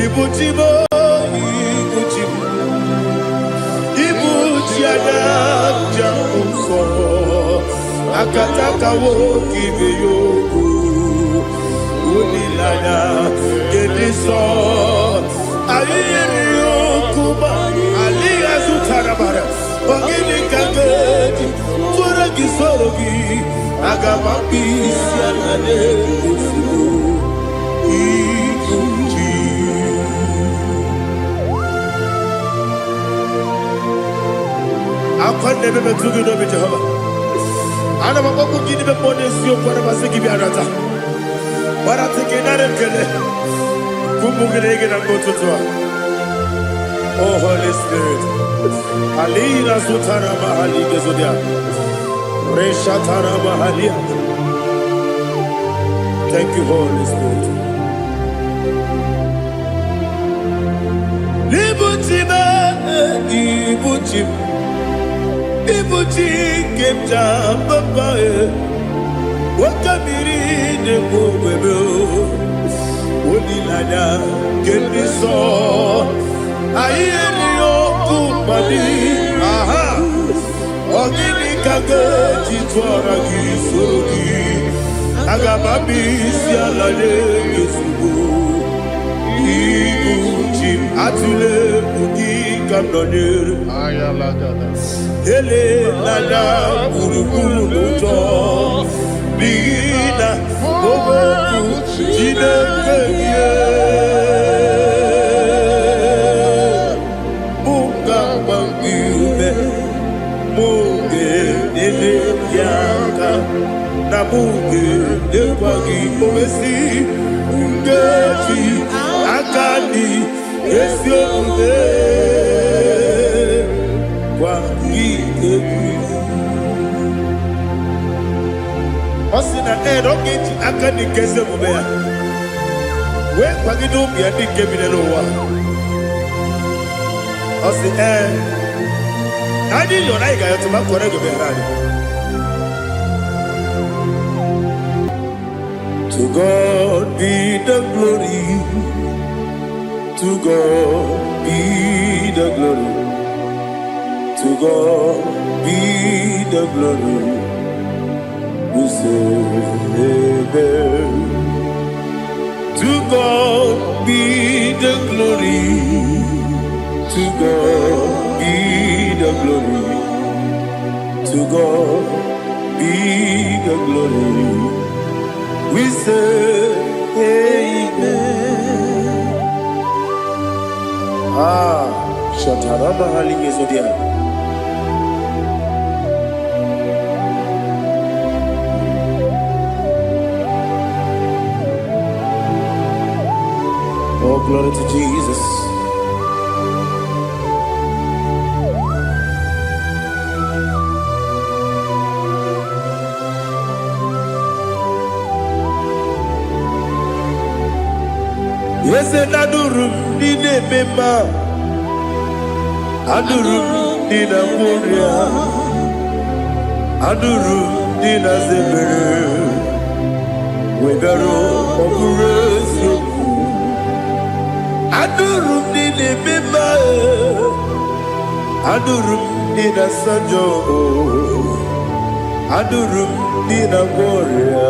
Ibutibo, Ibutibo, Ibutiada, Jamufo, Akataka woki beyoku, Unilada, Gediso, Ayiri Okuba, Ali Azutarabara, Ogini Kageti, Furagi Sorogi, Agamapi, Sianade, I can't never be too good of it. I never want to give the money to you for the Masiki Biarata. But I think another killer. Kumugregin and go to her. Oh, Holy Spirit. Alina Sutana Mahali Gezodia. Reshatana Mahalia. Thank you, Holy Spirit. Libutiba, Ibutim. Ibuti kemja babae wakamiri de bobebe onilada keniso ayeni okupadi aha ogini kage titwara gisogi agababi sialade yesugo ibuti atule bugi kamdonere ayalada ele lada buruburu luto bina oboku jinekeye munga bangiume munge nele yaka na munge nekwagi omesi ngeji akani esiode Osina don't akani kese mubea. We kwagidu biadi kemine lowa. Osi nadi yona iga yotuma kore goberani. To God be the glory. To God be the glory. To God be the glory. We say amen. To God be the glory. To God be the glory. To God be the glory. We say amen. Shatarama Halinge Zodia. Oh, glory to Jesus. Yes, and Adurum Dine Bema Adurum Dina Moria Adurum Dina Zebere Webero Operation Adurum Dine Bema Adurum Dina Sanjo Adurum Dina Moria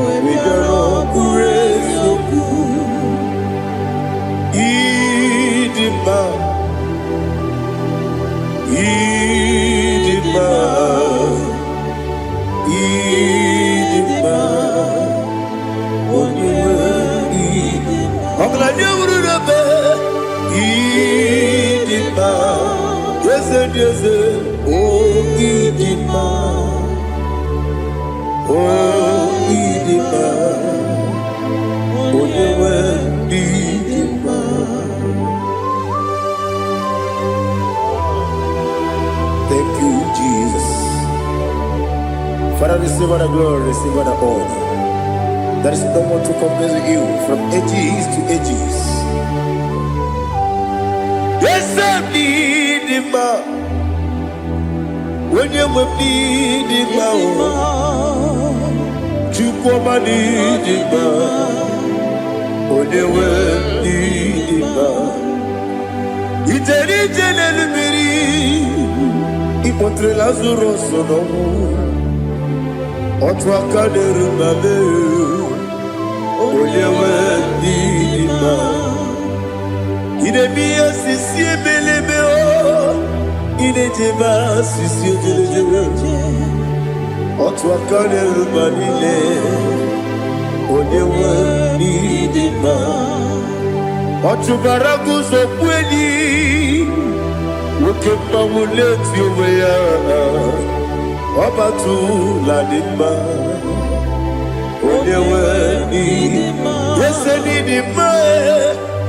Webero Operation Idima, Idima, Idima, Idima, yes, oh Idima, oh Idima, oh Idima. Thank you, Jesus. Father, receive all the glory, receive all the honor. There is no one to compare with you from ages to ages. Yes, I need him. When you need him, you come and need him. When you incontré Lazaro sono Otwa kaderu mame Olewe dima Ine miya sisi ebelebe o Ine jeba sisi ojelejele Otwa kaderu manile Olewe dima Otubaragu zokweni Wokemba muleti oweya Obatu la dima Olewe dima Yese dima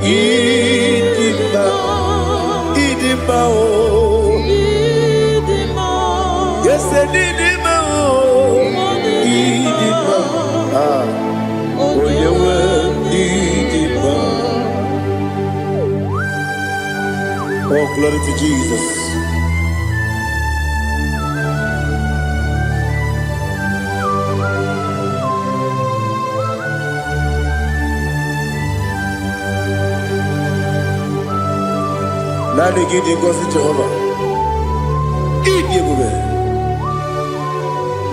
Idima Idima o Yese dima o Idima Olewe dima. Oh, glory to Jesus. Now they give you gossip Jehovah. Eat you go.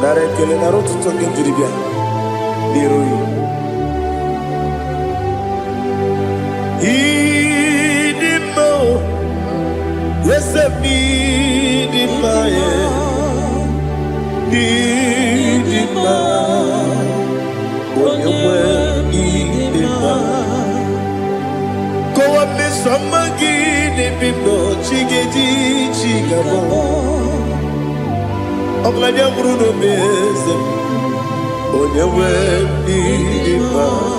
Now they kill a road to talk into the beer. Leroy. Yes, be the fire, be the fire. When you were in the fire, go up me some again, people, chiggy, chigabo. I'm like a Bruno Mason. When you were in the fire.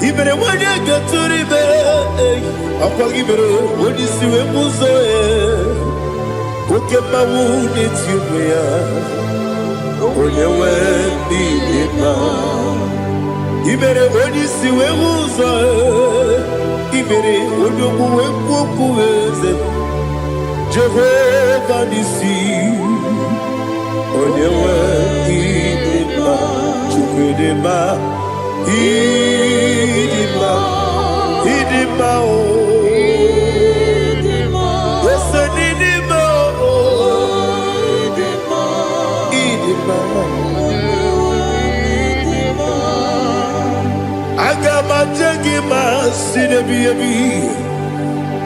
Even when you get to the bed, I'll give it when you see a muso. Look at my wound, it's you, when you went in the Even when you see a muso, even when you go and Jehovah, you see, when you went in the Idima, Idima, oh, yes, Idima, oh, Idima, I got my jaggy, sin,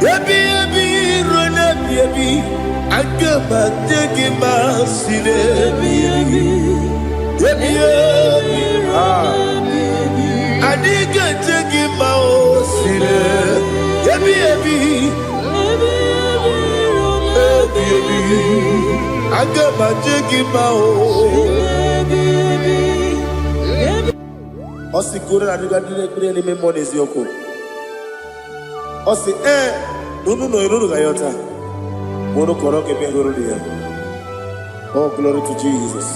baby, run up, baby. I got my jaggy, sin, baby, I didn't take him out, baby. I got my take him out. Osi kura na duga dire me money ziyoko. Osi no iruru gayota. Mono koroke me iruru dia. Oh, glory to Jesus.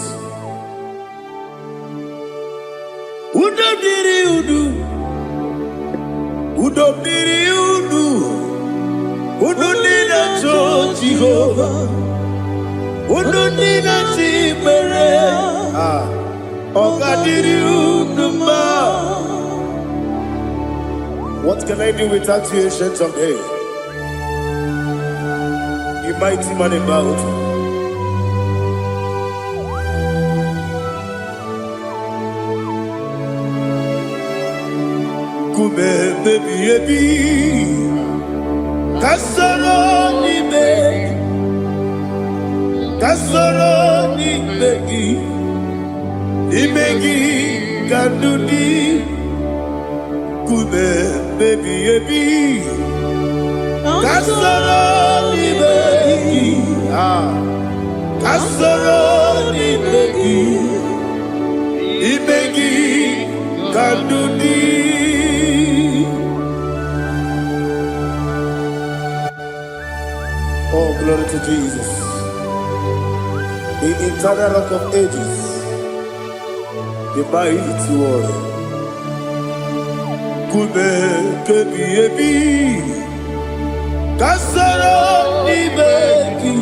Udo nina to Jehovah. Udo nina chimere. Ogadiri uduma. What can I do without you, ancient of days? You mighty man about. Baby, Kasoro ni begi, kandudi, kube baby, Kasoro ni begi, kandudi. Oh, glory to Jesus. The eternal rock of ages, the mighty one. Kube kebi, Kasoro ni begi,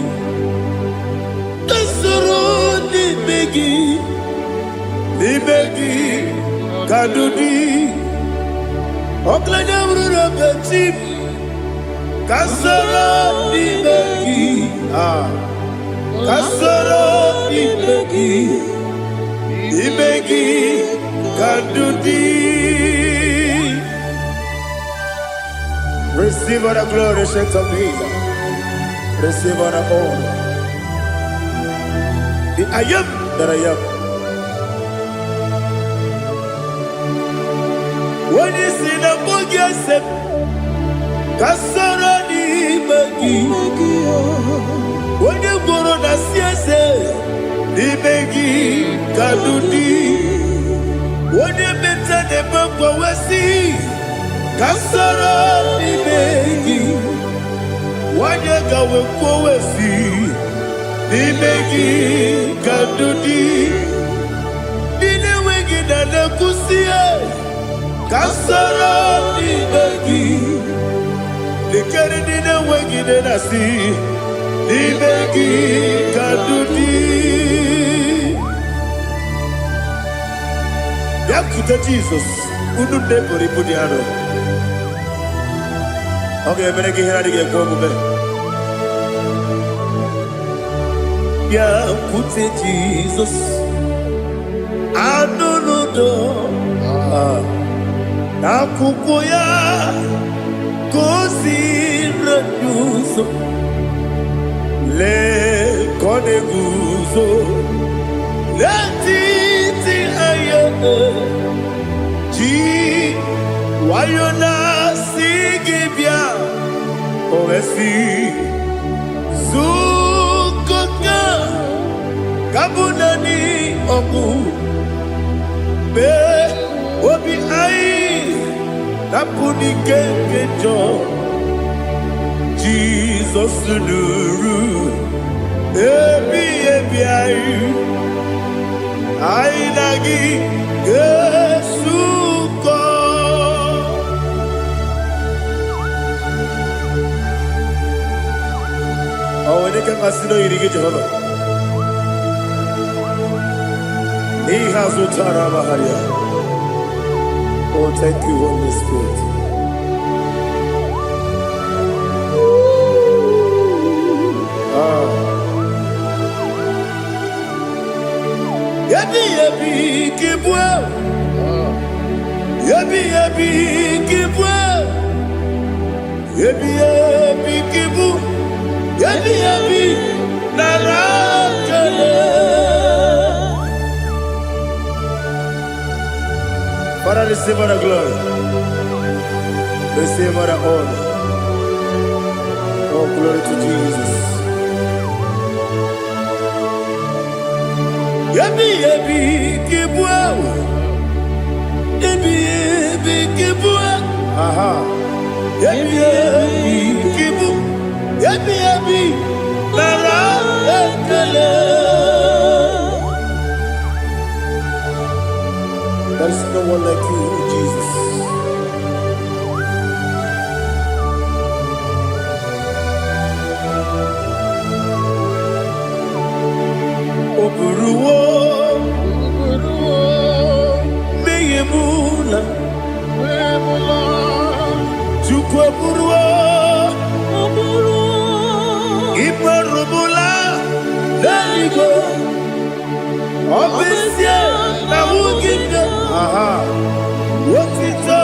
kadudi. Oklanya bruna petit, Kasoro ni begi, Kasoro Ibegi Kandudi. Receive all the glory, shake of Jesus. Receive all the honor. The I am that I am. When you see the book, yes, Kasoro Ibegi. When you go on the CSA, Ibegi Kandudi. When you better the book, we see. Kasoro Ibegi. Wanyaga wekowesi Ibegi Kandudi. Dine wegi na nekusie Kasoro Ibegi. Dikeri dine wegi na nasi Ibegi Kandudi. Yakuta Jesus Unu nepori pudiano. Okay, I'm going to get yeah, put it Jesus. I don't know. Nakukoya, kosi reduso. Le koneguzo. Le titi ayane. Ji wayona sigibia. Oesi Zukoka Kabunani Oku Be Obi Ai Napuni Kekejo Jesus Nuru Ebi Ai Ai Nagi Yesuko. Oh, when you can consider you get Jehovah. He has Utara Maharia. Oh, thank you, Holy Spirit. Yabi Kibwa. Yabi Kibwa. Yabi Kibu. Yabi Narakale. Father, receive all the glory. Receive all the honor. Oh, glory to Jesus. Yabi Kibwa. Yabi Kibwa. Aha. Yabi Kibu. Yabi Narakale. There is no one like you, Jesus. Oburuwo, Meyemula, Chukwaburuwo, Iparubula, Daligo, Obesia, Nawugida, aha, Wotito,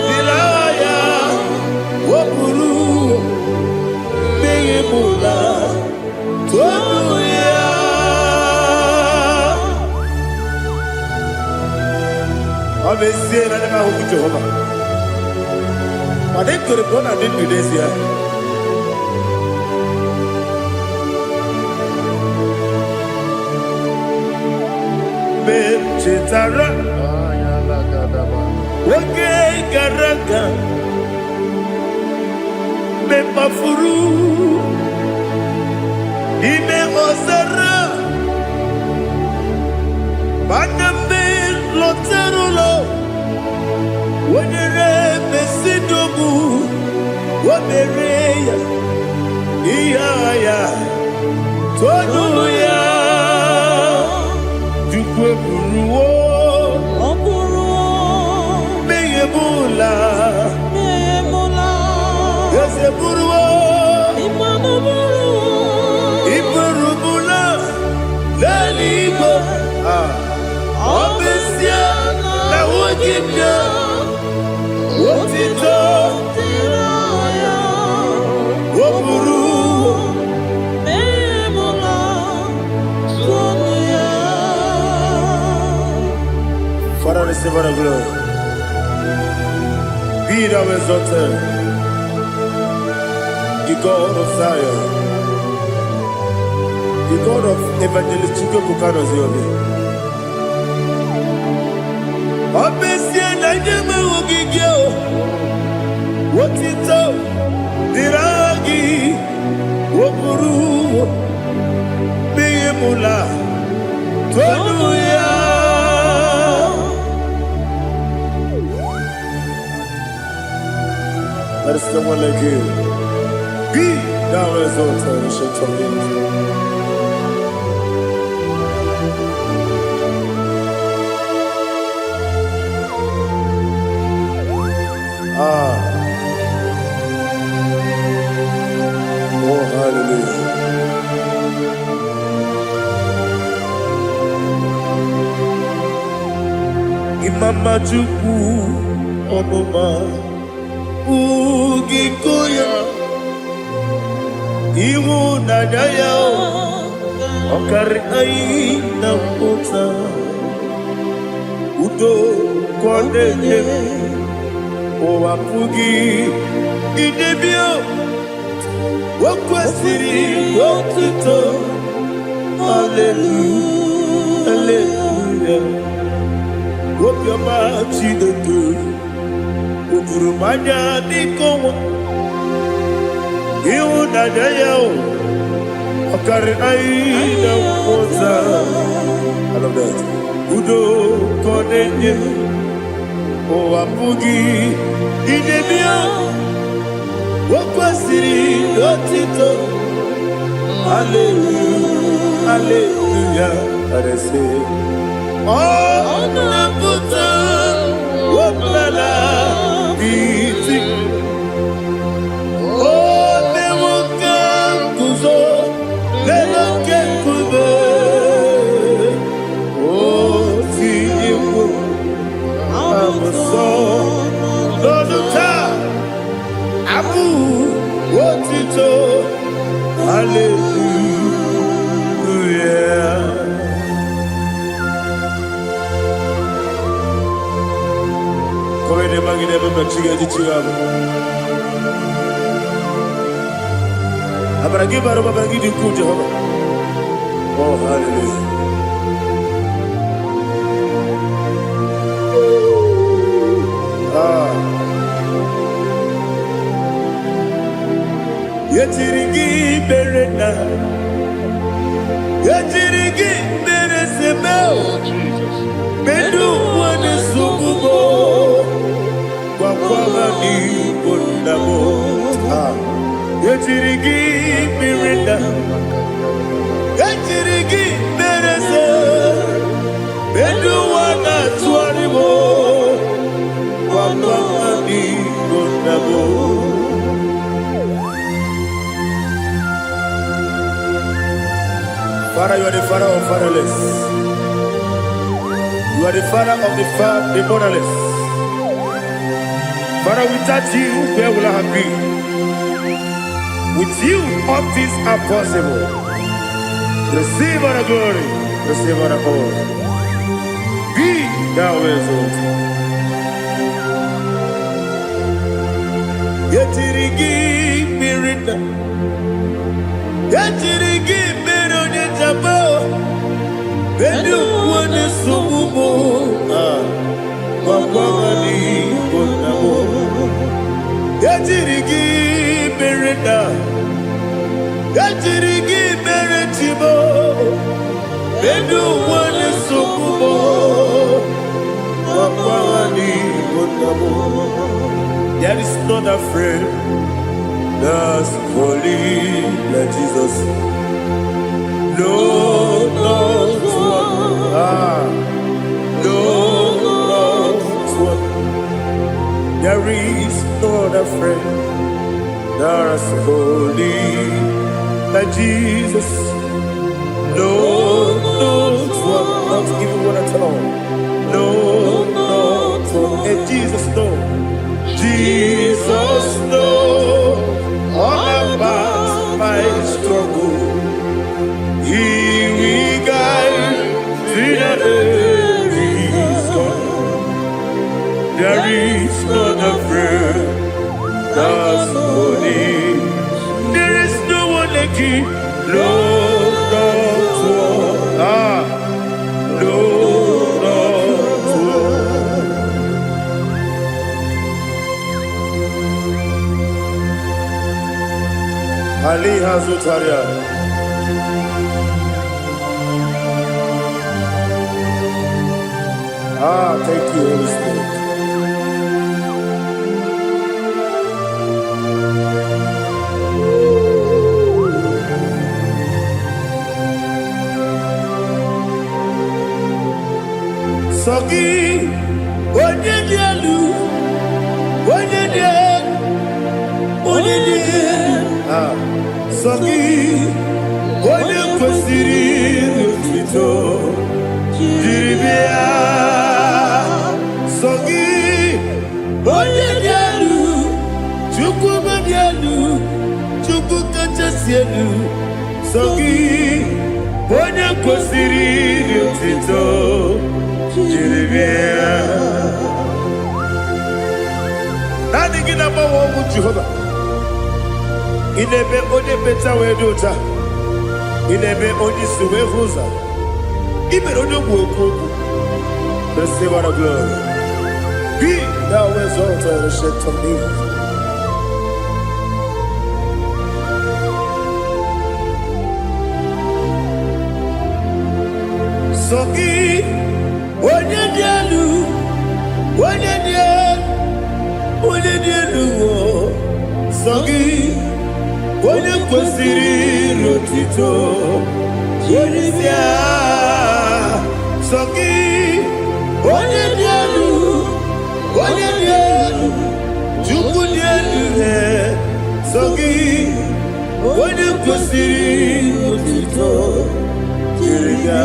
Dilaya, Wapuru, Meyemula, Tobuya. Obesia, Nanahu Jehovah. But they could have gone and did this year. Chitara, Wage Garaga, Mepafuru, Ime Ozara, Baname Loterulo, Wenere Besidobu, Wabereya, Iaya, Toduya. Buruwo, Meyemula, Yese Buruwo, Iparubu, Father, receive all the glory. Be thou exalted, the God of Zion, the God of Evangelist Chike Bukano Ziobi. Obesia na nyama ogigio, wotito diragi, woburu, beyemula, tonuya. There is no one like you. Be thou exalted, ancient of days. Oh, hallelujah. Imama Juku Onoma Ugikoya Iwu Nadaya Okari Aina Kota Udo Kondeye Owapugi Idebio Wakwasiri Wotito Hallelujah Hallelujah Wopiama Chidetu Ukurumanya Nikowa Iwu Nadaya Okari Aina Kota I love that Udo Kondeye Owapugi Idebio Wakwasiri Lotito Hallelujah Hallelujah I say Oh Naputa Waplala Biti Oh Newoka Kuzo Leloke Kube Oh Tiyimu Amason Loduta Abu Wotito Hallelujah Come ne magine baba chiga di chiga Abragi baro baba gidi ku Jehovah Oh hallelujah Yetirigi berena Yetirigi beresebel Bedu wane sububo Kwa ni bondamo Yetirigi berena Yetirigi berese Bedu wana tuaribo Kwa ni bondamo Father, you are the father of fatherless. You are the father of the motherless. Father, without you, where will I have been? With you, all things are possible. Receive all the glory. Receive all the honor. Be thou exalted. Yetirigi mirina. Yetirigi mirona jabo. Bedu wane sububo. Wakwani bonamo. Yetirigi mirina. Yetirigi miretibo. Bedu wane sububo. Wakwani bonamo. There is not a friend that's holy like Jesus. No, not one. No, not one. There is not a friend that's holy like Jesus. No, not one. Not even one at all. No, not one. Ali Hazutaria. Thank you, Holy Spirit. Sogi, onye dielu, onye dielu, onye dielu. Sogi, onye kwesịrị otuto, jiri bịa. Sogi, onye dielu, Chukwu dielu, Chukwu kachasị elu. Sogi, onye kwesịrị otuto. Nani gina mawa omu Jehovah. Inebe onye beta wedota. Inebe onye suwe huza. Ibe onye mwokoku. Receive our glory. Be thou exalted and shed on me. Sogi. Onye dielu, onye dielu, Sogi, onye kwesịrị otuto, jiri bịa. Sogi, onye dielu, Chukwu dielu, Sogi, onye kwesịrị otuto, jiri bịa.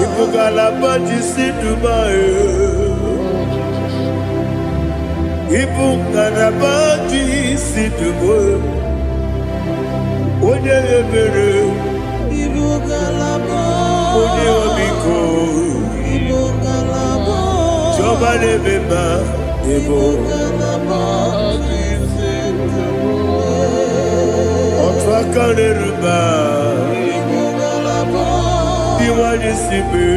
Ibugalaba jisi Dubai. Ibugalaba jisi Dubai. Onye ebere. Ibugalaba. Onye omiko. Ibugalaba. Jọba lebeba. Ibugalaba jisi Dubai. Otu aka n'eruba. Iwani sibe,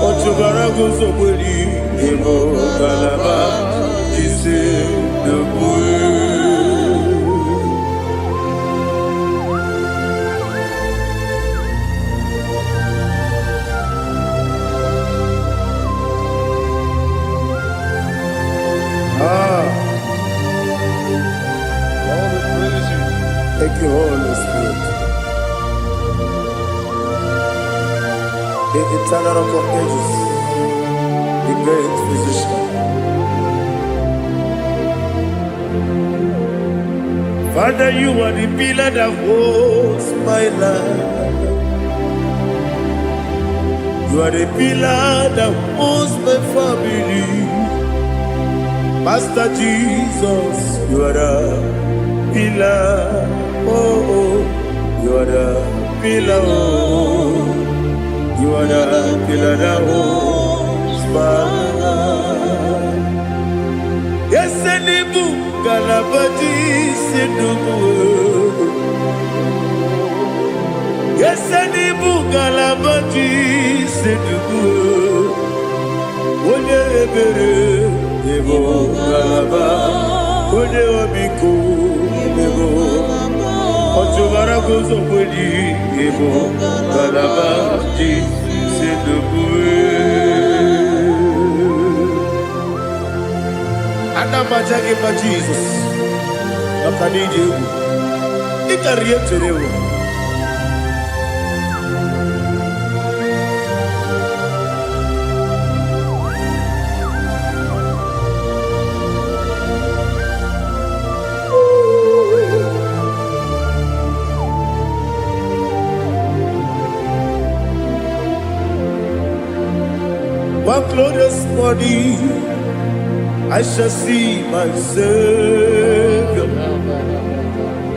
Ochubara gozo boli, Ebo galaba, Jise debue. Thank you, Holy Spirit. The eternal rock of ages, the great physician. Father, you are the pillar that holds my life. You are the pillar that holds my family. Master Jesus, you are the pillar. Oh, you are the pillar. You are the pillar that holds my life. Yes, and the book, Galabati, Sidubu. Yes, and the book, Galabati, Sidubu. One ebere, Ebo Galaba, One Obiku, Ebo. Ochubara gozo boli, Ebo Galaba, Sidubu. Anamajagi ma Jesus, Makaniji, Ikariyeterewo. One glorious morning, I shall see my Savior.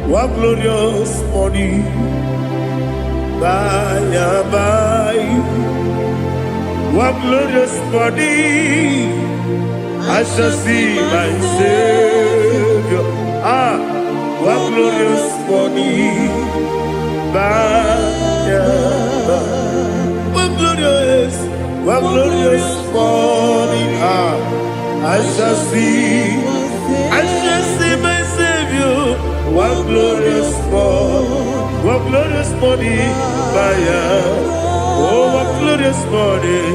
One glorious morning, by and by. One glorious morning, I shall see my Savior. One glorious morning, by and by. One glorious morning, I shall see my Savior. One glorious morning, what glorious morning, oh, what glorious morning,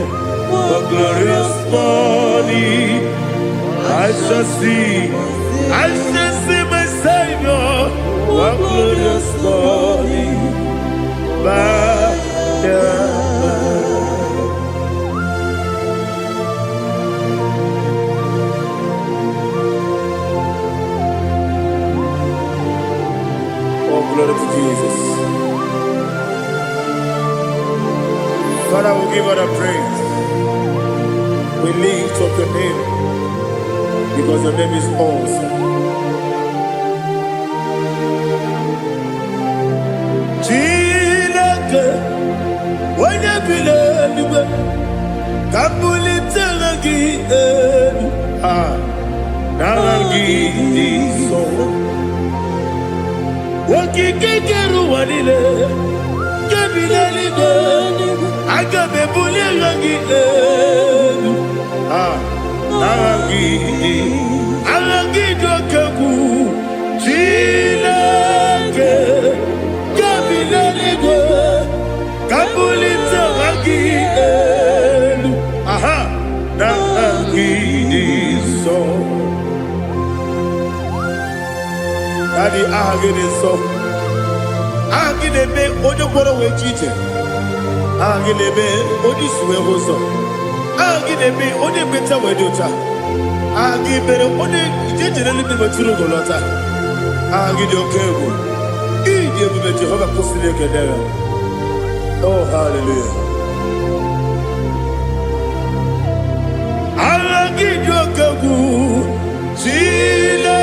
what glorious morning. I shall see my Savior, what glorious morning, Oh, glory to Jesus. Father, we give all the praise. We lift up your name because your name is awesome. Chineke, onye bileliwe, kabulitela gị elu, nara gị iso. Okike kere ụwa niile, nke bileliwe, aga m ebulie gị elu, nara gị dị oke egwu. Chineke, nke bileliwe, kabulitela gị elu, nara gị iso. Daddy, so Agilebe, Odoboro Wechite, Agilebe, Odisue Hoso, Agilebe, Odebeta Wedota, Agibere, Ode, Generally Maturu Golota, Agidio Kebu, Idi Jehovah Postile. Oh, hallelujah. Agidio Kebu, Chile.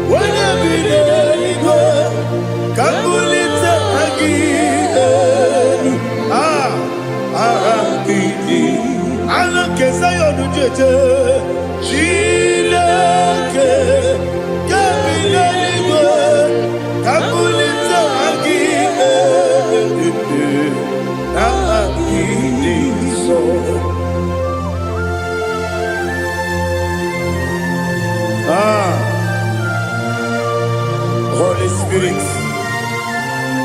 When be there, Kabulita again. Agidi. Alakesayo Nujete. Chileke. Kabilanigo. Kabulita again. Agidi so. Holy Spirit,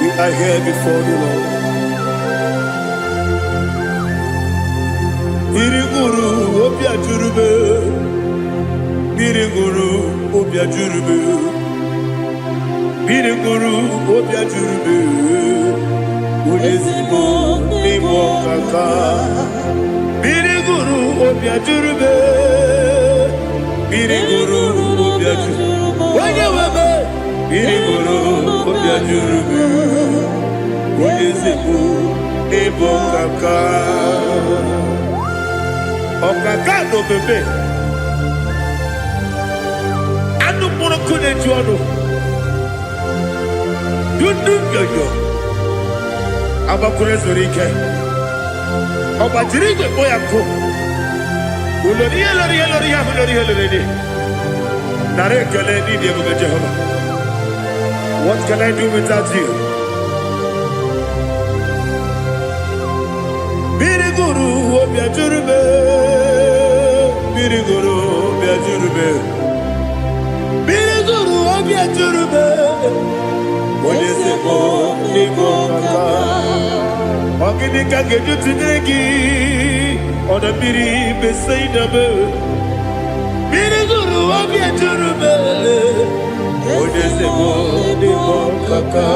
we are here before you, Lord. Biriguru obia jurube, Biriguru obia jurube, Biriguru obia jurube, Udesibo nimo kaka, Biriguru obia jurube, Biriguru obia jurube, Wanyawebe. Biriguru obia jurube, Udesibo nimo kaka. Okaka no bebe. Anu mono kone juano. Dundu yoyo. Abakure zorike. Obajirige boyako. Uloriya. Nare kele ni diye Jehovah. What can I do without you? Biriguru obia jurube, Biriguru obia jurube, Biriguru obia jurube. Odesibo nimo kaka, Ogini kageju tinegi, Oda biri besaidabe. Biriguru obia jurube, Odesibo nimo kaka,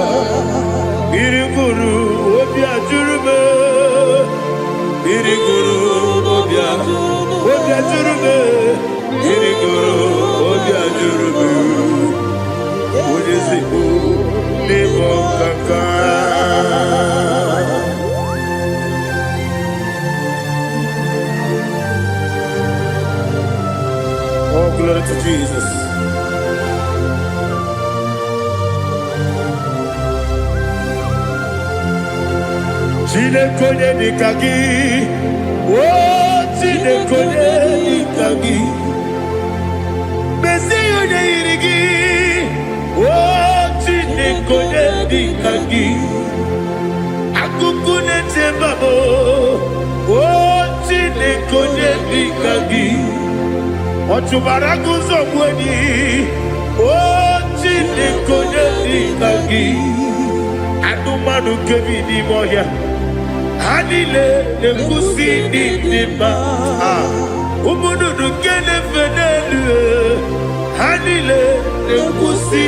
Biriguru obia jurube. Biriguru obia jurube, Biriguru obia jurube, Odesibo nimo kaka. Oh, glory to Jesus. Chinekonye nikagi, oh chinekonye nikagi, Mesiyo ne irigi, oh chinekonye nikagi, Akukune tembabo, oh chinekonye nikagi, Otubaraguzo mweni, Oh, Chineke Nagi, Adumanu Kevin Moya, Hanile, the Kusi Nima, Umudu Kene Fenelu, Hanile, the Kusi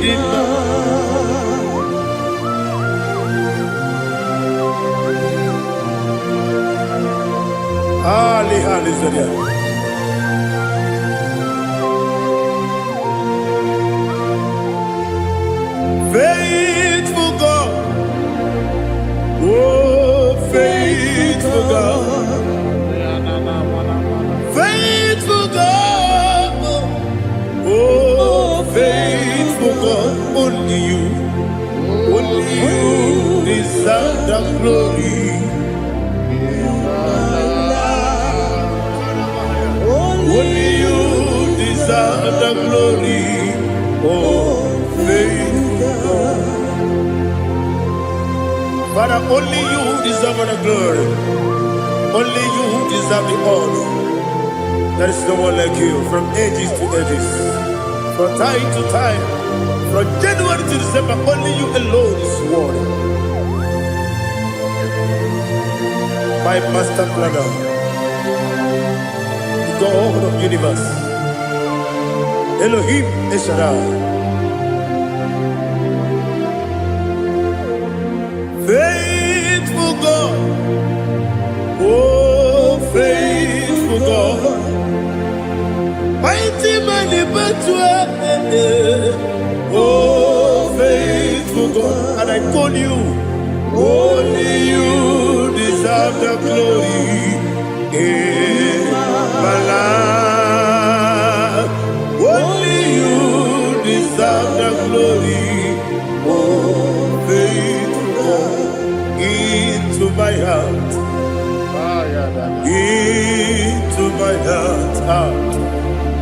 Nima. Hallelujah. Faithful God, oh faithful God, faithful God, oh faithful God, only you deserve the glory. Only you deserve the glory, oh faithful God. Father, only you deserve the glory. Only you deserve the honor. There is no one like you, from ages to ages, from time to time, from January to December. Only you alone is worthy. My master planner, God of universe, Elohim Eshadai, faithful God, oh faithful God, mighty man in battle, oh faithful God, and I call you, only you deserve the glory. My life, only you deserve the glory. Oh, faithful God, into my heart, into my heart,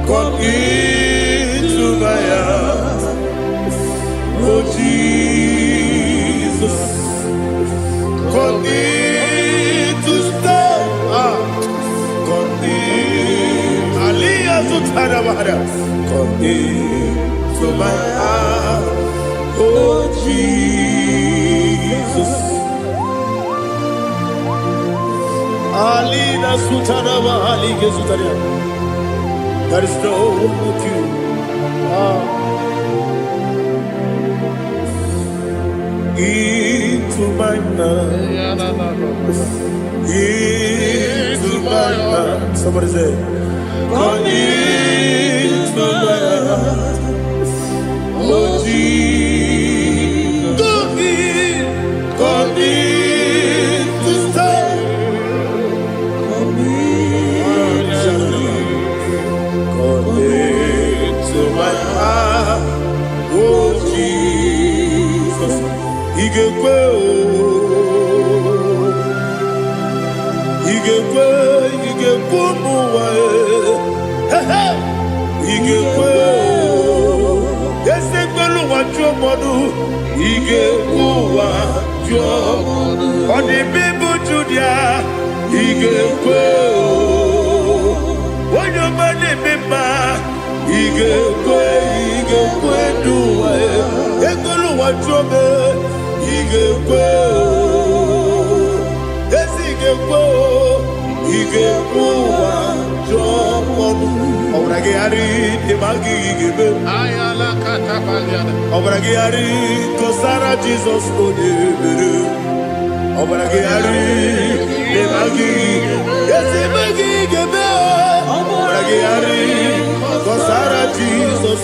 come into my heart. Oh Jesus, come in to stay. Come into my heart, oh Jesus. Alina Sutanaba Alige Sutaria. There is no one like you. Into my heart, into my heart. Somebody say, come into my heart, oh Jesus. Come in to stay. Come into my heart, oh Jesus. He can go. He can go. He can go more. He can go. Yes, they go what your mother. He can go what your mother. On the people to their. He can go. What your money member. He can go. He can go do it. They go what your mother. He can go. Yes, he can go. He can go what your mother. Obragiari, Imagi, Ayala Catapaliana. Obragiari, Kosara Jesus, Obragiari, Imagi, yes, Imagi, Obragiari, Kosara Jesus,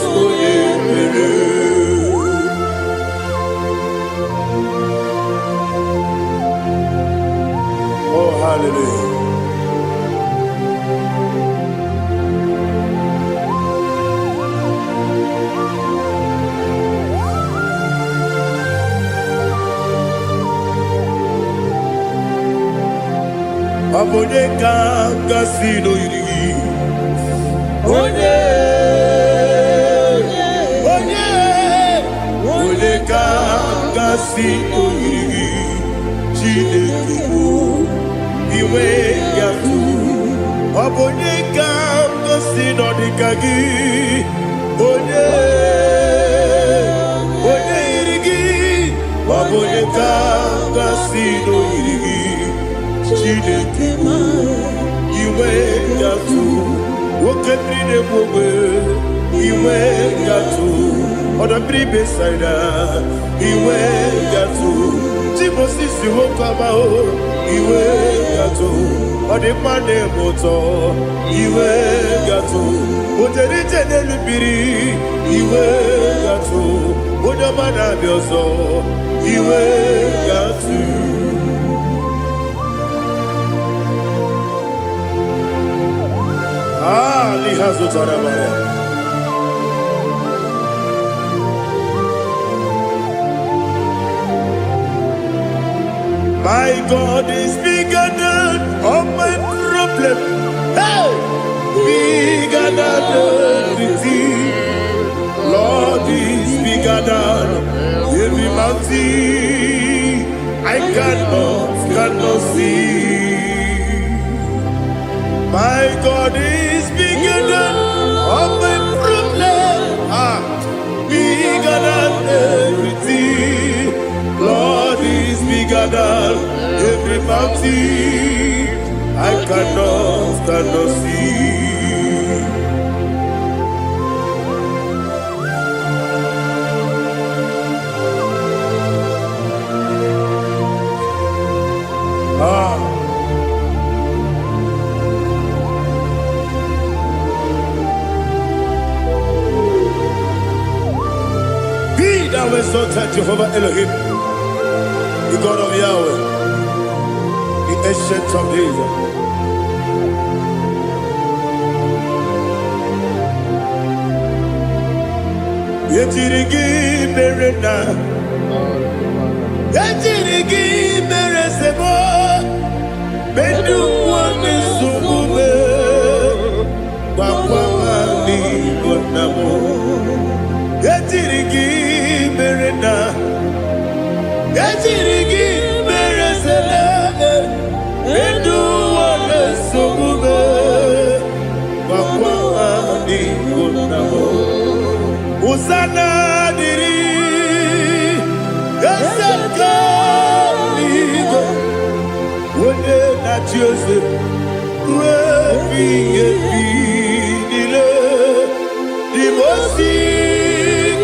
oh, hallelujah. Abone kanga sino yiri. Onye kanga sino yiri. Chineke iwe yatu. Abone kanga sino dikagi. Onye Oboneka Gasino Iri Chidekima Iwe Gatu Woketrine Bobe Iwe Gatu Oda Bribe Saida Iwe Gatu Timosisi Wokamao Iwe Gatu Ode Mane Moto Iwe Gatu Oderite Nelubiri Iwe Gatu Oda Mana Bioso Iwe Gatu Lihazo Tarabaya. My God is bigger than all my problem. Hey, bigger than everything. Lord is bigger than every mountain. I cannot see. My God is bigger than all my problem. Bigger than everything. Lord is bigger than every mountain. I cannot see. Thou exalted Jehovah Elohim, the God of Yahweh, the ancient of days. Yetirigi merena, yetirigi meresebo, bedu wane sumube, wakwamani bonamo. Yetirigi merena, yetirigi meresele, bedu wane sumube, wakwamani bonamo. Usana diri, esaka ligo, wone na Joseph, wepi nile, dimosi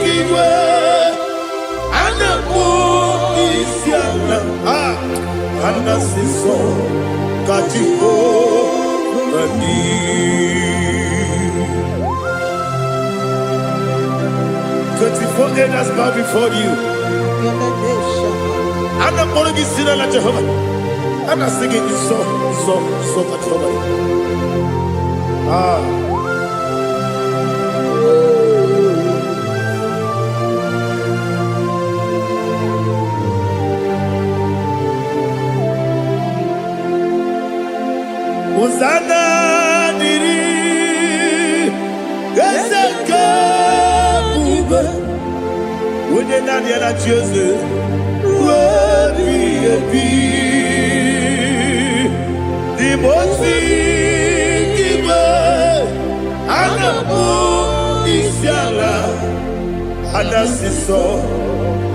kiwe, anamu isiana, anasiso katiko gani. 24 elders bow before you. I'm not going to be seen like Jehovah. I'm not singing this song like Jehovah. Hosanna diri, eseka. When you're not yet at Joseph, the most Anamu Isiala, Anasiso,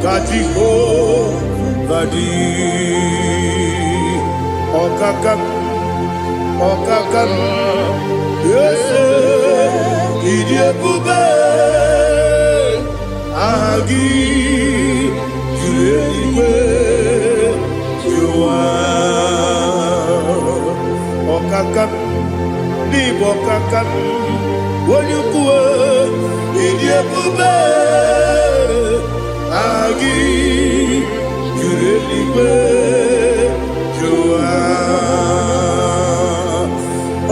Kajiho, Vadi, Okakam, yes, Idiabube. Agi, Juliwe, Jua, Okakam, Nibokakam, Wonyukue, Idiabube, Agi, Juliwe, Jua,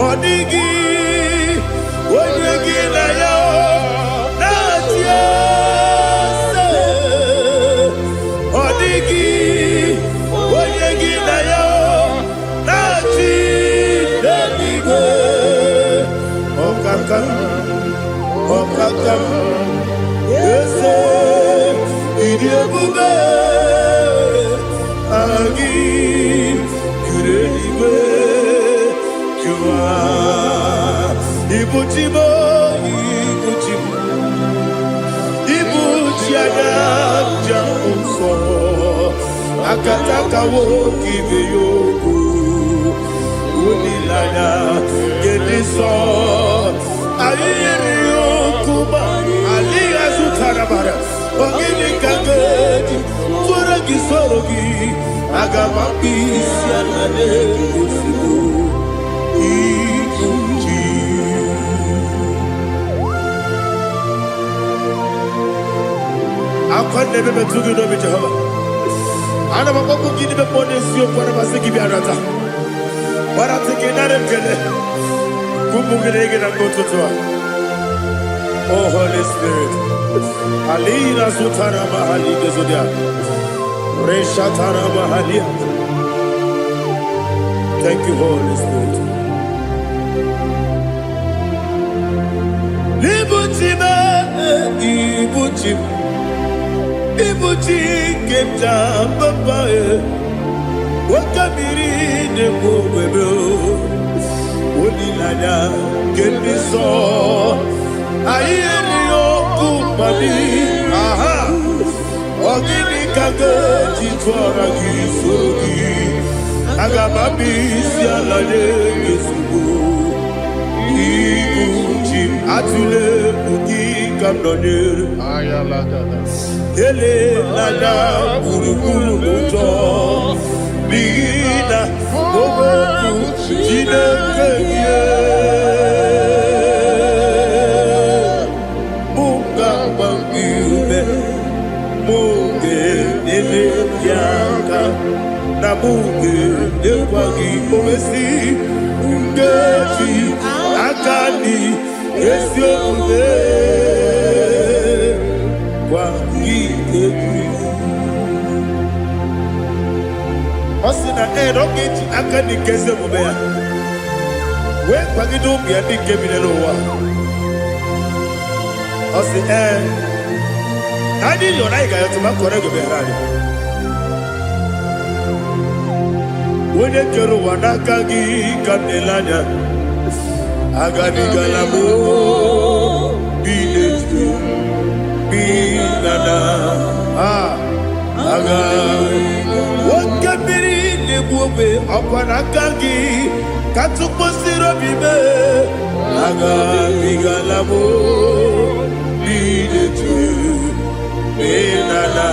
Odigi, Wonyagi na yo, Natia. Okakam, yes, Idiabube, Agi, Kurelibe, Jua, Ibuchibo, Ibuchiada, Jaunso, akataka woki beyoku unilaya gediso ayiri yokuba aliya zutarabara ogini kangedi turagi sorogi agamabisi anane usibu ikuji akwande bebe tugi no bi Jehova ana maboko gini be ponesio kwa basiki bi arata bara tekenare kele kumugirege na kototoa. Oh Holy Spirit alina sutara mahali gezodia resha tara mahali. Thank you Holy Spirit. Libutime ibutime ibuti kemta papa wakamiri de bobebe onilanya kemiso ayeri okupani aha ogini kage titwara gisogi agamabisi alale gesubu ibuti atule buki kamdonir ayalagada ele lada burukuru moto bina oboku jinekeye munga bangiube munge nele yaka na munge nekwagi omesi ngeji akani esiombe Osina rogeji akani keze mubea we kwagido bia dike binelowa osi nadi yo naiga yo tuma korego berani wone kero wanakagi kanelanya agani galamo binetu binana aga wakabiri lebuobe akwanakagi katuposiro bibe aga bigalamo binetu binana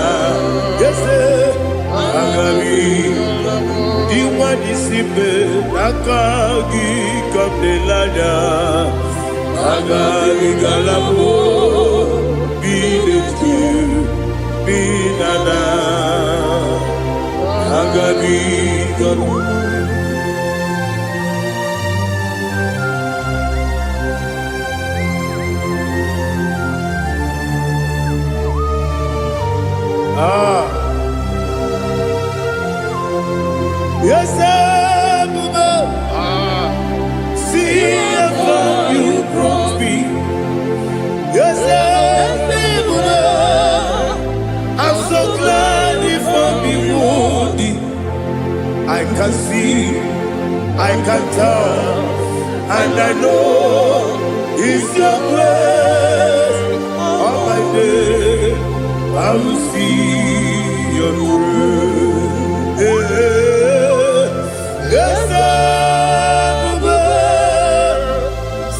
yese aga diwani simbe nakagi kamdelanya aga bigalamo binetu binana agabi galu yes Buddha see how you brought me yes Buddha I'm so glad if I'm wounded. I can see, I can tell, and I know it's your grace. On my day, I will see your grace. Yes,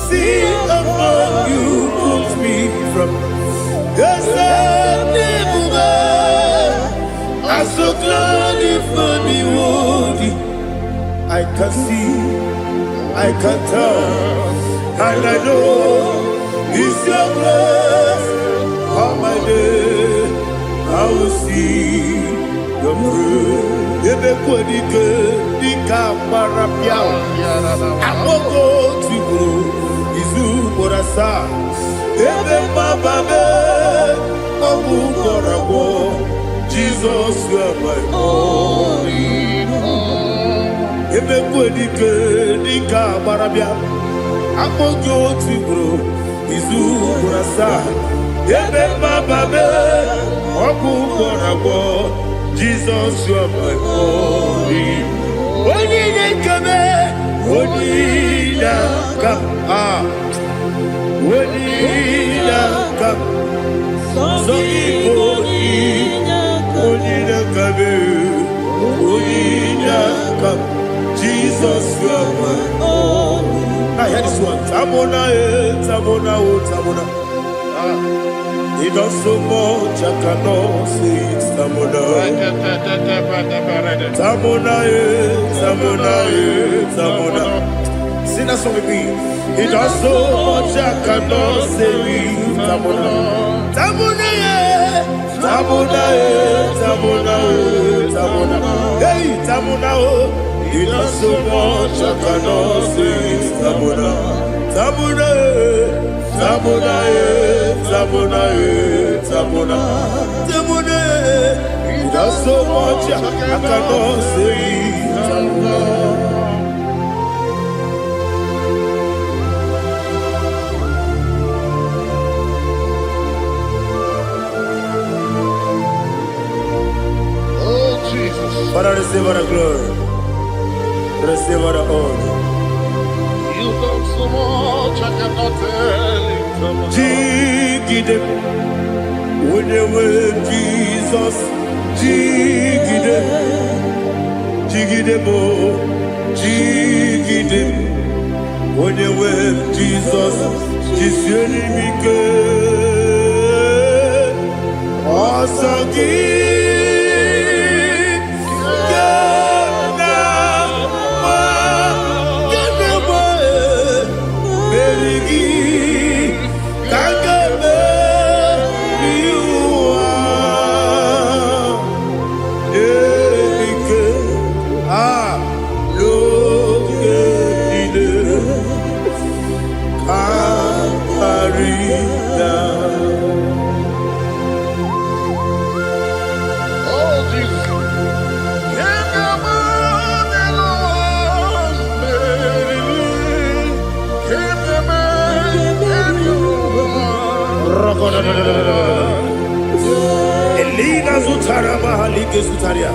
see among you put me from. Yes, I'm so glad if me woody. I can see, I can tell, and I know it's your grace. On my day, I will see your grace. Ebe kodike dika marapia. Amoko tibo izu borasa. Ebe mababe obu korabo. Jesus, you are my only home. Ebe kodike dika marapia. Amoko tibo izu borasa. Ebe mababe obu korabo. Jesus, you are my only. Only kame, only come, only come. So only kame. Jesus, you are my only. Now hear this one. Tamona, Tamona, Tamona. He does so much, I cannot say it. Tamona, Tamona, Tamona, Tamona. Sing that song with me. He does so much, I cannot say it. Tamona, Tamona, Tamona, Tamona, Tamona. Hey, Tamona, he does so much, I cannot say it. Tamona, Tamona, Tamona, Tamona, Tamona, Tamona. He does so much, I cannot say it. Tamona. Father, receive all the glory. Receive all the honor. You done so much, I cannot tell it. Jigide, when you were Jesus, Jigide, Jigide bo, Jigide, when you were Jesus, Jisyenimike, Asagi. Elina Zutara Mahalike Zutaria.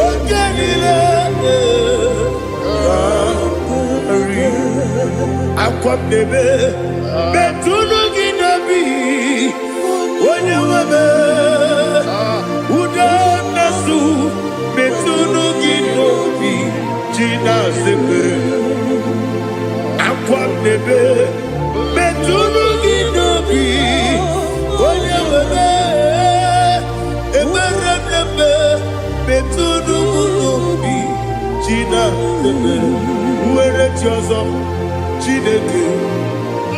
Ogenile Akwabebe Betunu Ginabi Wanyawebe Udanasu Betunu Ginobi Jina Zepe Akwabebe Betunu Ginobi Wanyawebe Eberebe Betunu Ginobi Jina Zepe Uwere Tiozo Chineke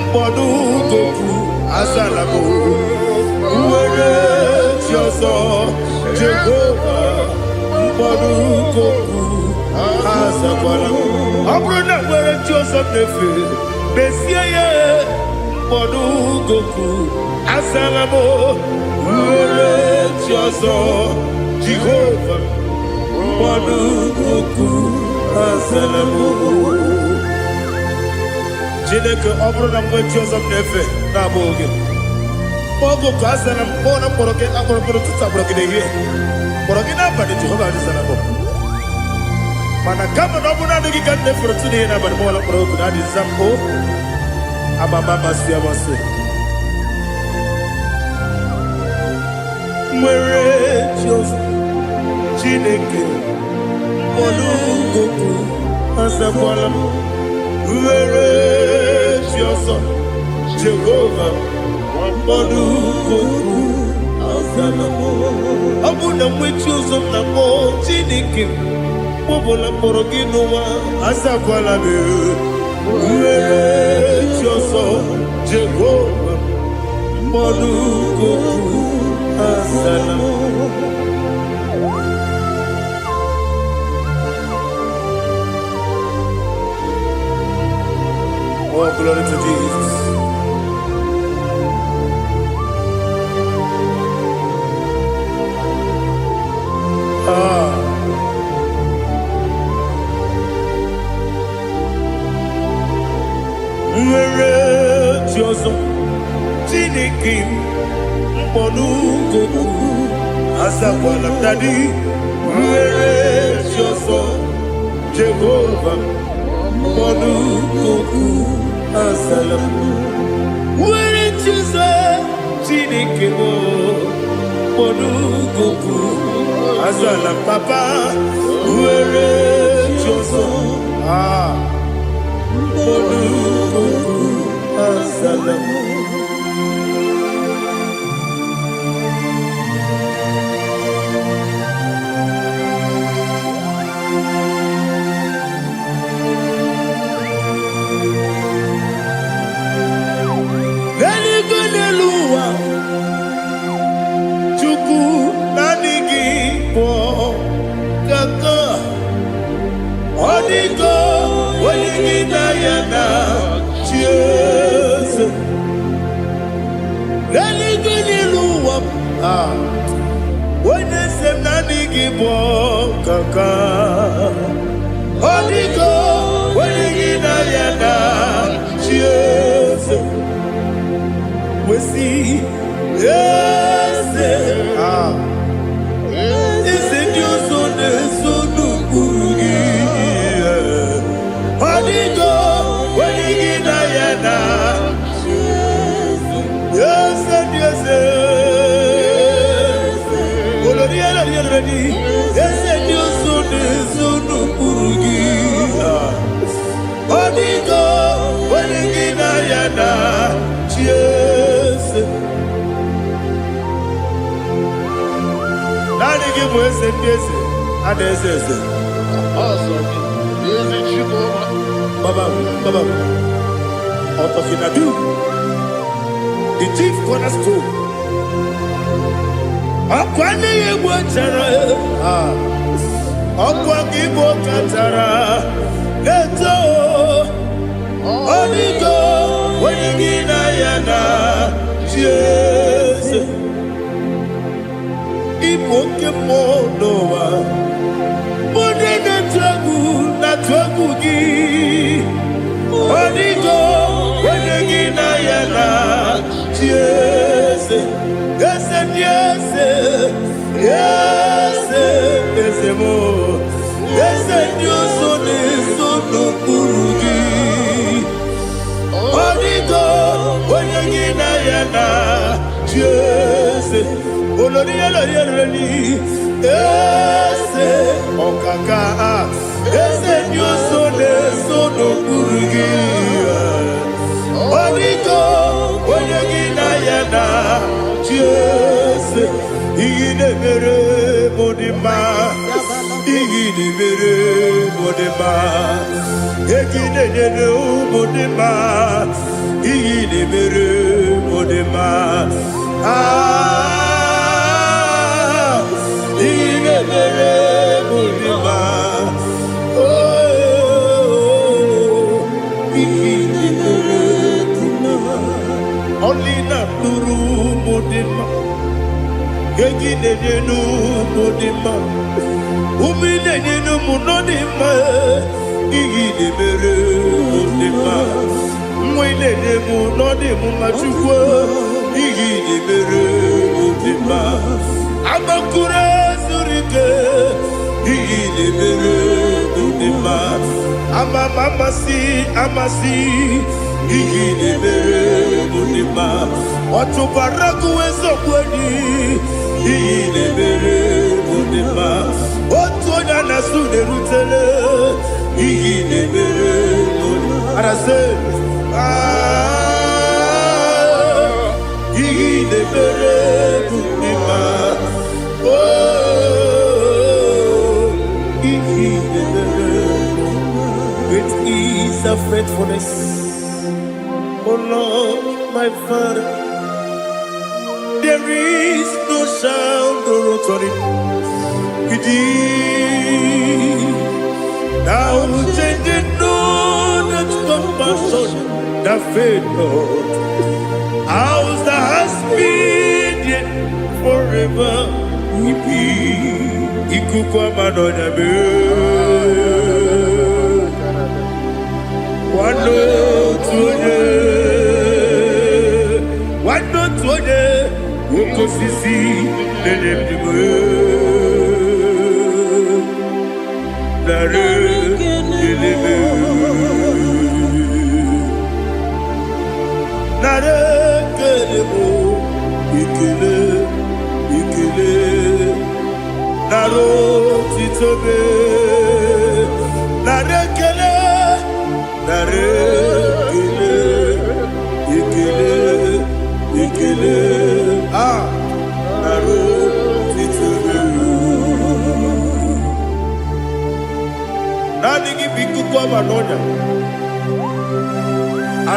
Mbodu Goku Azalabo Uwere Tiozo Jehovah Mbodu Goku Azalabo Abrona Uwere Tiozo Nefe Besiye Mbodu Goku Azalabo Uwere Tiozo Jehovah Mbodu Goku Azalabo Jineke obro mwe chozo mnefe na boge. Mogo kaza na mbona poroke akoro tuta poroke de ye. Poroke na bade Jehova alizana bo. Mana kama no buna ndiki kande frotu de na bade mola poroke na dizambo. Aba mama sia mase. Mwere chozo Jineke mbonu goku asakwala. Where is your son, Jehovah? Mbodu Goku Azalamo. Abuna mwechuzo mnamo Chineke Mobola Poroginowa Azakwala me. Where is your son, Jehovah? Mbodu Goku Azalamo. Oh, glory to Jesus. Where Tiozo Chineke Mbonu Goku Azakwala Daddy. Where Tiozo Jehovah Mbonu Goku Azalamo. Where Tiozo Chineke Mbonu Goku Azalam Papa. Where Ah, Asalamu. Galigoneluwa, Chuku nanigi po kaka. Odigo, waligina yana, cheers. Galigoneluwa, when sem nanigi po kaka. Odigo, waligina yana, cheers. We see, yes, is it your son, son of Burugi? Hodigo, when you get Diana, yes, and yes, yes, and your son, son of Burugi. Hodigo, when you get Diana, cheers. Nani give us a piece, and there's this. Baba, Otokinadu, the chief cornerstone. Akwani Wachara, Akwakibo Katara, Leto, Onigo, Wenigina Yana, Jesus. Ipokemonoa, Modena Tragu, Natwagugi, Onigo, Wenegina Yana, yes, yes, yes, yes, yes, more, yes, and your son is so no Burugi, Onigo, Wenegina Yana, yes. Ese okaka ese nyoso le sono kurugi Oniko onyegina yana Jese igine mere modima igine mere modima egine nene modima igine mere modima Only not Nuru Mudima, Gaginu Mudima, Umilenu Munodima, Igini Mere Mudima, Mwilene Munodimu Machukwa, Igini Mere Mudima, Amakure Zurike, Igini Mere Mudima, Amasi, Igini Mere Mudima, Otubaraku Ezokweni, Igini Mere Mudima, Otoya Nasune Rutele, Igini Mere Mudima, and I say, Igini Mere Mudima, oh, Igini Mere Mudima, great is the faithfulness. Oh Lord, my Father, there is no sound or authority. Now changing no that compassion, that faith, Lord. How's the has been yet forever we be. Ikukwa madonna be. One not one, Woko Sisi, the name the word. Nare, Nare, Kelebo, Ikele, Naro, Titobe, Nare, Kele.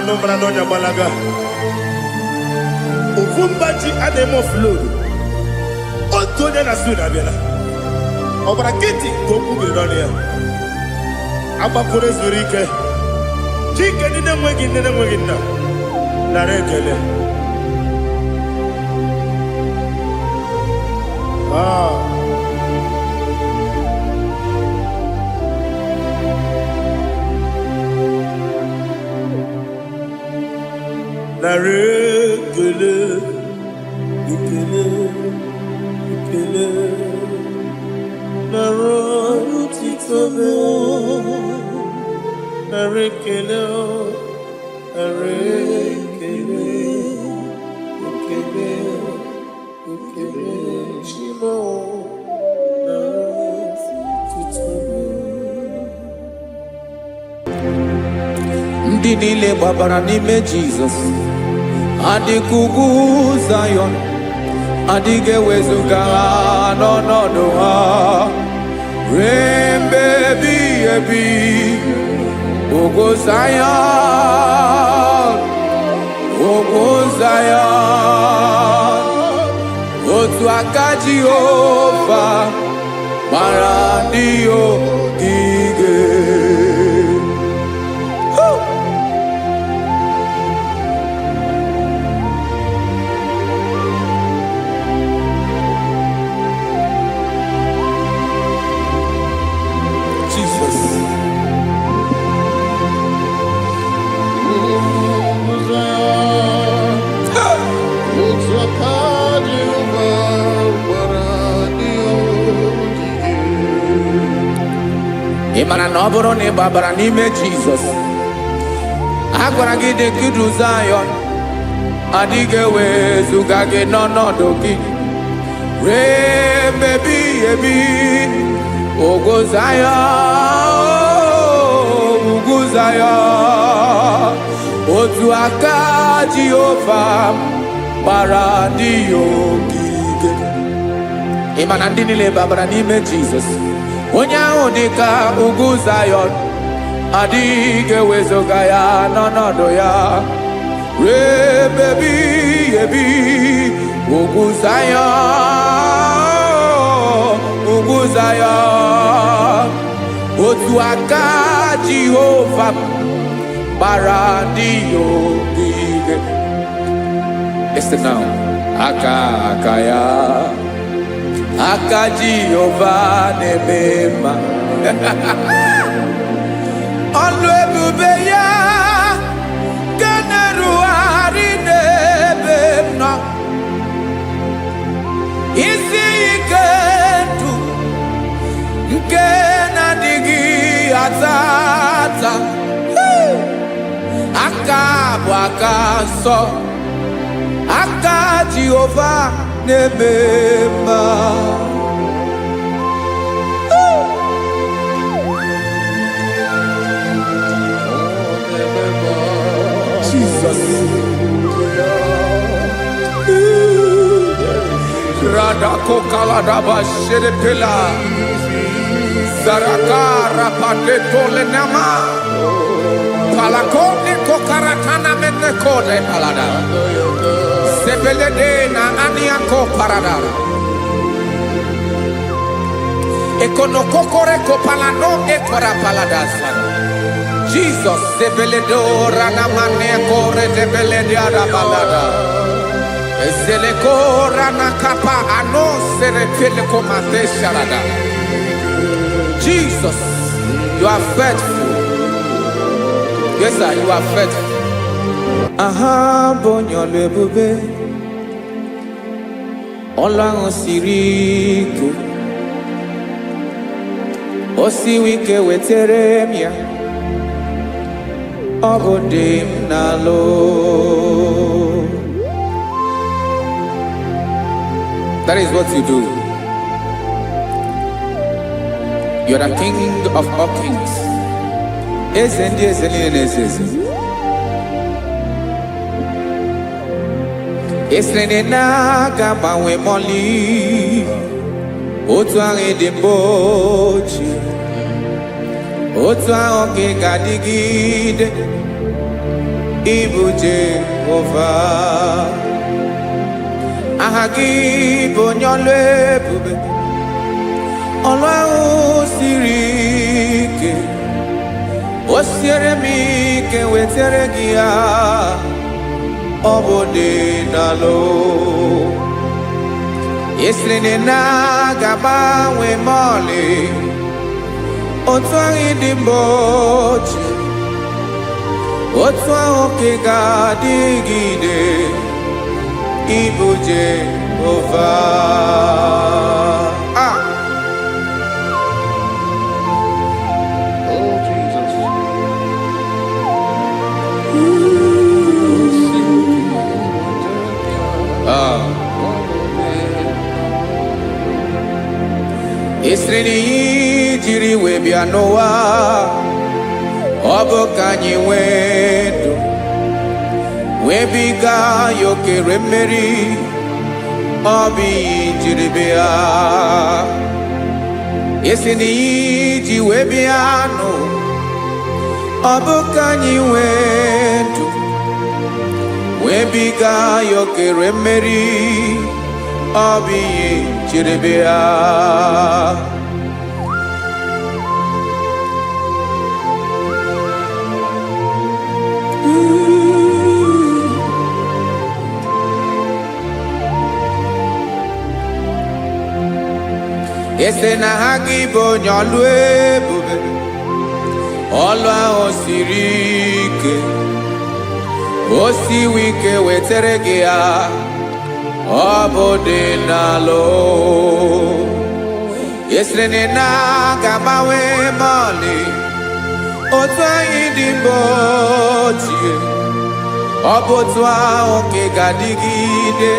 no brano nya balaga. Ufumbaji ademo flow. Otonya na suna bela. Obra kiti koku bironia. Aba kore zurike. Chike nine mwegi na. Na rekele. Na rekele. Ikele. Na rotitobe. Na rekele. Na rekele. Ikele. Shimo. Na rotitobe. Ndị niile gbabara n'ime Jizọs adịghị Zion, adịghị ewezuga ha n'ọnọdụ ha ruo mgbe ebighị ebi. Ugwu Zion, ugwu Zion, otu aka Jehova gbara ndị ogige. Ịmara na ọ bụrụ na ị gbabara n'ime Jizọs, a gwara gị dị ka Zion, adịghị ewezuga gị n'ọnọdụ gị ruo mgbe ebighị ebi. Ugwu Zion, ugwu Zion, otu aka Jehova gbara ndị ogige. Ịma na ndị niile gbabara n'ime Jizọs, onye ahụ dị ka ugwu Zion, adịghị ewezuga ya n'ọnọdụ ya ruo mgbe ebighị ebi. Ugwu Zion, ugwu Zion, otu aka Jehova gbara ndị ogige. Listen now. Aka ya, aka Jehova na-eme mma. Ọlụ ebube ya ga na-erugharị n'ebe m nọ. Isi ike ndụ nke na-adịghị ata ata. Aka bụ aka nsọ, aka Jehova na-eme mma. Jesus. Radako kaladaba sherepela zarakara pateto lenama palakone kokaratana mene kode palada sebelede na aniako parada ekono kokore kopalano ekora paladasa. Jesus sebeledo rana mane kore sebelede ada balada. Eseleko rana kapa ano serepele komate sharada. Jesus, you are faithful. Yes, sir, you are faithful. Aha, bonyo lebube. Ola osiriku. Osi wike weteremia. Ogodim nalo. That is what you do. You are the King of all kings. Esrene na gama we moli. Otu ange de bochi. Otu ange gadigide. Ibu Jehovah. Aha gị bụ onye ọlụ ebube, ọlụ ahụ siri ike. O siere m ike wetere gị ya, ọ bụ dị n'alụ. Ị sịrị na ga-agbanwe m ọlị, otu ahụ dị mgbe ochie, otu ahụ ka ị ga-adịgide. Ibu Jehovah. Oh, Jesus. Isri ni jiri we bịa n'ụwa, ọ bụ ka anyị nwee ndụ, wee biga ya okere mmeri, ọ bụ ihe jiri bịa. Isi na iji wee bịa nụ, ọ bụ ka anyị nwee ndụ, wee biga ya okere mmeri, ọ bụ ihe jiri bịa. Ese na ha gị bụ onye ọlụ ebube, ọlụ ahụ siri ike. O siwe ike wetere gị ya, ọ bụ dị n'alụ. Esere na ga-agbanwe m ọlị, otu anyị dị mgbe ochie, ọ bụ otu ahụ ka ị ga-adịgide.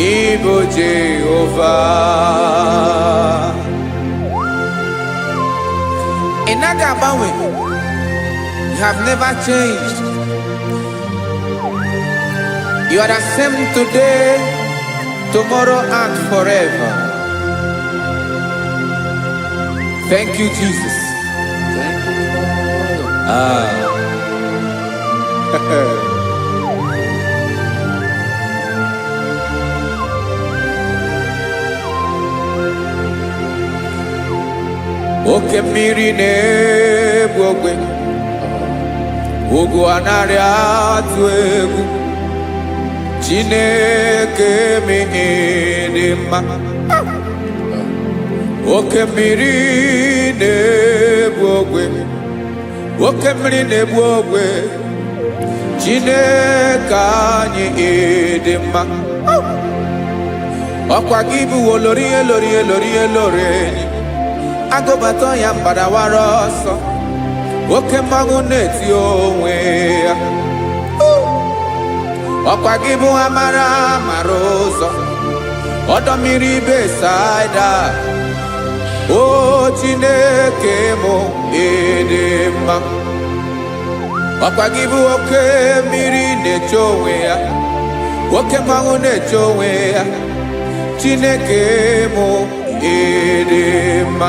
Ibu Jehovah. In Agabawe, you have never changed. You are the same today, tomorrow, and forever. Thank you, Jesus. Thank you, Lord. Oke mmiri na-egbu ogwe, ugwu anaghị atụ egwu. Chineke mee dị mma. Oke mmiri na-egbu ogwe, oke mmiri na-egbu ogwe. Chineke anyị dị mma. Ọkwa gị bụ olori elori elori elori enyi, agụbata ya mbadawara ọsọ, oke mmanwụ na-eti onwe ya. Ọkwa gị bụ amara amara ụzọ, ọdọ mmiri Besaida. O Chineke mụ ịdị mma. Ọkwa gị bụ oke mmiri na-eche onwe ya, oke mmanwụ na-eche onwe ya. Chineke mụ ịdị mma.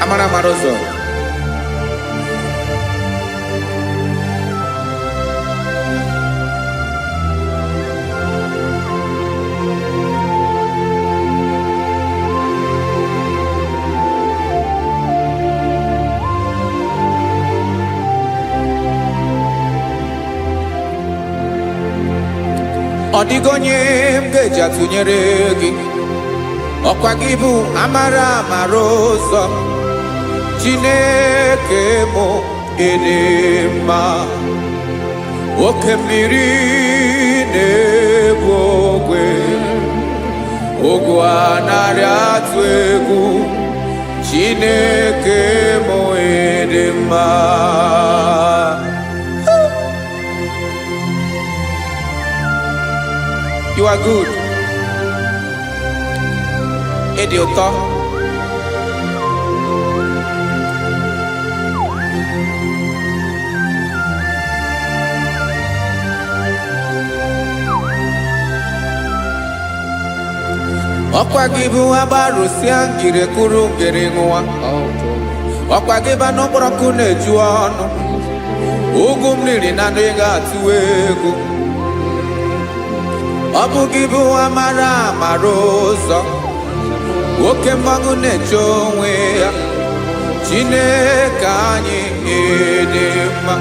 Amara amara ụzọ. Ọ dịghị onye m ga-eji atụnyere gị. Ọkwa gị bụ amara amara ụzọ. Chineke mụ ịdị mma. Oke mmiri na-egbu ogwe, ogwu anaghị atụ egwu. Chineke mụ ịdị mma. You are good. Ịdị ụtọ. Ọkwa gị bụ agbarụsịa ngire kụrụ ngere nwa. ọkwa gị ba n'ụkpọrọkụ na-eju ọnụ ugwu mmiri na ndị ga-atụ egwu ọ bụ gị bụ amara amara ụzọ oke mmanwụ na-eche onwe ya Chineke anyị dị mma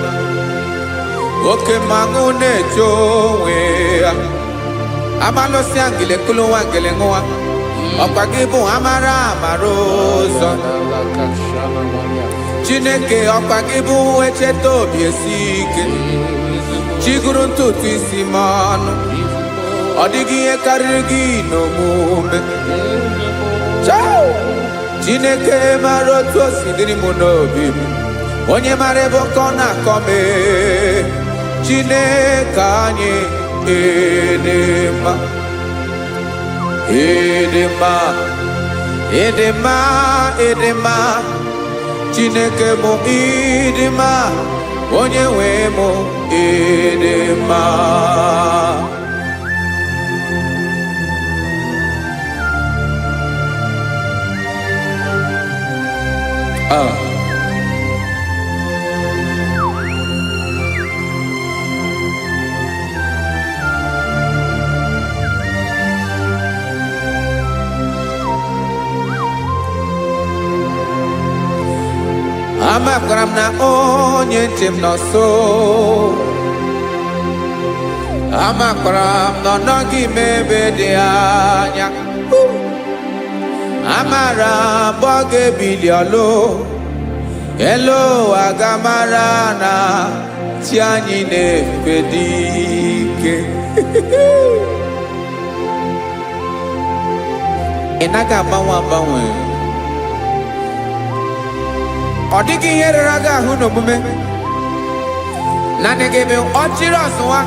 oke mmanwụ na-eche onwe ya amalụsị angele kulu wangele nwa ọkwa gị bụ amara amara ụzọ Chineke ọkwa gị bụ echeta obi esi ike chiguru ntutu isi m ọnụ ọ dịghị ihe karịrị gị n'omume Chineke mara otu o si dịrị m n'obi m onye mara ebe ọkọ na-akọ m Chineke anyị dị mma dị mma dị mma dị mma Chineke mụ ịdị mma onye nwe mụ ịdị mma amakwara m na onye nche m nọ nso amakwara m na ọ nọghị m ebe dị anya amara m ọ ga-ebili ọlụ elu aga mara na chi anyị na-efe dị ike ị naghị agbanwe agbanwe ọ dịghị ihe rere gị ahụ n'omume naanị gị bụ ọchịrị ọzụwa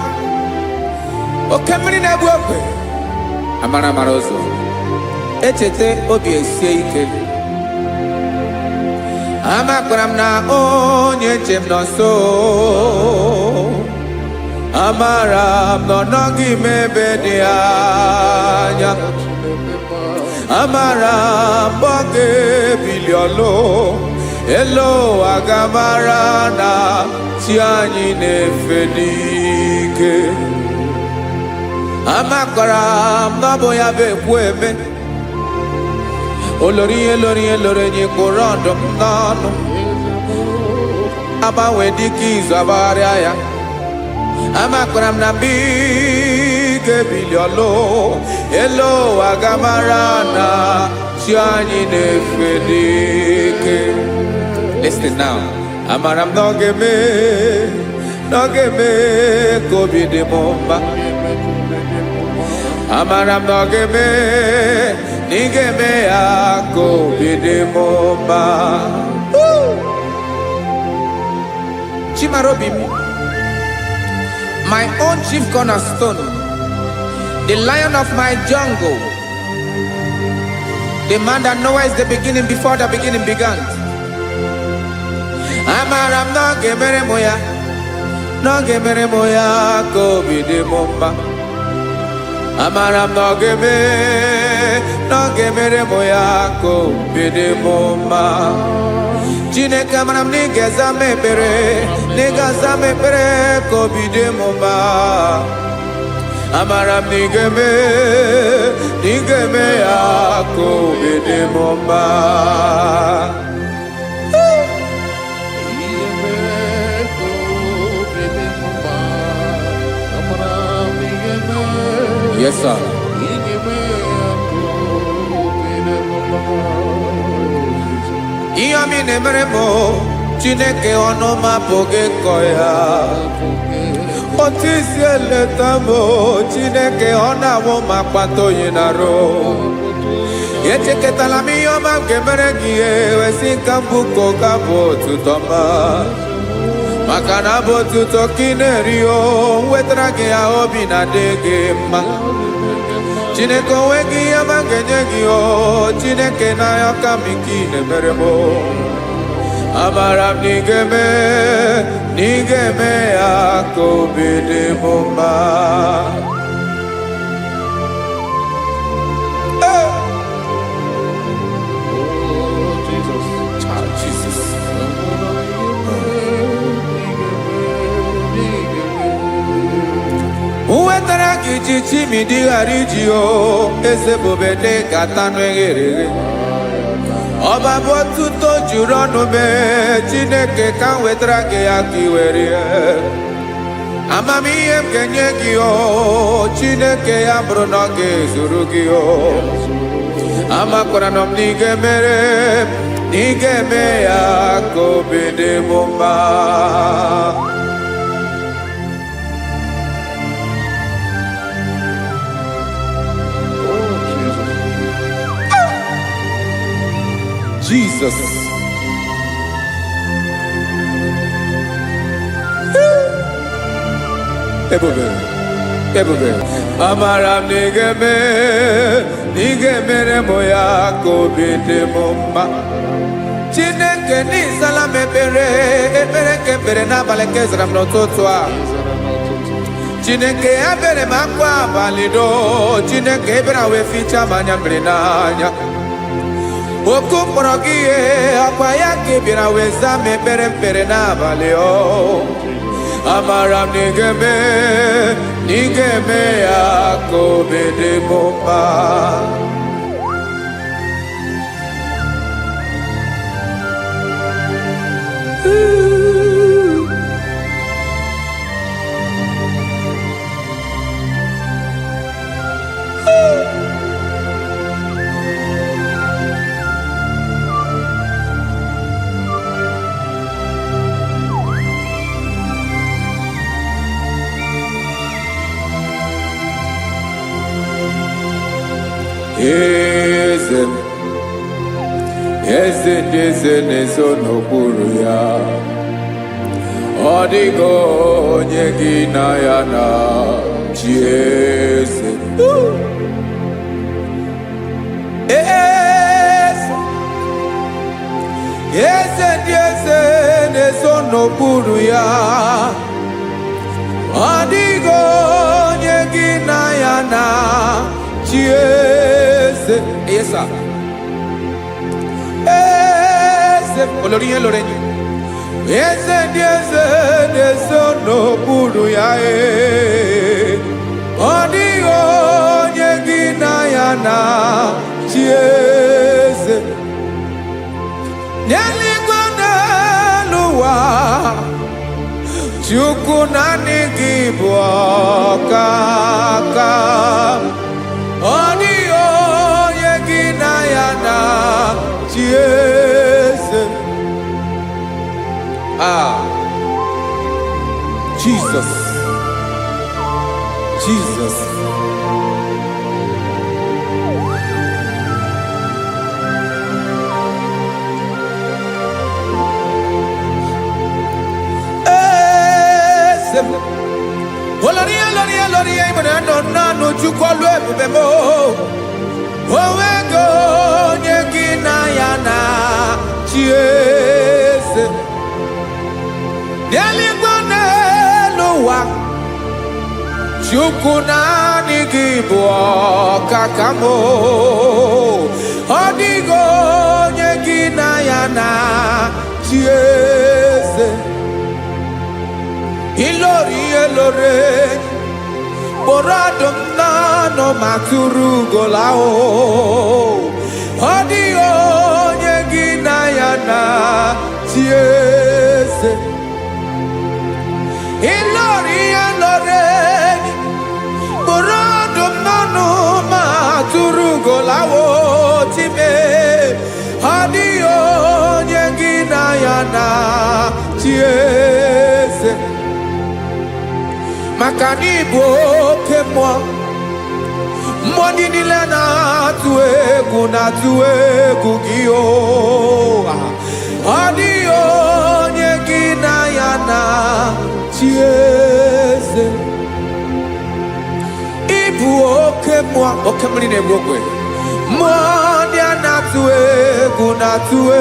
oke mmiri na-egbu ogwe amara amara ụzọ echeta obi esie ike amakwara m na onye nche m nọ nso amara m na ọ nọghị m ebe dị anya amara m ọ ga-ebili ọlụ elu aga mara na chi anyị na-efe n'ike amakwara m na ọ bụ ya bụ ekwu eme olori ihe lori ihe lori enyi kpụrụ ọdụm n'ọnụ agbanwe dịka izu agbagharịa ya amakwara m na mgbe ị ga-ebili ọlụ elu aga mara na chi anyị na-efe n'ike. Listen now. Amara m na ọ ga-eme ka obi dị m mma. Amara m na ọ ga-eme na ị ga-eme ya ka obi dị m mma. Chimarobi m, my own chief cornerstone, the lion of my jungle, the man that knows the beginning before the beginning began. Amara m na ọ ga-emere m ya, na ọ ga-emere m ya ka obi dị m mma. Amara m na ọ ga-eme, na ọ ga-emere m ya ka obi dị m mma. Chineke amara m na ị ga-aza m ekpere, na ị ga-aza m ekpere ka obi dị m mma. Amara m na ị ga-eme, na ị ga-eme ya ka obi dị m mma. Yes, sir. Ihe ọmị na-emere m Chineke ọnụ m apụghị ịkọ ya. Otu isi eleta m Chineke ọ na-awụ m akpata oyi n'arụ. Echeketala m ihe ọma m ga-emere gị ihe wesị ka m bụkọ ga bụ otuto ma. Maka na bụ otuto ka ị na-eri o wetara gị ya obi na-adị gị mma. Chineke onwe gị ihe ma ga-enye gị o Chineke n'anya ka m ike ị na-emere m. Amara m na ị ga-eme, na ị ga-eme ya ka obi dị m mma. Jesus. wetara gị ji chimidi ghara iji o eze bobede gata n'eghere ọba bụ otuto juru ọnụ mee Chineke ka m wetara gị ya ka i were amamihe m ga-enye gị o Chineke ya bụrụ na ọ ga-ezuru gị o amakwara na m na ị ga-emere na ị ga-eme ya ka obi dị m mma. Jesus. Ebube. Amara m na ị ga-emere m ya ka obi dị m mma. Chineke n'ịzala m ekpere nke ekpere n'abalị nke zara m n'ụtụtụ a. Chineke ya bere m akwa abalị do. Chineke ebere wee fichaa m anya mmiri n'anya. Oku mkpọrọ gị ihe akwa ya ka ị bịara wee zaa m ekpere n'abalị o. Amara m na ị ga-eme ya ka obi dị m mma. Eze ndị eze na-eso n'okpuru ya, ọ dịghị onye gị na ya na chi eze. Eze ndị eze na-eso n'okpuru ya, ọ dịghị onye gị na ya na chi eze. Yes, sir. Olórí yẹn lórí ẹni. Eze ndị eze na-eso n'okpuru ya ọ dịghị onye gị na ya na chi eze. N'eluigwe n'elu ụwa Chukwu naanị gị bụ ọkaka. Ọ dịghị onye gị na ya na chi eze. Jesus. Olórí ìmọ̀nà nọ Chukwu ọlụ ebube m. Onwego onye gị na ya na chi eze. N'eluigwe n'elu ụwa Chukwu naanị gị bụ ọkaka m. Ọ dịghị onye gị na ya na chi eze. Ilori kpọrọ ọdụm n'ọnụ ma tụrụ ugola o. Ọ dịghị onye gị na ya na chi eze. Ilori kpọrọ ọdụm n'ọnụ ma tụrụ ugola o time. Ọ dịghị onye gị na ya na chi eze. Maka na ị bụ oke mmụọ ndị niile na-atụ egwu gị o. Ọ dịghị onye gị na ya na chi eze. Ị bụ oke mmụọ, oke mmiri na-egbu ogwe. Mmụọ ndị a na-atụ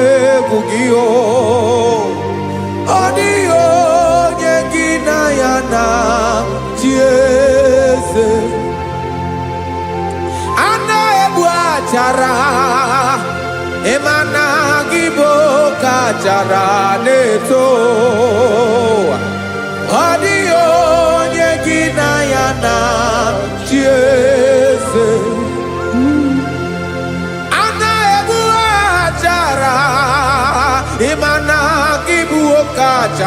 egwu gị o. Ọ dịghị onye gị na ya na chi eze. A na-egbu achara ịma na gị bụ ka achara na-eto. Ọ dịghị onye gị na ya na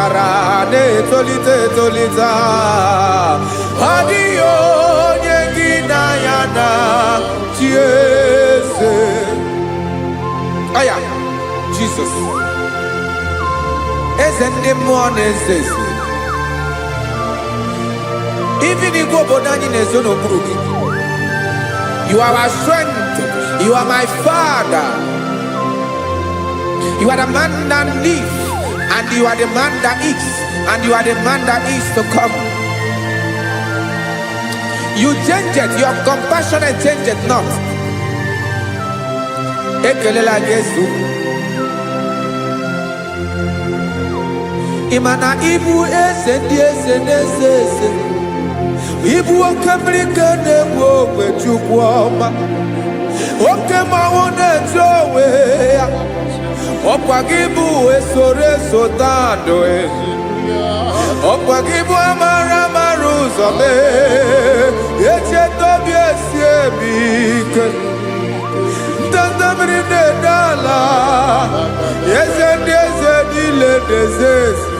kara ne tolita adio nyegina yana tiese. Aya Jesus ezende mones even if bodani nezono burugi. You are our strength. You are my Father. You are the man that lives, and you are the man that eats, and you are the man that is to come. You change it. Your compassion change it not. Ekelela Yesu. Imana ibu ese. Ibu okamrika ne wo kwechukwoma. Okema wone jowe. Okwagibu esore sotando. Okwagibu amara maruzome. Eche tobie siebike. Ndandamrine dala. Yeze dile dezesi.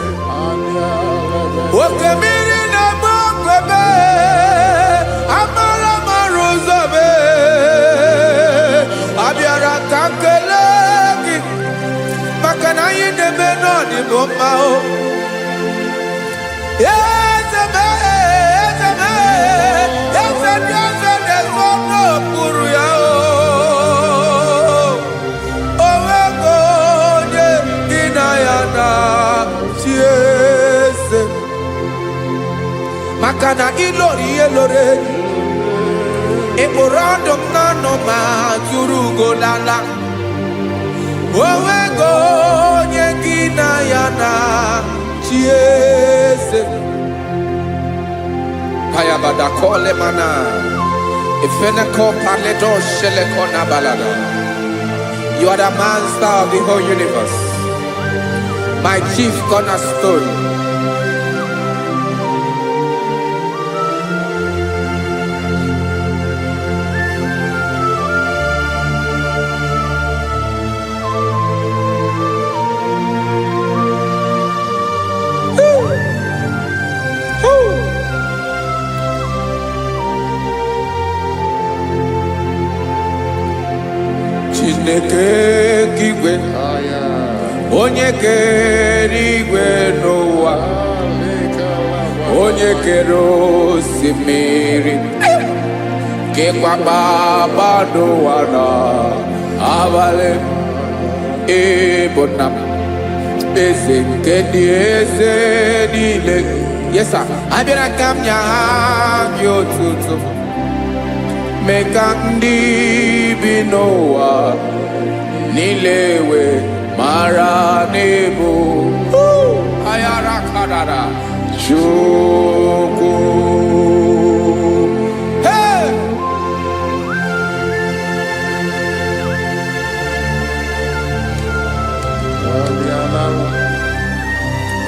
Okemiri na mokwebe. Amara maruzome. Abiara kankeleki. Makana yine benoni bomao. Yezeme. Desono puru yao. Owego ye dinayana chiese. Makana ilore. Eborando nano ma turugo lala. Owego ye dinayana chiese. Hayabada kole mana. Ifenako paledo shelekona balada. You are the master of the whole universe. My chief cornerstone. Chineke kigwe onye kere igwe n'ụwa onye kere osimiri kekwa kpakpando ụwa n'abalị ịbụ nna m eze nke ndị eze niile. Yes sir, abịara ka m nya gị otuto mee ka ndị bi n'ụwa niile wee mara n'ebu ayara kadara Chukwu. Hey!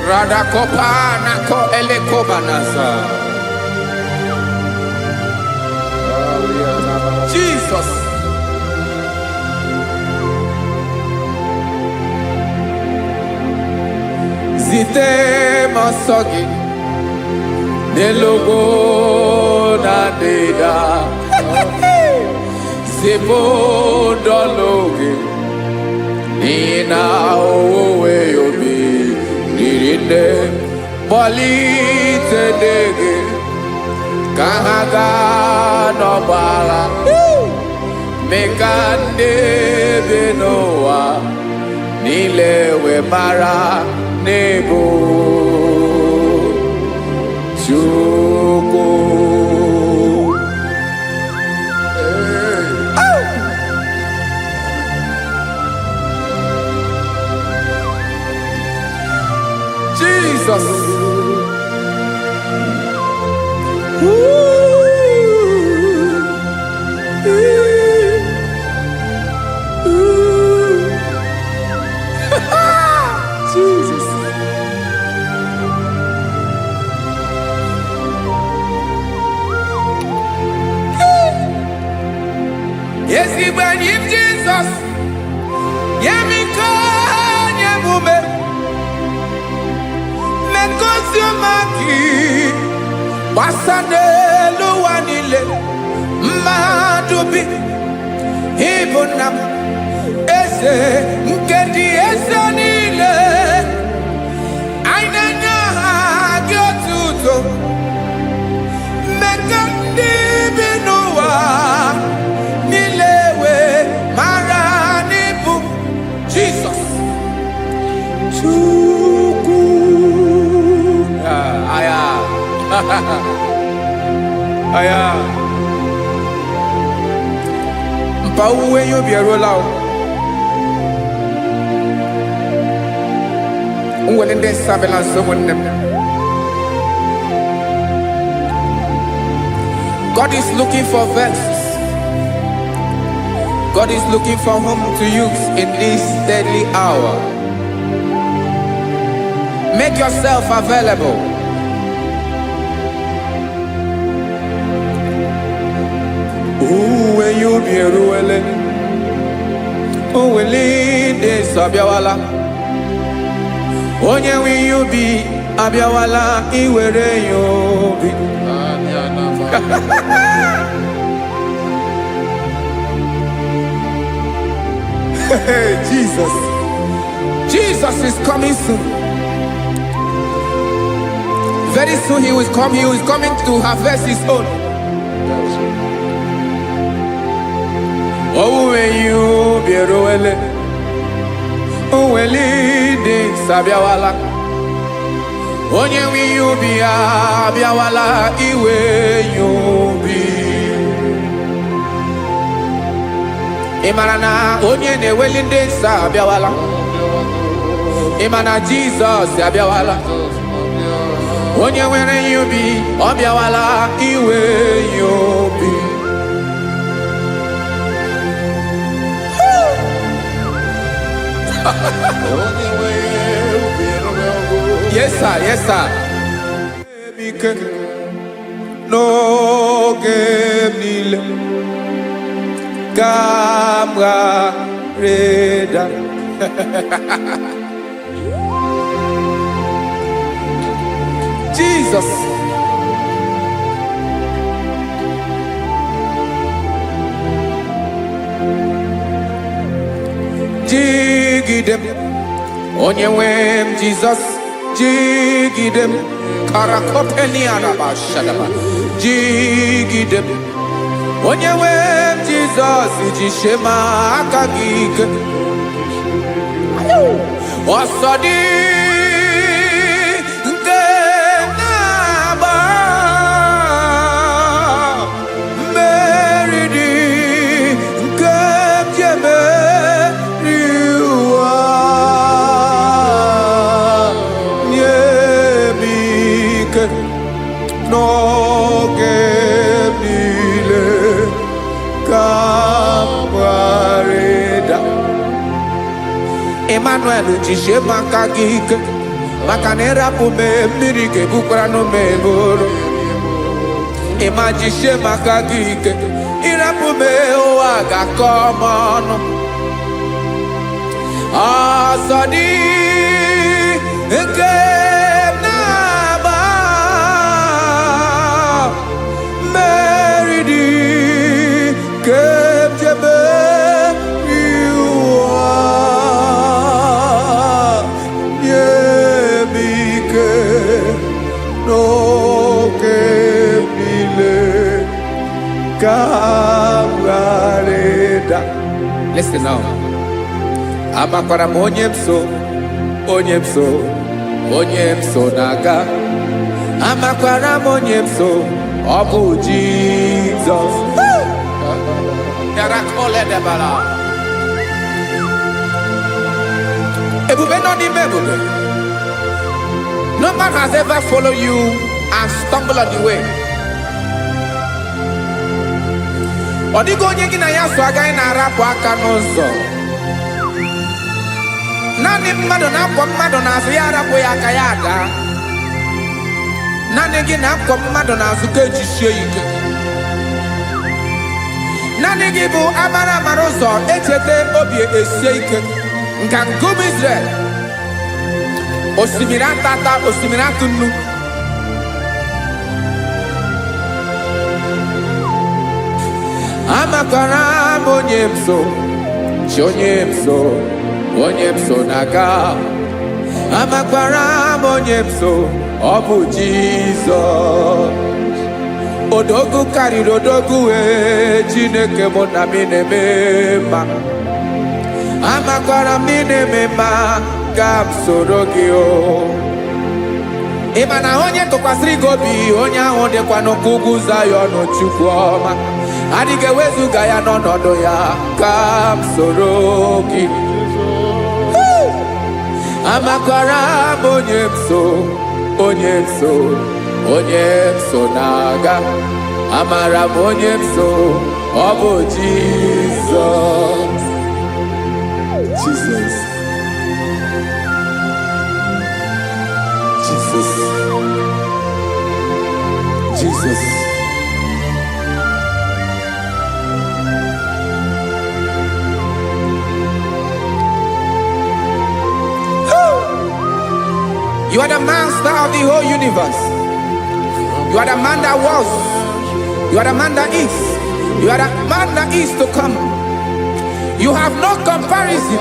Radakopa nako elekobanasa. Jesus. Zite masogi nelogo na deda. Zebo dologe nina owe yobi nirinde bolite dege kahaga no bala. Mekande benoa nilewe mara nebo Chukwu. Jesus. Jesus. Yes, he when him Jesus. Yemiko nyemume. megosi maki basanelu wanile madubi ibunam eze nkedi eze nile ainanya agiotuto mekandi binuwa nilewe maranibu Jesus Chuku aya aya mpa uwe yo bierola o unwelende sabela someone. God is looking for verses. God is looking for whom to use in this deadly hour. Make yourself available. When you be ruele, will lead this abiawala. Onye when you be abiawala, iwere you be. Jesus. Jesus is coming soon. Very soon he will come. He is coming to harvest his own. Oh, when you be roele, oh, when leading sabiawala. Onye when you be abiawala, iwe you be. Imanana onye ne welinde sabiawala. Imana Jesus sabiawala. Onye were you be obiawala iwe you be. Yes sir, yes sir. No game nile Kamra reda. Jesus. Jigidem Onyewem Jesus Jigidem Karakopeni araba shadaba Jigidem Onyewem Jesus Jishema akagike Osodi no gemile kamareda Emmanuel jishe makagike makanera pume mirike bukrano meboro Ema jishe makagike irapume oaga komono asadi eke Listen now. Amakwara onyemso naga. Amakwara onyemso obu Jesus. Yarakole debala. Ebube no ni mebube. No man has ever followed you and stumbled on the way. Odigo onye gị na ya so agaghị na-arapụ aka n'ụzọ. Naanị mmadụ na-akwọ mmadụ n'azụ ya arapụ ya aka ya ada. Naanị gị na-akwọ mmadụ n'azụ ka ejisie ike. Naanị gị bụ amara ụzọ echete obi esie ike. Ngangum Israel. osimiri atata osimiri atunu. Amakwara m onye m so, chi onye m so na-aga. Amakwara m onye m so, ọ bụ Jizọs. Odogwu karịrị odogwu Chineke mụ na m na-eme mma. Amakwara m na-eme mma ka m soro gị o. Ị ma na onye tụkwasịrị gị obi, onye ahụ dịkwa n'ụkwụ ugwu Zayọn Chukwu ọma. Adịghị ewezuga ya n'ọnọdụ ya ka m soro gị. Amakwara m onye m so na-aga. Amara m onye m so, ọ bụ Jizọs. Jesus. Jesus. Jesus. You are the master of the whole universe. You are the man that was. You are the man that is. You are the man that is to come. You have no comparison.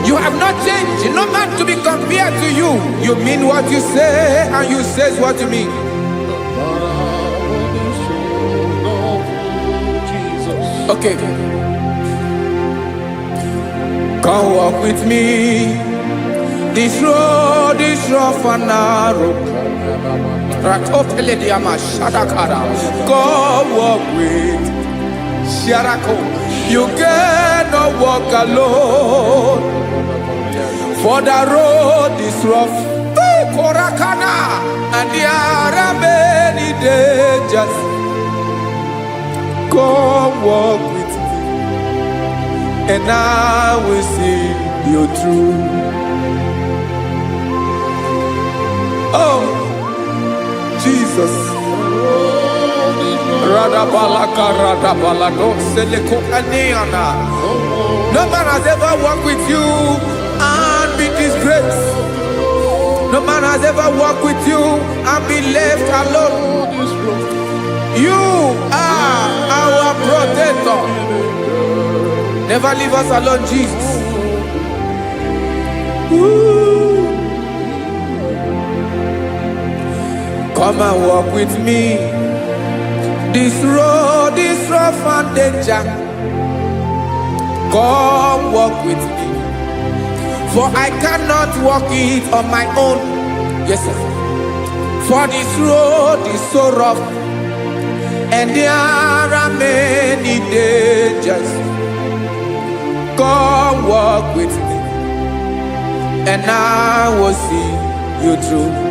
You have not changed. No man to be compared to you. You mean what you say, and you say what you mean. Okay. Come walk with me. This road is rough and narrow. Go walk with Sharako. You cannot walk alone. For the road is rough. Korakana. And there are many dangers. Go walk with me, and I will see you through. Oh, Jesus. No man has ever walked with you and be disgraced. No man has ever walked with you and be left alone. You are our protector. Never leave us alone, Jesus. Ooh. Come and walk with me. This road is rough and danger. Come walk with me. For I cannot walk it on my own. Yes, sir. For this road is so rough, and there are many dangers. Come walk with me, and I will see you through.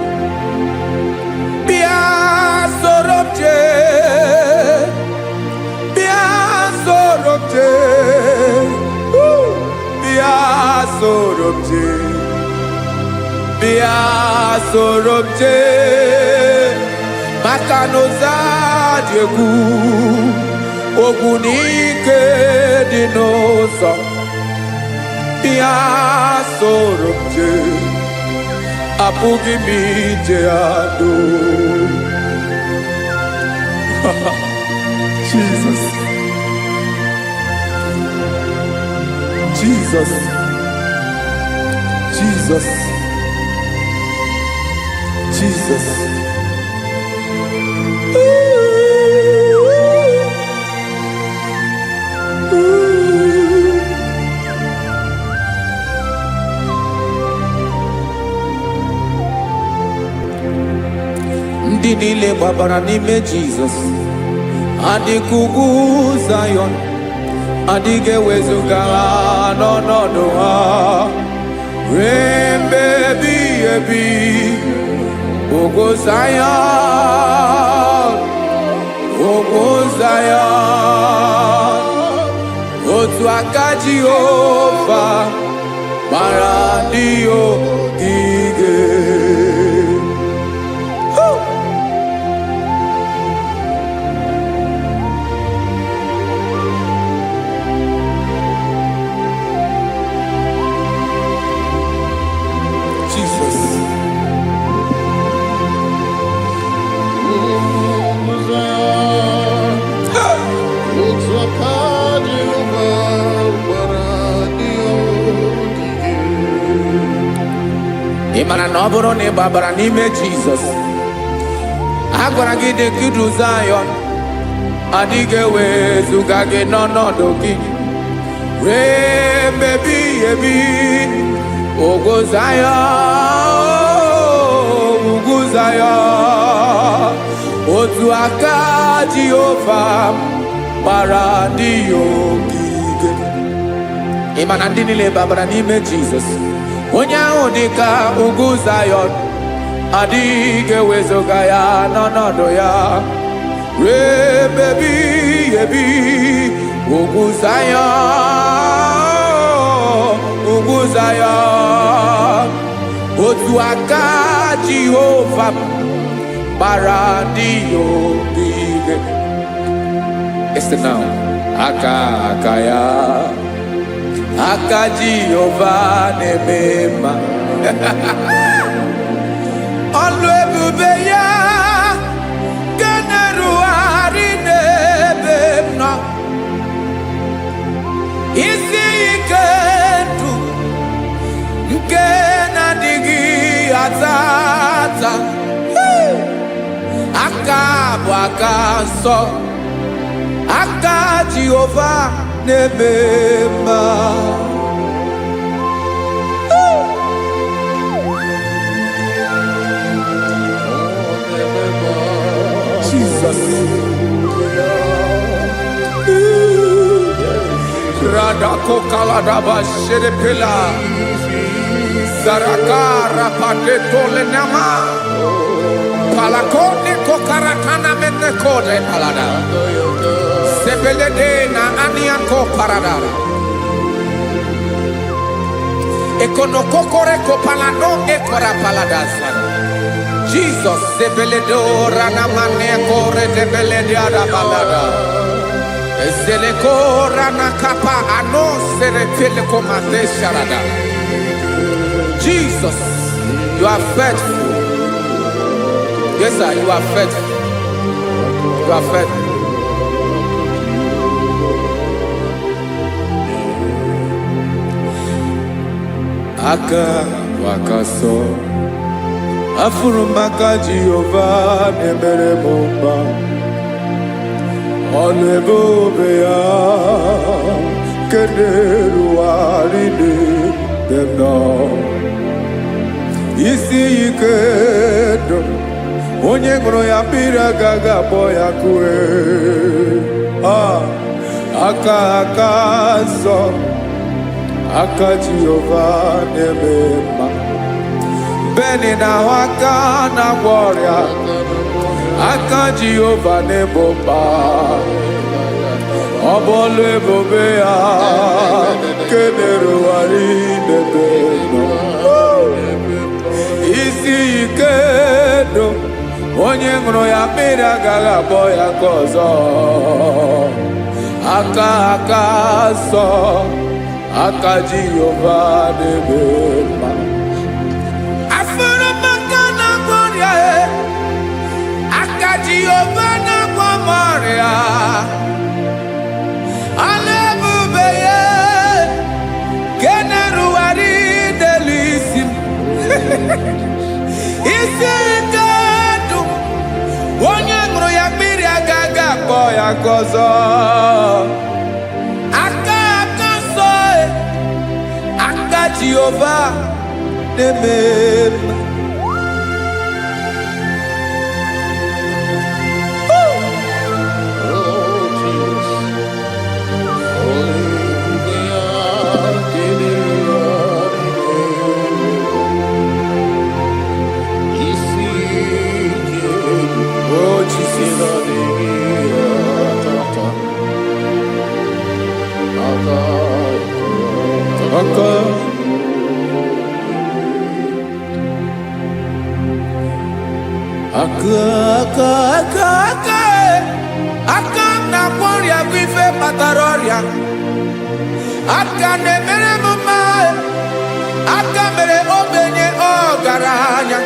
Makanoza diegu ogunike dinosa bia sorobje apugi mije ado. Jesus. Jesus. Jesus. Jesus. Ndị niile gbabara n'ime Jesus. Adịghị ugwu Zayọn, adịghị ewezuga n'ọnọdụ ha. Rembe ebi, ugwu Zayọn, otu aka Jehova mara ndị ogige. na ọ bụrụ na ị gbabara n'ime Jizọs, a gwara gị dị ka idu Zayọn, adịghị ewezuga gị n'ọnọdụ gị ruo mgbe ebighị ebi. Ugwu Zayọn, ugwu Zayọn, otu aka Jehova gbara ndị ya ogige. Ị ma na ndị niile gbabara n'ime Jizọs, onye ahụ dị ka ugwu Zayọn, adịghị ewezuga ya n'ọnọdụ ya ruo mgbe ebighị ebi. Ugwu Zayọn, ugwu Zayọn, otu aka Jehova gbara ndị ya ogige. Listen now. Aka ya, aka Jehova na-eme mma. Ọlụ ebube ya ga na-erugharị n'ebe m nọ. Isi ike ndụ nke na-adịghị ata ata. Aka bụ aka nsọ, aka Jehova na-eme mma. Jesus. Radako kaladaba sherepela zarakara pateto lenama palakone kokarakana mene kode palada sebelede na aniako paradara ekono kokore ko palano ekora paladasa. Jesus sebeledo rana mane kore debeledia balada. Ezele kora na kapa ano sere pele komate sharada. Jesus, you are faithful. Yes, sir, you are faithful. You are faithful. Aka wakaso afuru maka Jehova nemere mumba. Ọlụ ebube ya kenerughari n'ebe m nọ. Isi ike ndụ onye ṅụrụ ya mmiri agaghị akpọ ya kue. Aka nsọ, aka Jehova na-eme mma. Beni na-ahụ aka na-agwọ ọrịa, aka Jehova na-ebo mba. Ọ bụ ọlụ ebube ya kenerughari n'ebe m nọ. Isi ike ndụ onye ṅụrụ ya mmiri agaghị akpọ ya ka ọzọ. Aka nsọ, aka Jehova na-eme mma. Afụrụ m aka na-agwọ ọrịa, aka Jehova na-agwọ m ọrịa. Ọlụ ebube ya kenerughari n'elu isi m. Isi ike ndụ onye ṅụrụ ya mmiri agaghị akpọ ya ka ọzọ. Aka nsọ, aka Jehova na-eme mma. Aka na-agwọ ọrịa bụ ife kpatara ọrịa. Aka na-emere m mma, aka mere ogbenye ọgaranya.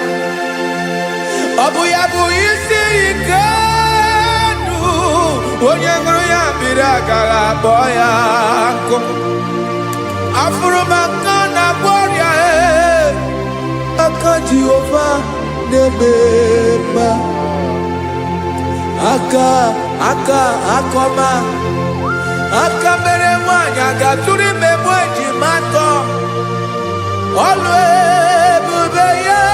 Ọ bụ ya bụ isi ike ndụ onye ṅụrụ ya mmiri agaghị akpọ ya nkụ. Afụrụ m aka na-agwọ ọrịa, aka Jehovah nebema akoma mere nwanyị agatụrụ ime mweji matọ ọlụ ebube ya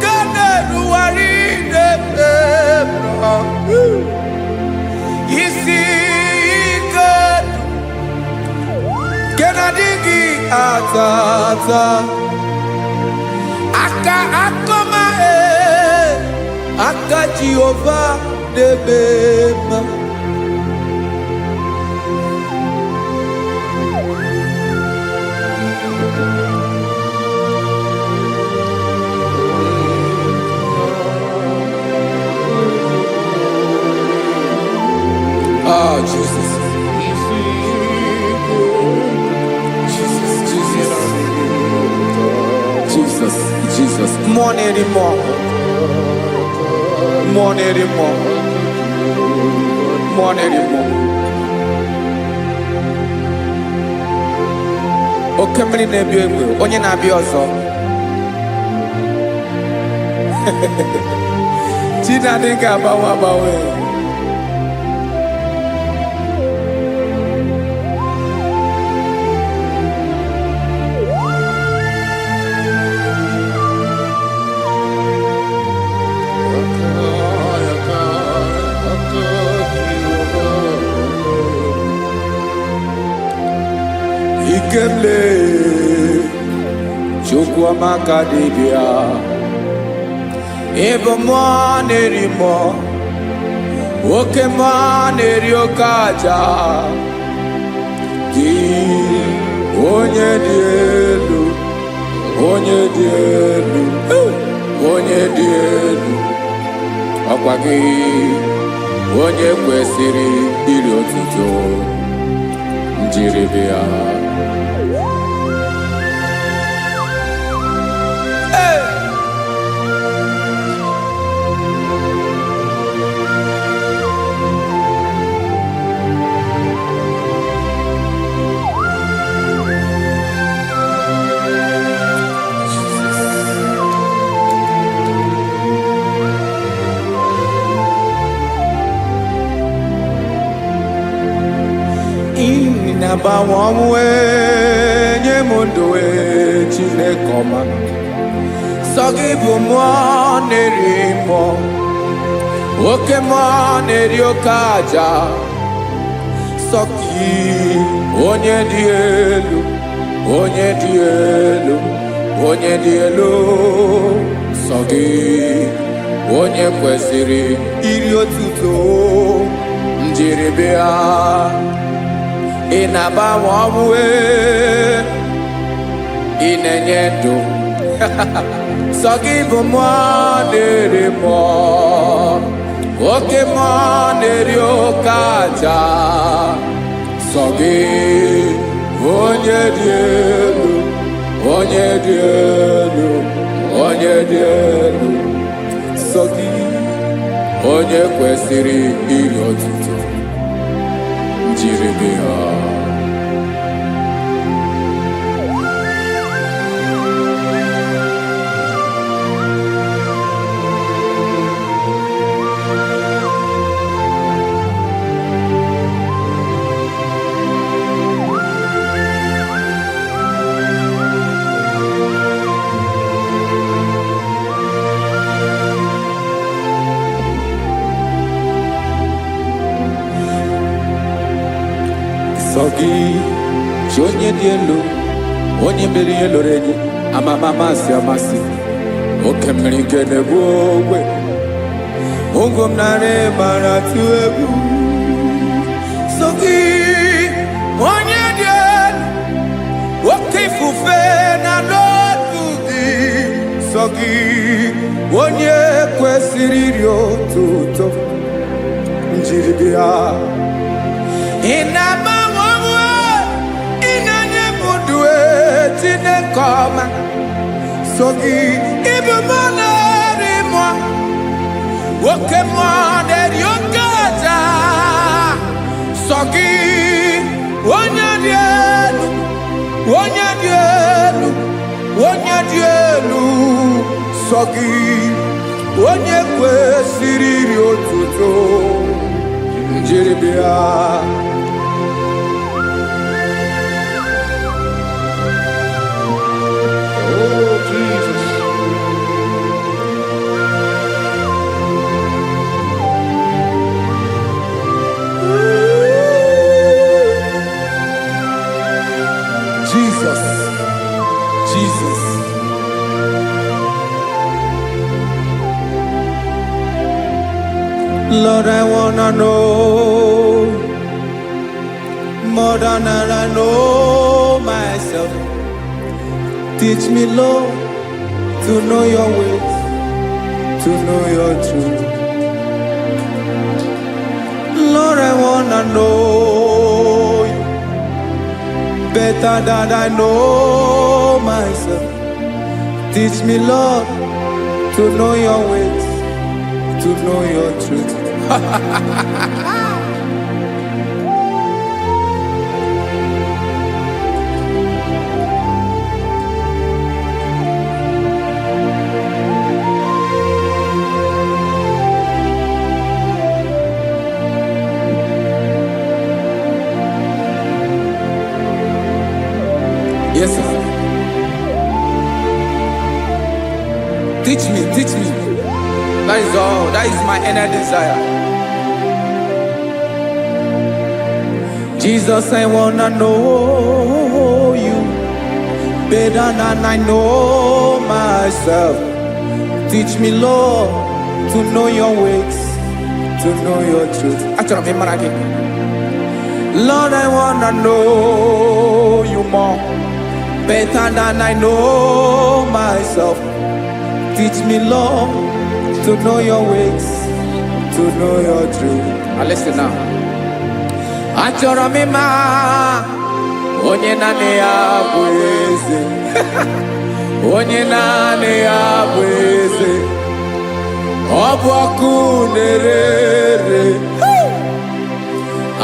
ka na-eruwari nebema isi ike ke na-adịghị ata akoma aka Jehovah nebema Oh, Jesus. Jesus. More anymore. Okemri na-ebi egbe, onye na-abịa ọzọ. Chinadị ga-agbanwe. Ikemle Chukwamaka dibia Ebo mwanerimo Oke mwaneriokaja Di Onye dielu Ọkwa gị onye kwesịrị iri otuto njiribia Nabawanwe nyemundowe Chinekoma Sogibu mwanerimo Oke mwaneriokaja Soki onye dielu Sogi onye kwesịrị iri otuto njiribia Inabawanwe inenyedo Sogibu mwanerimo Oke mwaneriokaja Sogi onye dielu Sogi onye kwesịrị iri otuto njiribia Sogi onye dielu onye mere ihe loro enyi amasi oke mmiri nke na-egbu ogwe ungom nare mara tu egwu Sogi onye dielu oke ifufe na n'otu gị Sogi onye kwesịrị iri otuto njiribia Inabawanwe inanyemudwe Chinekoma Sogi ibu mwanerimo Oke mwaneriokaja Sogi onye dielu sọ gị onye kwesịrị iri otuto njiri bịa. Oh, Jesus. Jesus, Jesus. Lord, I wanna know more than I know myself. Teach me, Lord, to know your ways, to know your truth. Lord, I wanna know you better than I know myself. Teach me, Lord, to know your ways, to know your truth. Yes, sir. Teach me, teach me. That is all. That is my inner desire. Jesus, I wanna know you better than I know myself. Teach me, Lord, to know your ways, to know your truth. Actually, I'm again. Lord, I wanna know you more better than I know myself. Teach me, Lord, to know your ways, to know your truth. Now listen now. Achọrọ m ịma onye naanị ya bụ eze. Onye naanị ya bụ eze. Ọ bụ ọkụ na-ere.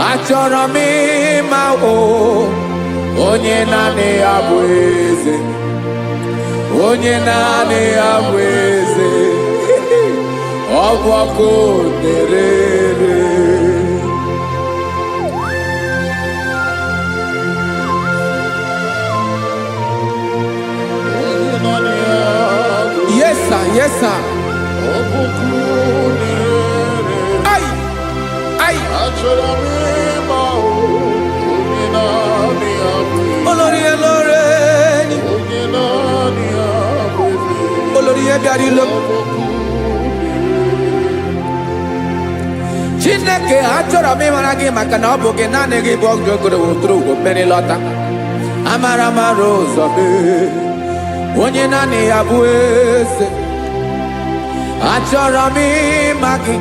Achọrọ m ịma onye naanị ya bụ eze. Onye naanị ya bụ eze. Ọ bụ ọkụ na-ere. Yes, sir. Yes, sir. Ay, ay. Olórí ẹlọ́rẹ́ ni. Olórí ẹbíadí ló. Chineke achọrọ m ịmara gị maka na ọ bụ gị naanị gị bụ ọgụ ogoro wotoro ugwo mmeri lọta. Amara mara ụzọ mee. Onye naanị ya bụ eze. Achọrọ m ịma gị.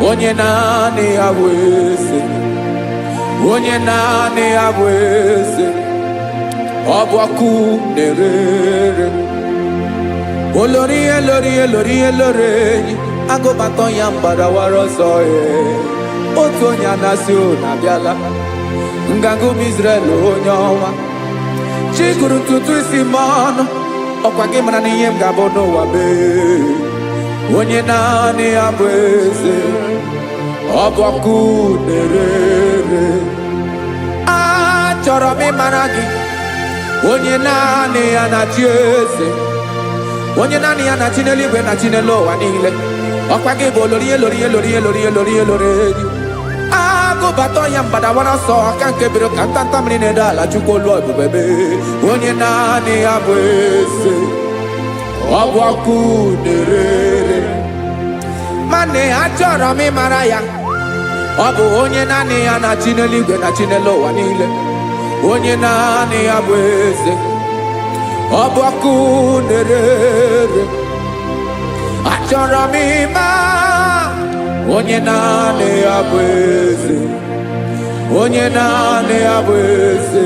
Onye naanị ya bụ eze. Onye naanị ya bụ eze. Ọ bụ ọkụ na-ere. Olórí elórí elórí elórí enyi. Agụbatọ ya mgbadawara ọsọ ya. Otu onye anasị na-abịala. Nganga ụmụ Izrel onye ọnwa. Chi gụrụ ntutu isi m ọnụ. Ọkwa gị mara na ihe m ga-abụ n'ụwa mee. Onye naanị ya bụ eze. Ọ bụ ọkụ na-ere. Achọrọ m ịmara gị. Onye naanị ya na-achị eze. Onye naanị ya na-achị n'eluigwe na-achị n'elu ụwa niile. Ọkwa gị bụ olórí elórí elórí elórí elórí elórí. Agụbatọ ya mgbadawara ọsọ aka nke biri ka ntanta mmiri na-ede ala Chukwu olu ebube mee. Onye naanị ya bụ eze. Ọ bụ ọkụ na-ere. Mane achọrọ m ịmara ya. Ọ bụ onye naanị ya na-achị n'eluigwe na-achị n'elu ụwa niile. Onye naanị ya bụ eze. Ọ bụ ọkụ na-ere. Achọrọ m ịma onye naanị ya bụ eze. Onye naanị ya bụ eze.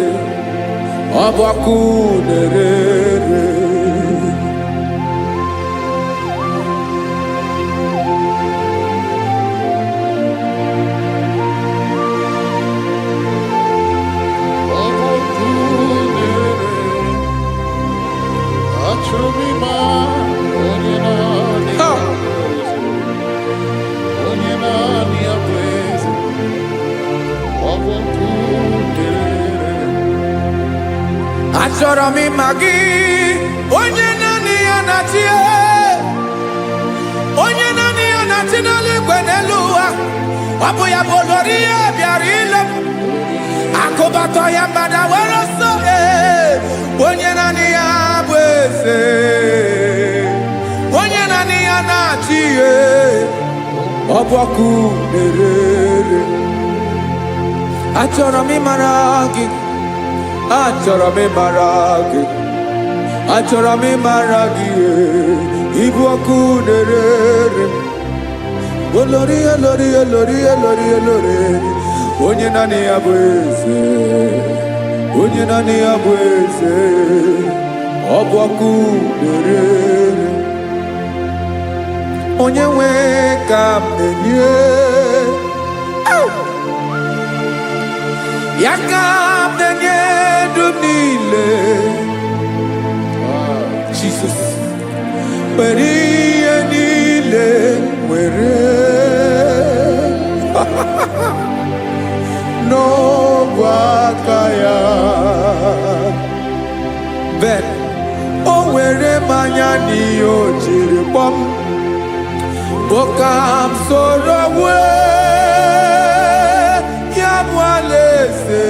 Ọ bụ ọkụ na-ere. Achọrọ m ịma Achọrọ m ịma gị, onye naanị ya na-achị, onye naanị ya na-achị n'eluigwe n'elu ụwa. Ọ bụ ya bụ olori ya bịara ile m, akụbatọ ya mgbada were ọsọ. Onye naanị ya bụ eze, onye naanị ya na-achị ihe. Ọ bụ ọkụ na-ere. Achọrọ m ịmara gị, achọrọ m ịmara gị, achọrọ m ịmara gị. Ịbụ ọkụ na-ere. Olori, olori, olori, olori, olori. Onye naanị ya bụ eze, onye naanị ya bụ eze. Ọ bụ ọkụ na-ere. Onye nwe ka m na-enye, ya ka m na-enye dum niile. Jesus, were ihe niile were n'ọbụ aka ya. Ben, o were mmanya n'ihe o jiri kpọọ m, boka m soro wee ya bụ alaeze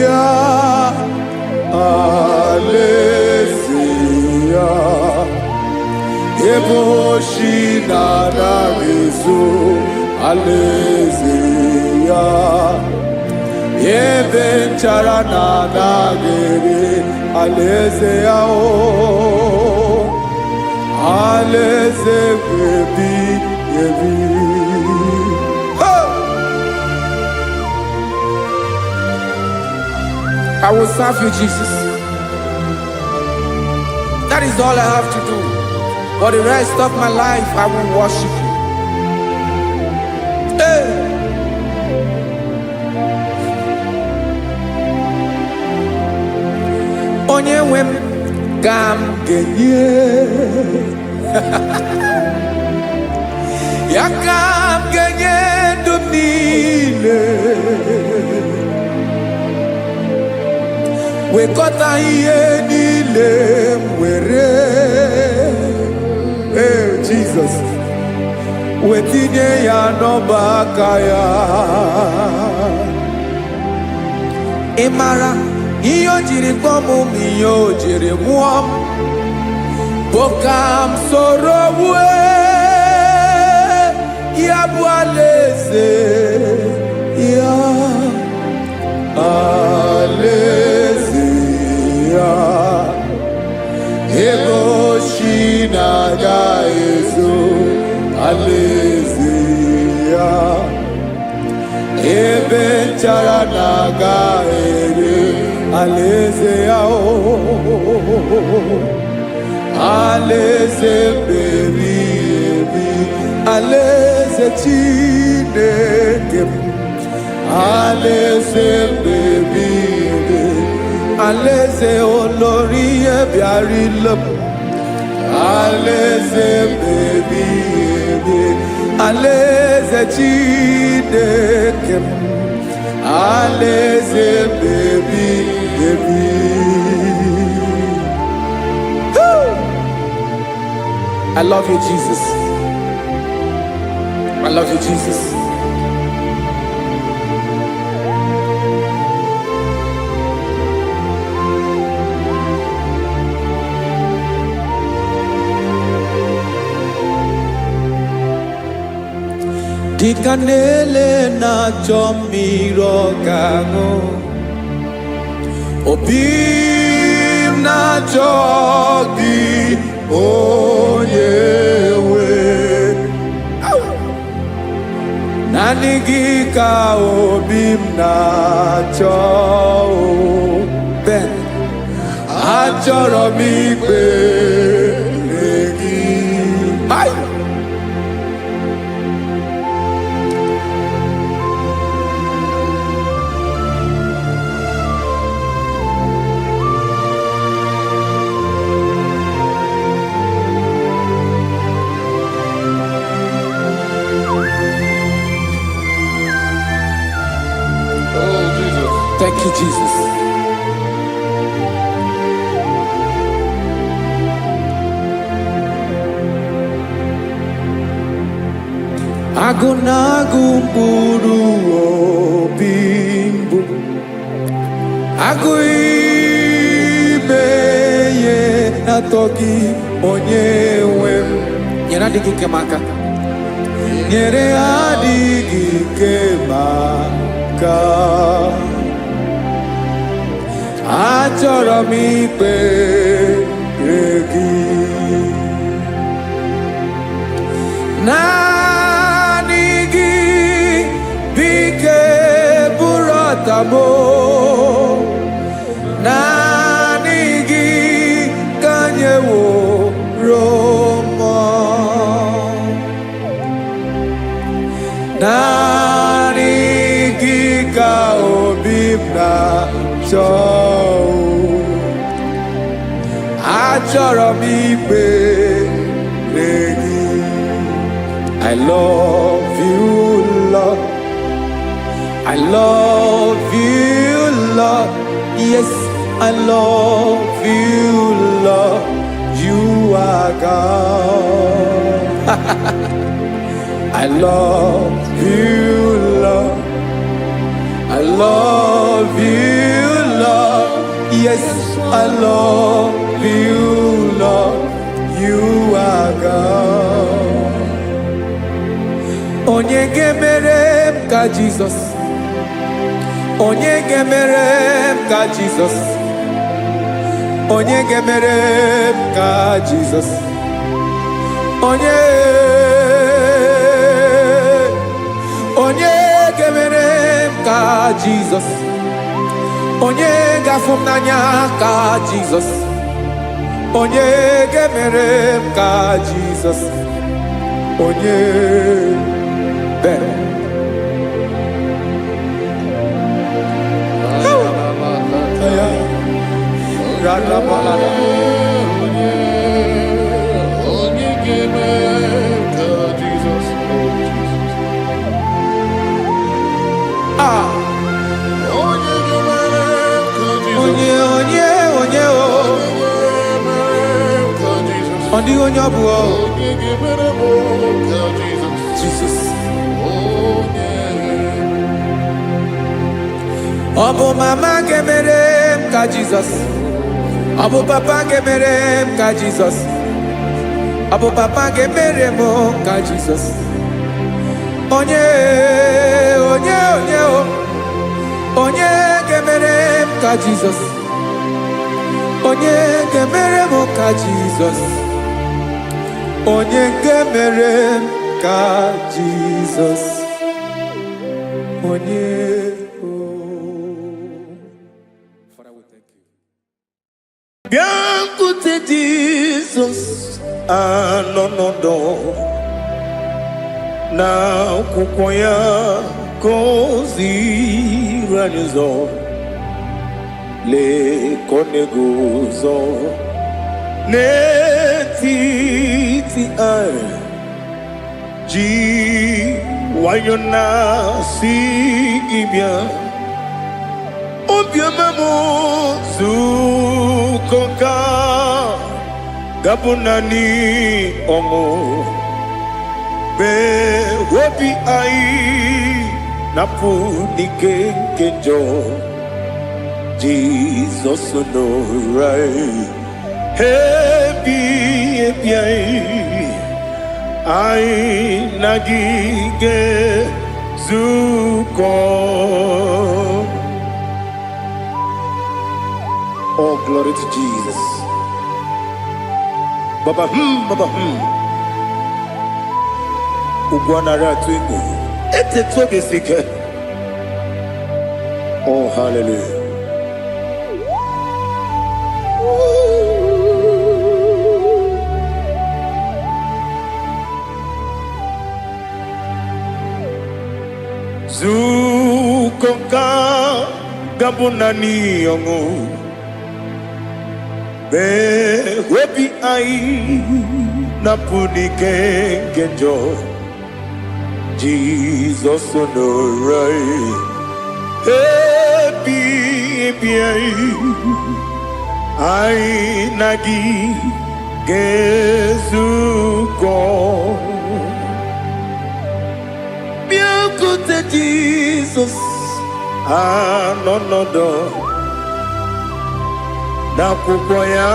ya, alaeze ya. Ebe oshi na-anaghị ezo, alaeze ya. Ebe nchara na-anaghị ere, alaeze ya. Alaeze ebi ebi. I will serve you, Jesus. That is all I have to do. For the rest of my life, I will worship you. Hey. Onye nwe m ka m ga-enye, ya ka m ga-enye ndụ m niile. Wekọta ihe niile m were, Jesus, wetinye ya n'ọba aka ya. Ị mara ihe o jiri kpọọ m, ihe o jiri mụọ m, bụ ka m soro wee ya bụ alaeze ya, alaeze ya. Ebe oshi na-agaghị ezo, alaeze ya. Ebe nchara na-agaghị ere, alaeze ya. Alaeze ebi ebi, alaeze Chineke m. Alaeze ebi ebi, alaeze olori ya bịara ile m. Alaeze ebi ebi, alaeze Chineke m. Alaeze ebi ebi. I love you, Jesus. I love you, Jesus. Dịka na-ele na-achọ mmiri ọ ga-aṅụ, obi m na-achọ gị, onye nwe. Naanị gị ka obi m na-achọ. Ben, achọrọ m ikpere gị. Oh, Jesus. Thank you, Jesus. Agụnagụ mkpụrụ obi mbụ, agụ ime ihe na-atọ gị onye nwe m. Nyere adịghị ike m aka, nyere adịghị ike m aka. Achọrọ m ikpere gị, naanị gị bike bụrụ ọtamo, naanị gị ka nyeworo m, naanị gị ka obi m na-achọ. Achọrọ m ikpere gị. I love you, Lord. I love you, Lord. Yes, I love you, Lord. You are God. I love you, Lord. I love you, Lord. Yes, I love you, Lord. You are God. Onye gemere m ka Jesus. Onye gemere m ka Jesus. Onye gemere m ka Jesus. Onye gemere m ka Jesus. Onye gafụ m n'anya ka Jesus. Onye gemere m ka Jesus. Onye better. Jesus. Obu mama gemere m ka Jesus. Obu papa gemere m ka Jesus. Obu papa gemere m ka Jesus. Onye gemere m ka Jesus. Onye gemere m ka Jesus. Onye gemere m ka Jesus. Onye Biancote Jesus anonodo na kukoya kozi ranizo le konegozo ne titi ai ji wayona sigibia obiamamu zukoka gabunani omo be wobi ai napu nike kenjo Jesus no right happy ai nagige zuko. Oh, glory to Jesus. Baba Ugwanara twingu. Ete toge sike. Oh, hallelujah. Zukonka gabunani yongu. Be wepi ai napuni kenjo Jesus no right happy ai nagi gezuko. Jesus, no, no, no. Nakupoya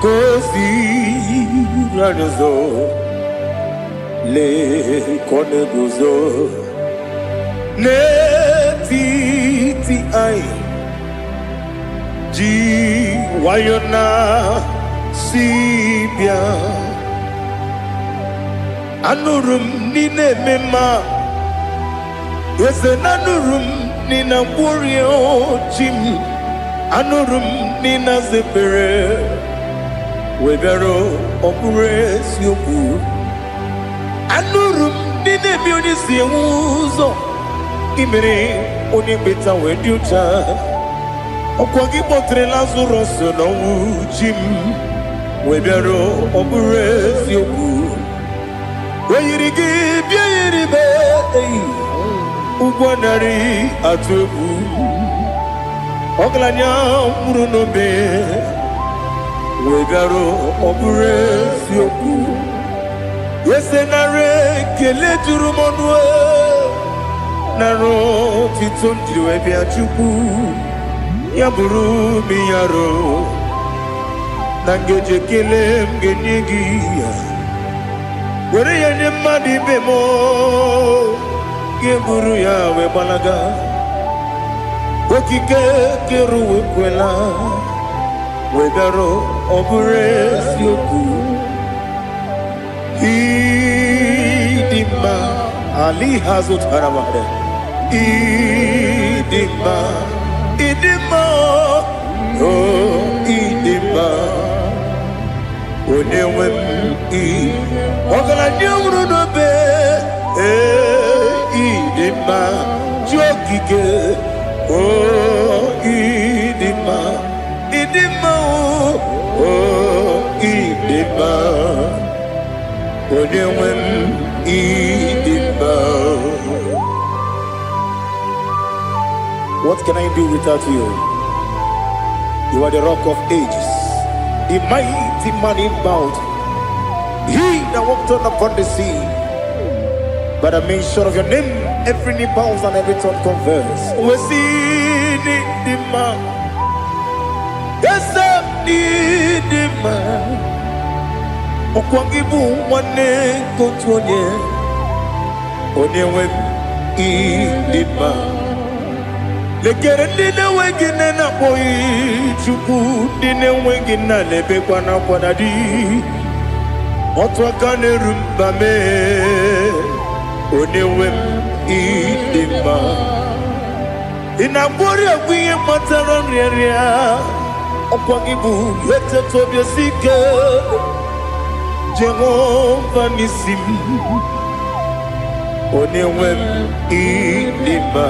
kosi ranozo le koneguzo ne ti ai ji wayona sibia anurum ni ne mema yese nanurum ni na warrior jim anurum ni na zepere webero opure sioku anurum ni ne bioni siuzo imere oni beta weduta okwagi botre lazarus no jim webero opure sioku weyirigi biayiribe ugwanari atubu Oglanya murunobe wegaro obure sioku yesenare kele turumonwe naro titondriwe biachuku yaburu miyaro nangeje kele mgenyegi were yanye madi bemo geburu ya webalaga Okike keru kwela wegaro obure sioku idima ali hazut haramade idima oh idima onewem ogala nyuru no be idima jokike Oh, idima, oh, idima, onewem idima. What can I do without you? You are the rock of ages, the mighty man in mountain. He that walked on upon the sea. By the mention of your name, every knee bows and every tongue confess. We see the man. Yes, the man. Okwangibu wane kotonye. Onyewe idima. Lekere dine wengine na boy chuku dine wengine lebe kwa na kwanadi. Otwakane rumbame. Onewem idima inabori agwiye matara nriaria okwagibu yete tobye sike Jehova nisim onewem idima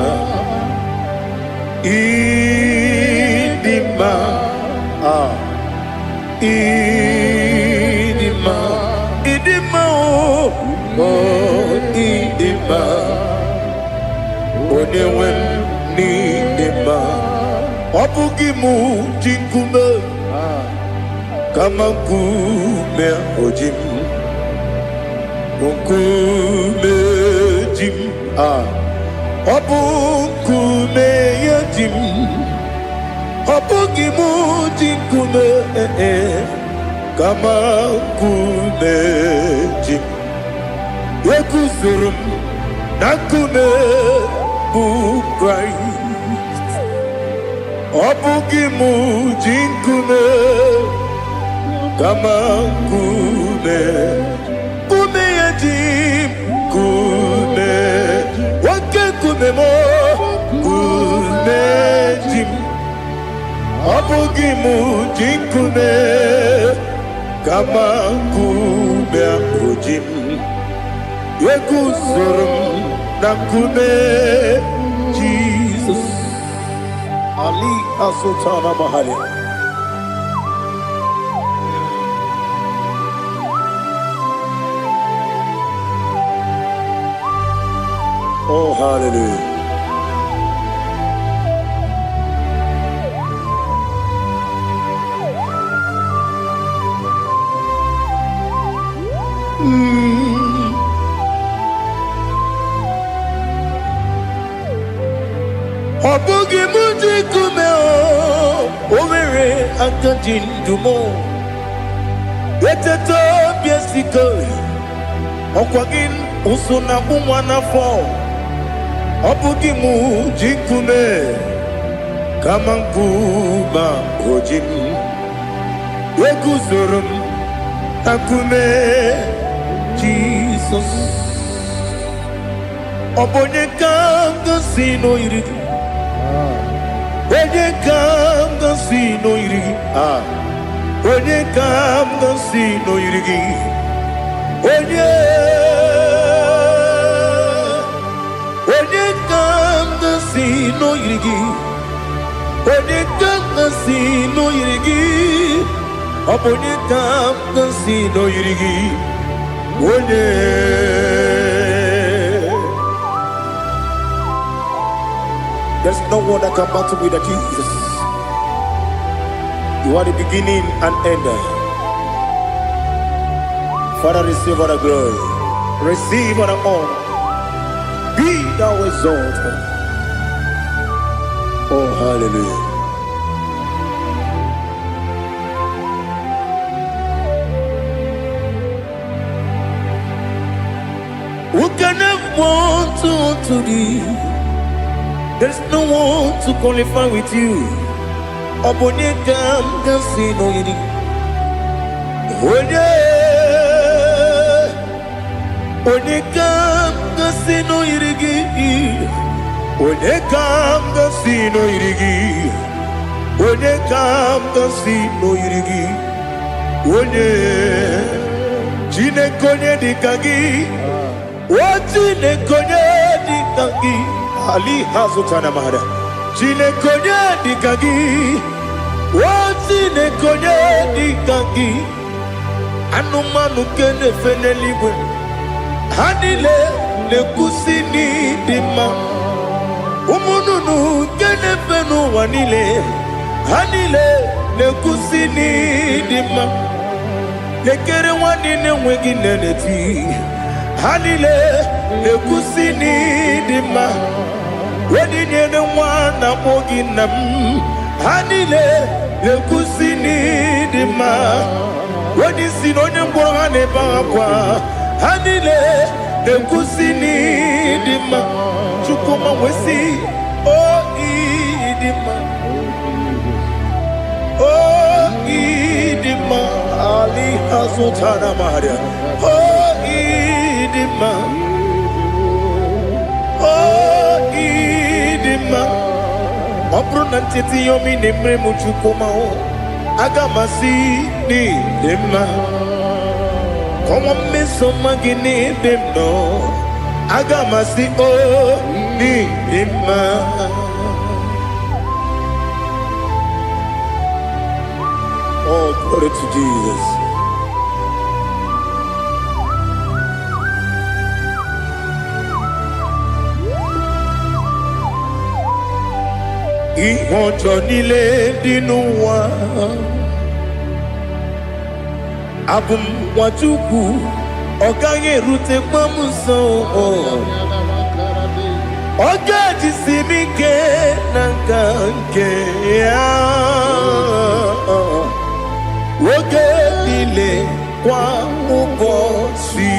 idima idima oh idima onewem nidima obugimu jinkume kama nkume ojim nkume jim obukume yajim obugimu jinkume kama nkume jim Yekuzurum nakume Christ Obugimu jinkume kama kume kume yajim kume wake kume mo kume jim Obugimu jinkume kama kume ojim Yekuzurum nakume Jesus Ali Asotana Mahali. Oh, hallelujah. Obugi muji kume Omere akajin dumo Eteto biesiko Okwagin usuna kumwana fo Obugi muji kume Kamankuma ojim Wekuzurum akume Jesus Obonye kanga sino irigi Onye kanga sino irigi Onye kanga sino irigi Onye kanga sino irigi Onye kanga sino irigi Onye kanga sino irigi Onye There's no one that can battle with Jesus. You are the beginning and end. Father, receive all the glory. Receive all the honor. Be thou exalted. Oh, hallelujah. Who can have one to thee? There's no one to qualify with you. Obonye kam sino yiri. Onye kam sino yiri. Onye kam sino yiri. Onye kam sino yiri. Onye jine konye dikagi. Wajine konye dikagi. Ali hazutana mahada. Jine konye dikagi. Wajine konye dikagi. Anumanu kene fene libwe. Hanile le kusini dima. Umununu kene fenu wanile. Hanile le kusini dima. Lekere wanine wengi neneti. Hanile le kusini dima. Wedi nyene wana mogi nam. Hanile le kusini dima. Wedi sinonye mbwangane bakwa. Hanile le kusini dima. Chukuma wesi oh idima. Oh idima. Ali hazutana maria. Oh idima. Oh idima. Obruna ntiti yomi nemre muchukuma o. Agamasi ni dema. Komo meso magini demno. Agamasi o ni dema. Oh, glory to Jesus. Ihojo nile dinu wa Abum wajuku Oganye rute pamuso Oga jisimike nanganke ya Oge nile kwa ubosi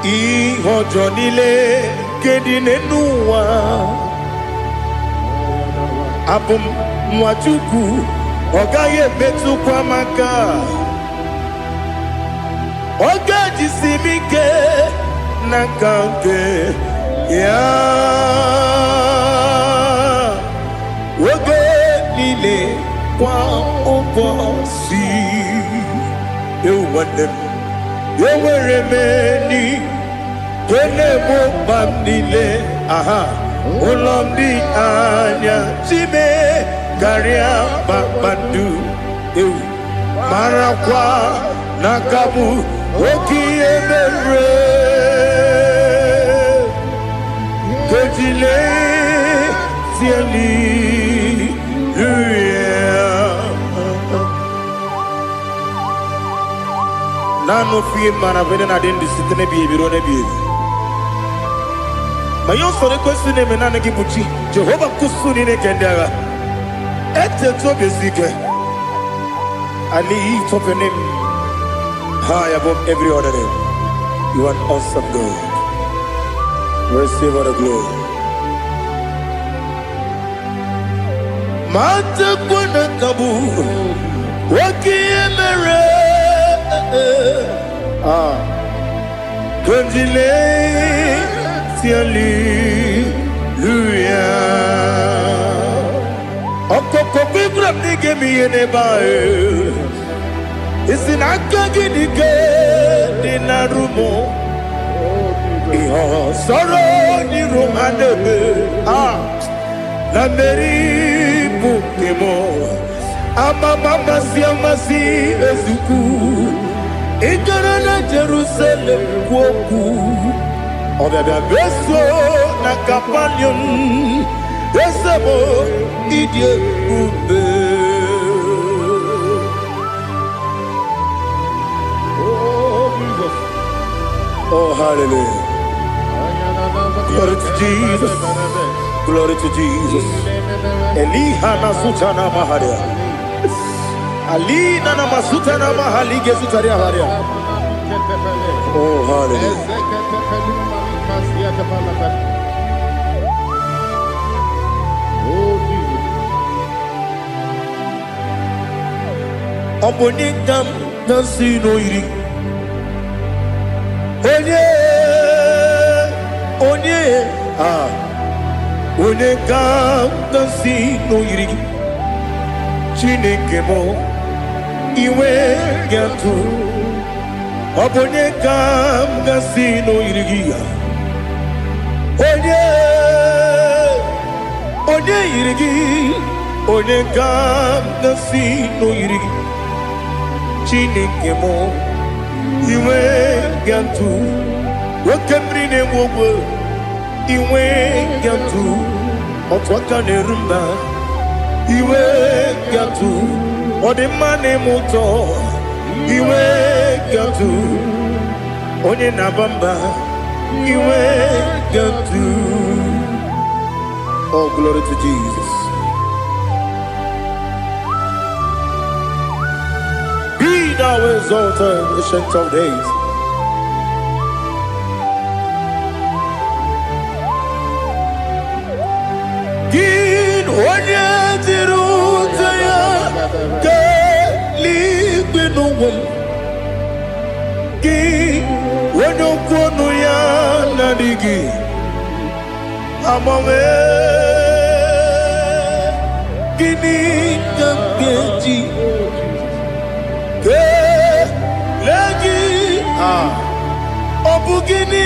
Ihojo nile kedine nuwa Abum mwachuku Ogaye betu kwa maka Oga jisimike nakanke ya Oge nile kwa ubosi Ewanem Eweremeni Kene mo bamnile, aha, ulomdi anya, chime, garia babandu, marakwa, nakabu, oki emere, kejile, tiali, Nano fiye mana vene na den disitene biye biro ne biye. Mayon sore kwesune menane gibuchi. Jehovah kusuni ne kendera. Ete to besike. I lift up your name high above every other name. You are an awesome God. Receive all the glory. Mata kuna kabu waki emere Konjile tiali luya Okoko bibra nige mi ene bae Isinaka ginike dinarumo Iho soro ni romanebe La meri bukemo Ama mama si amasi ezuku Igara na Jerusalem woku Obebe beso na kapanion Esebo idye ube Oh hallelujah. Glory to Jesus. Glory to Jesus. Elihana sutana maharia. Ali nana masutana mahali gesutaria haria. Oh hallelujah. Obonikam nasino iri. Onye Onye kam nasino iri. Chineke mo iwe gatu. Onye kam nasino iri. Onye iri. Onye kam nasino iri. Chineke mo iwe gatu. Wakemri ne wowo iwe gatu. Otwaka ne rumba iwe gatu. Odemane moto iwe gatu. Onye nabamba iwe gatu. Oh, glory to Jesus. Be thou exalted, ancient of days. Gin onye tiruta ya ke ligbinu Gin onye kwonu ya nadigi amame Gini kamkeji ke lagi obu gini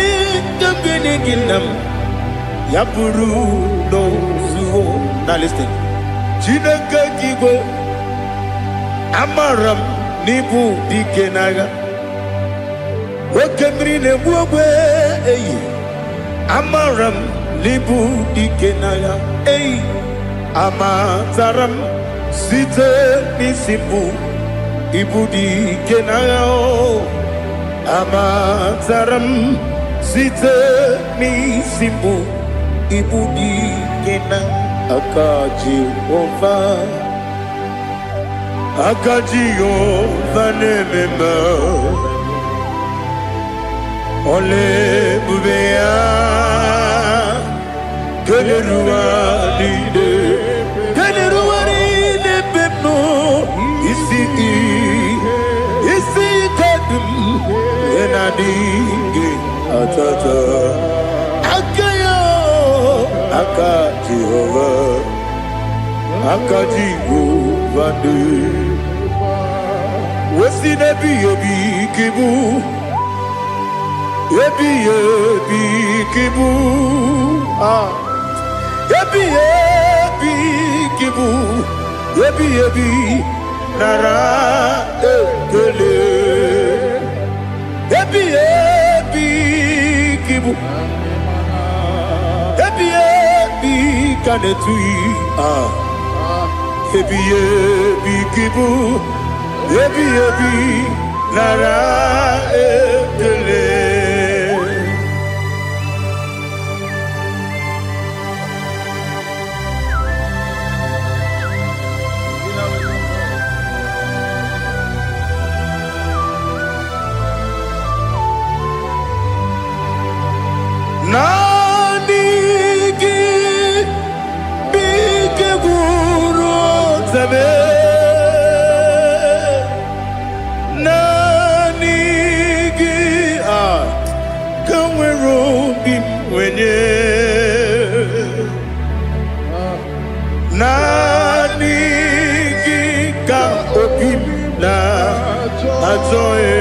kamgini ginam Yapuru no zuho. Now listen. Chineke kigwe amaram nibu dikenaga. Wakemri ne buwe amaram nibu dikenaga. Amataram site nisimbu ibu dikenaga. Amataram site nisimbu Ibudi kena akaji ova nemema ole bubea keleruwa lide pepno isi kadum enadinge atata Aka Jehovah, Aka Jehovah, Wesi nebi yebi kibu, yebi kibu, yebi kibu, yebi nara ekele, yebi kibu. Kanetui ebi kibu ebi nara ekele zame nanigi kanwero bim wenye nanigi ka obim na atoe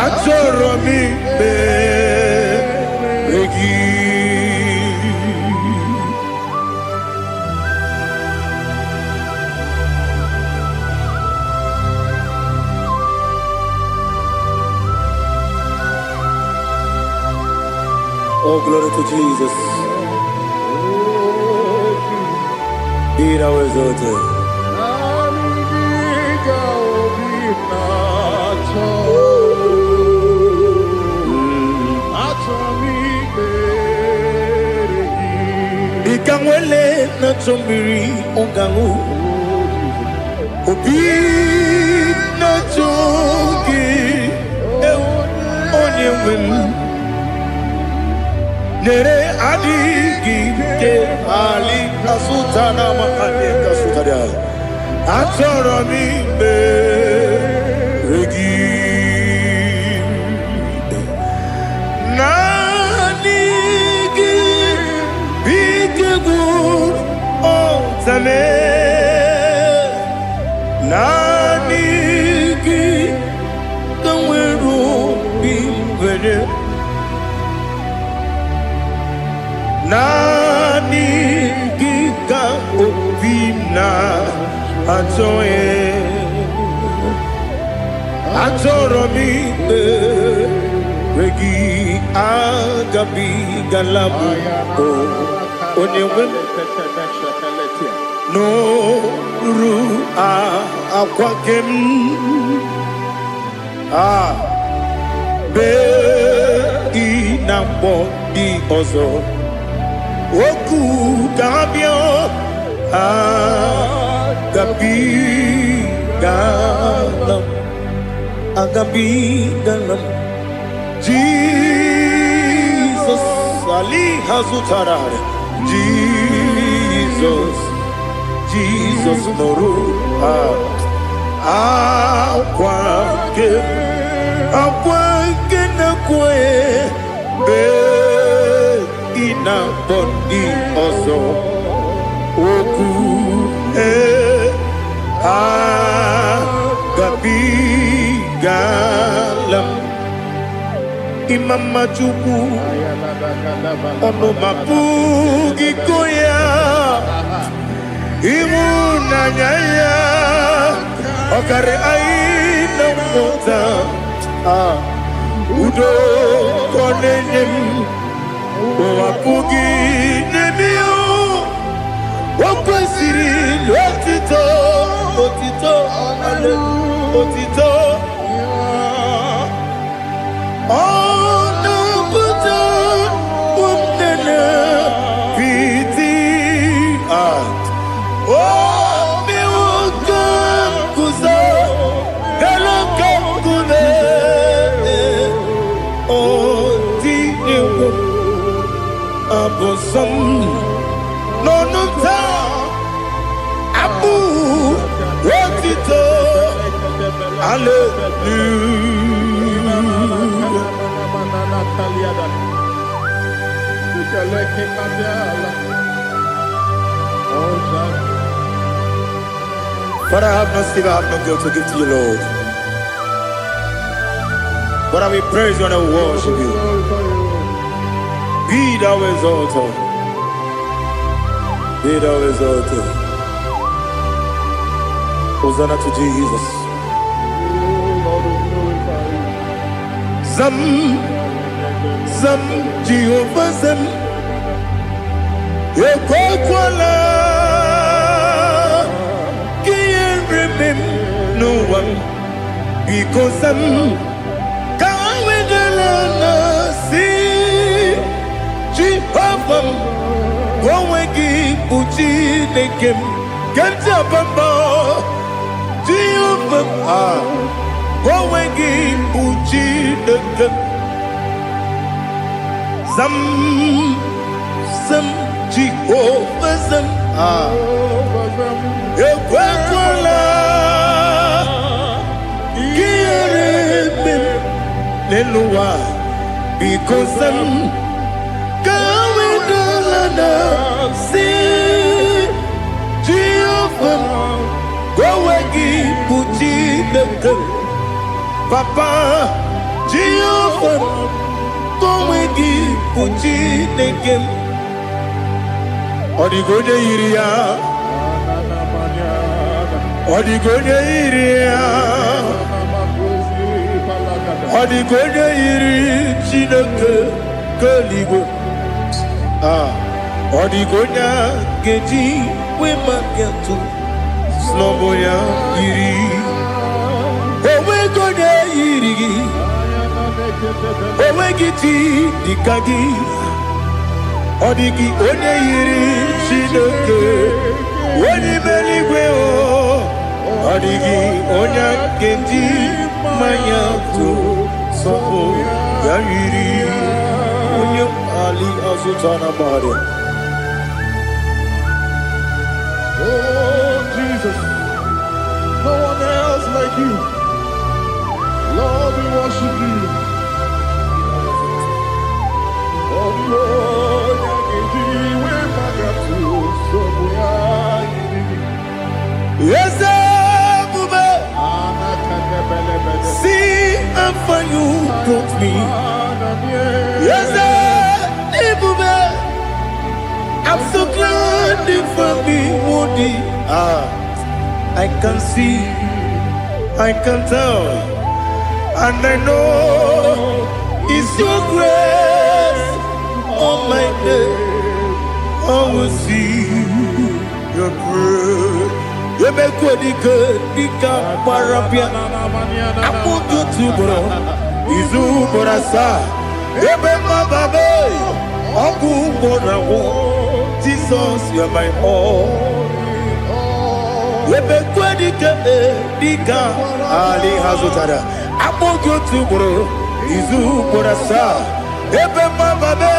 atoro mi be regi. Oh, glory to Jesus. Be thou exalted. Ikangwele na chombiri ongangu obi na chogi onye wem nere adigi ke ali asutana ma ali asutaria atoro mi be regi nanigi bigegu zame nanigi kanwero bingwere nanigi ka obina atoye atoro mi regi agabi galabu onyewe no ru akwakem be inambo di ozo oku gabio agabi galam Jesus ali hazutarare Jesus noru akwake na kwe be ina bondi ozo oku gabi galam imama chuku ono mapugi koya imuna nyaya okare aina mota udo konenyem wapugi nemio wakwesiri lotito ale otito ono buto umnene piti mi wuka kuzo galo kangune tinyewo abosom nonunta abu otito But I have no silver, I have no gold to give to you, Lord. But I will praise you and I will worship you. Be thou exalted. Be thou exalted. Hosanna to Jesus. Zam Jehovah Zam Yekokwala Can't remember no one because I'm Kawedalana see Jehovah Gowegi Uchi Nekem Ganja Bamba Jehovah Gowegi Uchi Nekem Zam Jehovah Zam Ekwekwala gịnị n'elu ụwa because gawedala na si Jehovah gowe gị bụ Chineke Papa Jehovah gowe gị bụ Chineke ọ dịghị onye yiri ya ọ dịghị onye yiri ya ọ dịghị onye yiri Chineke keligwe ọ dịghị onye ga-eji wee maka ntụ n'ọbụ ya yiri onweghị onye yiri gị onweghị chi dịka gị ọ dịghị onye yiri Chineke onye mere igwe ọ dịghị onye ga-eji mmanya ntụ n'ọbụ ya yiri onye ali azụta na mmadụ. Oh, Jesus, no one else like you. Lord, we worship you. Oh, Lord, yes, see how far you brought me. Yes, I'm so glad for me, Woody. I can see, I can tell, and I know it's your grace on my day. I will see your grace. You make good, Nika Parapia. I put you to bro. Izu Borasa. You make my baby. Aku Borawo. Jesus, you are my all. You make good, Nika Ali Hazutara. I put you to bro. Izu Borasa. You make my baby.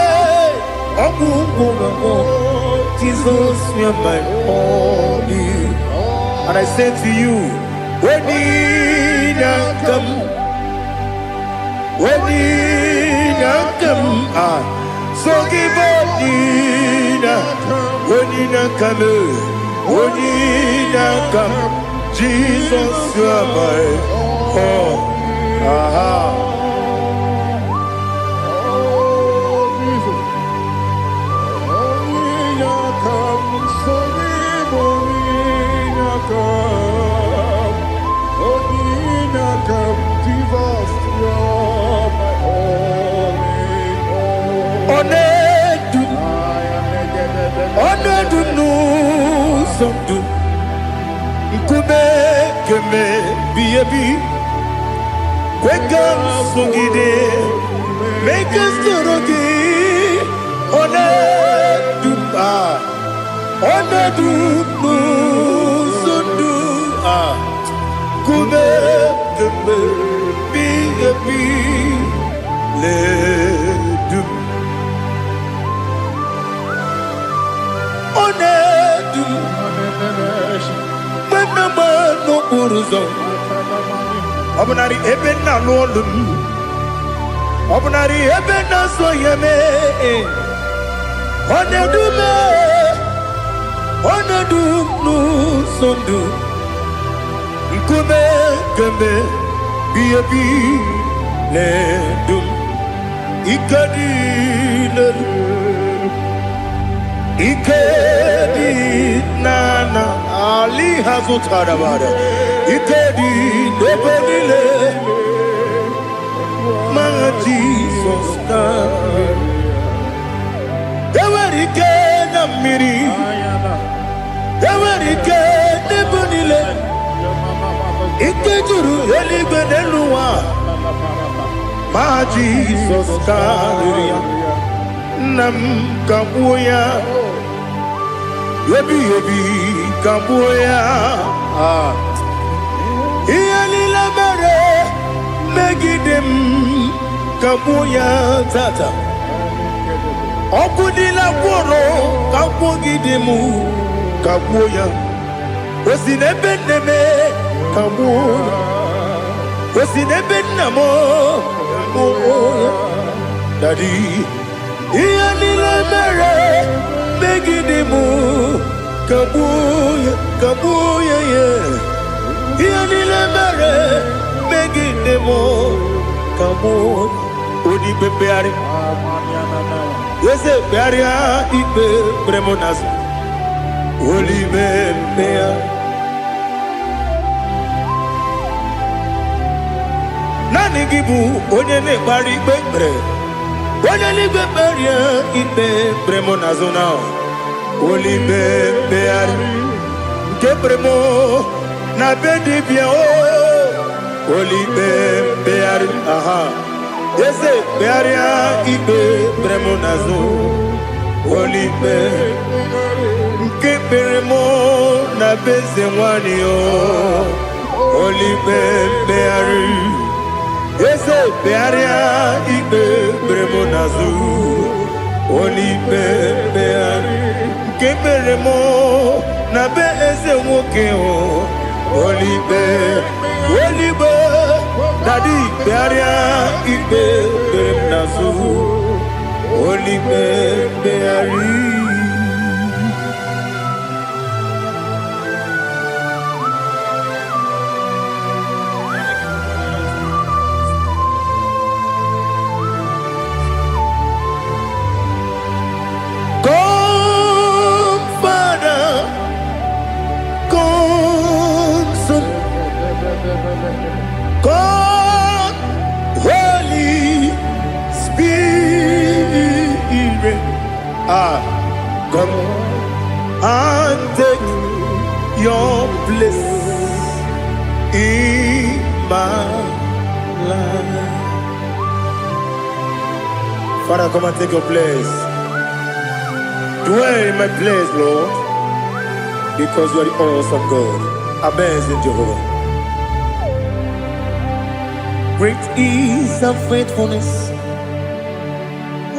Aku Borawo. Jesus, you are my all. And I say to you, when you come, so give up, when you come, Jesus, you are my all. Make us Obunari ebena lolum Obunari ebena soyeme Onedu nu sondu Nkume kembe Biyebi ledum Ikadi Ikedi nana Ali hazutara bada Ikedi nebodile Manga Jesus na Ewerike na miri Ewerike nebodile Ikejuru eligwe neluwa Ma Jesus kariya Nam kabuya Yebi kabuya Iyalila mere Megidem kabuya tata Okudila kworo kabugidemu kabuya. Osinebe neme kabuya. Osinebe namo kabuya. Daddy, iyanile mere megidimu kabuya kabuya yeah. Iyanile mere megidimu kabuya. Odi bebeari. Yese bearia ibe bremonas. Oli bebea. Nani gibu onye ne bari bebre. Onye ni beberia ibe bremonas ona. Oli bebeari. Ke bremo na bedi bia o. Oli bebeari. Aha. Yese bearia ibe bremonazo olibe nke beremo na beze nwani o olibe beari yese bearia ibe bremonazo olibe beari nke beremo na beze nwoke o olibe olibe Daddy, bearia ibe beremnazu, olibe beari. Come, Father, come, Son, come, Holy Spirit, come and take your place in my life. Father, come and take your place. Dwell in my place, Lord, because you are the awesome God. Amazing Jehovah. Great is thy faithfulness,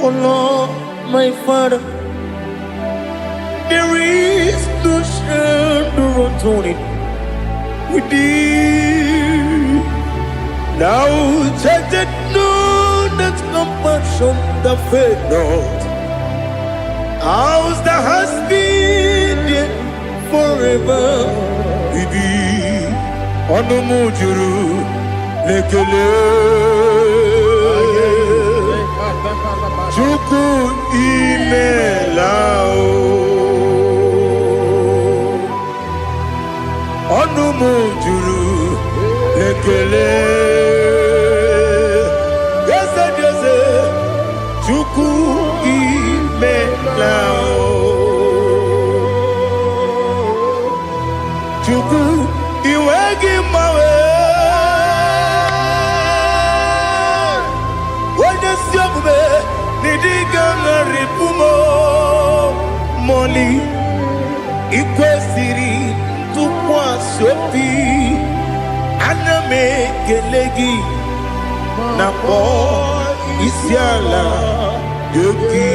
O Lord, my Father. There is no shadow of turning with thee. Now check that know that compassion that faith not. Ours that has been there forever with thee. On the mujuru lekele Chuku imelao Onu mujuru lekele Yese yese Chuku imelao Chuku iwegi mawe Moli ikwesiri tụkwasị aname kelegi na kpọ isi ala yogi.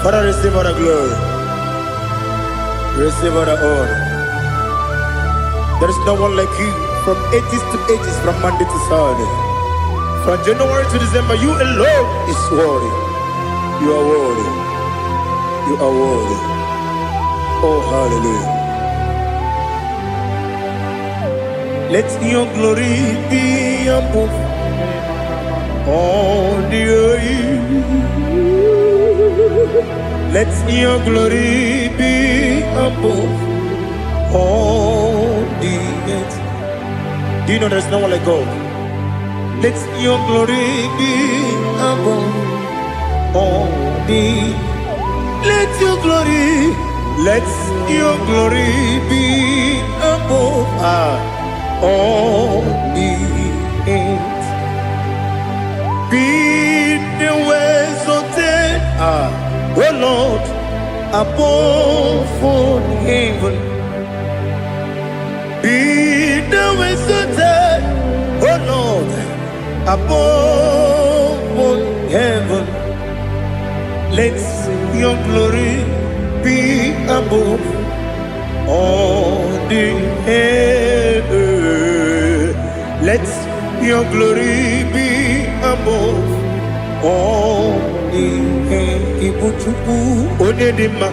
Father, receive all the glory, receive all the honor. There is no one like you. From ages to ages, from Monday to Saturday, from January to December, you alone is worthy. You are worthy. You are worthy. Oh, hallelujah. Let your glory be above all the earth. Let your glory be above all the earth. Do you know there's no one like God? Let your glory be above all the. Let your glory be above all the earth. Be the ways of death, oh Lord, above all heaven. Be the ways of death, oh Lord, above all heaven. Let your glory be above all the earth. Let your glory be above all the earth. Ibuchukwu onedima,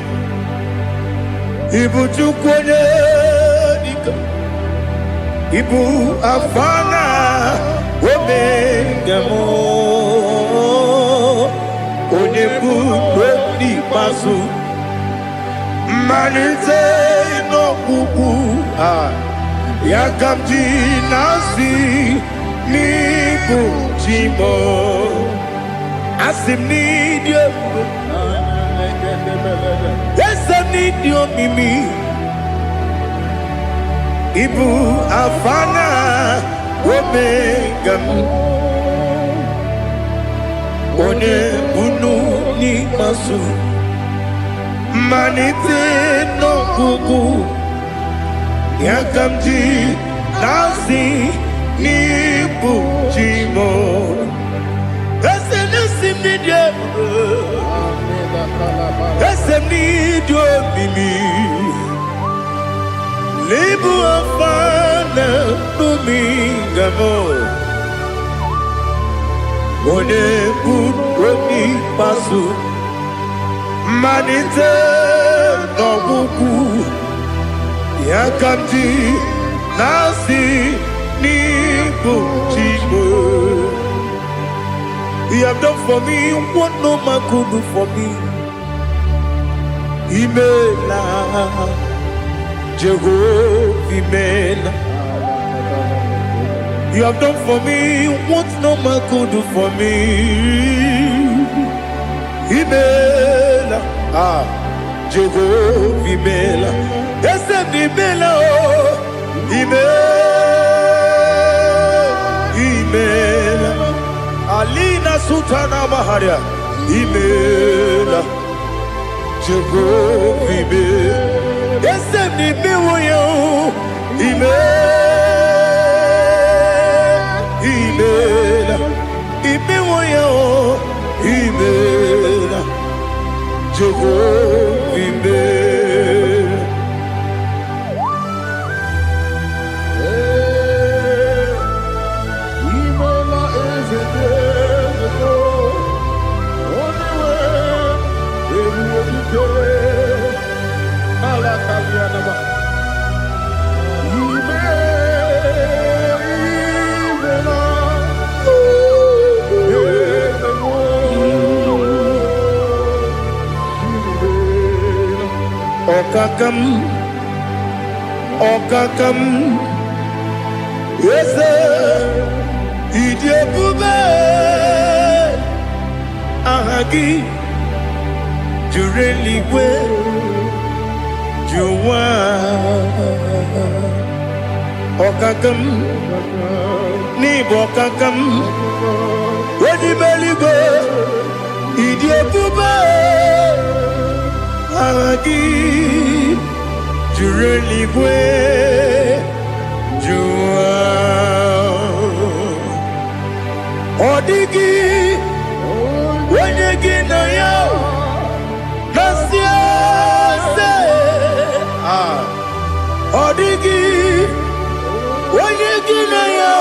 Ibuchukwu onedika, Ibu afana omega mo, onebu oni pasu, manite no kuku yakamji nasi nibu chimo asim ni dio esem ni dio mimi ibu afana omega one bunu ni masu manite no kuku yakamji nasi nibu chimo esem ni dio esem ni dio mimi Libu afana numingamo One buroni pasu Manite no buku Yakamji nasi nibu chibo. You have done for me what no man could do for me. Imela Jehovah, Imela. You have done for me what no man could do for me. Imela, Jehovah, Imela. Yes, Imela, Imela. Alina Sutana Maharia, Imela, Jehovah, Imela. Yes, Imela, Imela, Imela, Jehovah, Imela. Imela is a day, only way, Alakalianaba. Okakam, Okakam, yes, Idiabube, Ahagi, Jureli we, Juwa, Okakam, Nibokakam, Wedi Beligo, Idiabube, Ahagi, Jureli we, Juwa, Odigi, Wenyegi na yo, Nasia se, Odigi, Wenyegi na yo,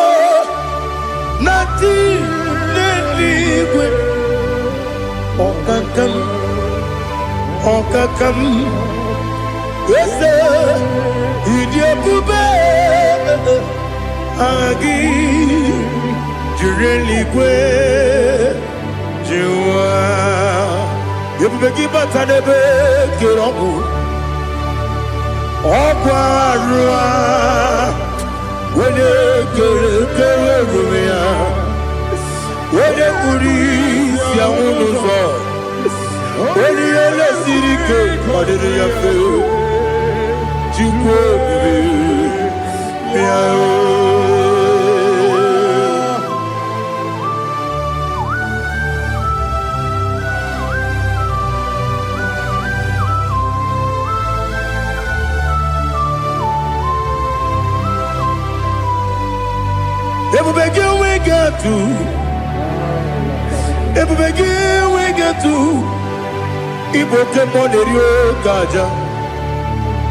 Nati neligwe, Okakam, Okakam, Yese, Idiabube, Agi, Jureli kwe, Juwa. Yebubeki batanebe kirongu, Okwarua, Wene kere rumia, Wene kuri siya unuzo, Wene ele sirike, Wadene ya feo, Jukwe bibi, Miao. Ebubeki wega tu, ebubegi wegetu ibote monerio gaja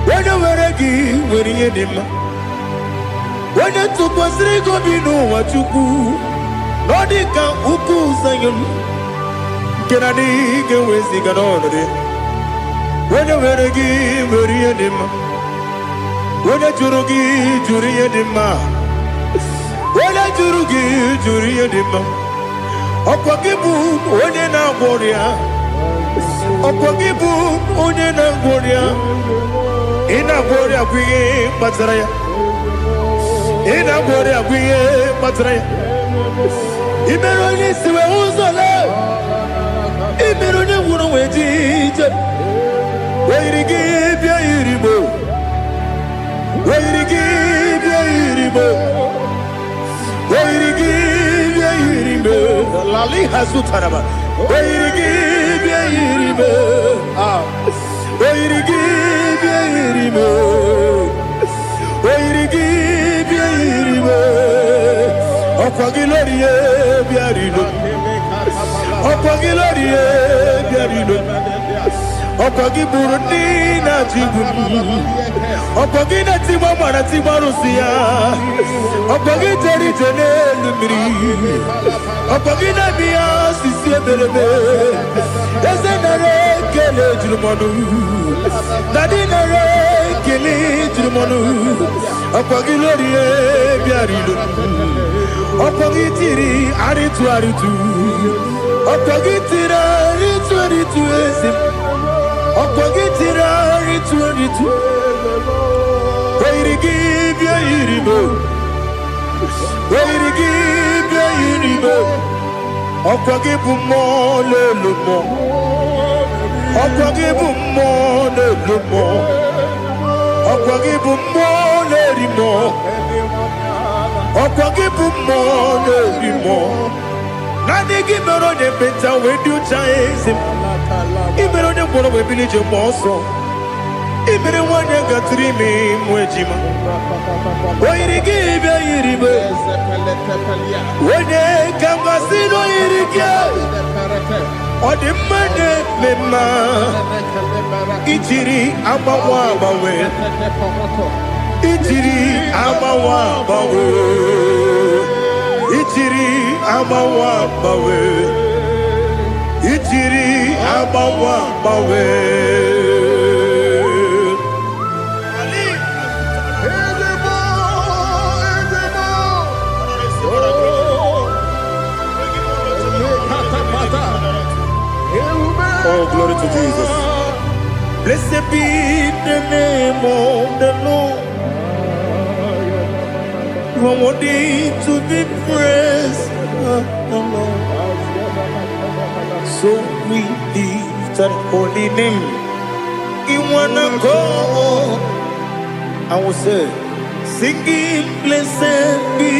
wene weregi weriye dima wene tukwasiri gobinu wachuku nodika uku zayon kenadi gewezi ganonore wene weregi weriye dima wene jurugi juriye dima wene jurugi juriye dima Okwagibu onye na-agwọrịa Okwagibu onye na-agwọrịa ị na-agwọrịa bụ ihe kpatara ya ị na-agwọrịa bụ ihe kpatara ya imere onye isi wee ụzọ lee imere onye gwụrụ wee ji ije wee yiri gị bịa yiri mo wee yiri gị bịa yiri mo wee yiri gị bịa yiri mo Lali Hazutaraba. Oirigi Yiribe. Oirigi Yiribe. Oirigi Yiribe. Okwagilorie Biarino. Okwagilorie Biarino. Okwagiburundi na Jibu. Okwagina Timama na Timarusia. Okwagiteri Tenelumiri. Okwagina Bia Sisi Belebe. Ezenare Kele Jumonu. Nadinare Kele Jumonu. Okwagilorie Biarino. Okwagitiri Aritu Aritu. Okwagitira Aritu Aritu Esim. Okwagitira Aritu Aritu. Oirigi Bia Yiribo. Oirigi Bia Yiribo. Okwagibu mo lelumo. Okwagibu mo lelumo. Okwagibu mo lerimo. Okwagibu mo lerimo. Nani gimero ne beta we do chaizim. Imero ne bono we bilije moso. Imere wanya gatrimi mwejima. Oirigi bia yiribe. Wene kamasino yirige. Odimane mema. Ichiri amawa bawe. Ichiri amawa bawe. Ichiri amawa bawe. Ichiri amawa bawe. Oh, glory to Jesus. Blessed be the name of the Lord. You are worthy to be praised, the Lord. So we lift that holy name. You wanna go? I will say, singing, blessed be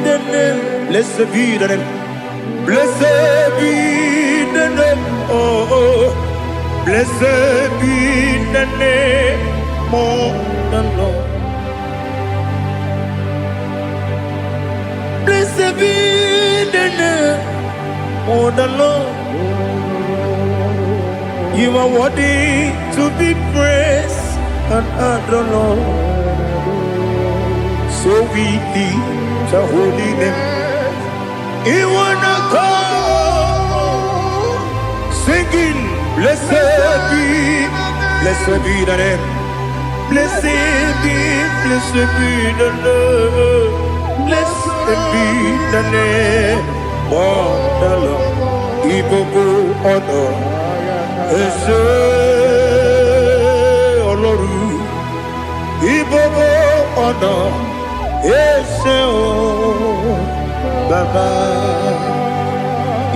the name. Blessed be the name. Blessed be the name. Oh, blessed be the name of the Lord. Blessed be the name of the Lord. You are worthy to be praised and adored, Lord. So we lift the holy name. You wanna call, singing, blessed be the name. Blessed be the Lord. Blessed be the name of the Lord. Ibobo honor, Ese Oloru. Ibobo honor, Ese O Baba.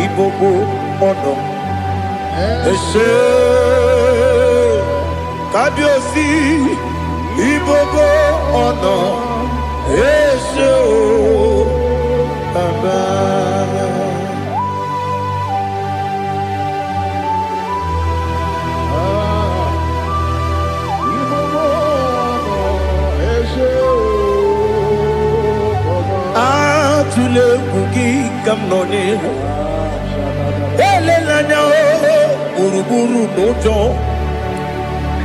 Ibobo honor, Ese Kabiosi. Ibobo honor, Ese O Baba. Atule kuki kamnoni anya gburugburu n'ụjọ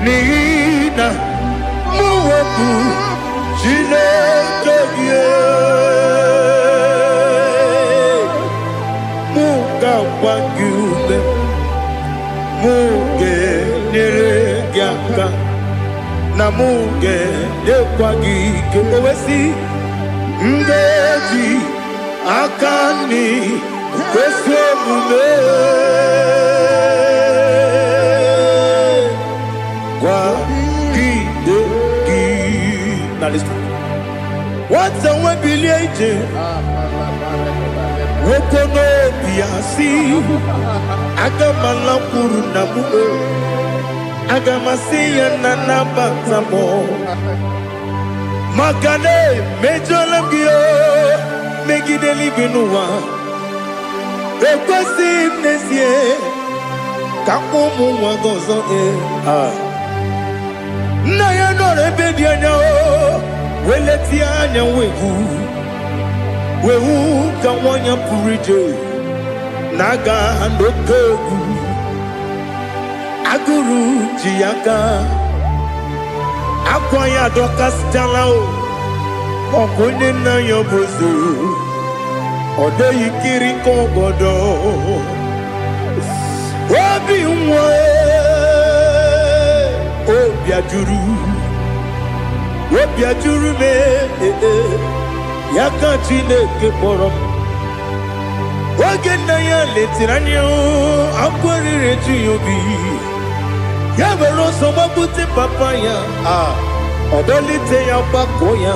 n'ihi na mụ wepụ Chineke gị mụ ga-agba gị ume mụ ga-enyere gị aka na mụ ga-enyekwa gị ike owesi ngeji aka nri kwesị omume gwagide gị na listen nwata nwe bilie ije nwoke n'obi ya si aga m alakwuru na mụ aga m asị ya na nabata m maka na emejọla m gị megide eluigwe n'ụwa ekwesịghị m n'ezie ka ụmụ nwa gị ọzọ nna ya nọrọ ebe dị anya weletie anya wewu ka nwanyị pụrụ ije na-aga n'oke egwu agụrụ ji ya gaa akwa ya dọkasịchala ọkụ onye nna ya bụzo ọ dịghị kiri ka ọgọdọ obi nwa obi ajuru m ya ka Chineke kpọrọ m oge nna ya letiri anya akwa riri eju ya obi ya were ọsọ gbapute papa ya ọdọlite ya gbakọ ya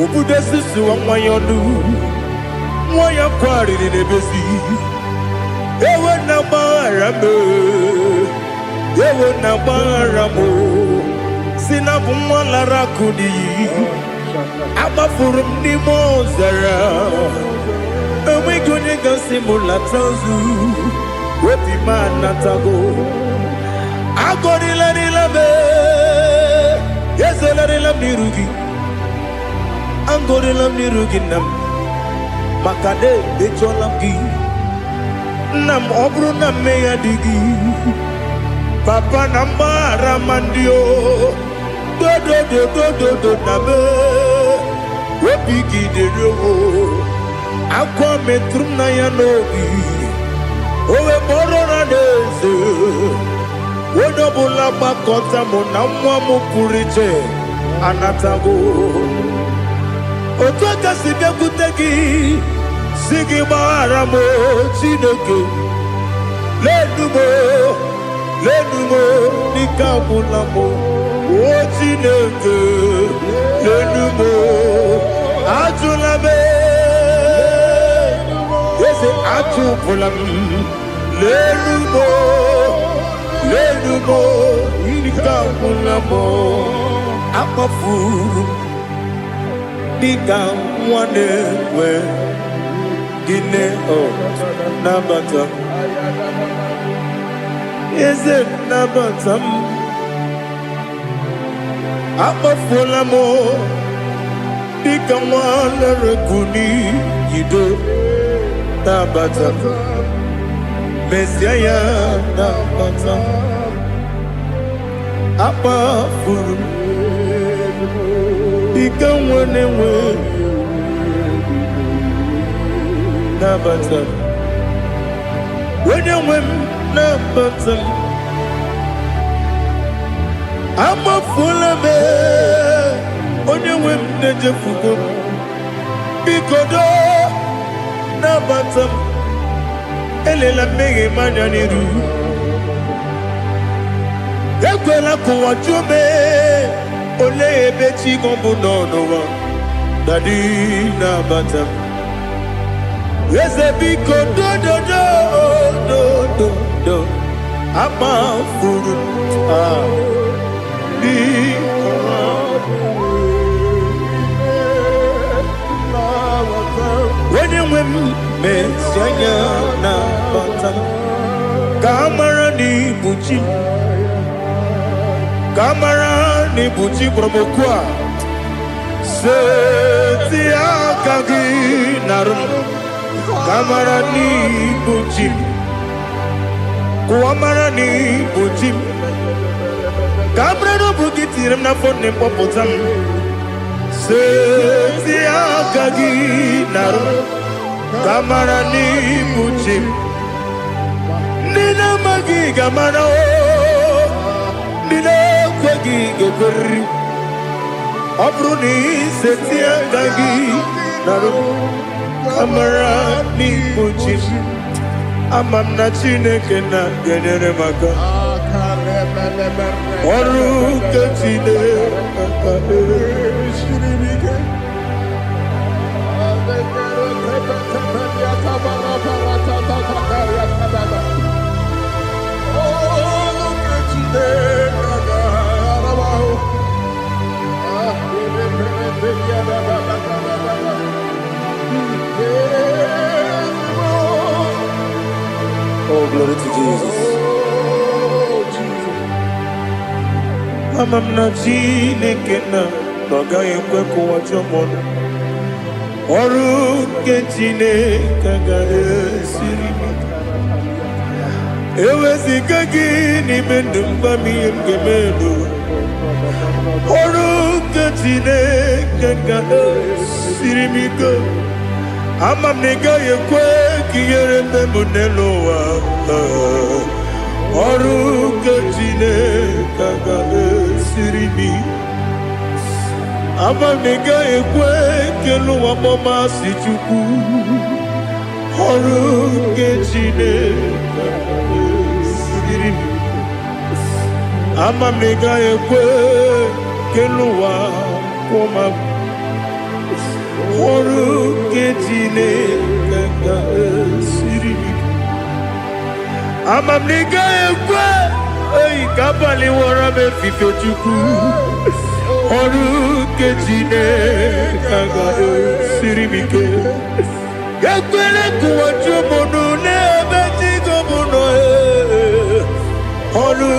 obodo susuwa nwa ya ọnụ nwa ya kwarịrị n'ebezi ewe na gbaghara m si na bụ nwa lara akụ n'iyi agbafuru m n'ime ọzara enweghị onye gasị m lata nzu obi m anatago agọrịlarịla m ezolarịla m n'iru gị agọrịla m n'iru gị nna m maka na emejọla m gị nna m ọ bụrụ na mmehie dị gị papa na mgbaghara ma ndị dodododododo na be obi gị dịrị akwa metụrụ m na ya n'obi owe kpọrọ na n'eze onye ọbụla gbakọta mụ na nwa m pụrụ iche anatago otu aka si bịakwute gị si gị gbaghara m Chineke lenumo dịka agwụla m o Chineke lenumo ajụla m eze ajụpụla m lenumo dịka agwụla m akpafuru dịka nwa na-enwe gịnị nabata eze nabata m akpafuola m dịka nwa na-erekwu n'iyido nabata mesia ya nabata akpafuru dịka nwa na-enwe nabata onye nwe m nabata m amafuola m onye nwe m na-ejefugo m biko nabata m elela mmehie m anya n'iru ekwela ka ụwa jụọ m olee ebe chi gị bụ n'ụwa dadi nabata m eze biko do akpafuru onye nwe m mesi anya nabata ka amara n'ibu chi ka amara n'ibu chi kpọrọ m okwu a seti aka gị narụ ka amara n'ibu chi Kuamarani Bujim Cabrero Bukitirim na phone Popotam Setia Gagi Naru Kamarani Bujim Nina Magi Gamano Nina Kwagi Gabri Abruni Setia Gagi Naru Kamarani Bujim Amam na Chineke na genere maka Oru kachine Oh, glory to Jesus. Amam na Chineke na noga yekwe kuwachomon. Oru ke Chineke ga esiri. Ewezi kagi ni mendumba miyemgemenu. Oru ke Chineke ga esiri miko. Amam nega yekwe kiyere memuneloa. Oru ke Chineke ga esiri. Amam nega yekwe keluwa mama si chuku. Oru ke Chineke ga esiri. Amam nega yekwe keluwa mama. Oru ke Chineke ga esiri. Amam nega yekwe kabali wara me fife chuku. Oru ke Chineke ga esiri mike. Yakwele kuwacho mono nebe tigo mono. Oru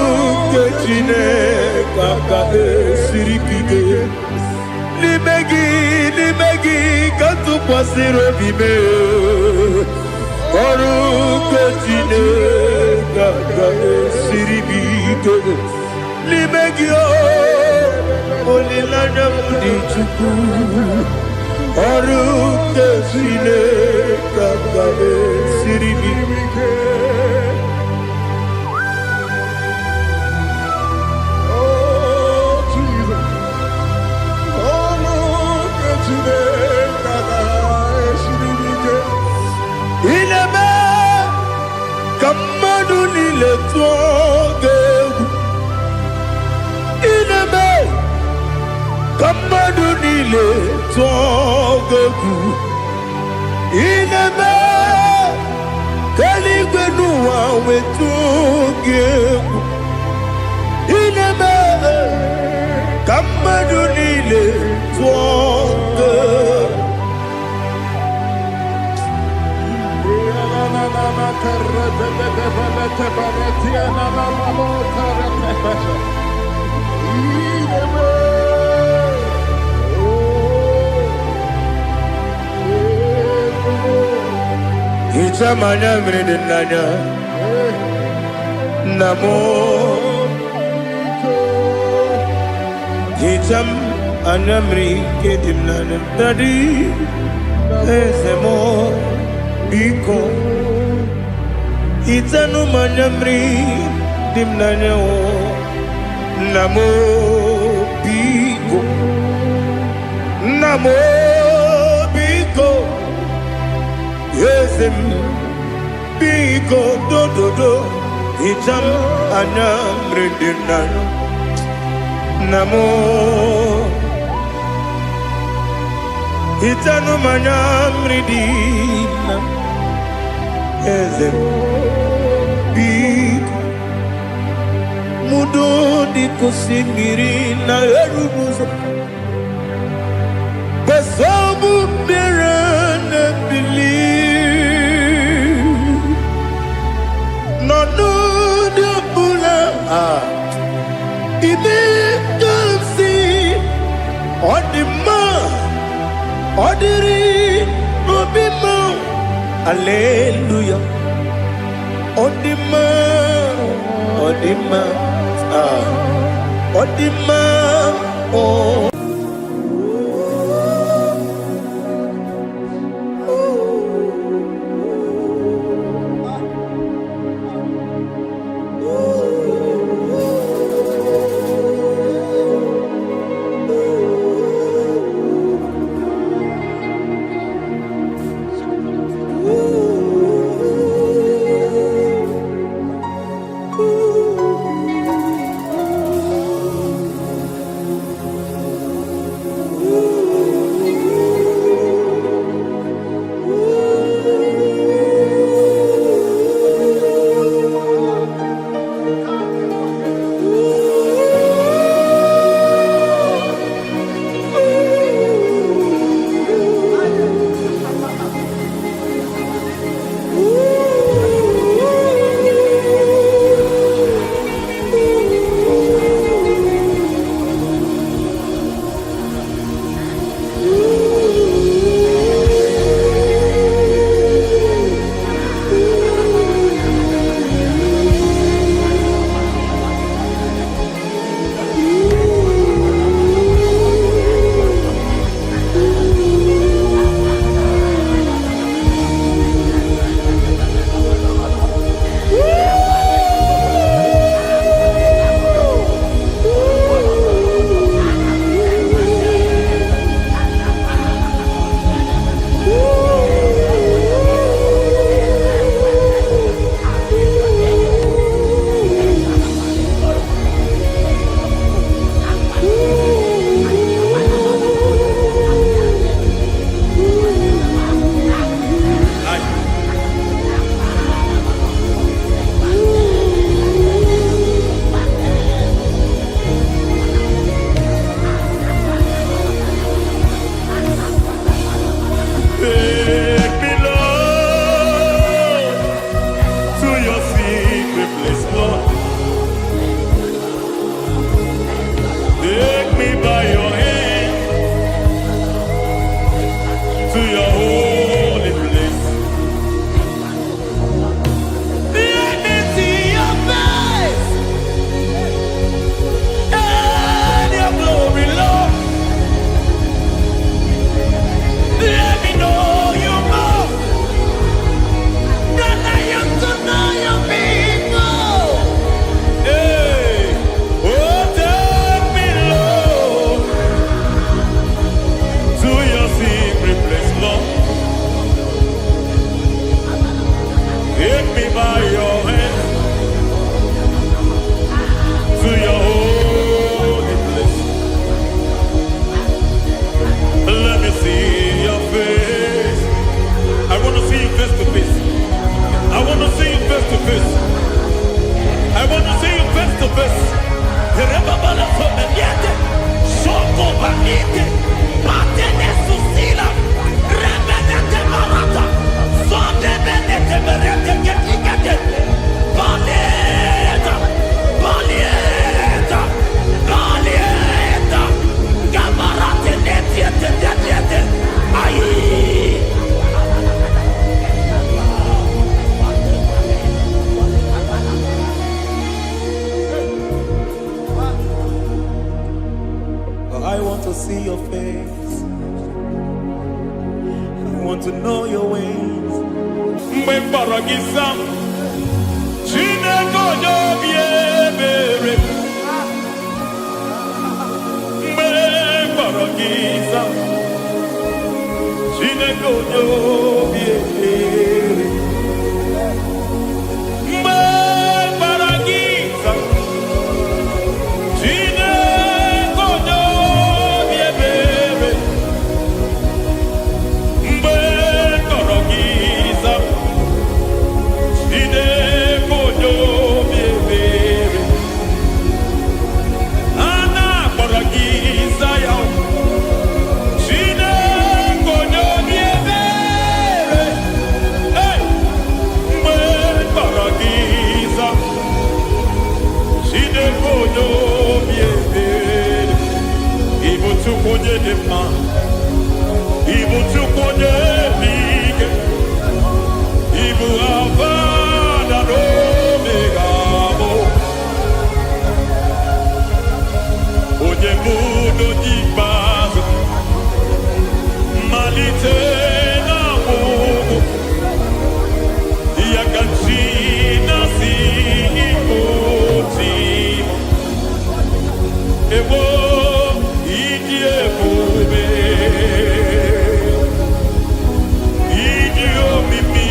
ke Chineke ga esiri mike. Limegi kantu kwasiro bime. Oru ke Chineke ga esiri mike. Limegi olilanya mudi chuku. Oru ke Chineke ga esiri mike. Ineme kamadu nile tuogegu. Ineme kamadu nile tuogegu. Ineme kaligwenu wawe tuogegu. Ineme kamadu nile tuogegu. Ichamanya mridinanya namo. Icham anamri kedimnanya tadi esemo biko. Itanu manyamri dimnanya o namo biko. Namo biko. Yesem biko do do do. Icham anamri dimnanya namo. Itanu manyamri dimnanya. Yesem biko. Mudo di kusingiri na erumuzo. Besobu mirane believe. No de bula. Ibe kansi. Odima. Odiri. Obima. Hallelujah. Odima. Odima, Odima, oh. to know your ways. Mgbe mkpọrọ gị sam, Chineke onye obi ebere. Mgbe mkpọrọ gị sam, Chineke onye obi ebere. Mgbe mkpọrọ gị sam, Chineke onye obi ebere. Mgbe mkpọrọ gị sam, Chineke onye obi ebere. A na-akpọrọ gị Zion, Chineke onye obi ebere. Hey! Mgbe mkpọrọ gị sam, Chineke onye obi ebere. Ị bụ Chukwu onye dị mma, ị bụ Chukwu onye dị ike, ị bụ Alfa na Omega, onye budo jibazo malite na Mungu yakachina sikoti ewo idie mube idio mimi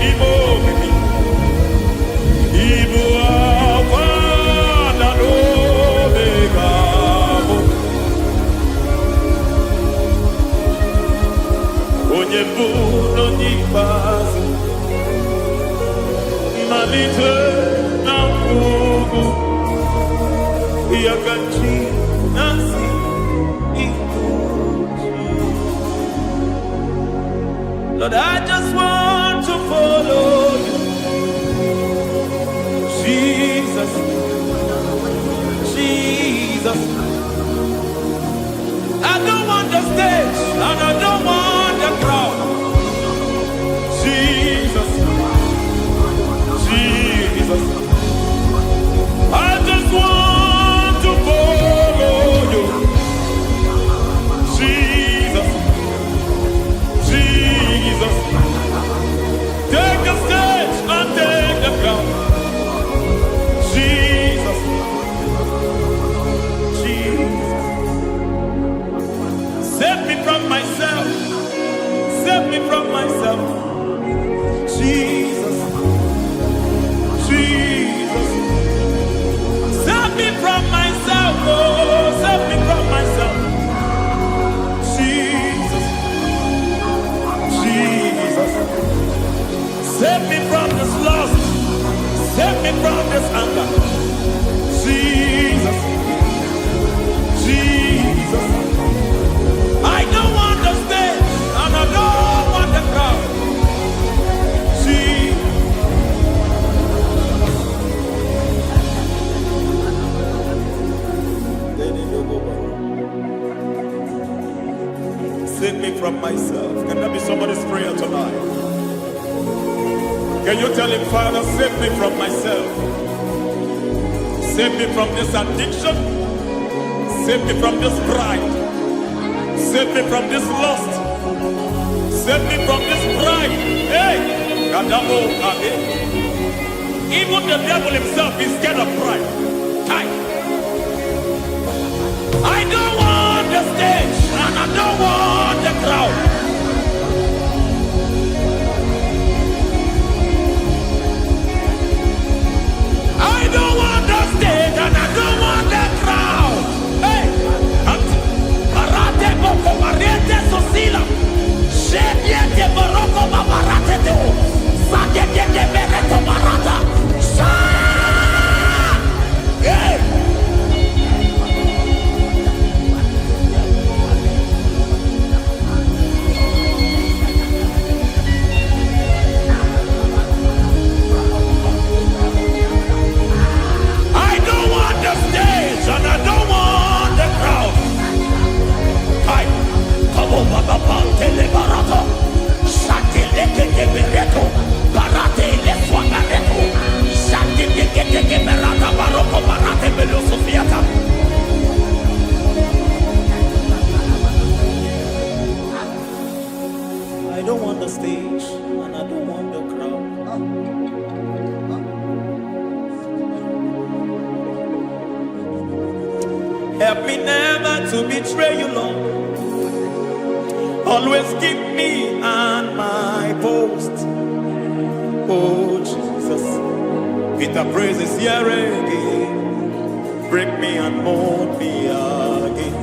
ibo mimi ibo awana no megamo onye buno jibazo malite na Mungu yakachina sikoti. Lord, I just want to follow you, Jesus, Jesus. I don't want the stage and I don't want the crowd, Jesus, Jesus. I just want to follow you, Jesus, Jesus. Take the stage and take the crown, Jesus, Jesus. Save me from myself, save me from myself, Jesus, Jesus. Save me from myself, oh, save me from myself, Jesus, Jesus. Save me from this lust, save me from this anger, Jesus, Jesus. I don't want the stage and I don't want the crowd, Jesus. Save me from myself. Can that be somebody's prayer tonight? Can you tell him, Father, save me from myself. Save me from this addiction. Save me from this pride. Save me from this lust. Save me from this pride. Hey! Even the devil himself is scared of pride. I don't want the stage and I don't want the crowd. I don't want the stage and I don't want the crowd. Hey, Barate Boko Mariete Sosila, Shediete Baroko Babarate Teo, Sadete Bereto Barata, Hey! And I don't want the crowd. Hi, come on, Baba, Telebarata, Shatileke Bereto, Barate, Leswanareto, Shatileke Berata, Baroko, Barate, Belosofiata. I don't want the stage, and I don't want the crowd. Help me never to betray you, Lord. Always keep me on my post. Oh, Jesus. Peter praises here again. Break me and mold me again.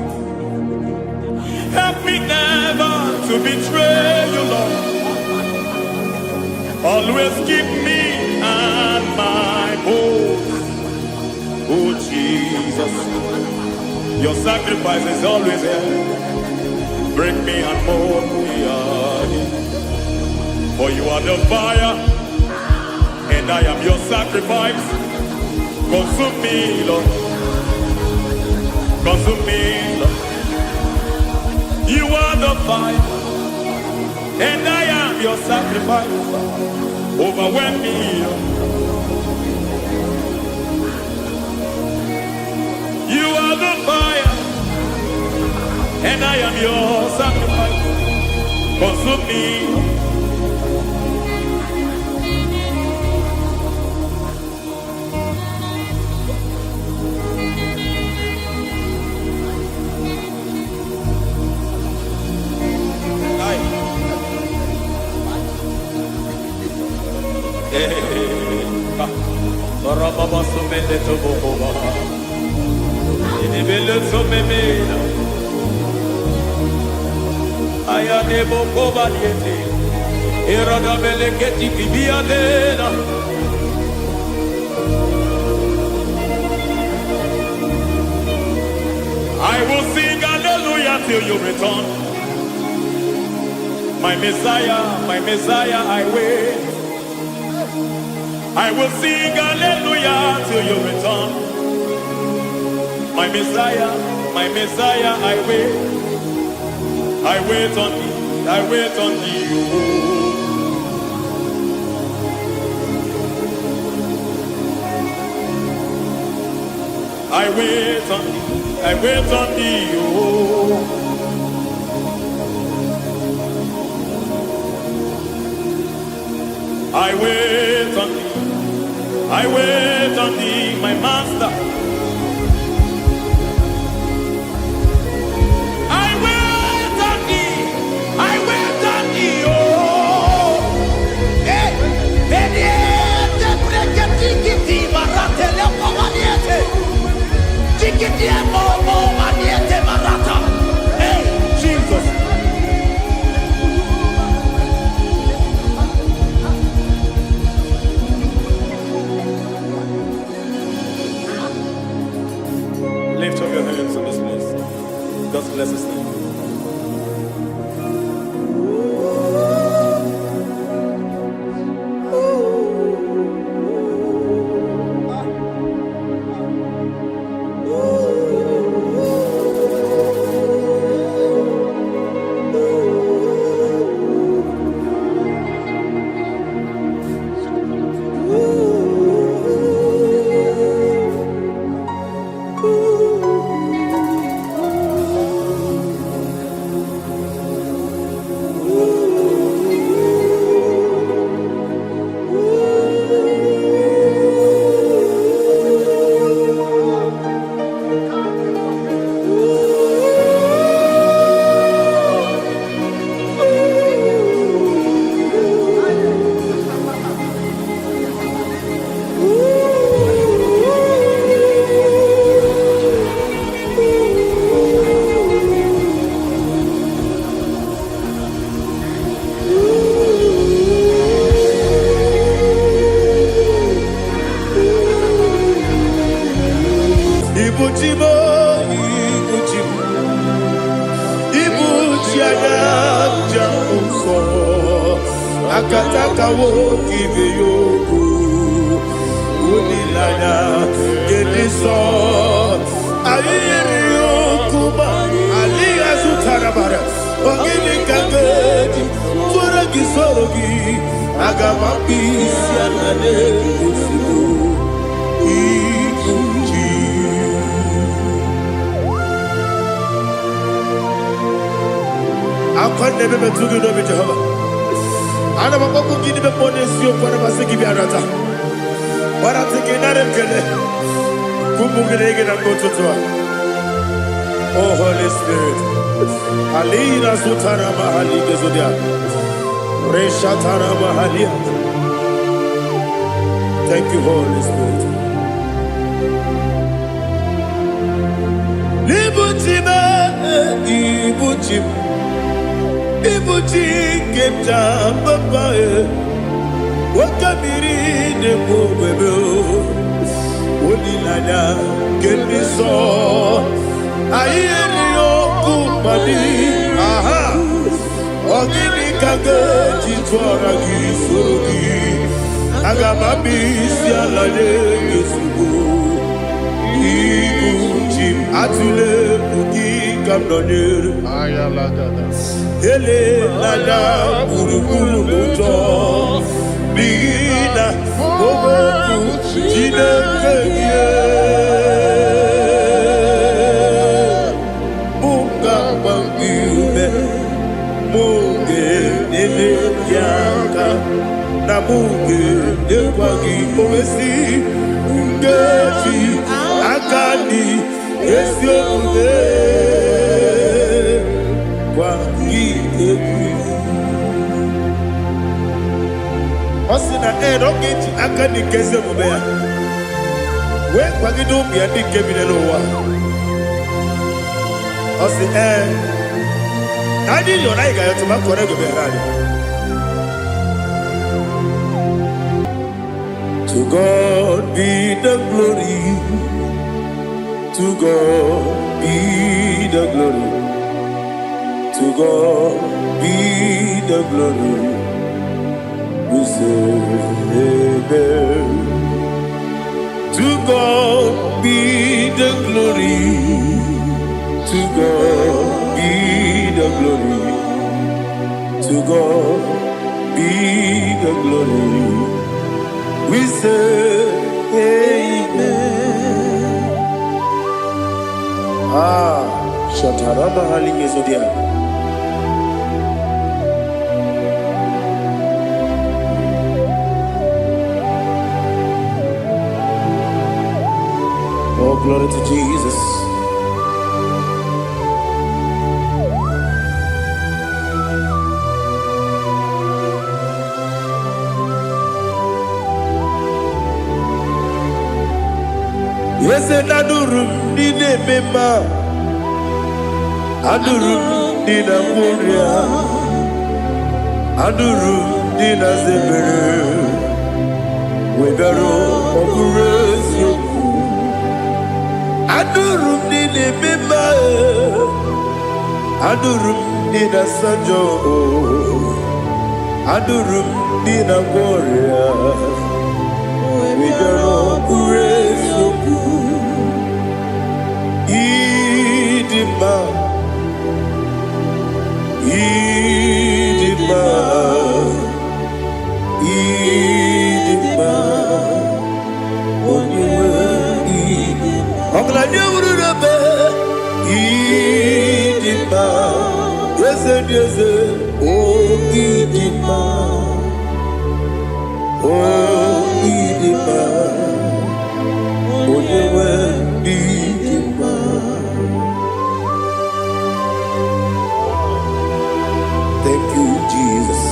Help me never to betray you, Lord. Always keep me on my post. Oh, Jesus. Your sacrifice is always here. Break me and mold me again. For you are the fire, and I am your sacrifice. Consume me, Lord. Consume me, Lord. You are the fire, and I am your sacrifice. Overwhelm me, Lord. You are are the fire, and I am your sacrifice. Consume me. Baba sumende to boba. Ini bele sumemena. Aya de boba diete. Irada bele keti kibia dena. I will sing hallelujah till you return. My Messiah, I wait. I will sing hallelujah till you return. My Messiah, I wait. I wait on thee, I wait on thee. I wait on thee, I wait on thee. Oh. I wait on thee. I wait on thee, my master. I wait on thee. I wait on thee, oh. Hey, Beniete, Breketi, Marate, Leopomaniete. Tikiti, Momo, Maniete, Marata. Hey, Jesus. Lift up your hands in this place. God bless us now. Akataka wo kive yoku unilanya gediso ayiri yokuba aliya sutarabara ogini kangedi fura gisorogi agama pisia nane usiku ikuji akwande bebe tugi no Jehova. Ana maboku gini be ponesio kwa na basiki bi arata. Bara teke na remkele. Kumugirege na ngototwa. Oh Holy Spirit. Alina sutara mahali gezodia. Resha tara mahali. Thank you, Holy Spirit. Libutime, ibutime. Ibuti kemta babae wakamiri ne mubebe onilanya kemiso ayeri okumali aha ogini kage jitwara gisurugi agamabi sialale gesugo ibuti atule buki kamdonere ayalagada ele lala buruburu moto bigina bobo jine keye Abuke Ekwagi Owesi Ngeji Akani Esi Omume Kwagi Ekwi Osina Erogeji Akani Kese Omume We Kwagi Dobi Adi Kebine Lowa Osi Nadi Yona Iga Yotuma Kore Gobe Radi To God be the glory. To God be the glory. To God be the glory. We say amen. To God be the glory. To God be the glory. To God be the glory. We say amen. Shatarama halinge zodia. Oh, glory to Jesus. Yes, adurum dine mema, adurum dina muria, adurum dina zebere, webero okurezio, adurum dine mema, adurum dina sanjo, adurum dina muria, webero okurezio. Idima, Idima, Idima, Oniwe Idima. Oglanya ururabe, Idima, Yeze Yeze, Oh Idima, Oh Idima, Oniwe Idima. Thank you, Jesus.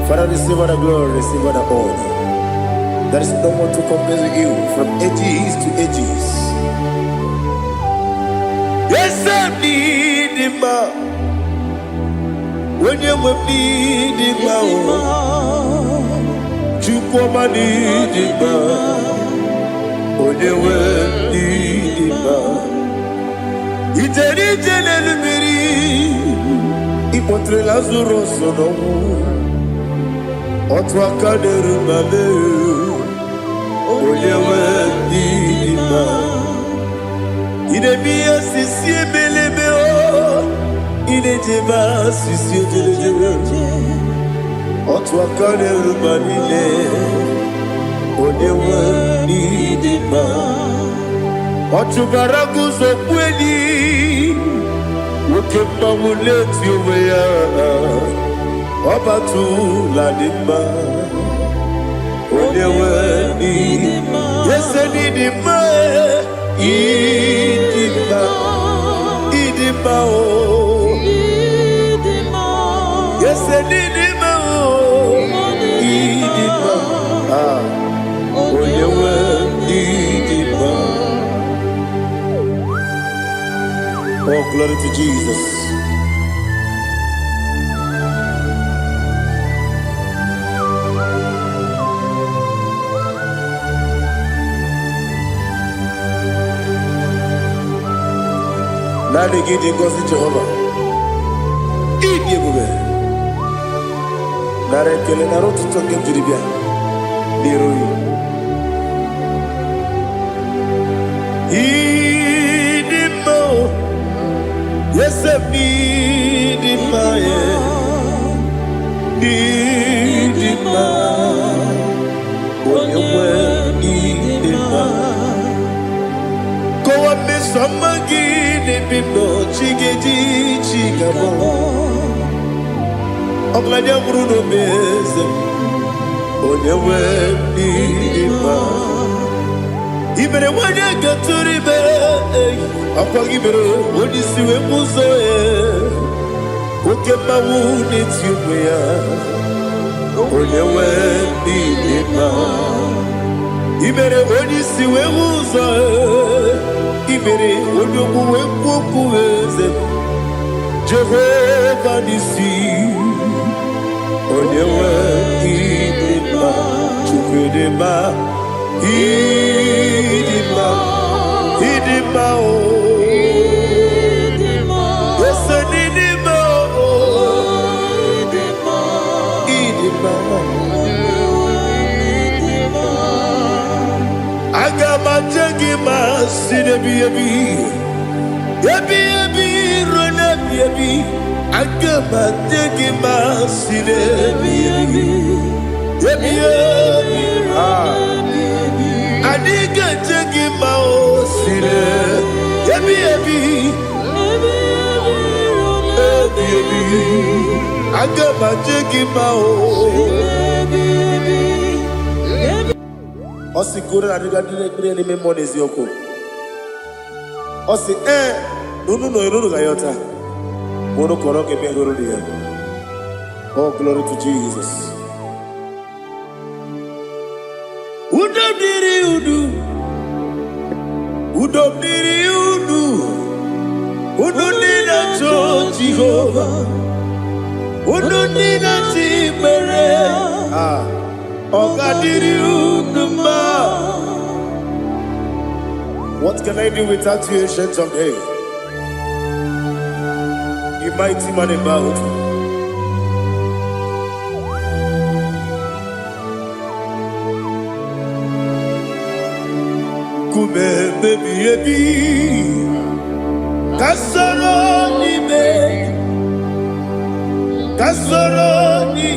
Father, receive all the glory, receive all the honor. There is no one to compare with you from ages to ages. Yes, I need him. When you need him, you come and need him. When you need him, it's a little Ipotre Lazaro sono Otwa kaderu mame Oyewe dima Idemiya sisi belebe o Idejeba sisi jelejebe Otwa kaderu manile Oyewe dima Otubaragu zokweni Ukemba muleti uweya Obatu ladima Onewe idima Yese nidima Idima Idima o Yese nidima o Idima Onewe idima. Oh, glory to Jesus. Nani gidi ngozi Jehovah. Idi ebube. Nare kele naro tutoke jiribia. Dirui. Idimo. Yes, I need it, my need it, when you need it, go up me some again, it be no chiggy chigabo. I'm glad you're Bruno Mason. onyewe n'ime ibere wanye gatụrụ ibere akwa ibere onye isi wee mụzọ oke mmanwụ n'eti ụmụ ya onyewe n'ime ibere onye isi wee mụzọ ibere onye okwu wee kwuo okwu eze Jehova n'isi onyewe idima chukwudima idima idima o esenidima o idima agamajegi masinebi ebi ebi ebi ronebi ebi agamajegi masinebi ebi ebi adiga jegi maosire ebi ebi ebi agamajegi mao osi kura adiga dire ni memonizi oko osi nunu gayota mono koroke bengoro dia. Oh, glory to Jesus. Udobdiri udu udunina to Jehovah udunina tibere ogadiri uduma. What can I do without you, ancient of days? You mighty man in battle. Baby, baby, kasoro ni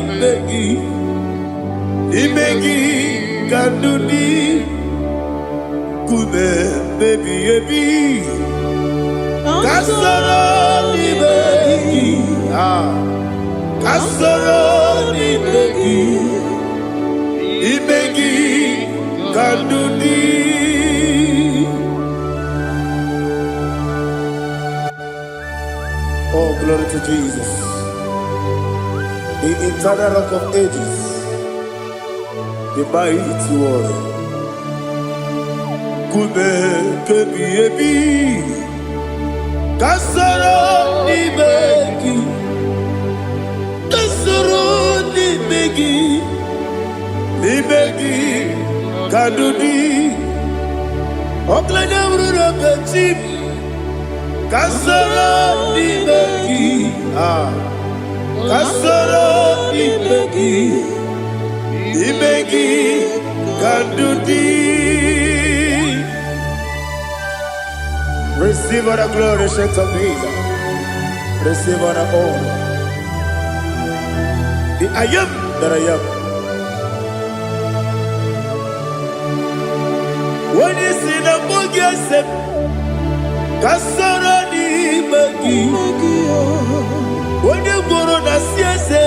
begi kanduni. Kube baby, baby, kasoro ni begi, kasoro ni begi kanduni. Oh, glory to Jesus, the eternal rock of ages, the mighty warrior. Kube kebi ebi, kasoro ni begi, kadudi, oklanya urura bechim. Kasoro ni begi, kasoro ni begi, kadudi. Receive all the glory, shake of Jesus. Receive all the honor. The I am that I am. When you see the book, yourself, kasoro ni begi. When you go to the siese,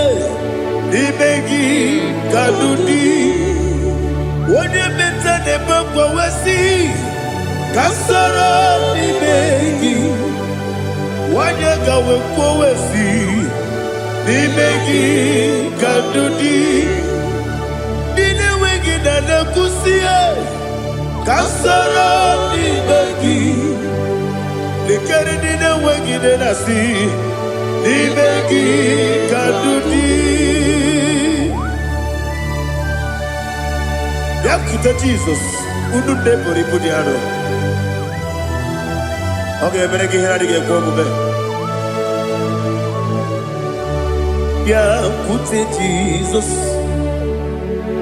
ni begi kadudi. When you meet the baba wasi, kasoro ni begi. When you go to wasi, ni begi kadudi. Dine wegi na nakusiye, kasoro ni begi. Likari dine wegi de nasi, ni begi kadudi. Yakuta Jesus, ununde pori pudiano. Okay, beregi hiradi ke komube. Yakute Jesus,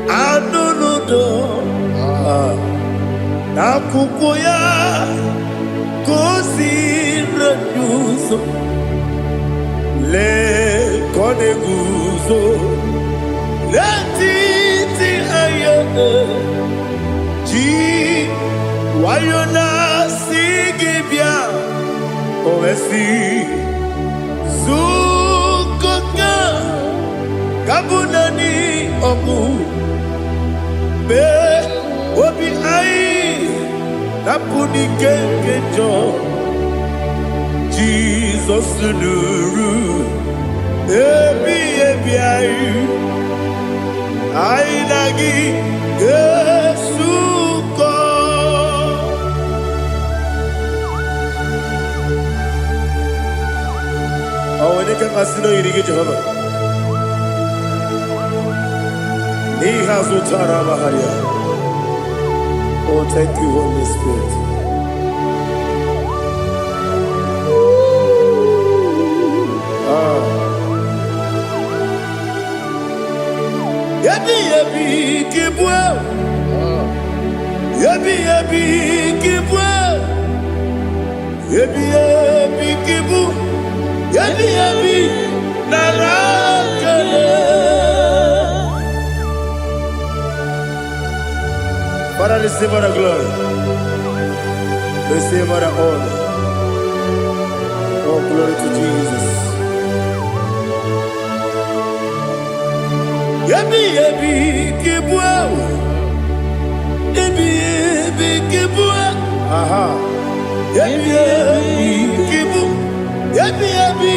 anunudo, nakukoya. Kosi reduso le koneguzo le titi aye ji wayona sigibia oesi sukoka kabunani omu be obi ai napuni kenkejo Jesus nuru ebi ai ai nagi Yesuko awene kasino irige Jehovah he has utara baharia. Oh, thank you, Holy Spirit. Yebi yebi kibwa, yebi yebi kibwa, yebi yebi kibu, yebi yebi narakele. Father, receive all the glory. Receive all the honor. Oh, glory to Jesus. Yebi yebi kibwa, yebi yebi kibwa. Aha. Yebi yebi kibu, yebi yebi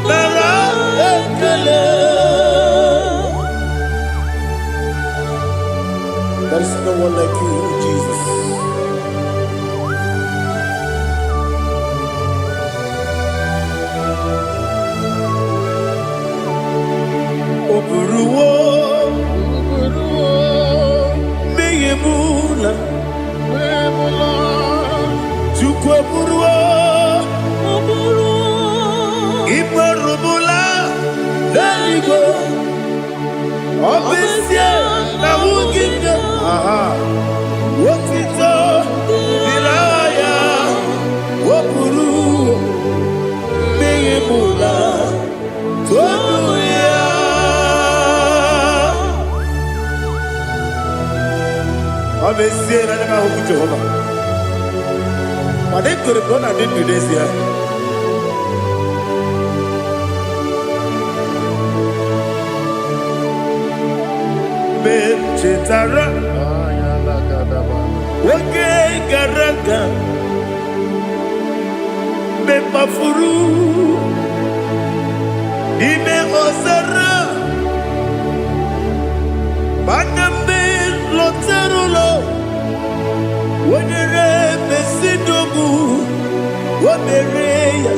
nara ekele. There is no one like you, Jesus. Oburuwo, meyemula, chukwu oburuwo, imarumula, leligo, obesia na wugide. Aha, wotito, dilaya, oburuwo, meyemula, tonuya. Amesie na nema huku Jehovah. Wade kore bona dindu desia. Me chetara. Wake garaga. Me mafuru. Ime osara. Banambe loterulo. Wonere mesidogu. Womereya.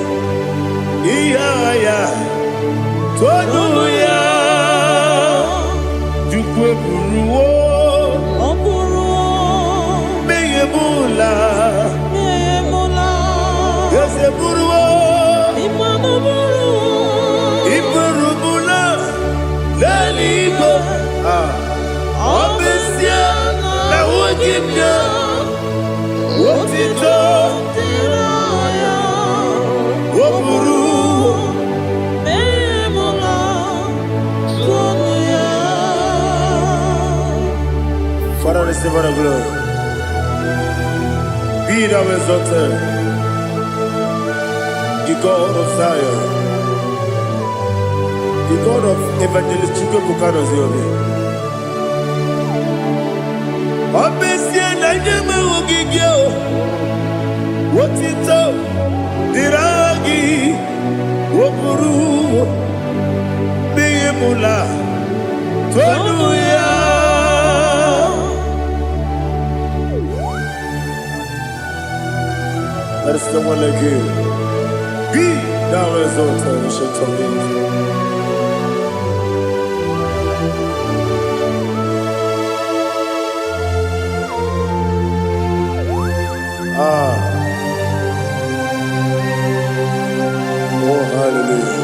Iyaya. Tonuya. Jukwe buruwo. Meyemula. Yose buruwo. Iburumula. Leligo. Obesia na wogimya. Wotito. Woburu. Father, receive all the glory. Be thou exalted, the God of Zion, the God of Evangelist Chukwu Bukano Ziobi. Obesie na nyeme ogigio, wotito, diragi, woburu, beyemula, tonuya. There is no one like you. Be thou exalted, ancient of days. Oh, hallelujah.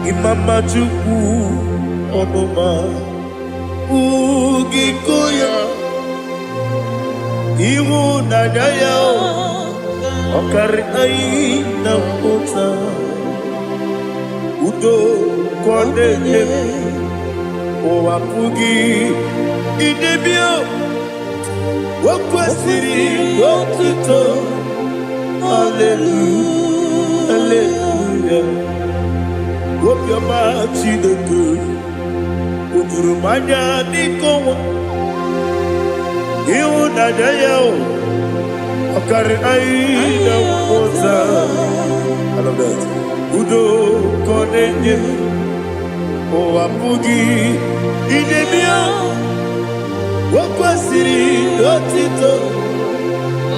Imama Chukwu Onuma Ugikoya Iwu Nadaya Okari Aina Kota Udo Kondene Owapugi Idebio Wakwasiri Wakito Hallelujah Hallelujah Obioma Chineke Udurumanya Nikowa Ihunanya Yao Okari Aina Wota. I love that. Udo Konenye Owapugi Idemia Wakwasiri Dotito.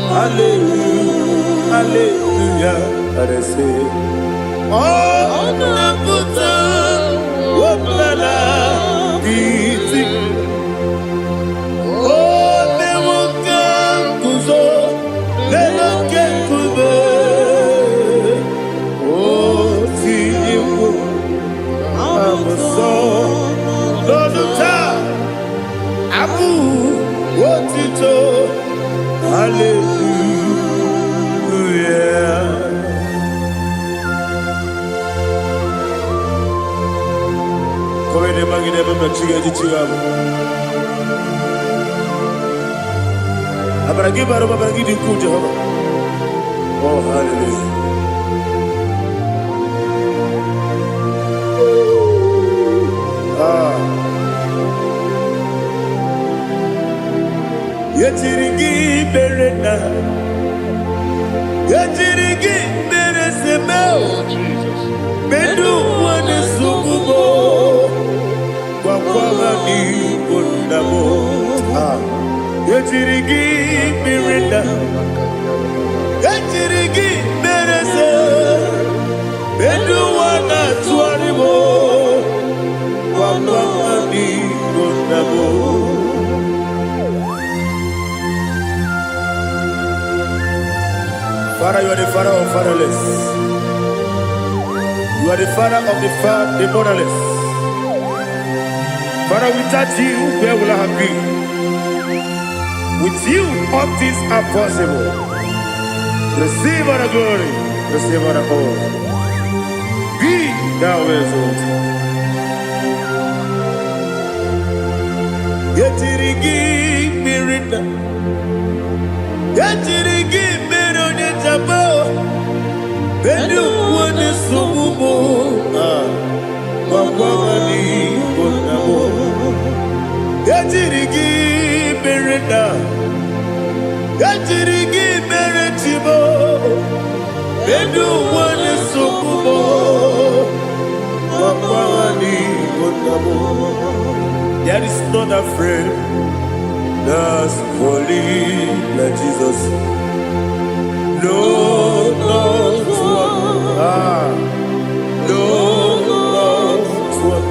Hallelujah, hallelujah. I say, oh, Nabuta, Wapala, Biti, oh, Nemuka, Kuzo, Nemuka, Kube, oh, Tiyu, I'm a song, Loduta, Abu, Wotito, hallelujah. Come in the magazine, but you get it. I'm going to give you the good job. Oh, hallelujah. Yetirigi berena, yetirigi beresemeo, bedu wane sububo, wakwama ni bundamo. Yetirigi berena, yetirigi berese, bedu wana tuaribo, wakwama ni bundamo. Father, you are the father of fatherless. You are the father of the motherless. Father, without you, where will I have been? With you, all things are possible. Receive all the glory, receive all the honor. Be thou exalted. Yetirigi mirina, yetirigi. Bedu wane subumo, wakwamani bonamo. Yatirigi berenda, yatirigi beretimo. Bedu wane subumo, wakwamani bonamo. There is not a friend that's holy like Jesus. No, not one. No, not one.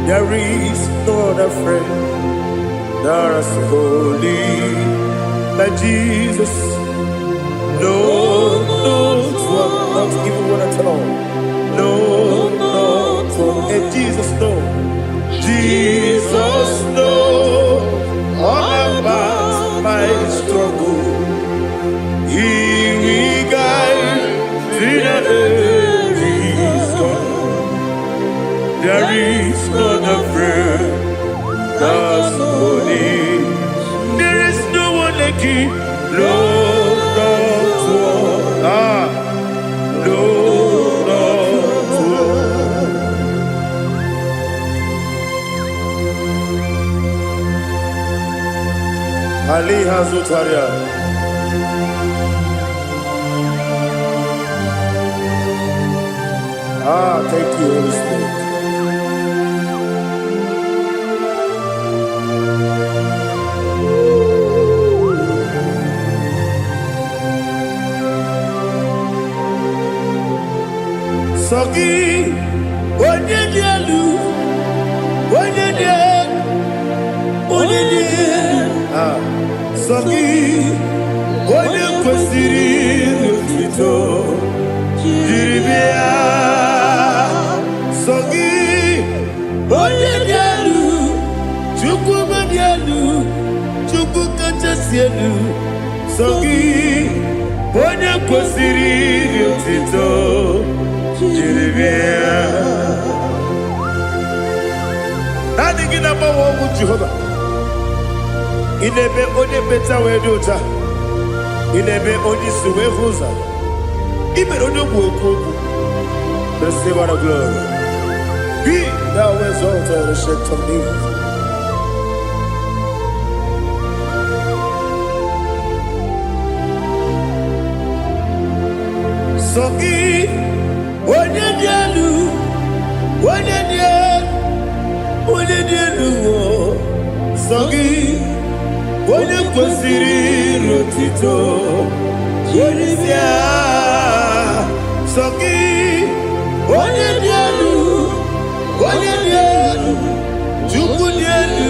There is not a friend that's holy like Jesus. No, not one. Not even one at all. No, not one. And Jesus, no. Jesus, no. All about my struggle. He will guide through the days. There is not a friend that's holy. There is no one like him. No, not one. No, not one. Ali Hazutaria. Thank you, Holy Spirit. Sogi, onyenyalu, onyenye, Sogi, onyenkwesiri n'otito, jiribia. Sogi, onyenyalu, chukwu madialu, chukwu kachasielu. Sogi, onyenkwesiri n'otito. Nothing about what Jehovah. In a be only better way to ta. In a be only suwe hoza. Even on the work. Receive our glory. Be thou exalted, ancient of days. Sogi, Onyedielu, Onyedielu, Sogi, Onyekwesiri rotito, Jerisia, Sogi, Onyedielu, Jukudielu,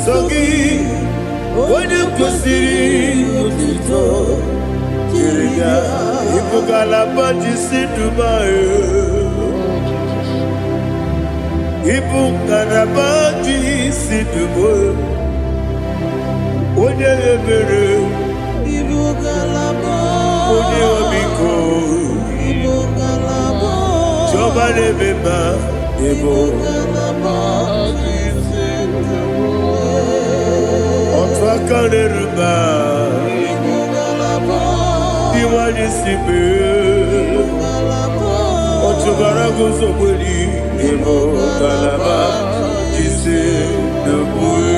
Sogi, Onyekwesiri rotito, Jerisia. Ibugalabadi Sidubae, Ibugalabadi Sidubae, Onye ebere, Onye obiko, Joba lebeba, Ibugalabadi Sidubae, Otwakaneruba. Iwani sibe, Ochubara gozo kweli, Imo kalaba, Jise nebue.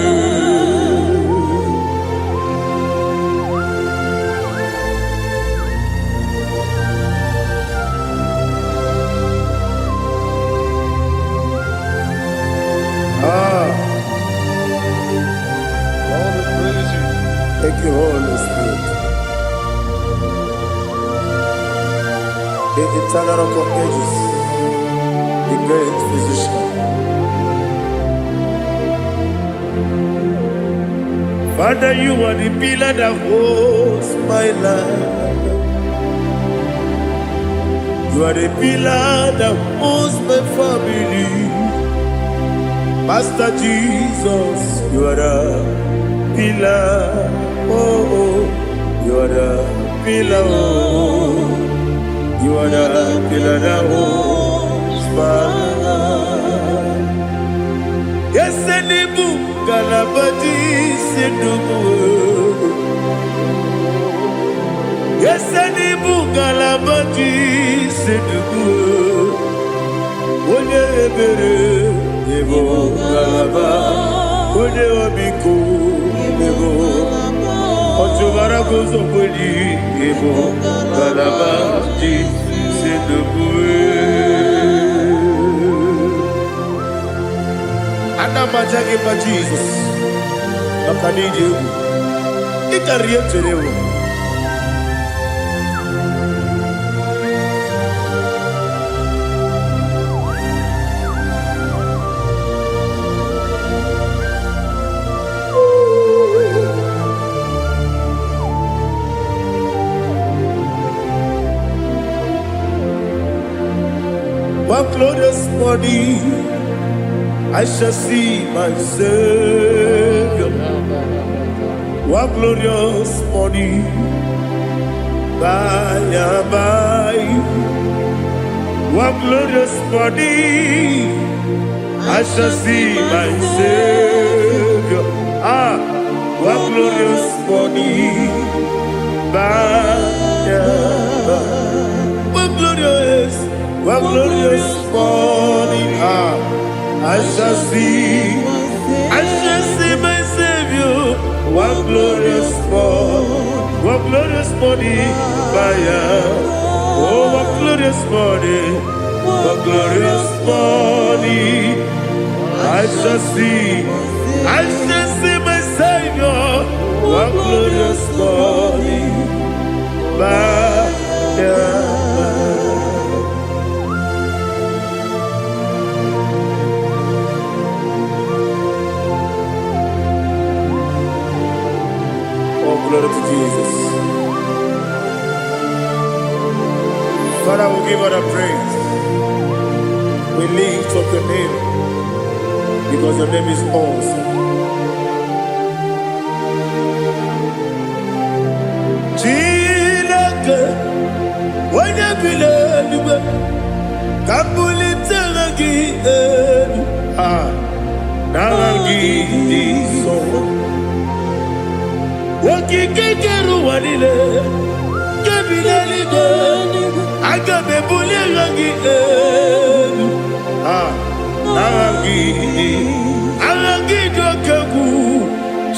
All the praise you. Thank you, Holy Spirit. The eternal rock of ages, the great physician. Father, you are the pillar that holds my life. You are the pillar that holds my family. Master Jesus, you are the pillar. Oh, you are the pillar. Oh. You are the pillar that holds my life. Yes, Enibu Galabadi Sidubu. Yes, Enibu Galabadi Sidubu. Onye ebere, Ebo Galaba. Onye obiko, Ebo. Ochubara gozo kweli, Ebo Galaba. Anamajagi ba Jesus, Makanidi, Ikaria Terewo. One glorious morning, I shall see my Savior. One glorious morning, by and by. One glorious morning, I shall see my Savior. One glorious morning, by and by. One glorious morning, I shall see my Savior. One glorious morning, fire. Oh, one glorious morning, I shall see my Savior. One glorious morning, fire. Glory to Jesus. Father, we give her the praise. We lift up your name because your name is awesome. Chilaka, when you believe, Kabuli Telagi, Naragi, so. Waki kekeru wanile, kebileli de, aga me buli rangi rangi dokagu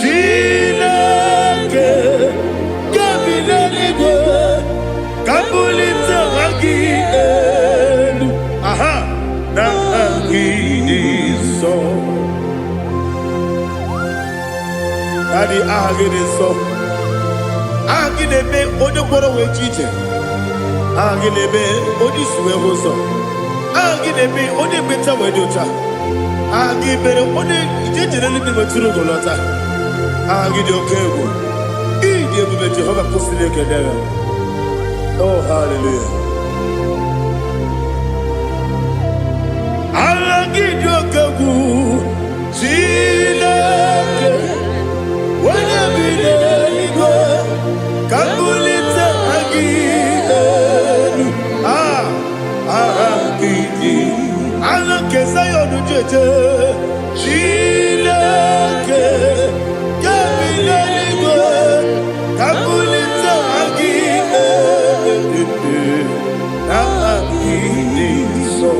chilake kabilanigo kabulita rangi rangi so Daddy ahagide so ahagide me odokoro we chiche ahagide me odisuwe hoso ahagide me odebeta wedota ahagide ode jejere libi maturu golota ahagide okego ide ebube Jehova kusile kedere. Oh hallelujah. ahagide okego chileke wanabineligo kabulita agidelu ahagidi alakesa yonu jeje chileke kabineligo kabulita agidelu ahagidi so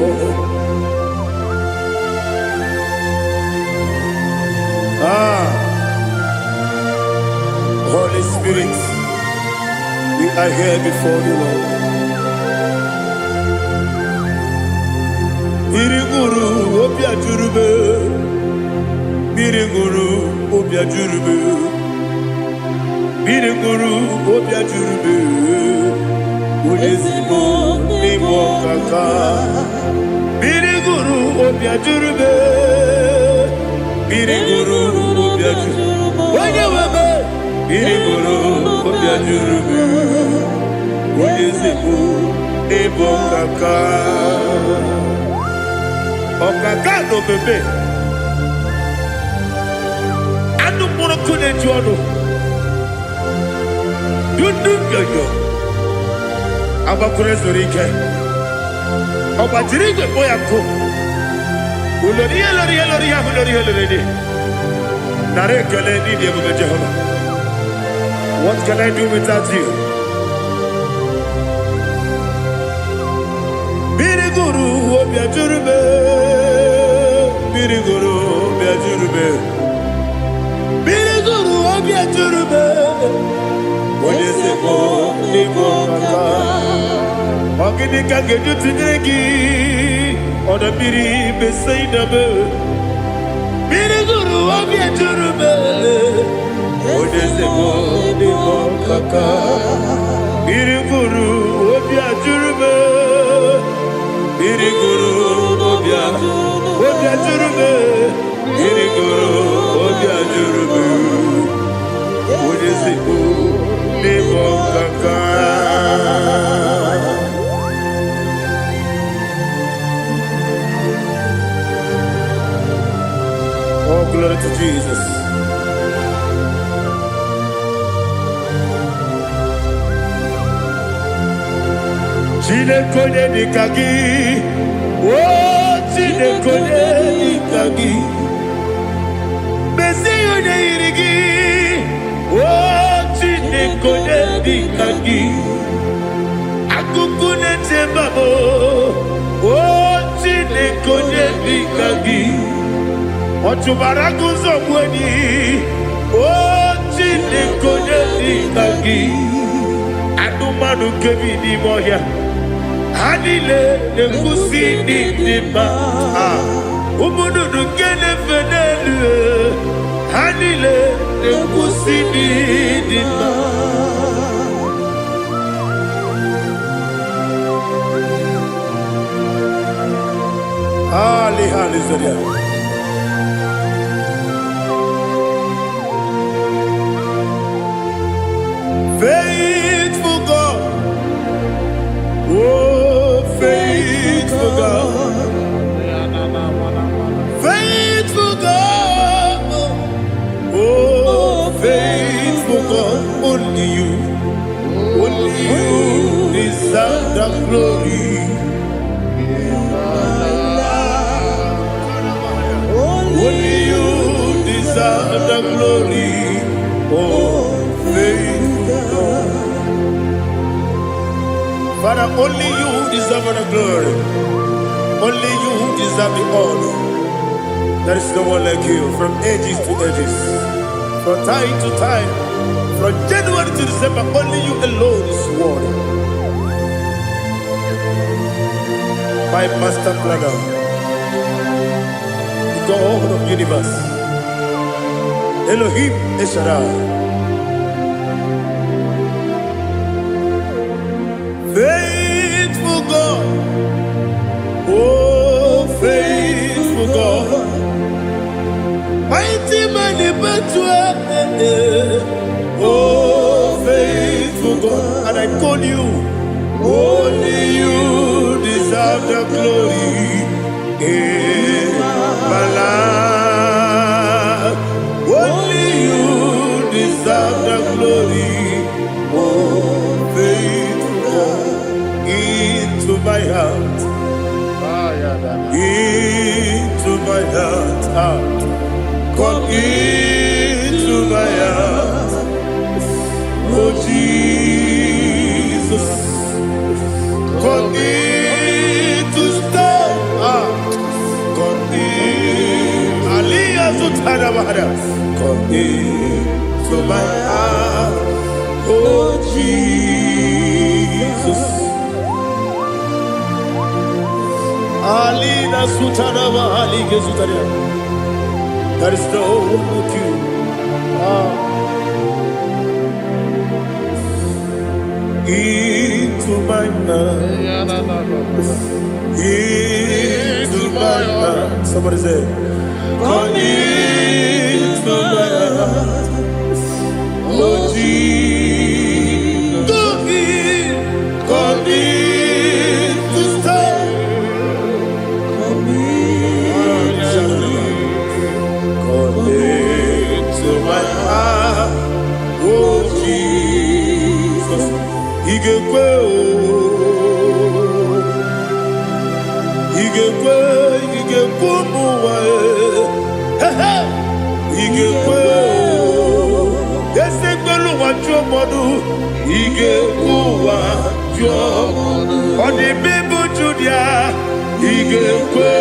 Holy Spirit, we are here before you, Lord. Biriguru obia jurube, biriguru obia jurube, biriguru obia jurube. Ulezimo ni mokaka, biriguru obia jurube, biriguru obia jurube. Wanyewebe. Biriguru obia jurube, ulezimo ni mokaka. Okaka no bebe. Anu mono kune juano. Dundu yoyo. Aba kure zorike. Oba jirige boya ko. Uloriya. Nare kele ni diye bebe Jehovah. What can I do without you? Biriguru obia jurube, biriguru obia jurube, biriguru obia jurube. Olezemo ni mokaka, ogini kangeju tinegi, oda biri besainabe. Biriguru obia jurube, olezemo ni mokaka, biriguru obia jurube. Biriguru obia jurube, biriguru obia jurube. Ulezimo ni mokaka. Oh, glory to Jesus. Chile kone nikagi, oh chile kone nikagi, besi yone irigi, oh chile kone nikagi, akukune chembabo, oh chile kone nikagi, ochubaraku zomweni, oh chile kone nikagi, adumanu kevini moya. Hanile ne kusini nima, umunudu kene fenelu. Hanile ne kusini nima. Hallelujah. Faithful God, oh faithful God, faithful God, oh faithful God, only you deserve the glory. Only you deserve the glory, oh faithful God. Father, only you deserve the glory. Only you deserve the honor. There is no one like you from ages to ages, from time to time, from January to December. Only you alone is worthy. My master planner, the God of the universe, Elohim Eshadai. Faithful God, oh faithful God, mighty man in battle, oh faithful God, and I call you, only you deserve the glory in my life, only you deserve the glory, oh faithful God. Into my heart, into my heart, come into my heart, oh Jesus, come in to stay, come in, Aliyah Zutanabada, come into my heart, oh Jesus. Alina Sutanaba Alige Sutaria. There is no one like you. Into my heart. Into my heart. Somebody say, come into my heart. Oh Jesus. Come in to stay. To my heart, oh Jesus, Igekwe, muwa, Igekwe, Yesekwelu wachomodu, Igekwe wachomodu, Odi bibu Judia, Igekwe,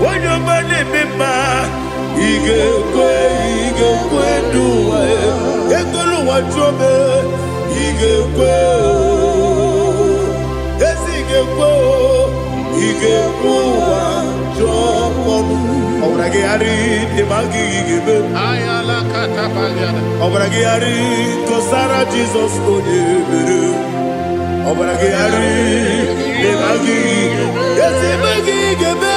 Wanyomane mema. Igekwe duwa, Ekolu wachobe, Igekwe, Igekwe wachobe. Obrage ari demagi igebe. Ayala katapaliana. Obrage ari kosara Jesus onyebere. Obrage ari demagi igebe.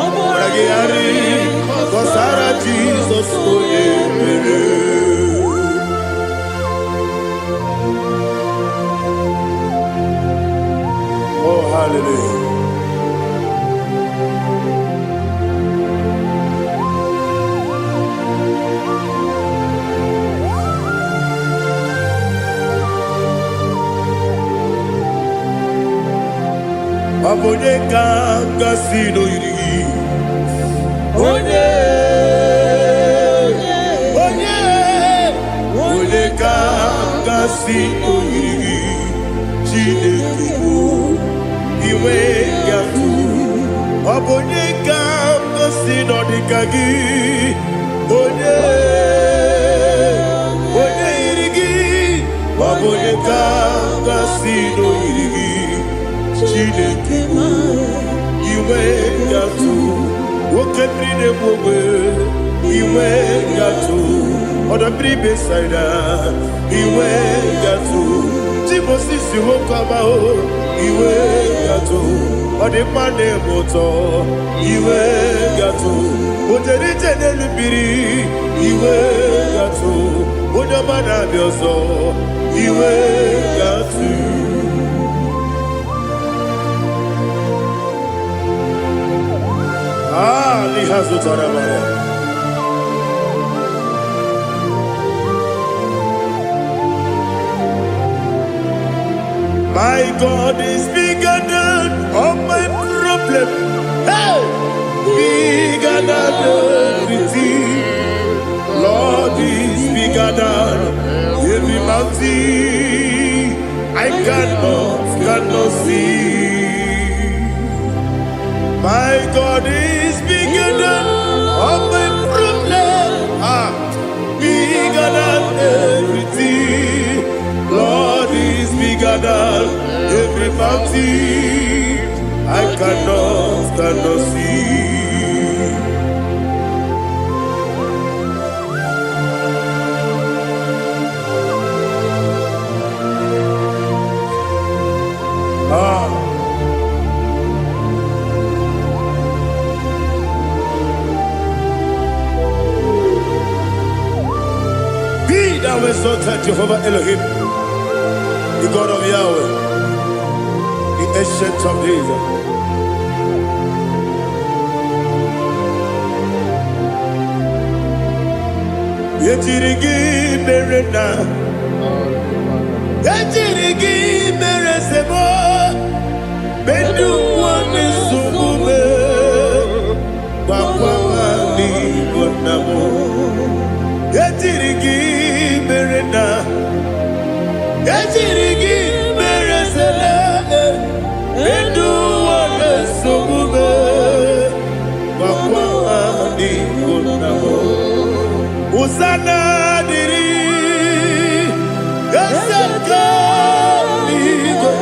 Obrage ari kosara Jesus onyebere. Oh hallelujah. Abonye kanga sino yiri. Onye kanga sino yiri. Chineke mo iwe yatu. Abonye kanga sino dikagi. Onye yirigi. Abonye kanga sino yiri. Chineke mo iwe yatu. Woke bride mwe iwe yatu. Oda bribe saida iwe yatu. Timosisi wokama o iwe yatu. Ode mane moto iwe yatu. Ode jene lubiri iwe yatu. Ode mana bioso iwe yatu. My God is bigger than all my problem. Hey! Bigger than everything. Lord is bigger than every mountain. I cannot see. My God is bigger than all my problem. Bigger than everything. Lord is bigger than every mountain. I cannot see. Be thou exalted, Jehovah Elohim, the God of Yahweh, the ancient of days. Yetirigi merena, yetirigi meresemo, bendu wani subume, bakwani bonamo. Yetirigi merena, yetirigi meresele, bendu wani subume, bakwani bonamo. Usana diri, yasaka ligo,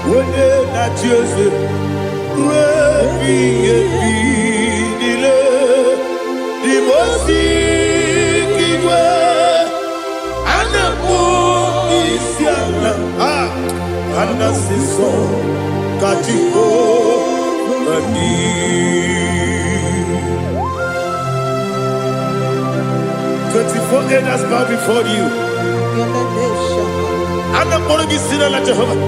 wene na Jose, rebi dile, di mosi kiwe, anamu isiana, anasiso katiko mani. 24 elders bow before you. And I'm going to be singing like Jehovah.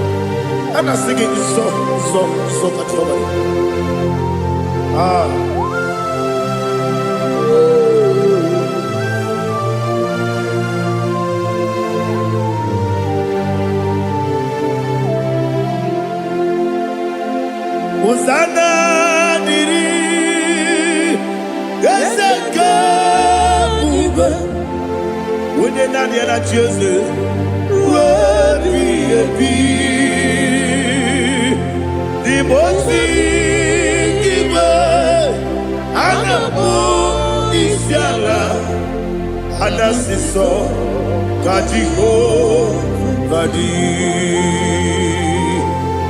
And I'm singing this song like Jehovah. Hosanna diri, yeseka. When you're not here, I choose it. The most giver, and the moon is yalla, and the siso, Kajiho, Badi,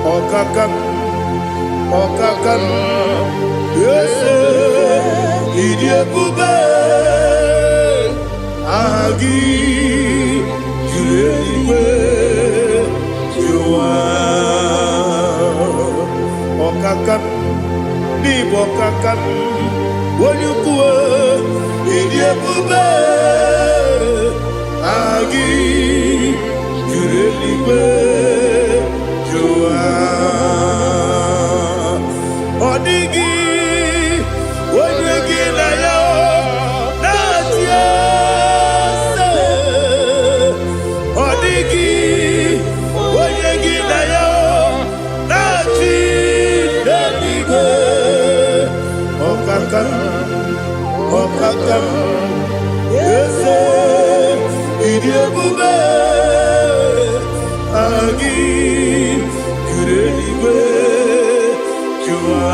Okakam, yes, Idiot Bube. Agi, Juliwe, Joa, Okakam, Nibo Kakam, Wonyukue, Idiabube, Agi, Juliwe, Joa, Odigi, Wonyuki Naya. Okakam, yes, Idiabube, Agi, Kureliwe, Jua,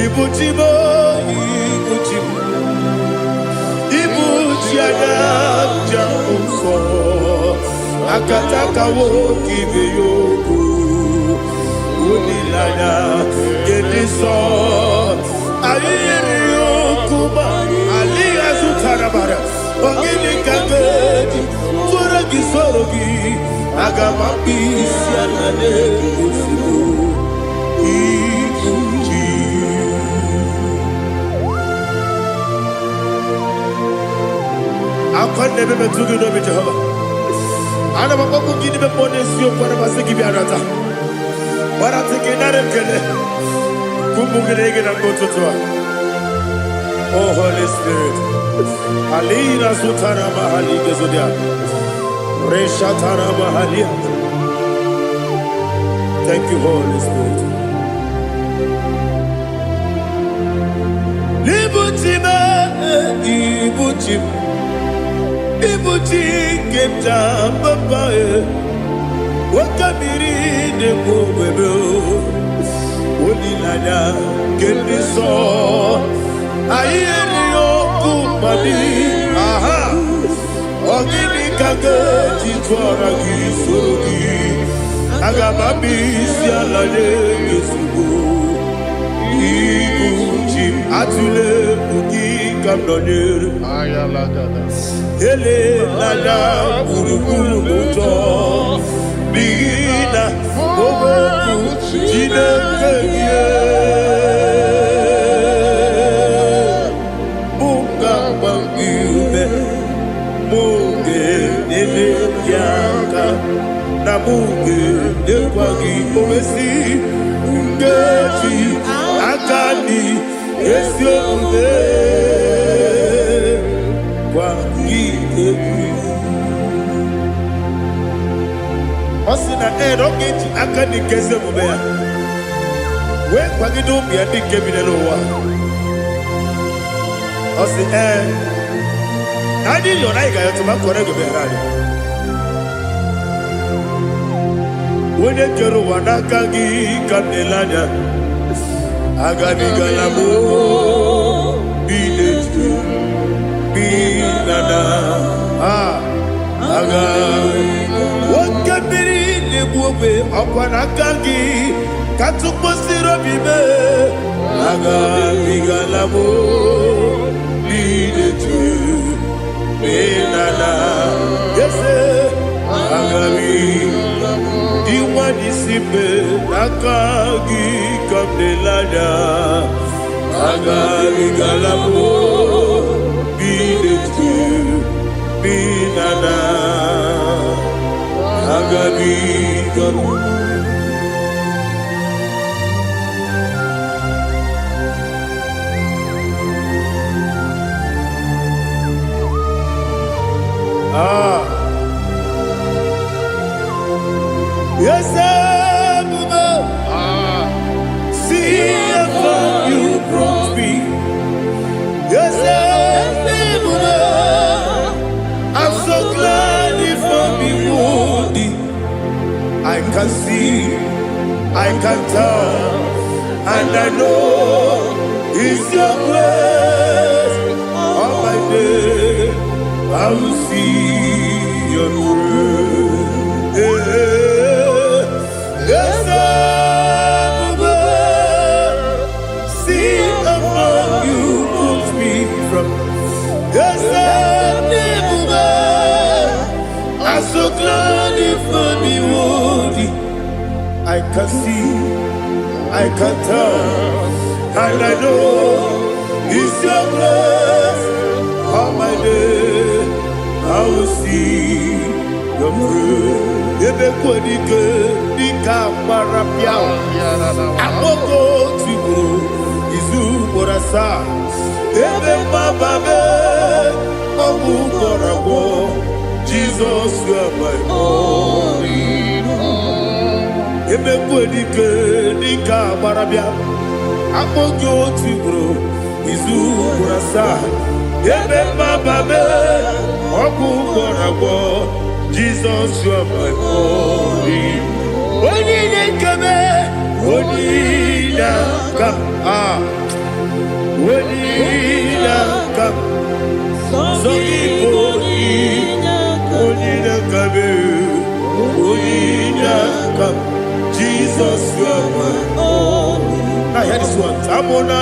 Ibuchimo, Ibuchiana, Jamso, Akataka woki beyoku, Unilaya, Gediso, Ayiriyokuba, Ali Azutarabara, Ogini Kagedi, Furagi Sorogi, Agamapi, Sianade, Usibu, Ibuchi. I can't never be too good with Jehovah. I never go give him a bonus, you for a Masiki Biarata. But I'm thinking that I'm Kumugiregen and go to Tua. Oh, Holy Spirit. Alina Sutana Mahali Gezodia. Reshatana Mahalia. Thank you, Holy Spirit. Libutima, Ibuchim. Ibuchi Kepta Papa Wakamiri de Bobebo, Olilada, Geniso, Ayerio Kumadi, aha, Ogini Kage, Titwaragi, Sogi, Agamabi, Sialade, Yusubu, Iguchim, Atule, Ugi, Kamdonir, Ayalagada. Ele, Lada, Uruguru, Muto, Bigina, Boboku, Jinekeye, Munga Mangiube, Munge, Nene Yaka, Namunge, Nekwagi, Omesi, Ngeji, Akani, Esiode, Kwagi, Osina Rogeji Akani Kese Mubea. When Pagido be a big cabin and over. Osi I did your like I to my correct behind. When the Kero Wanakagi Kamelania Agani Galamo be Nana What can be the Bube upon Akagi Katuposiro Bibe Agani Galamo be Nana Yes, Agami Iwanisipe Akagi Kamelania Agani Galamo be Nana Agabi Galu. Yes, see how you brought me. Yes, I'm so glad you found me worthy. I can see, I can tell, and I know it's your grace. All my day, I will see your grace. Yes, see how you put me from. Yes, I'm so glad you found me worthy. I can see, I can tell, and I know it's your grace. All my day, I will see your fruit. Ebe kodike, dika marapia. Akoko tibro, izu borasa. Ebe mababe, obu korabo. Jesus, you are my only home. Ebe kodike, dika marapia. Akoko tibro, izu borasa. Ebe mababe, obu korabo. Jesus, you are my only. Only kame, only ka, only ka. So only kame, only ka. Jesus, you are my only. Now hear this one. Tamona,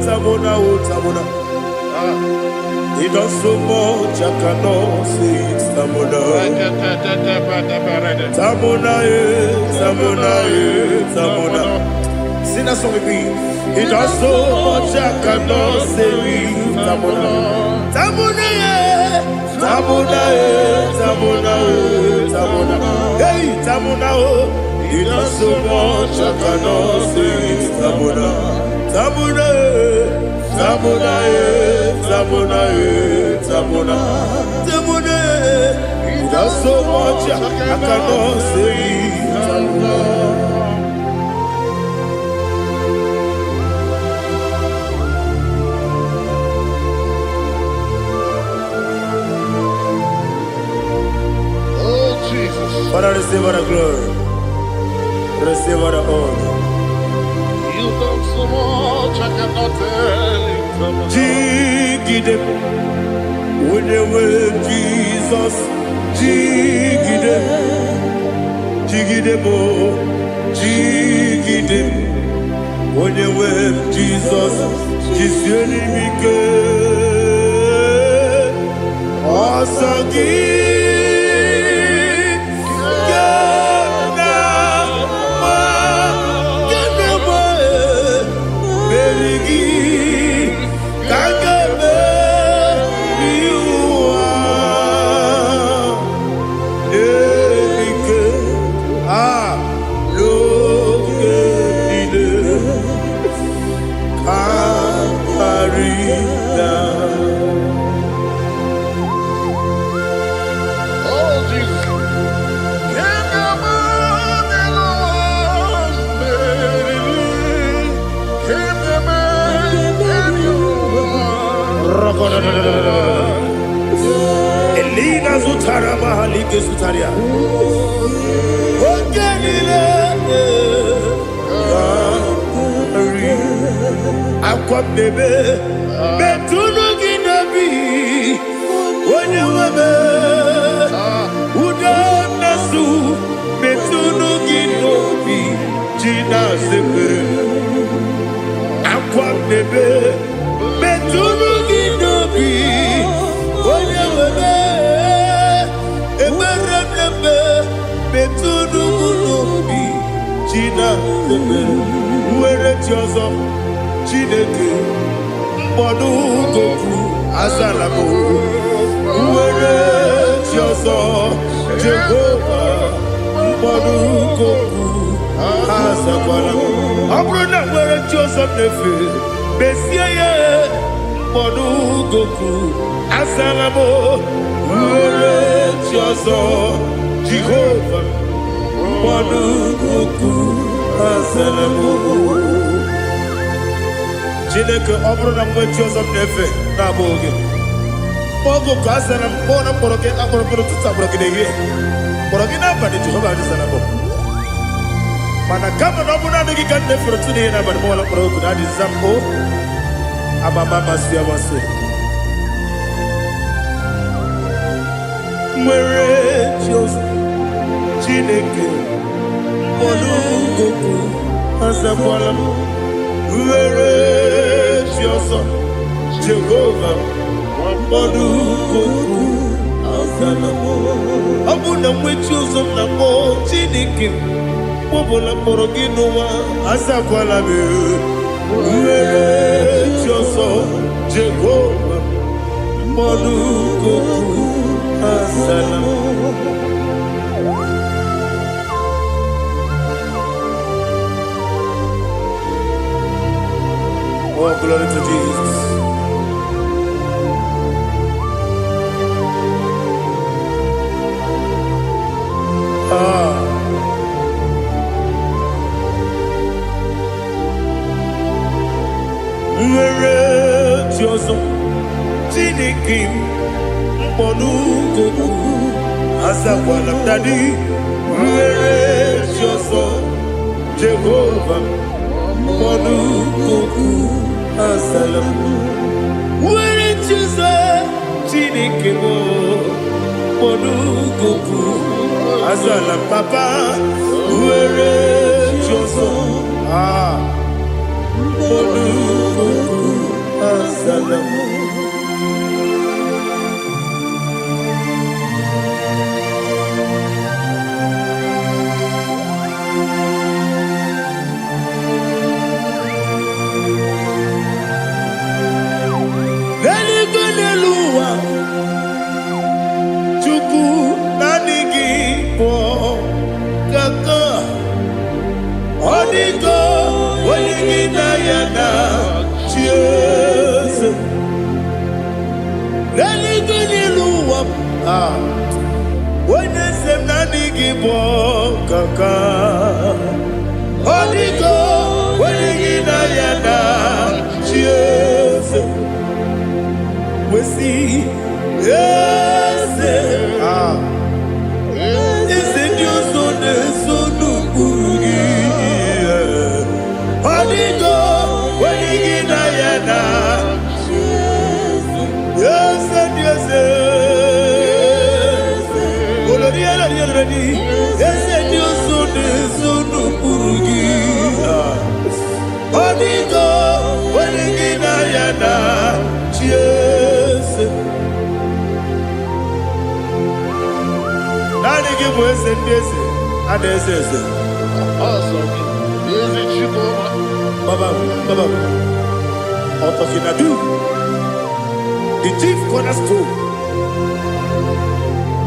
tamona, tamona. He does so much, I cannot say it. Tamona, Tamona, Tamona, Tamona. Sing that song with me. He does so much, I cannot say it. Tamona, Tamona, Tamona, Tamona, Tamona. Hey, Tamona, he does so much, I cannot say it. Tamona, Tamona, Tamona, Tamona, Tamona, Tamona. He does so much, I cannot say it. Tamona. Oh, Jesus. Father, Receive all the glory. Receive all the honor. You've done so much, I cannot tell it. Jigide, when you were Jesus, Jigide, Jigide mo, Jigide, when you were Jesus, Jisyenimike, Osagi, Elina Zutara Mahalike Zutaria. Ogenile Aqua bebe Betunu Ginabi Wanyawame Uda Nasu Betunu Ginobi Jina Zebe Aqua bebe Betunu Ginobi Wanyawame Emerembe Betunu Ginobi Jina Zebe Uere Tiozo Chineke Mbodu Goku Azalamo Uere Tiozo Jehovah Mbodu Goku Azakwalamo Abrona Uere Tiozo Nefe Besiye Mbodu Goku Azalamo Uere Tiozo Jehovah Mbodu Goku Azalamo Chineke ọbụrụ na mgbe Joseph na-efe na-abụ oge ogo ka asara mbọ na mkpọrọ gị akpọrọ mkpọrọ tụtụ akpọrọ gị n'ehihie mkpọrọ gị n'abalị Jehova adịzara mbọ mana kama na ọ bụ naanị gị ka m na-efere tụ n'ihe n'abalị ma ọla mkpọrọ ogu na adịza mbụ amama amasị amasị nwere Joseph Chineke mkpọrọ ogu azakwala m Were Jioso Jehovah Mbodu Goku Azalamo Abuna mwechi uzo na mo Chineke Mbobola moro ginowa Azakwala me Were Jioso Jehovah Mbodu Goku Azalamo Oh, glory to Jesus. Were Jioso Chineke Mbodu Goku Azakwala Dadi Were Jioso Jehovah Mbodu Goku Azalamo Were Jioso Chineke Mbodu Goku Azalamo Papa Were Jioso Mbodu Goku Azalamo Kaka Odigo Wenigina Yana Jesus We see Yes Is it you so yerani. Ese diyorsun sunu kurgi. Onigo wenigina yana. Cheers. Nani give us and this and this. Awesome. Is it you, Baba. Otokinadu. The chief cornerstone.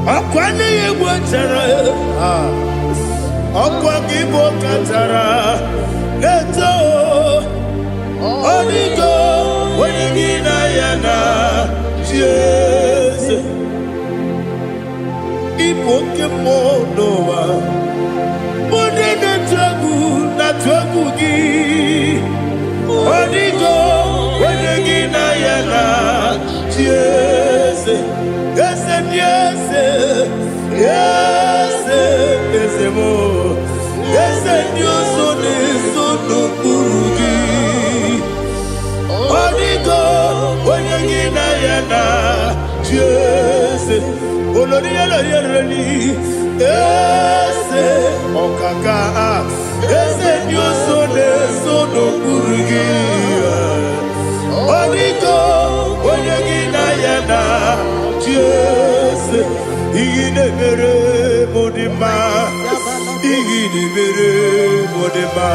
Akwani yebu tara. Akwani bo katara. Leto. Onigo wenigina yana. Cheers. Ipoke monowa. Mone na twagu gi. Onigo wenigina yana. Cheers. Yes, mo. Yes, Dios no purugi. Onigo wenigina yana. Cheers. Olori yerani. Yes, okaka. Yes, Dios no purugi. Onigo wenigina yana. Yes, igine mere modima, igine mere modima,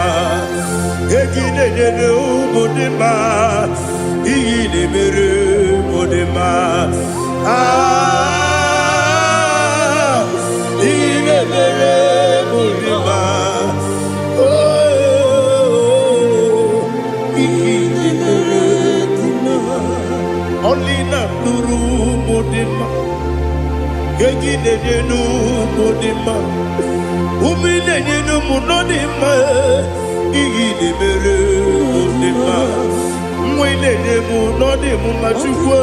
igine mere modima, igine mere modima. Ah, igine mere modima. Oh, igine mere modima. Only na nuru modima. Egine nenu modima. Umine nenu munodima. Igine mere modima. Mwine nemu nodimu machukwa.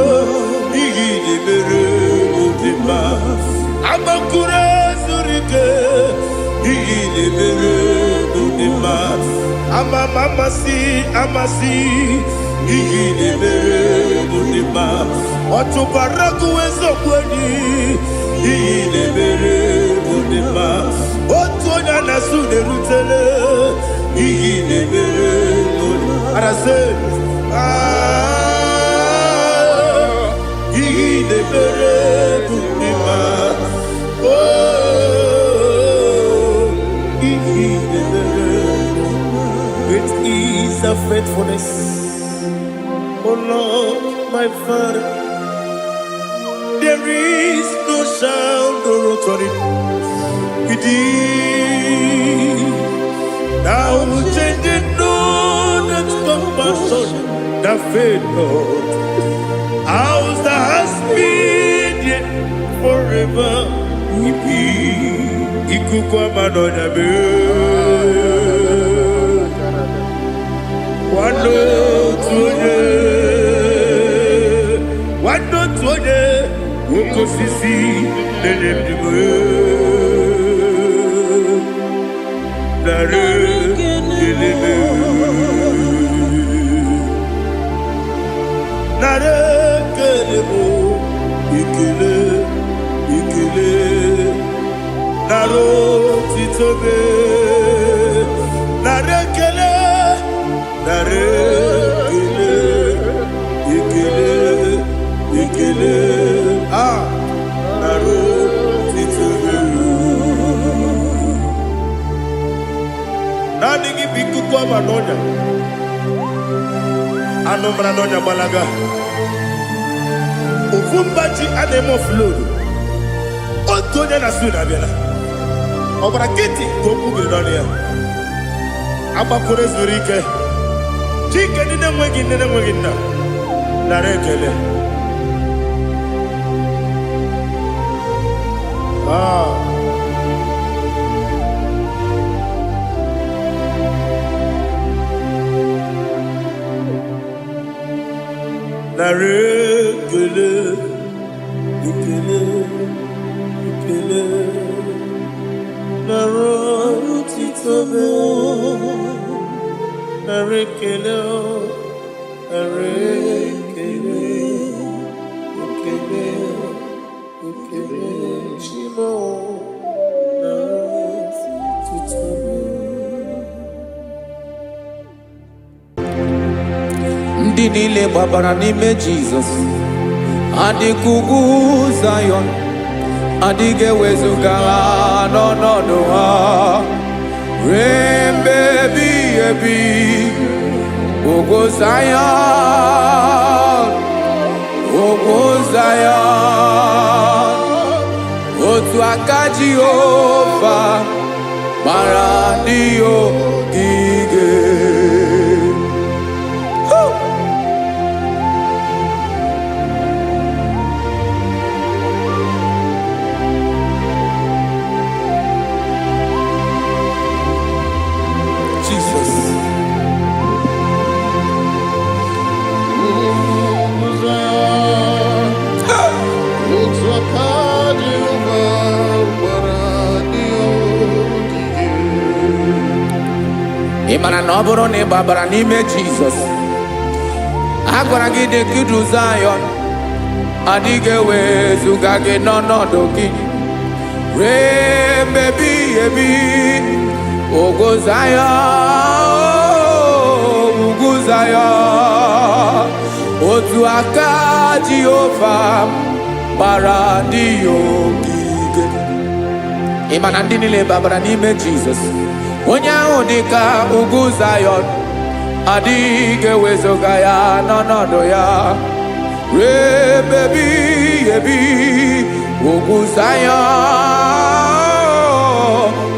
Igine mere modima. Amakure zurike. Igine mere modima. Amasi. Igine mere modima. Otubaraku wezo kweni. Igine mere modima. Otonya nasude rutele. Igine mere modima. Arase. Igine mere modima. Oh, igine mere modima. Great is the faithfulness. Oh Lord, my Father, there is no sound or authority within. Now changing no that compassion, the faith, Lord. Ours that has been yet forever we be. Ikukwa manonya be. Wando tuye. Wando tuye. Woko sisi. Lelem diwe. Nare. Leleme. Nare. Kelemo. Ikele. Naro titobe. Nare kele. Nare ikele. Ah. Naro titobe. Nani gibiku kwa manonya. Ano manonya balaga. Ufumbaji ademo flood. Otonya na suna bela. Obra kiti koku bedonia. Aba kore zurike. Chike nene mwegina. Narekele. Ah. Narekele. Ikele. Naro titobe. Narekele. Shimo. ndị niile gbabara n'ime Jizọs adịghị ugwu Zayọn adịghị ewezuga ha n'ọnọdụ ha ruo mgbe ebighị ebi. Ugwu Zayọn, ugwu Zayọn, otu aka Jehova gbara ndị ogige. Jesus. Ị mara na ọ bụrụ na ị gbabara n'ime Jizọs, a gwara gị dị ka ugwu Zayọn adịghị ewezuga gị n'ọnọdụ gị ruo mgbe ebighị ebi. Ugwu Zayọn, ugwu Zayọn, otu aka Jehova gbara ndị ogige. Ị ma na ndị niile gbabara n'ime Jizọs, onye ahụ dị ka ugwu Zayọn adịghị ewezuga ya n'ọnọdụ ya ruo mgbe ebighị ebi. Ugwu Zayọn,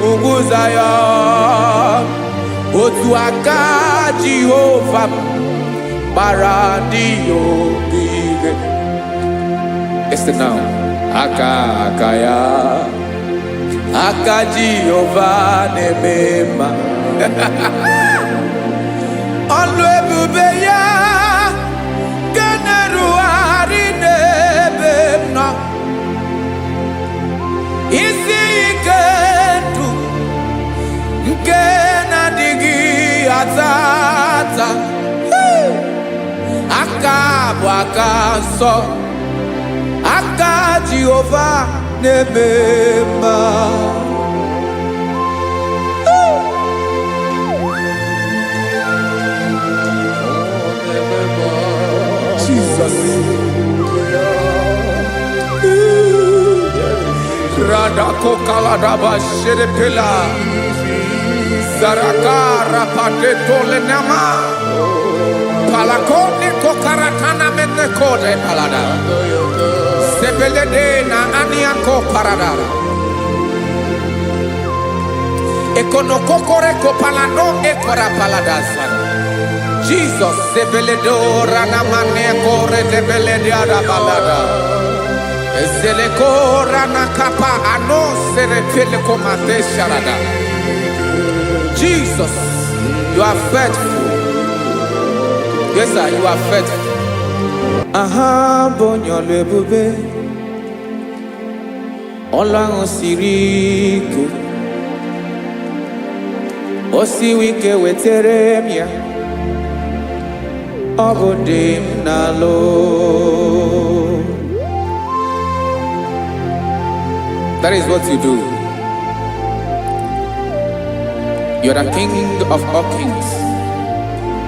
ugwu Zayọn, otu aka Jehova gbara ndị ogige. Listen now. Aka ya, aka Jehova na-eme mma. Ọlụ ebube ya ga na-erugharị n'ebe m nọ. Isi ike ndụ nke na-adịghị ata ata. Aka bụ aka nsọ, aka Jehova na-eme mma. Jesus. Radako kaladaba sherepela zarakara pateto lenama palakone kokaratana mene kode palada sebelede na aniako paradara ekonokokore kopalano ekora paladasa. Jesus sebeledo rana mane kore debelede arabalada eseleko rana kapa ano serepele komate sharada. Jesus, you are faithful. Yes sir, you are faithful. Aha bonyo lebube Ọlọ́run siri ike o siwe ike wetere m ya ọ bụ dị m n'alụ. That is what you do. You are the King of all kings.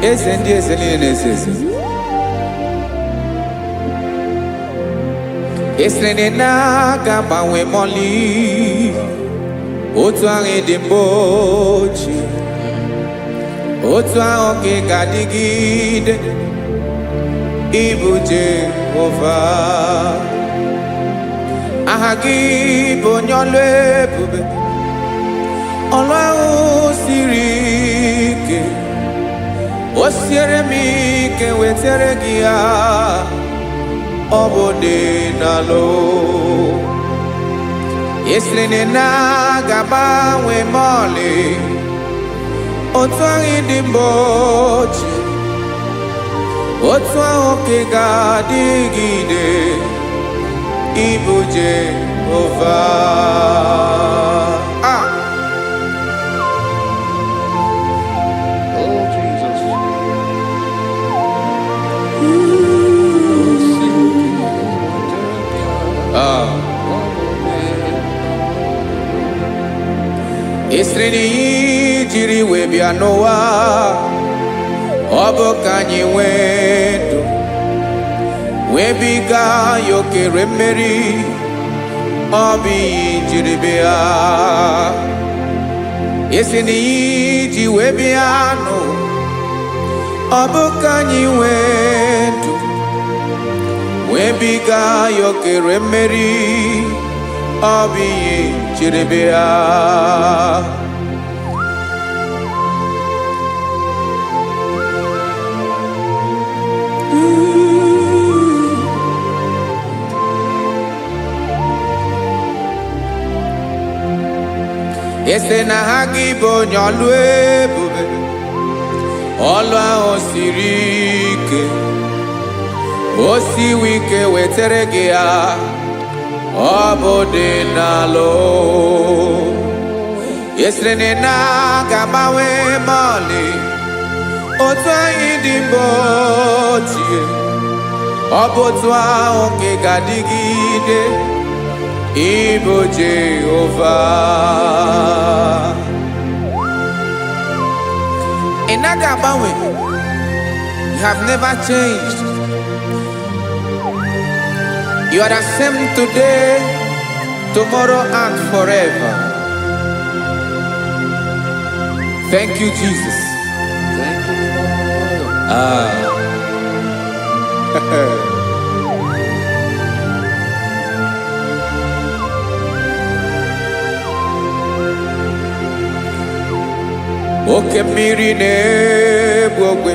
Eze ndị eze niile na-eze eze. Esere na-agbanwe mọlị otu ahụ dị mgbe ochie, otu ahụ ka ị ga-adịgide. Ịbụ Jehova, aha gị bụ onye ọlụ ebube, ọlụ ahụ siri ike. O siere m ike wetere gị ya, ọ bụ dị n'alụ. Esiri na-agbanwe mọlị otu ahụ dị mgbe ochie, otu ahụ ka ị ga-adịgide. Ịbụ Jehova. Oh Jesus. Esiri jiri wee bịa n'ụwa ọ bụ ka anyị nwee ndụ webiga ya okere mmeri, ọ bụ ihe jiri bịa. Isi na ihe ji wee bịa nụ, ọ bụ ka anyị nwee ndụ webiga ya okere mmeri, ọ bụ ihe jiri bịa. Ese na ha gị bụ onye ọlụ ebube, ọlụ ahụ siri ike, o siwe ike wetara gị ya, ọ bụ dị n'alụ. Esere na ga-agbanwe ma ọlị, otu anyị dị mgbe ochie, ọ bụ otu ahụ nke ga-adịgide, Ibo Jehovah. Inaga Bawe, you have never changed. You are the same today, tomorrow, and forever. Thank you, Jesus. Thank you, Lord. Oke mmiri na-egbu ogwe,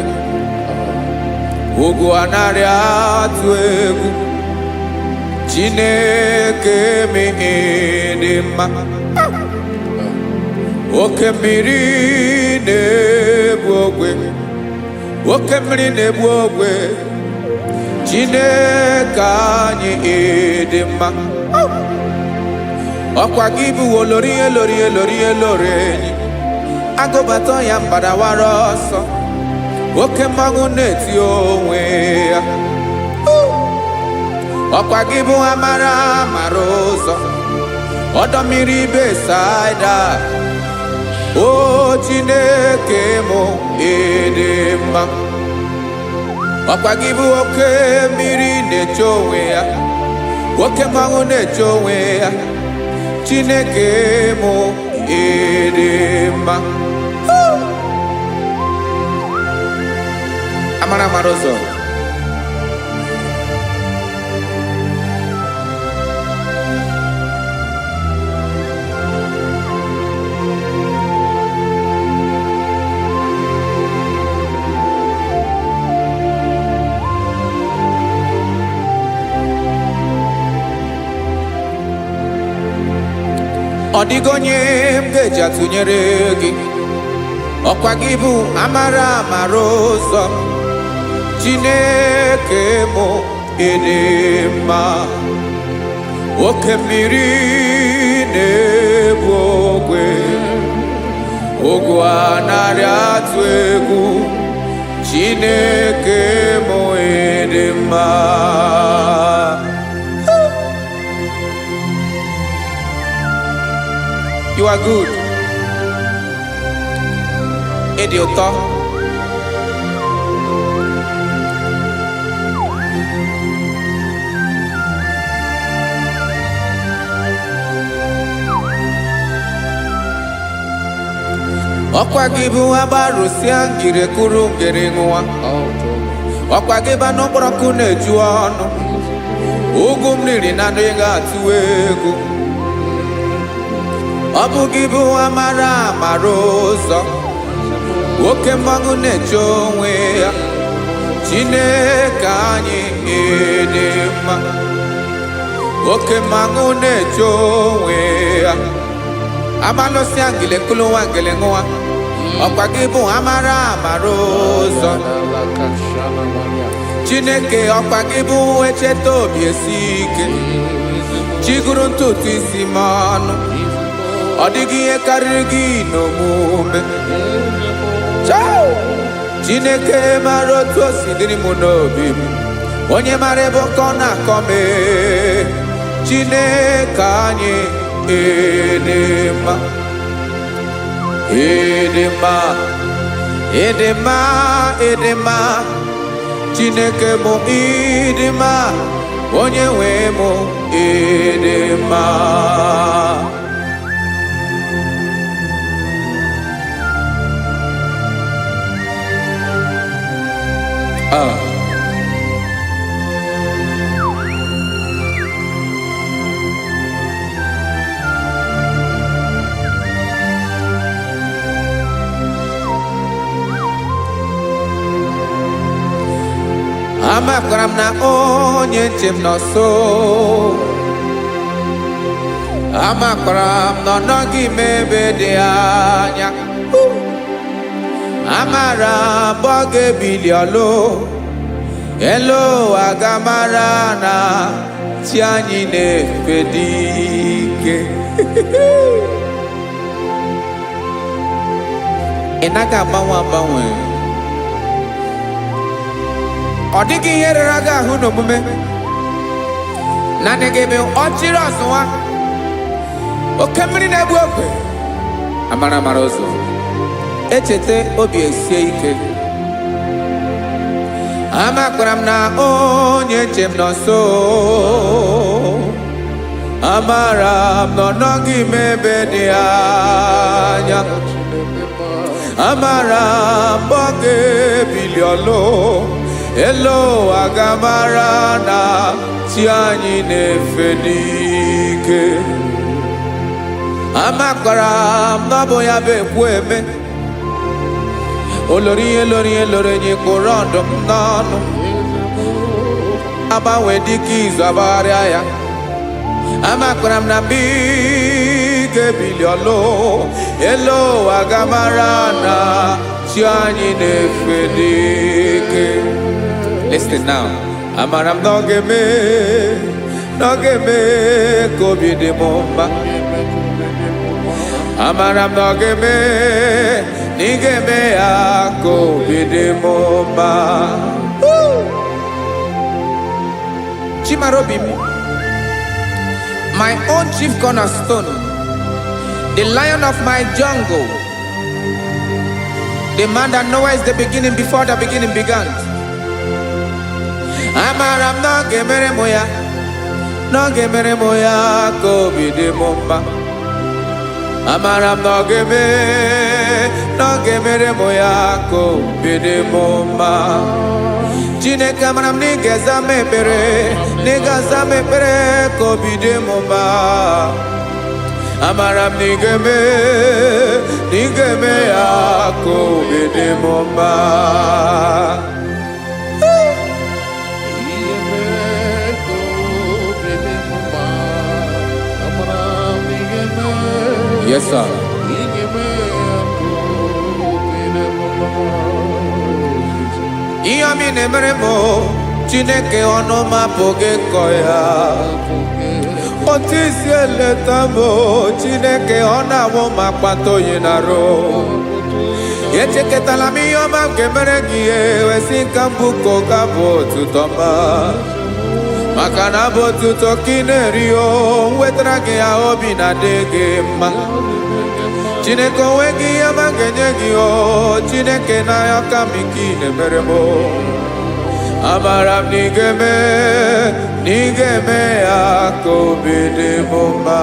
ugwu anaghị atụ egwu, Chineke mee dị mma. Oke mmiri na-egbu ogwe, oke mmiri na-egbu ogwe, Chineke anyị dị mma. Ọkwa gị bụ olori enyi, agụbata ya mbadawara ọsọ, oke mmanwụ na-eti onwe ya. Ọkwa gị bụ amara ụzọ, ọdọ mmiri Besaida, o Chineke mụ ịdị mma. Ọkwa gị bụ oke mmiri na-eche onwe ya, oke mmanwụ na-eche onwe ya, Chineke mụ ịdị mma. Amara ụzọ, ọ dịghị onye m ga-eji atụnyere gị. Ọkwa gị bụ amara ụzọ, Chineke mụ ịdị mma. Oke mmiri na-egbu ogwe, ugwu anaghị atụ egwu, Chineke mụ ịdị mma. You are good. Ịdị ụtọ. Ọkwa gị bụ agbarụsịa ngire kụrụ ngere nwa. Ọkwa gị bụ n'okporoko na-eju ọnụ, ugwu mmiri na anụ ga-atụ egwu. Ọ bụ gị bụ amara ụzọ, oke mmanwụ na-eche onwe ya, Chineke anyị ịdị mma. Oke mmanwụ na-eche onwe ya, amalụsịa ngile kụlụ nwa ngele nwa. Ọkwa gị bụ amara ụzọ, Chineke. Ọkwa gị bụ echeta obi esi ike, chigụrụ ntutu isi m ọnụ, ọ dịghị ihe karịrị gị n'omume. Chineke mara otu o si dịrị m n'obi m, onye mara ebe ọkọ na-akọ m. Chineke anyị ịdị mma, ịdị mma, Edema, edema, Chineke mo idima, onye nwe mo edema. Amakwaram na onye nche m nọ nso. Amakwaram na ọ nọghị m ebe dị anya. Amara mgbe ọ ga-ebili ọlụ. Elu agamara na chi anyị na-efe dị ike. Ị naghị agbanwe agbanwe. Ọ dịghị ihe rara gị ahụ n'omume. Naanị gị bụ ọchịrị ọsụwa. Oke mmiri na-egbu ogwe. Amara mara ụzọ. Echete obi esie ike. Amakwara m na onye nche m nọ nso. Amara m na ọ nọghị m ebe dị anya. Amara m mgbe ọ ga-ebili ọlụ. Elo agamara na chi anyị na-efe n'ike. Amakwara m na ọ bụ ya bụ ekwu eme. Olori enyi kwụrụ ọdụ m n'ọnụ. Agbanwe dịka izu agbagharịa ya. Amakwara m na mgbe ị ga-ebili ọlụ. Elo agamara na chi anyị na-efe n'ike. Listen now. Amara m na ọ ga-eme ka obi dị m mma. Amara m na ọ ga-eme na ị ga-eme ya ka obi dị m mma. Chimara obi m, my own chief cornerstone, the lion of my jungle, the man that knows the beginning before the beginning began. Amara m na ọ ga-emere m ya, na ọ ga-emere m ya ka obi dị m mma. Amara m na ọ ga-emere m ya ka obi dị m mma. Chineke amara m na ị ga-aza m ekpere, na ị ga-aza m ekpere ka obi dị m mma. Amara m na ị ga-eme ya ka obi dị m mma. Yes, sir. Ihe mi na-emere m Chineke ọnụ m apụghị ịkọ ya. Otu isi eleta m Chineke ọ na-awụ m akpata oyi n'arụ. Echeketala m ihe ọma m ga-emere gị wesị ka m bụkọ ga-abụ otuto mma. Maka na abụ otuto ka ị na-eri o wetara gị ya obi na-adị gị mma. Chineke onwe gị ihe ọma ga-enye gị o Chineke n'anya ka m ike ị na-emere m. Amara m na ị ga-eme ya ka obi dị m mma.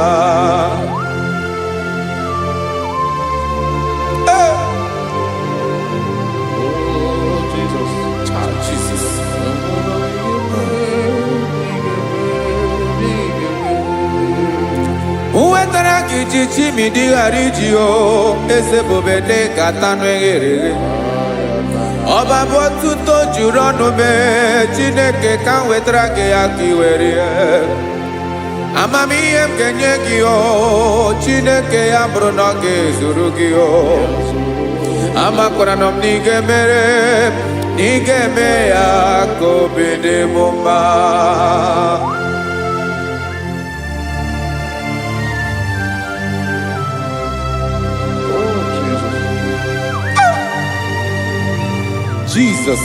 Uwetara gị ji chimi dịghara iji o eze bobede ka tanụ eghere. Ọba bụ otuto juru ọnụ mee Chineke ka m wetara gị ya ka ị were. Amamihe m ga-enye gị o Chineke ya bụrụ na ọ ga-ezuru gị o. Amakwara m na ị ga-eme ya ka obi dị m mma. Jesus.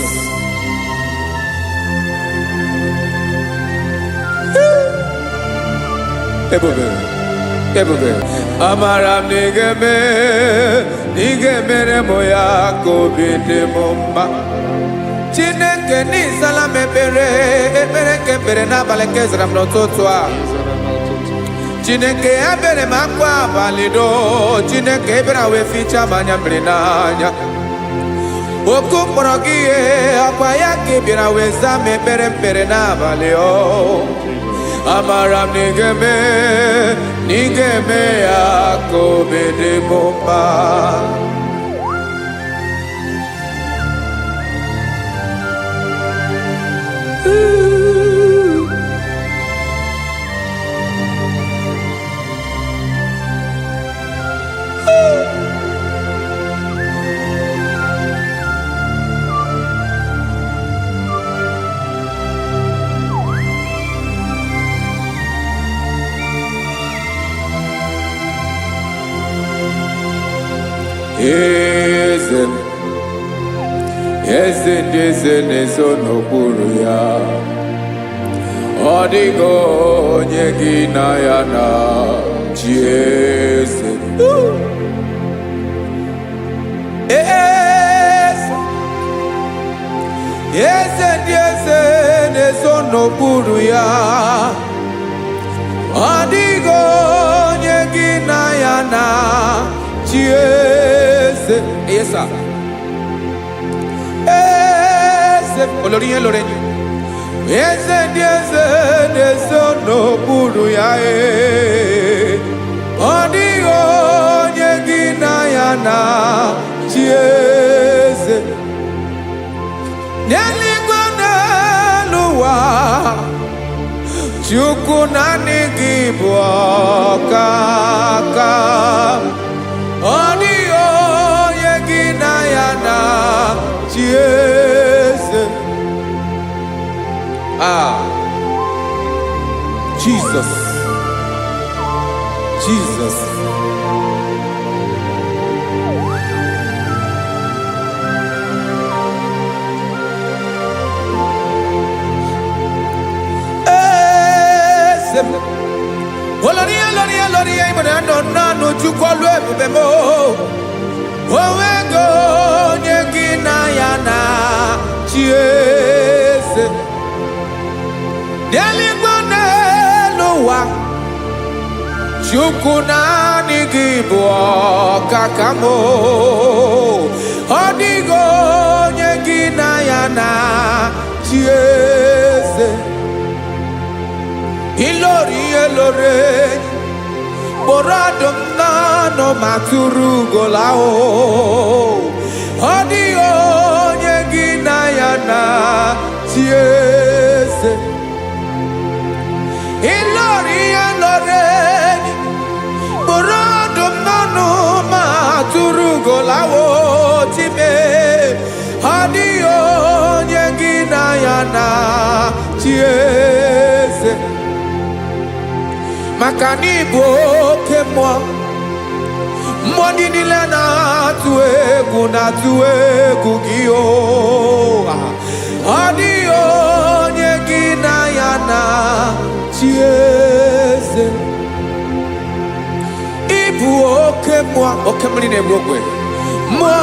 Ebube, Ebube. Amara nigeme, nigemere moya kobide mumba. Chineke ni sala mepere, ebere kepere na balekeze ramno totwa. Chineke ebere makwa balido, Chineke ebere we ficha manya mrinanya. Oku porogie akwa yake bira we zame pere pere na baleo. Amara nigeme, nigeme akobede bomba. Eze nezo n'okpuru ya, ọ dịghị onye gị na ya na-achị eze. Eze ndị eze nezo n'okpuru ya, ọ dịghị onye gị na ya na-achị eze. Yes, sir. Olórí yẹn lórí yẹn. Eze ndị eze na-eso n'okpuru ya ọ dịghị onye gị na ya na-achị eze. N'eluigwe n'elu ụwa, Chukwu naanị gị bụ ọkaka. Ọ dịghị onye gị na ya na-achị eze. Jesus, Jesus. Olórí ìmọ̀lẹ́ àná n'ojú kọlu ebube mo. Owego onye gị na ya na-achị eze. N'eluigwe n'elu ụwa, Chukwu naanị gị bụ ọkaka m. Ọ dịghị onye gị na ya na-achị eze. Ilori kpọrọ ọdụm n'ọnụ ma tụrụ ugola o. Ọ dịghị onye gị na ya na-achị eze. Ilori kpọrọ ọdụm n'ọnụ ma tụrụ ugola o. Time, ọ dịghị onye gị na ya na-achị eze. Maka na ị bụ oke mmụọ, mmụọ ndị niile na-atụ egwu gị o. Ọ dịghị onye gị na ya na-achị eze. Ị bụ oke mmụọ, oke mmiri na-egbu ogwe, mmụọ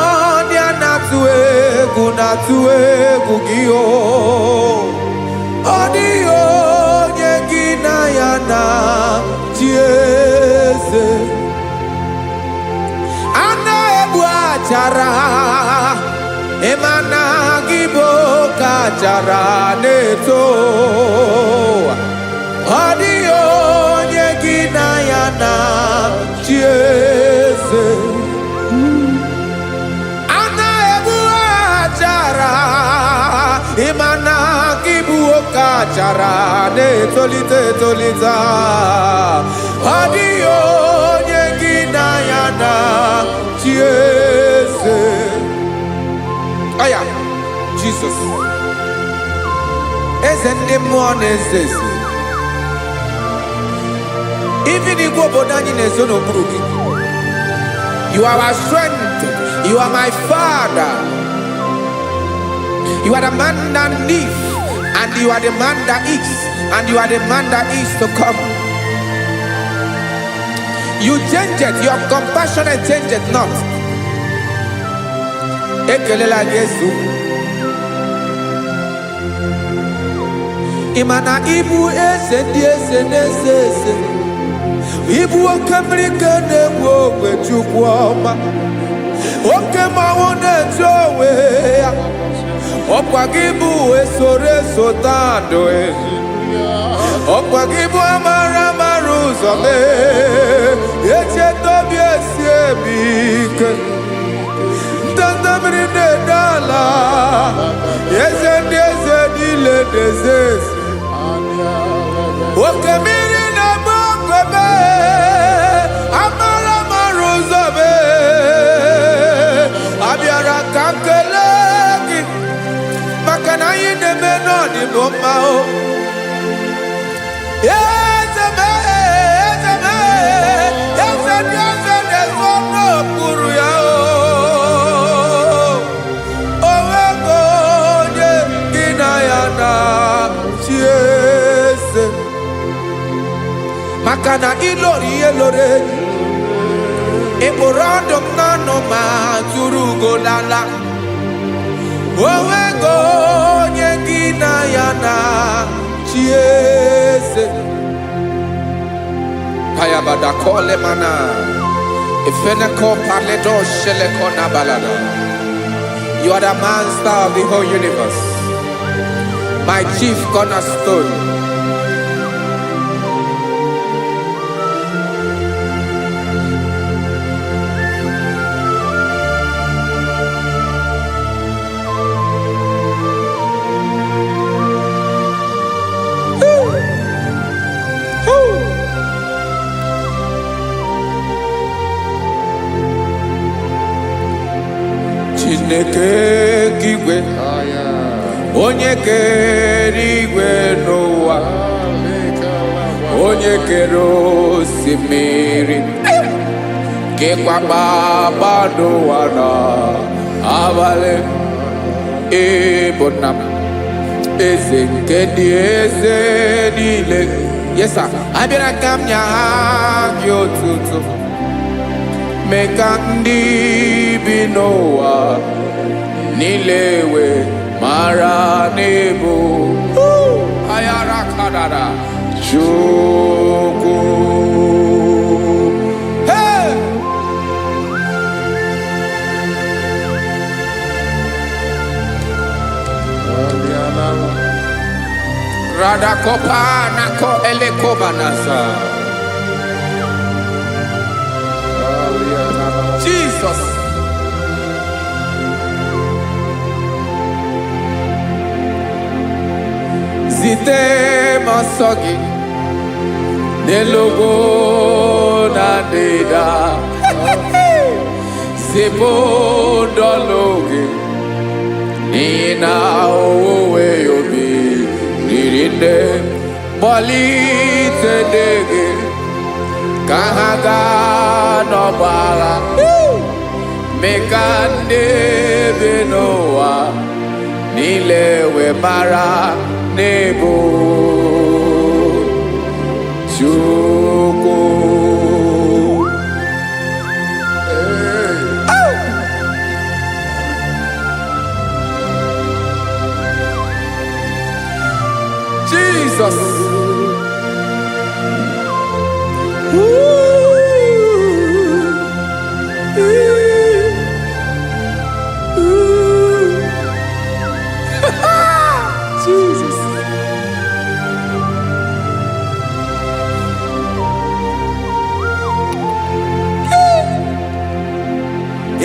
ndị a na-atụ egwu gị o. Ọ dịghị onye gị na ya na-achị eze. A na-egbu achara, ịma na gị bụ ka achara na-eto. Ọ dịghị onye gị na ya na-achị eze. A na-egbu achara, ịma na gị bụ ka achara na-etolite etolite. Ọ dịghị onye gị na ya na-achị eze. Aya, Jesus. Eze ndị mmụọ na-eze eze. Even igwe obodo anyị na-ezo n'okpuru gị. You are our strength. You are my Father. You are the man that lives, and you are the man that is, and you are the man that is to come. You change it, your compassionate change it not. Ekelela Yesu. Imana ibu ese di ese nese ese. Ibu okamrika ne wo wetukwoma. Okema wone jowe. Okwagibu esore sotando e. Okwagibu amara maruzome. Eche tobi esiebike. Tandabrine dala. Yeze dile dezes. Okemiri na bokebe. Amara maruzome. Abiara kankelegi. Makana yine menoni bomao. Yezeme. Yeze dezono kuru yao. Owego ye ginayana chiese. Makana ilori elore. Eborando nano ma turugo lala. Owego ye ginayana chiese. Hayabada kole mana. Ifeneko paledo sheleko na balada. You are the master of the whole universe. My chief cornerstone. Chineke kigwe onye kere igwe n'ụwa onye kere osimiri kekwa kpakpando ụwa na abalị ịbụ nna m eze nke ndị eze niile. Yes sir, abịara ka m nye gị otuto mee ka ndị bi n'ụwa niile wee mara n'ebu ayara kadara Chukwu. Hey! Radakopa nako elekobanasa. Jesus. Zite masogi nelogo na deda. Zipo dologe nina owe yobi nirinde bolite dege kahaga no bala. Mekande benoa nilewe mara nebo Chukwu. Jesus. Jesus.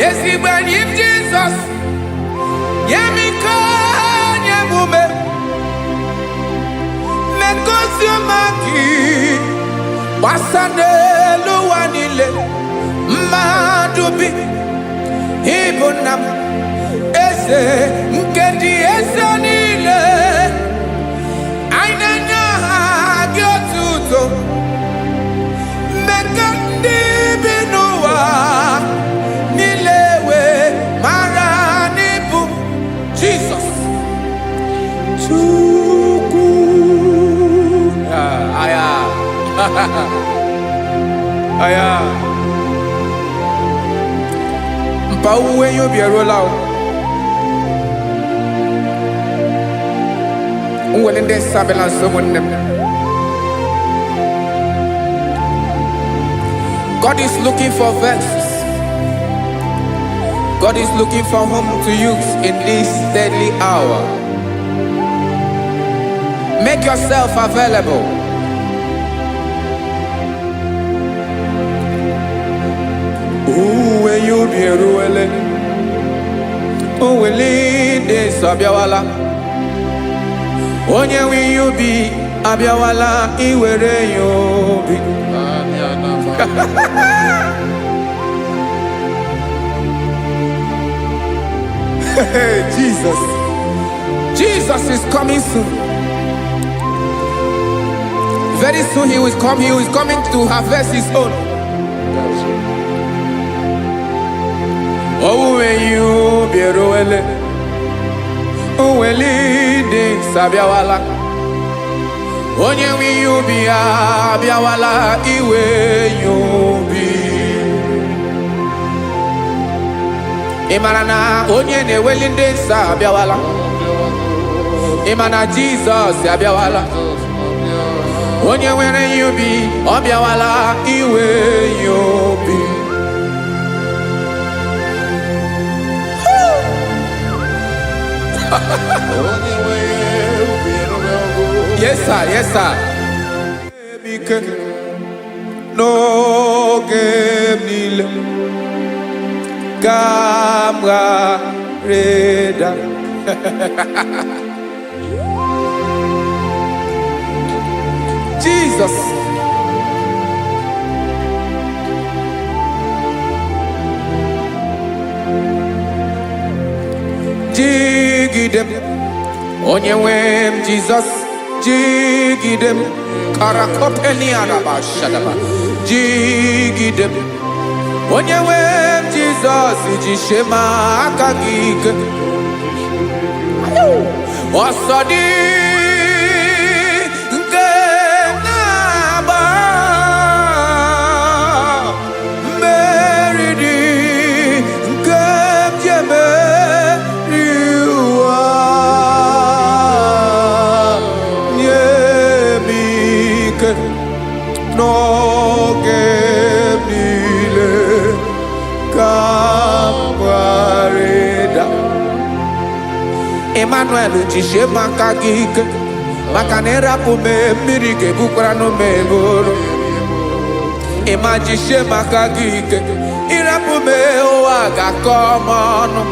Yes, he when him Jesus. Yemiko nyemume. Mekosio maki. Basane luwanile. Madubi. Ibunam. Ese nkedi ese nile. Ainanya gyotuto. Mekandi binuwa. Nilewe maranibu. Jesus. Chukwu. Aya. Aya. Mpa uwe yo bierola. Uwe nde sabela someone them. God is looking for verses. God is looking for whom to use in this deadly hour. Make yourself available. When you be ruele, when de sabiawala, onye when you be abiawala, iwere you be. Jesus. Jesus is coming soon. Very soon he will come. He is coming to harvest his own. Oh, when you be roele, oh, when leading sabiawala, onye when you be abiawala, iwe you be. Imarana onye ne welinde sa abiawala. Imana Jesus abiawala. Onye were you be abiawala iwe you be. Yes sir, yes sir. No game nile. Camarada. Jesus. Jigidem. Onyewem Jesus. Jigidem. Karakopeni araba shadaba. Jigidem. Onyewem Jesus. Jishema akagig. Osodi. No gemile kamareda. Emmanuel jishe makagik makanera pume mirike bukrano megoro. Ema jishe makagik irapume oaga komono.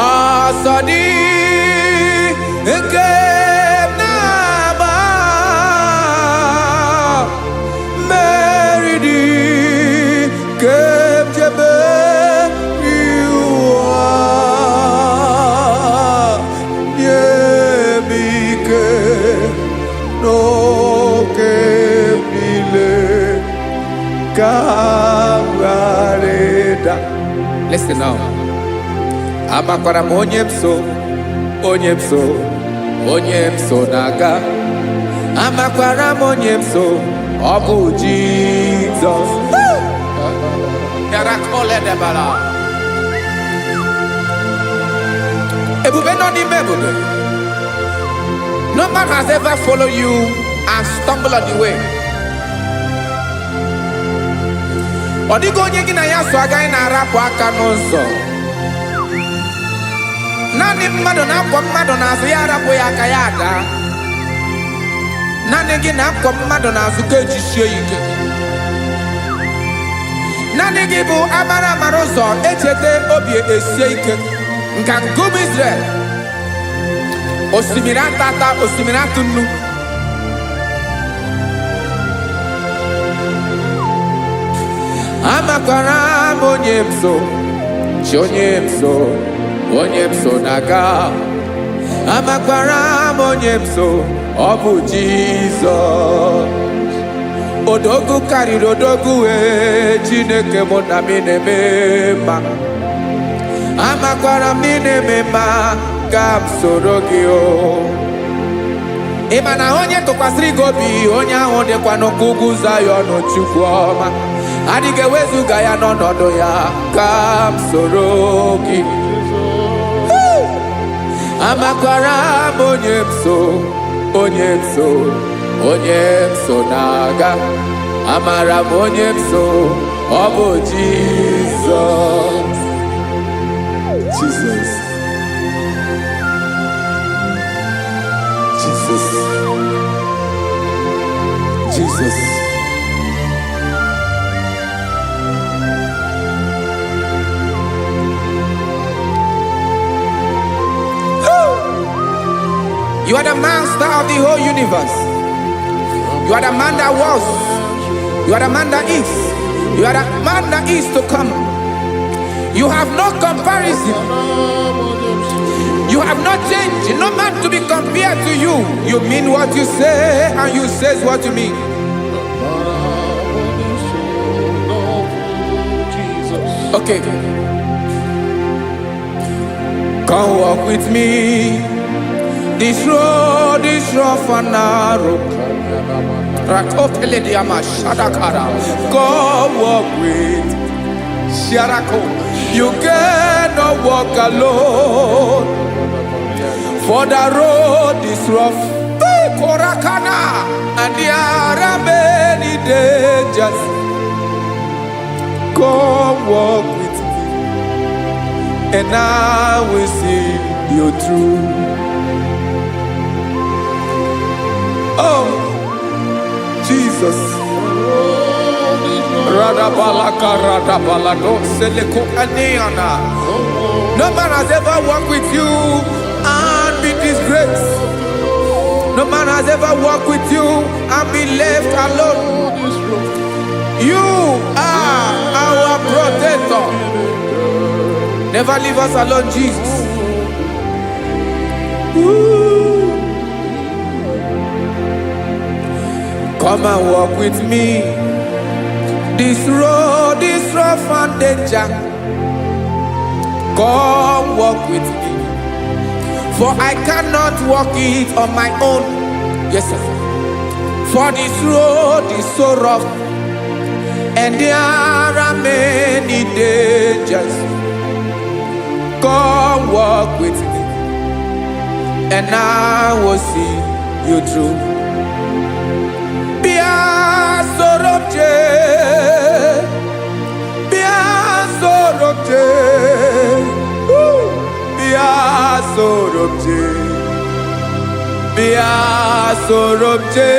Asadi eke. Listen now. Amakwara onyemso naga. Amakwara onyemso obu Jesus. Miracle de bala. Ebube no ni mebube. No man has ever followed you and stumbled on the way. Odigo onye gị na ya so agaghị na-arapụ aka n'ụzọ. Naanị mmadụ na-akwọ mmadụ n'azụ ya arapụ ya aka ya ada. Naanị gị na-akwọ mmadụ n'azụ ka ejisie ike. Naanị gị bụ amara ụzọ echete obi esie ike. Nka ngụm Israel. Osimiri atata, osimiri atụ nnu. Amakwara onyemso, onyemso naga. Amakwara onyemso, obu Jesus. Odogu karịrị odogu Chineke mụ na mi na-eme mma. Amakwara m na ị na-eme mma ka m soro gị o. ịma na onye tụkwasịrị gị obi onye ahụ dịkwa n'ụkwụ Zayọn Chukwu ọma adịghị ewezuga ya n'ọnọdụ ya ka m soro gị amakwara m onye m so na-aga amara m onye m so ọ bụ Jizọs Jesus You are the master of the whole universe. You are the man that was. You are the man that is. You are the man that is to come. You have no comparison. You have no change. No man to be compared to you. You mean what you say and you say what you mean. Okay. Come walk with me. This road is rough and narrow. Come walk with Sharako. You cannot walk alone. For the road is rough. Korakana. And there are many dangers. Come walk with me. And I will see you through. Oh, Jesus. No man has ever walked with you and be disgraced. No man has ever walked with you and be left alone. You are our protector. Never leave us alone, Jesus. Come and walk with me. This road is rough and danger. Come walk with me. For I cannot walk it on my own. Yes, sir. For this road is so rough. And there are many dangers. Come walk with me. And I will see you through. Sorobje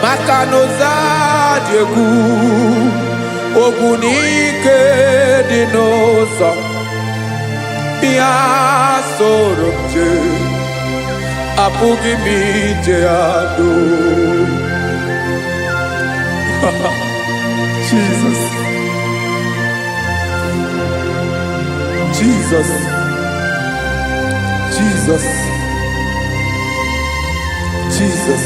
Makanoza Diegu Ogunike Dinosa Bia Sorobje Apugi Mijeado Jesus Jesus Jesus Jesus.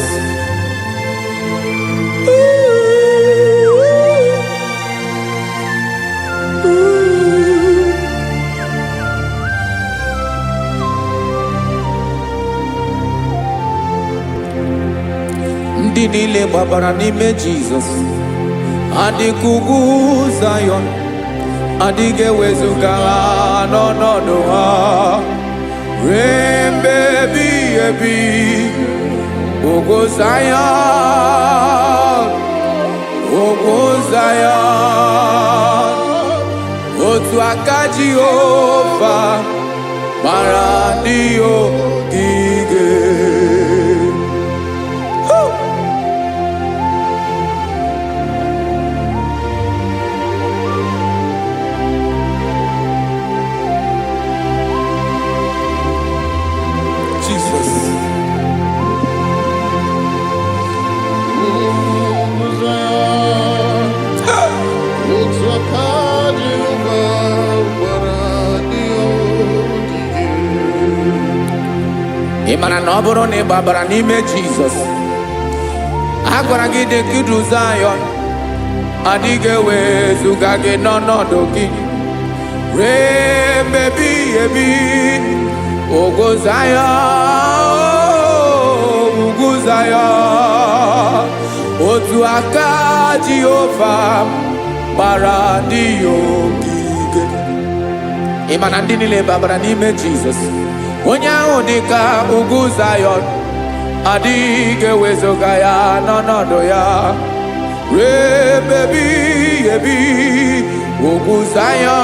Ndị niile gbabara n'ime Jizọs adịghị ugwu Zayọn adịghị ewezuga ha n'ọnọdụ ha ruo mgbe ebighị ebi. Ogo Zion, otu aka Jehova mara ndị ogige. Jesus. Ịmara na ọ bụrụ na ị gbabara n'ime Jizọs a gwara gị dị ka Zayọn adịghị ewezuga gị n'ọnọdụ gị ruo mgbe ebighị ebi. Ogo Zayọn Zion. Otu aka Jehovah gbara ndị ya ogige. Ị ma na ndị niile babara n'ime Jizọs. Onye ahụ dị ka ugwu Zion, adịghị ewezuga ya n'ọnọdụ ya. Rebebi ebi ugwu Zion,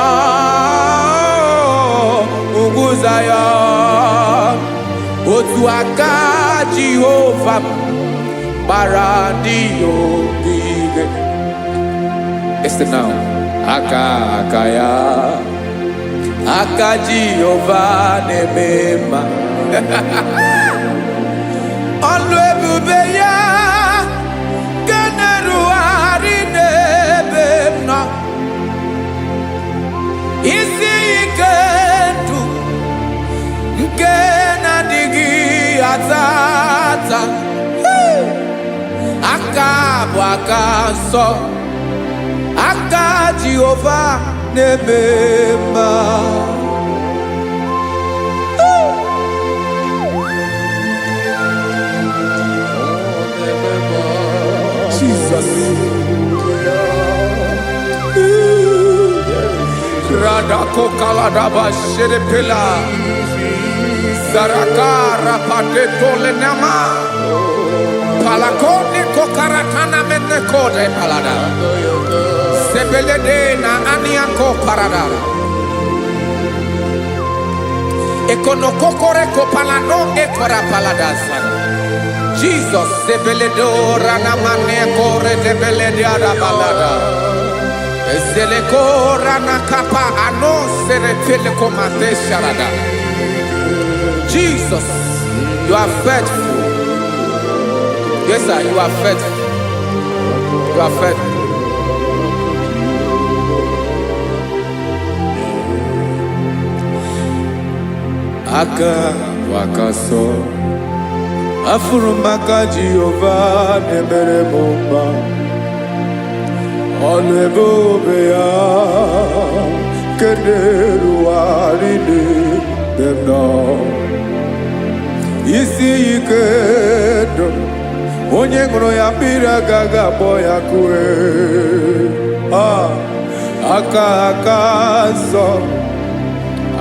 ugwu Zion. Otu aka Jehova gbara ndị ya ogige. Listen now. Aka ya, aka Jehova na-eme mma. Ọlụ ebube ya ga na-erugharị n'ebe m nọ. Isi ike ndụ nke na-adịghị ata ata. Aka bụ aka nsọ, aka Jehova na-eme mma. Jesus. Radako kaladaba sherepela. Zarakara padeto lenama. Palakode kokaratana menekode palada. Sebelede na aniako paradara. Ekonokokore kopalano ekora paladasa. Jesus, sebeledo ranamane kore debelede arabalada. Ezeleko ranakapa ano serepele komate sharada. Jesus, you are faithful. Yes, sir, you are faithful. You are faithful. Aka wakaso. Afurumaka Jehovah nemere mumba. Ọlụ ebube ya kederu arịne dem nọ. Isi ike ndụ onye ṅụrụ ya mmiri agaghị akpọ ya kue. Aka nsọ,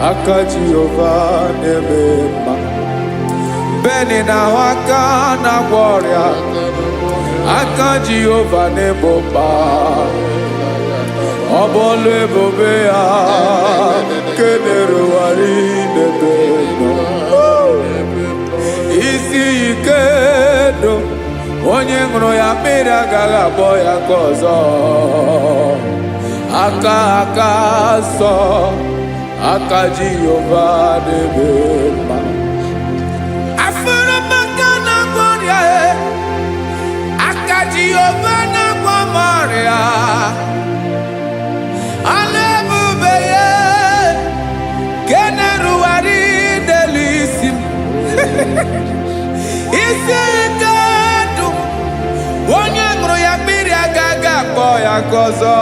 aka Jehovah na-eme mma. Beni na aka na-agwọ ọrịa, aka Jehova na-egbo mkpa. Ọ bụ ọlụ ebube ya kederugharị n'ebe nọ. Isi ike ndụ onye ṅụrụ ya mmiri agaghị akpọ ya ka ọzọ. Aka nsọ, aka Jehova na-eme mma. Jehovah na gwamoria. Alebube ye generuari delisim. Isi gadu onye ṅụrụ ya mmiri agaghị akpọ ya ọzọ.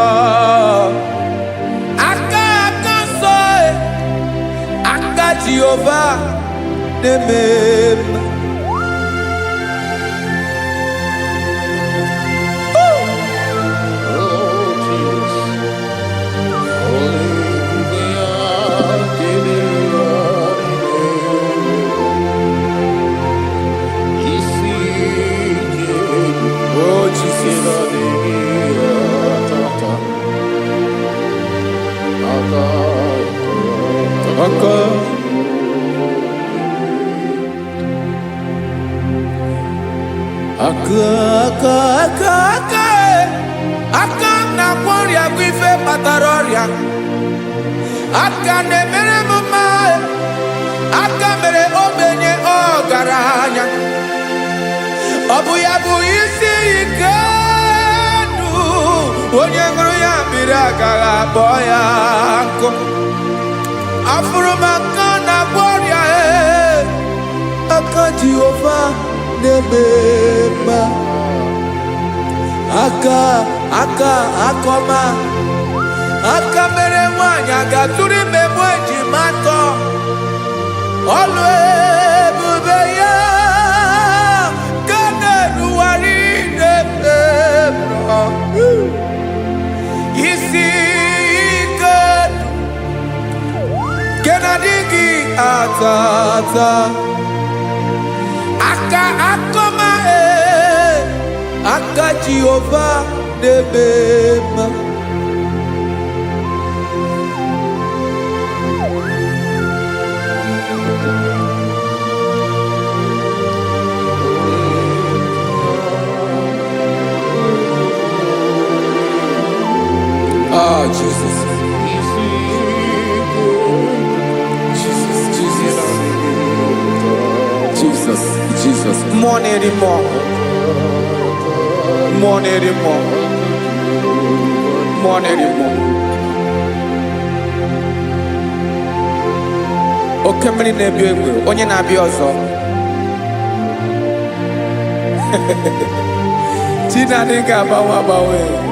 Aka nsọ, aka Jehovah na-eme mma. Aka na-agwọ ọrịa bụ ife kpatara ọrịa. Aka na-emere m mma. Aka mere ogbenye ọgaranya. Ọ bụ ya bụ isi ike ndụ onye ṅụrụ ya mmiri agaghị akpọ ya nkụ. Afụrụ m aka na-agwọ ọrịa. Aka Jehova na-eme mma. Aka akọma. Aka mere nwanyị agatụrụ ime mụ ejima atọ. Ọlụ ebube ya ga tata aka akoma aka Jehovah debema ah Jesus Jesus, Jesus, more anymore, more anymore, more anymore. Okay, many nebi onye na bi ozo. Tina ninga bawe.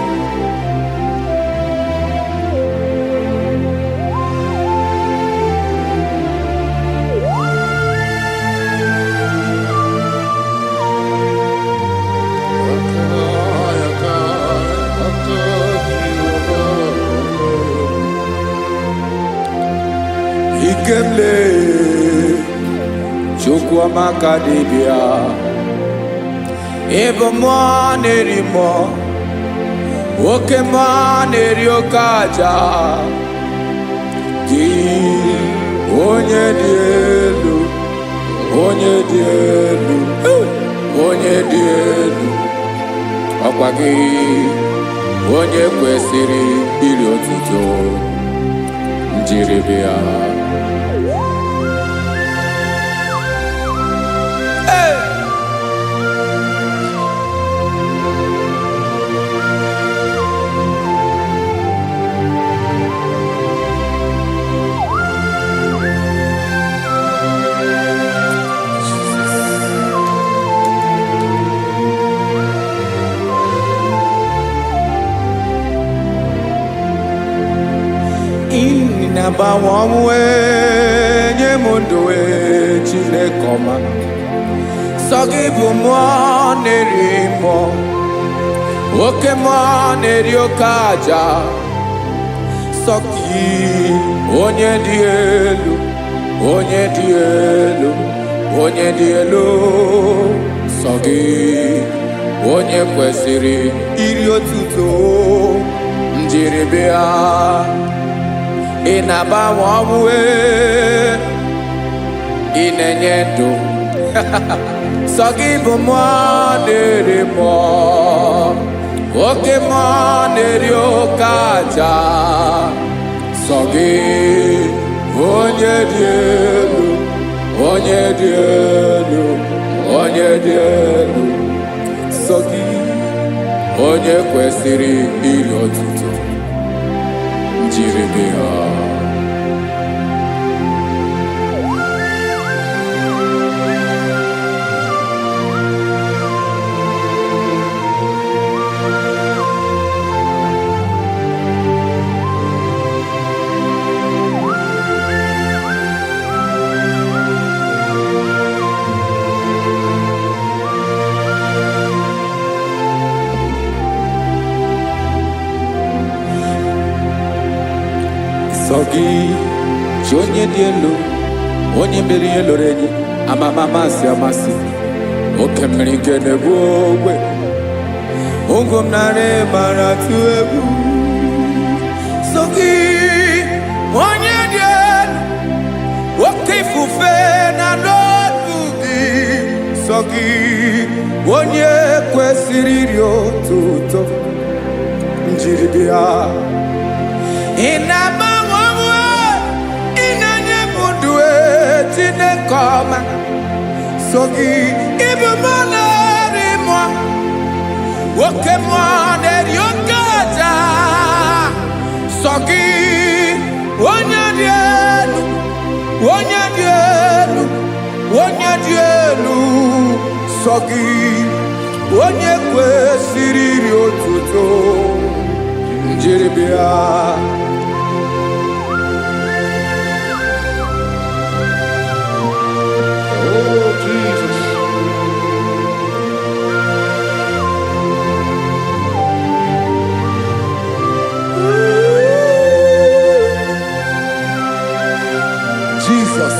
Ikemle chukwa makadibia ebo nerimo oke neriokaja ki onye dielu onye dielu ọkwa gị onye kwesịrị iri otuto njiribia Inabawamwe nyemundoe chinekoma Sogibu nerimo Oke neriokaja Soki onye dielu Sogi onye kwesịrị iri otuto njiribia Inabawamwe inenyedo Sogibu nerimo Oke neriokaja Sogi onye dielu Sogi onye kwesịrị iri otuto njiribia Sogi onye dielu onye mmeri elorenyi amasi oke mmiri nke na-ebu ogbe ungom nare mara tu egwu Sogi onye dielu oke ifufe na n'otu gị Sogi onye kwesịrị iri otuto njiribia Inabawamwe inanyemundue chinekoma Sogi ibu nerimo Oke neriokaja Sogi onye dielu Sogi onye kwesịrị iri otuto njiribia Oh, Jesus. Jesus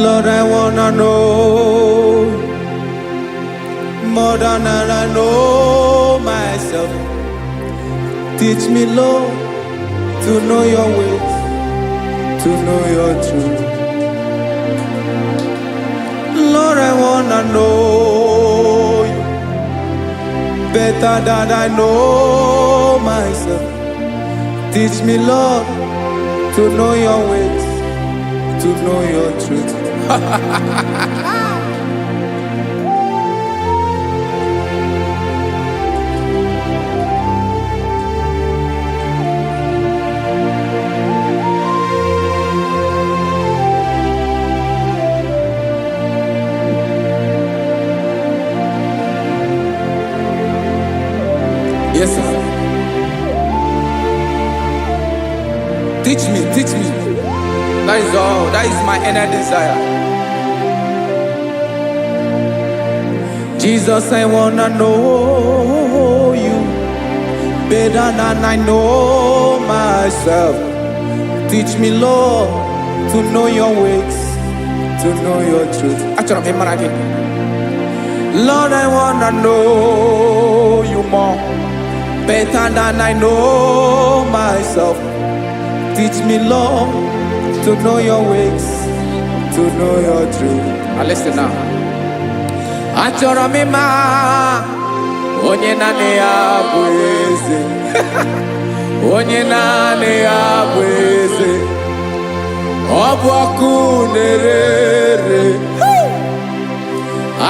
Lord, I wanna know more than I know myself. Teach me, Lord, to know your ways, to know your truth. Lord, I wanna know you better than I know myself. Teach me, Lord, to know your ways, to know your truth. Yes, sir. Teach me, teach me. That is all. That is my inner desire. Jesus, I wanna know you better than I know myself. Teach me, Lord, to know your ways, to know your truth. Lord, I wanna know you more better than I know myself. Teach me, Lord, to know your ways, to know your truth. Now listen now. Achọrọ m ịma onye naanị ya bụ eze. Onye naanị ya bụ eze. Ọ bụ ọkụ na-ere.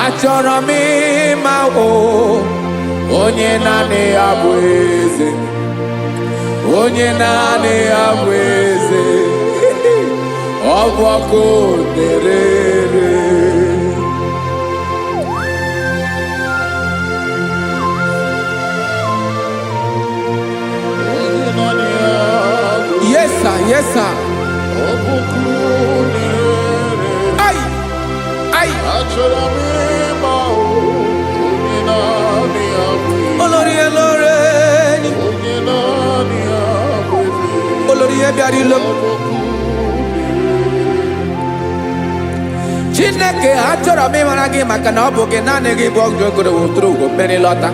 Achọrọ m ịma onye naanị ya bụ eze. Onye naanị ya bụ eze. Ọ bụ ọkụ na-ere. Yes, sir. Yes, sir. Ay, ay. Olórí elóore ni. Olórí ebiari lo. Chineke achọrọ m ịmara gị maka na ọ bụ gị naanị gị bụ ọgụ egoro wotoro ugo mmeri lọta.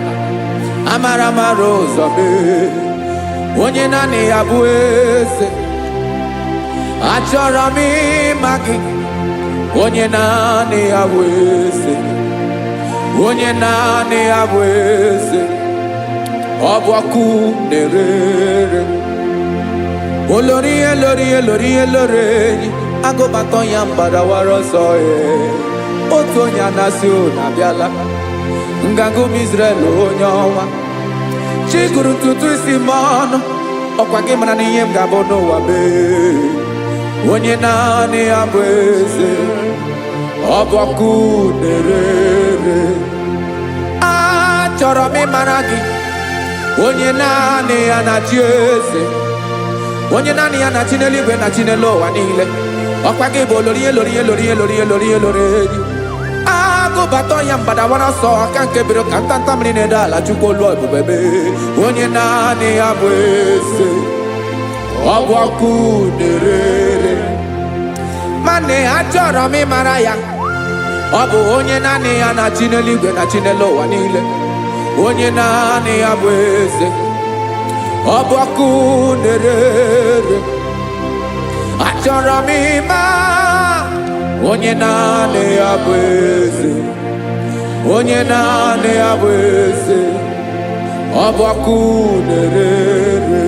Amara mara ụzọ mee. Onye naanị ya bụ eze. Achọrọ m ịma gị. Onye naanị ya bụ eze. Onye naanị ya bụ eze. Ọ bụ ọkụ na-ere. Olórí elórí elórí elóore enyi. Agụbatọ ya mgbadawara ọsọ ya. Otu onye anasị unu abịala. Nganga ụmụ Izrel onye ọma. Chi gụrụ ntutu isi m ọnụ. Ọkwa gị mara na ihe m ga-abụ n'ụwa mee. Onye naanị ya bụ eze. Ọ bụ ọkụ na-ere. Achọrọ m ịmara gị. Onye naanị ya na-achị eze. Onye naanị ya na-achị n'eluigwe na-achị n'elu ụwa niile. Ọkwa gị bụ olórí elórí elórí elórí elórí elóore enyi. Agụbatọ ya mgbadawara ọsọ aka nke biri ka ntanta mmiri na-edo ala Chukwu olu ebube mee. Onye naanị ya bụ eze. Ọ bụ ọkụ na-ere. Mane achọrọ m ịmara ya. Ọ bụ onye naanị ya na-achị n'eluigwe na-achị n'elu ụwa niile. Onye naanị ya bụ eze. Ọ bụ ọkụ na-ere. Achọrọ m ịma onye naanị ya bụ eze. Onye naanị ya bụ eze. Ọ bụ ọkụ na-ere.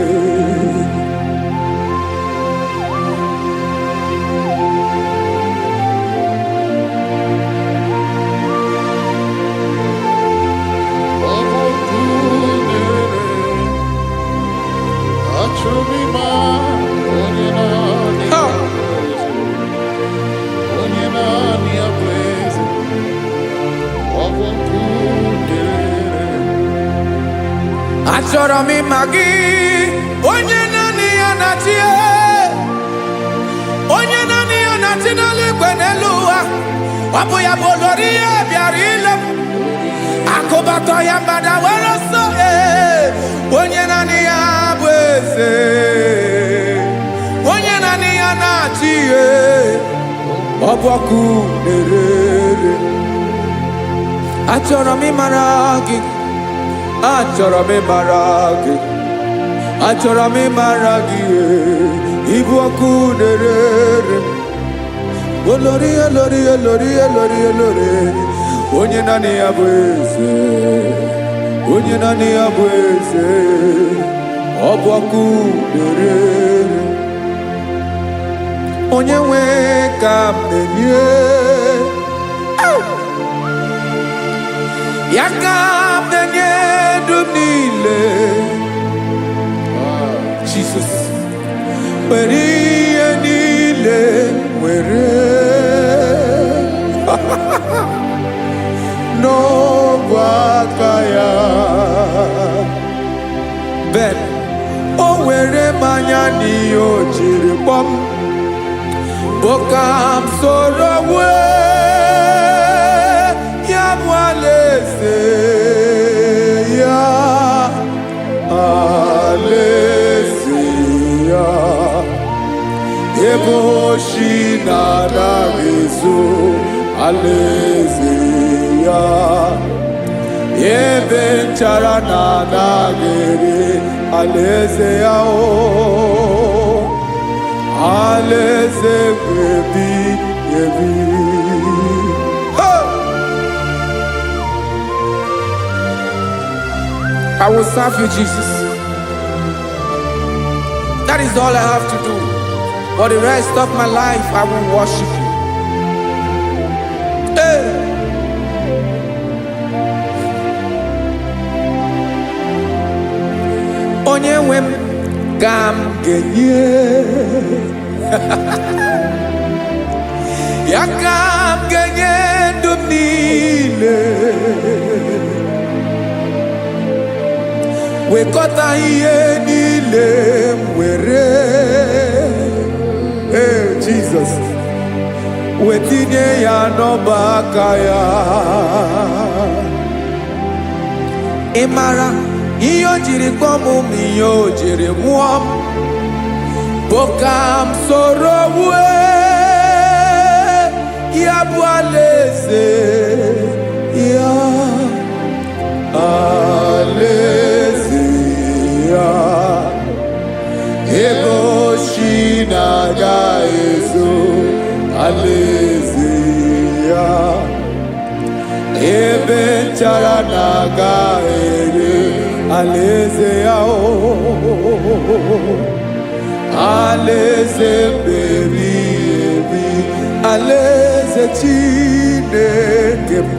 Achọrọ m ịma gị. Onye naanị ya na-achị. Onye naanị ya na-achị n'eluigwe n'elu ụwa. Ọ bụ ya bụ olórí ya bịara ile m. Akụbatọ ya mgbadawara ọsọ. Onye naanị ya bụ eze. Onye naanị ya na-achị. ọbọkụ na-erere. Achọrọ m ịmara gị, achọrọ m ịmara gị, achọrọ m ịmara gị, ịbụ ọkụ na-erere. Olori olori olori olori olori, onye naanị ya bụ eze, onye naanị ya bụ eze, ọbọkụ na-erere. Onye nwe ka m na-enye, ya ka m na-enye ndụ m niile. Jesus, were ihe niile were n'ọbụ aka ya. Ben, o were mmanya n'ihe o jiri kpọm, Bokam soro ya bụ alaeze ya, alaeze ya, ebe oshi na-anaghị ezo, alaeze ya, ebe nchara na-anaghị ere, alaeze ya o. Alaeze ebi ebi. I will serve you, Jesus. That is all I have to do. For the rest of my life, I will worship you. Hey. Onye nwe m ka m ga-enye, ya ka m ga-enye ndụ m niile. Wekọta ihe niile m were, Jesus, wetinye ya n'ọba aka ya. Ị mara ihe o jiri kpọọ m, ihe o jiri mụọ m, Bokam soro ya bụ alaeze ya, alaeze ya, ebe oshi na-agaghị ezo, alaeze ya, ebe nchara na-agaghị ere, alaeze ya o. Alaeze ebi ebi, alaeze Chineke m,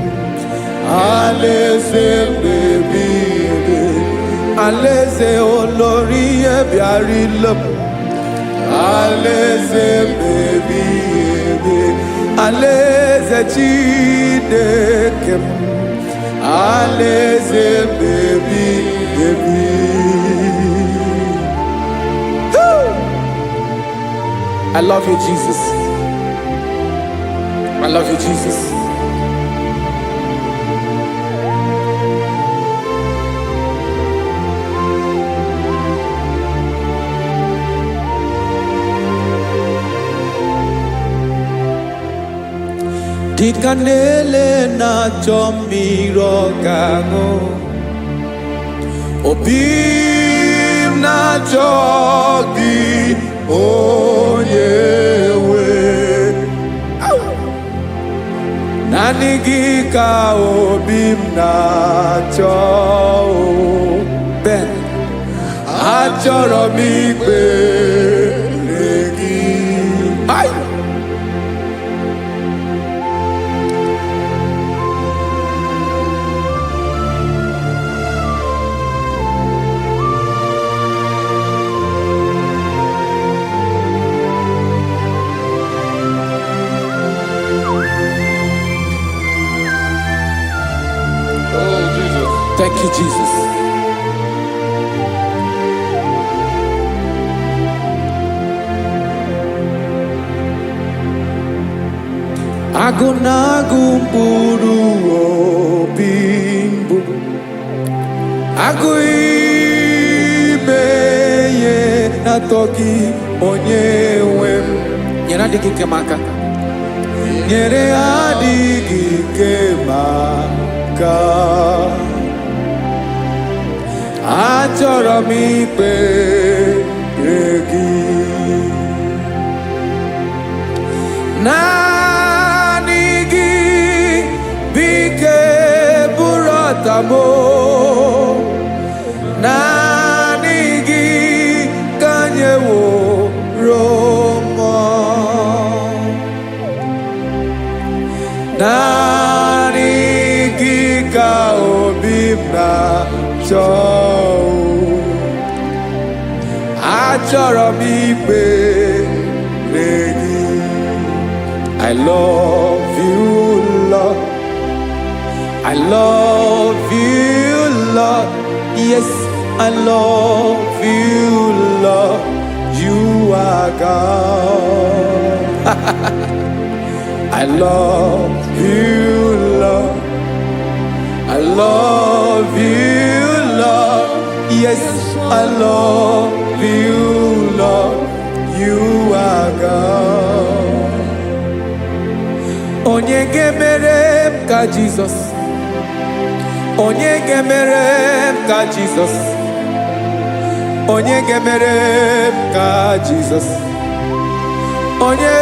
alaeze ebi ebi, alaeze olori ebiarila m, alaeze ebi ebi, alaeze Chineke m, alaeze ebi ebi. I love you, Jesus. I love you, Jesus. Dịka na-ele na-achọ mmiri ọ ga-aṅụ, obi m na-achọ gị, onye nwe. Naanị gị ka obi m na-achọ. Ben, achọrọ m ikpere gị. Thank you, Jesus. Agụ na-agụ mkpụrụ obi mbụ, agụ ime ihe na-atọ gị, onye nwe m. Nyere adịghị nke m aka. nyere adịghị ike maka achọrọ m ikpere gị naanị gị bike bụrụ ọtamo naanị gị ka nyeworo mọ naanị gị ka obi m na-achọ achọrọ m ikpere gị I love you, Lord. I love you, Lord. Yes, I love you, Lord. You are God. I love you, Lord. I love you, Lord. Yes, I love you, Lord. You are God. Onye gemere m ka Jesus. Onye gemere m ka Jesus. Onye gemere m ka Jesus. Onye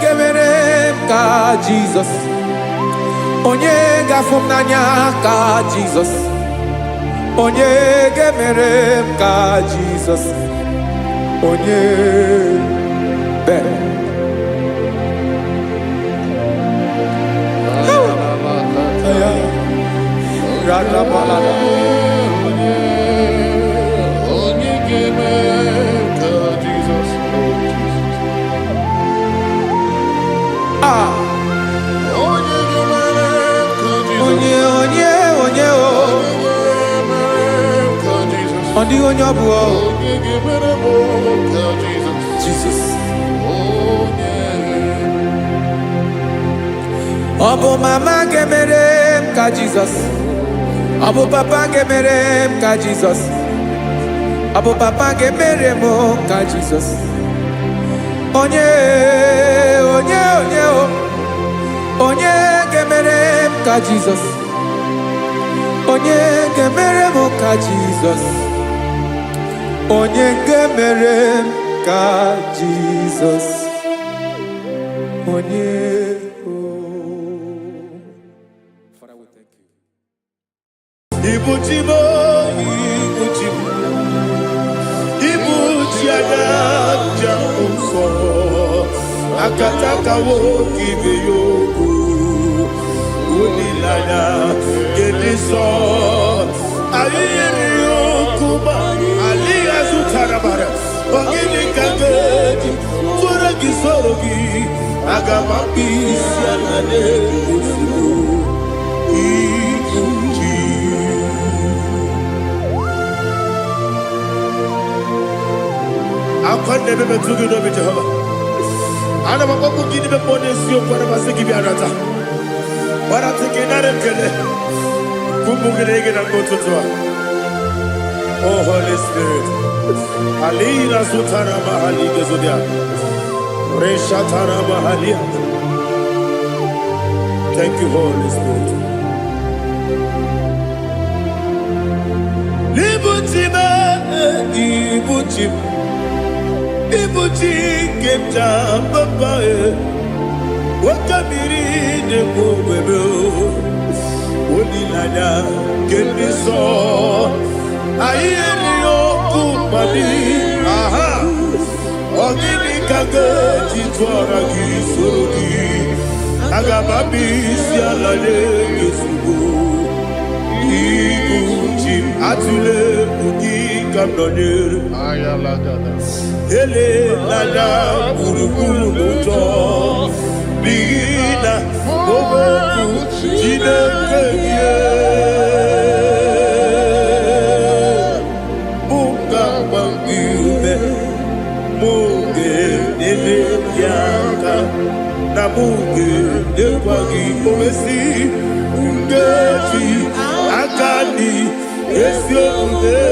gemere m ka Jesus. Onye gafum n'anya ka Jesus. Onye gemere m ka Jesus. Onye better. Jesus. Obo mama gemere m ka Jesus. Obo papa gemere m ka Jesus. Obo papa gemere m ka Jesus. Onye gemere m ka Jesus. Onye gemere m ka Jesus. Onye gemere m ka Jesus. Onye Ibujibo, Ibujibo, Ibujiana, Jamuso, Akataka wo kibe yogu, Unilana, Gediso, Aliyeri yokuba, Aliya zutarabara, Ogini kageti, Turagi sorogi, Agamapi sianane kusibu, Akwande bebe tugi no be Jehova. Ana makoku gini be pone sio kwa basiki bi arata. Bara tiki nare kele. Kumbugirege na kototwa. Oh Holy Spirit. Alira sutara mahali gezodia. Resha tara mahali. Thank you, Holy Spirit. Libutime, Ibutim. Ibuti kemja papa wakamiri de bobebe onilanya keniso ayeni okupani aha ogini kage jitwara gisorogi agababi sialale yesugo Ibuti atule bugi kamdonir ayalagada ele lala burukuru moto bina oboku jinekeye muka bangiume muge ele yaka na muge ekwagi omesi ngeji akani esiomude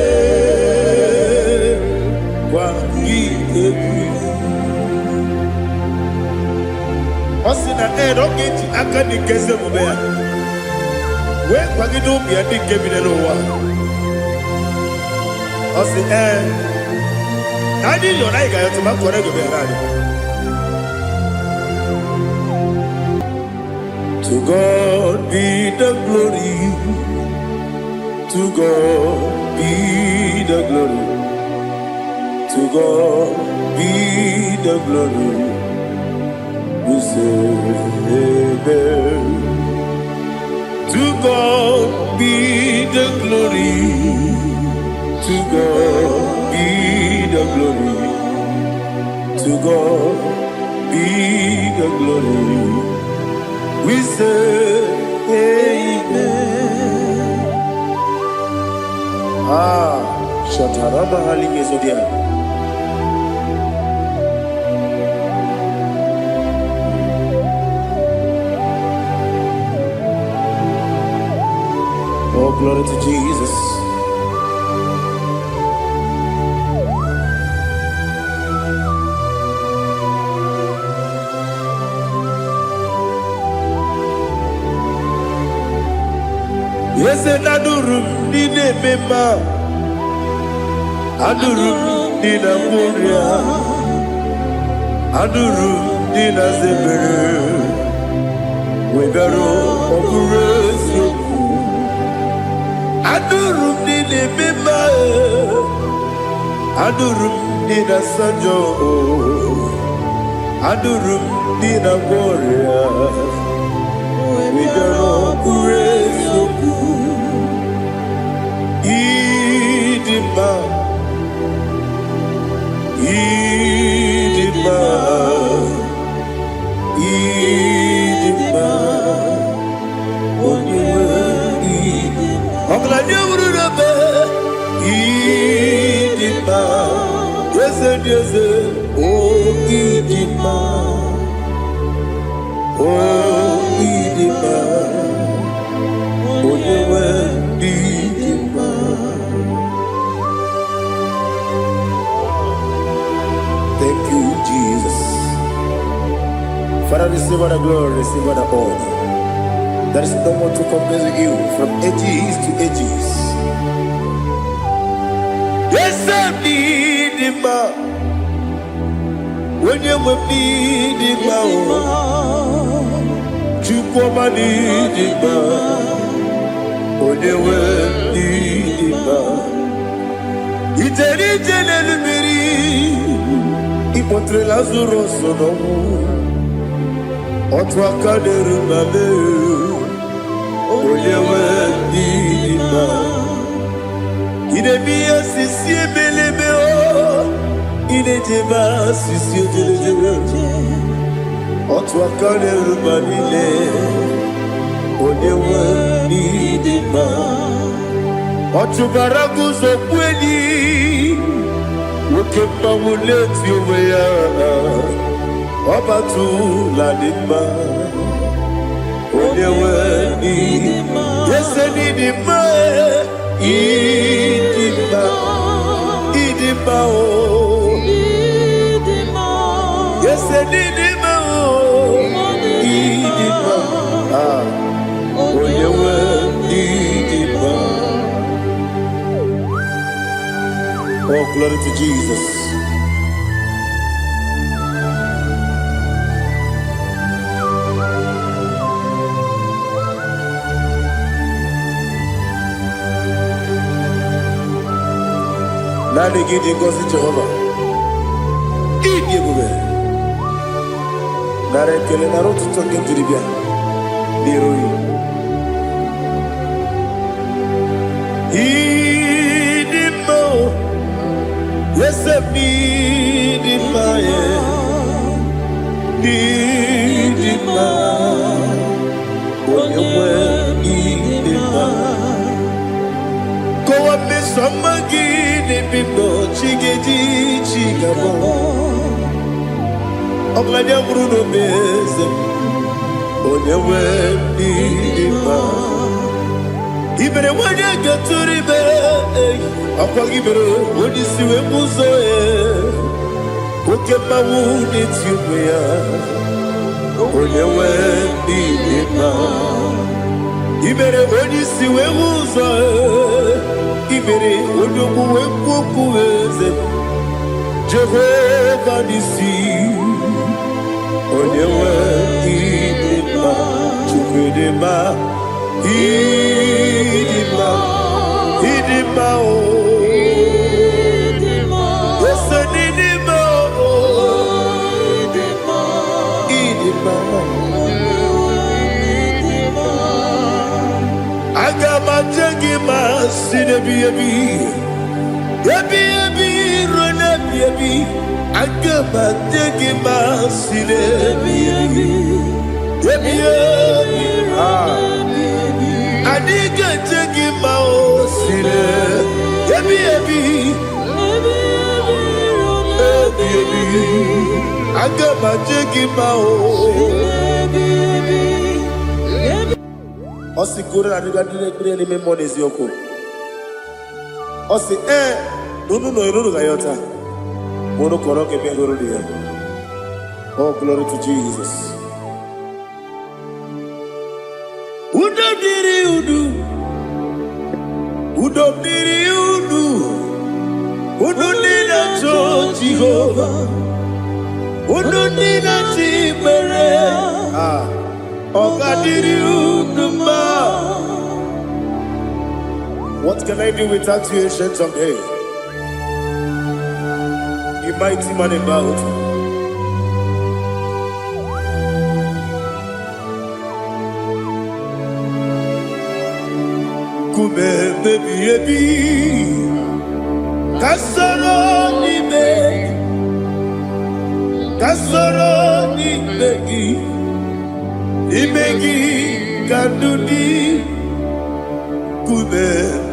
kwa Osina rogeji akani kese mubea. We kwagido bi adi kebine no wa. Osi nadi yo na iga yo tuma kore go be radi. To God be the glory. To God be the glory. To God be the glory. We say amen. To God be the glory. To God be the glory. To God be the glory. We say amen. Shataraba Haligezodia. Oh, glory to Jesus. Yes, and Adurum Nine Mema Adurum Nina Muria Adurum Nina Zebere Webero Operation Adurum Nine Mema Adurum Nina Sanjo Adurum Nina Muria Webero Operation Idima, Idima, Idima, Idima, Idima, yes, yes, oh Idima, oh Idima, oh Idima. Thank you, Jesus. Father, receive all the glory, receive all the honor. There is no one to compare with you from ages to ages. Yes, I need him. When you will need him, you come and need him. When you will need him, it's a little Ipotre Lazaro sonomu Otwa kaderu mame Oyewe dima Idemiya sisi ebelebe o Idejeba sisi ojelejebe Otwa kaderu mamile Oyewe dima Otubaragu zokweni Wokemba wuleti oweya Obatu ladima Oyewe nidima Yese nidima Idima Idima o Yese nidima o Idima Oyewe nidima. Oh, glory to Jesus. Nani gidi ngozi Jehovah. Idi ebube. Nare kele naro tutoke njiribia. Niroi. Idimo. Yes, I need it, my need it, my when you need it, go up, Miss Samagi, the people, Chiggy, Chigabo. I'm like a Bruno Bez, when you need it, even when you get to the bed. Akwagibere onisiwe muzo oke mawu n'etiwe ya onyewe n'ime ibere onisiwe muzo ibere onyewe kwokwu eze Jehova nisi onyewe n'ime chukwudema idima idima o Osi kura na dire ni memo nezi yoko. Osi nunu gayota. Mono koroke mengoro dia. Oh, glory to Jesus. Udo diri udu. Udo nina cho Jehovah. Udo nina chibere. What can I do without you, ancient of days? You mighty man about. Kume baby, kasoro ni begi. Imegi kandudi kube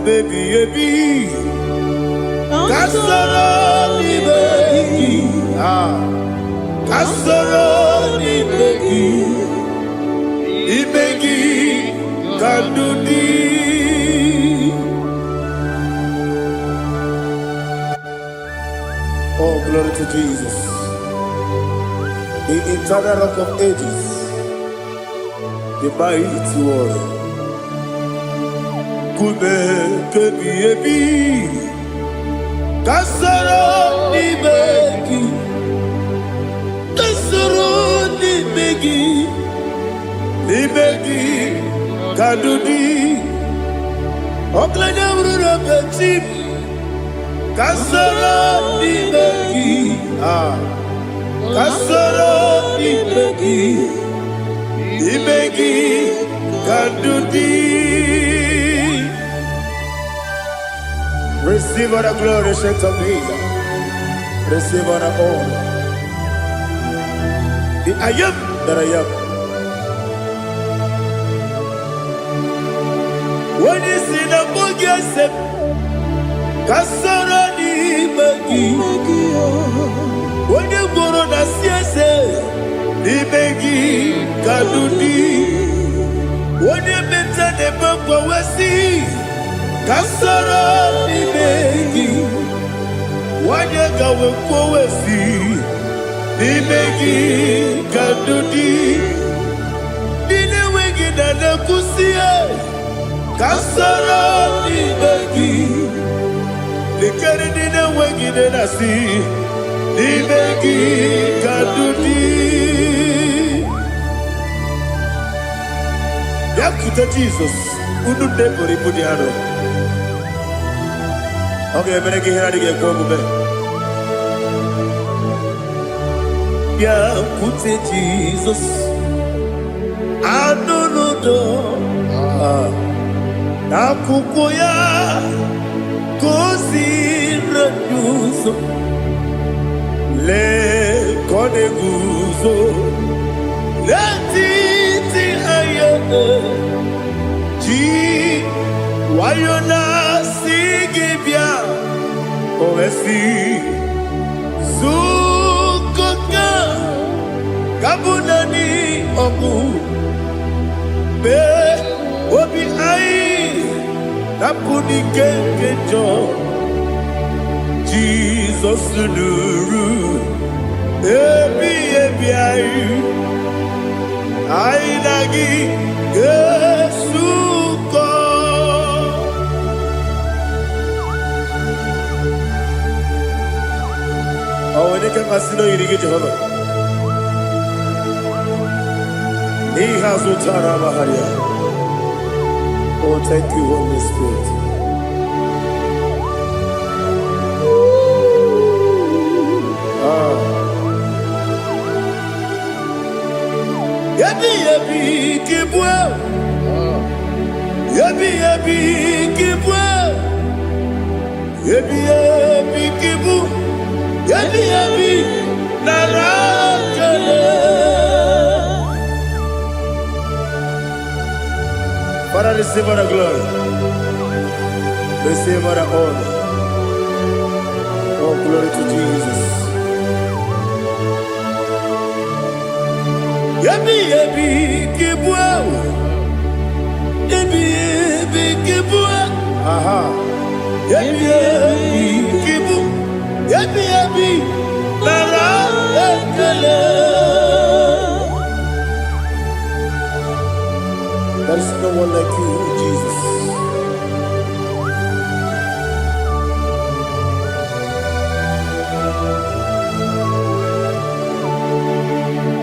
baby kasoro ni begi kasoro ni begi imegi kandudi. Oh, glory to Jesus, the eternal rock of ages, the mighty warrior. Kube kebi kasoro ni begi kadudi oklanya urura petip kasoro ni begi kasoro ni begi Ibegi kadudi. Receive all the glory, shake of Jesus. Receive all the honor. The I am that I am. When you see the book, you say, Kasara ni begi. When you go on the siese, Ibegi kadudi. When you mention the book, we see Kasara Ibegi. When you go we see Ibegi kadudi. Dine wegi na kusie Kasara Ibegi. Likere dine wegi na si Ibegi kadudi. Yakuta Jesus, unu debori pudiano. Okay, better get here to get go. Yakuta Jesus, I don't know. Nakukoya, kosi reduso, le kone guzo, le titi ayane. Wayona sigibia oesi sukoka kabunani omu be obi ai napuni kenkejo Jesus nuru ebi ai lagi Yesuko awone ke masino yirige Jehovah ni hazo tara baharia. Oh, thank you, Holy Spirit. Yabi kibwa, yabi kibwa, yabi kibu, yabi narakale. Father, receive our glory, receive our honor. Oh, glory to Jesus. Yabi kibwa, yabi kibwa, aha, yabi kibu, yabi nara ekele. There is no one like you, Jesus.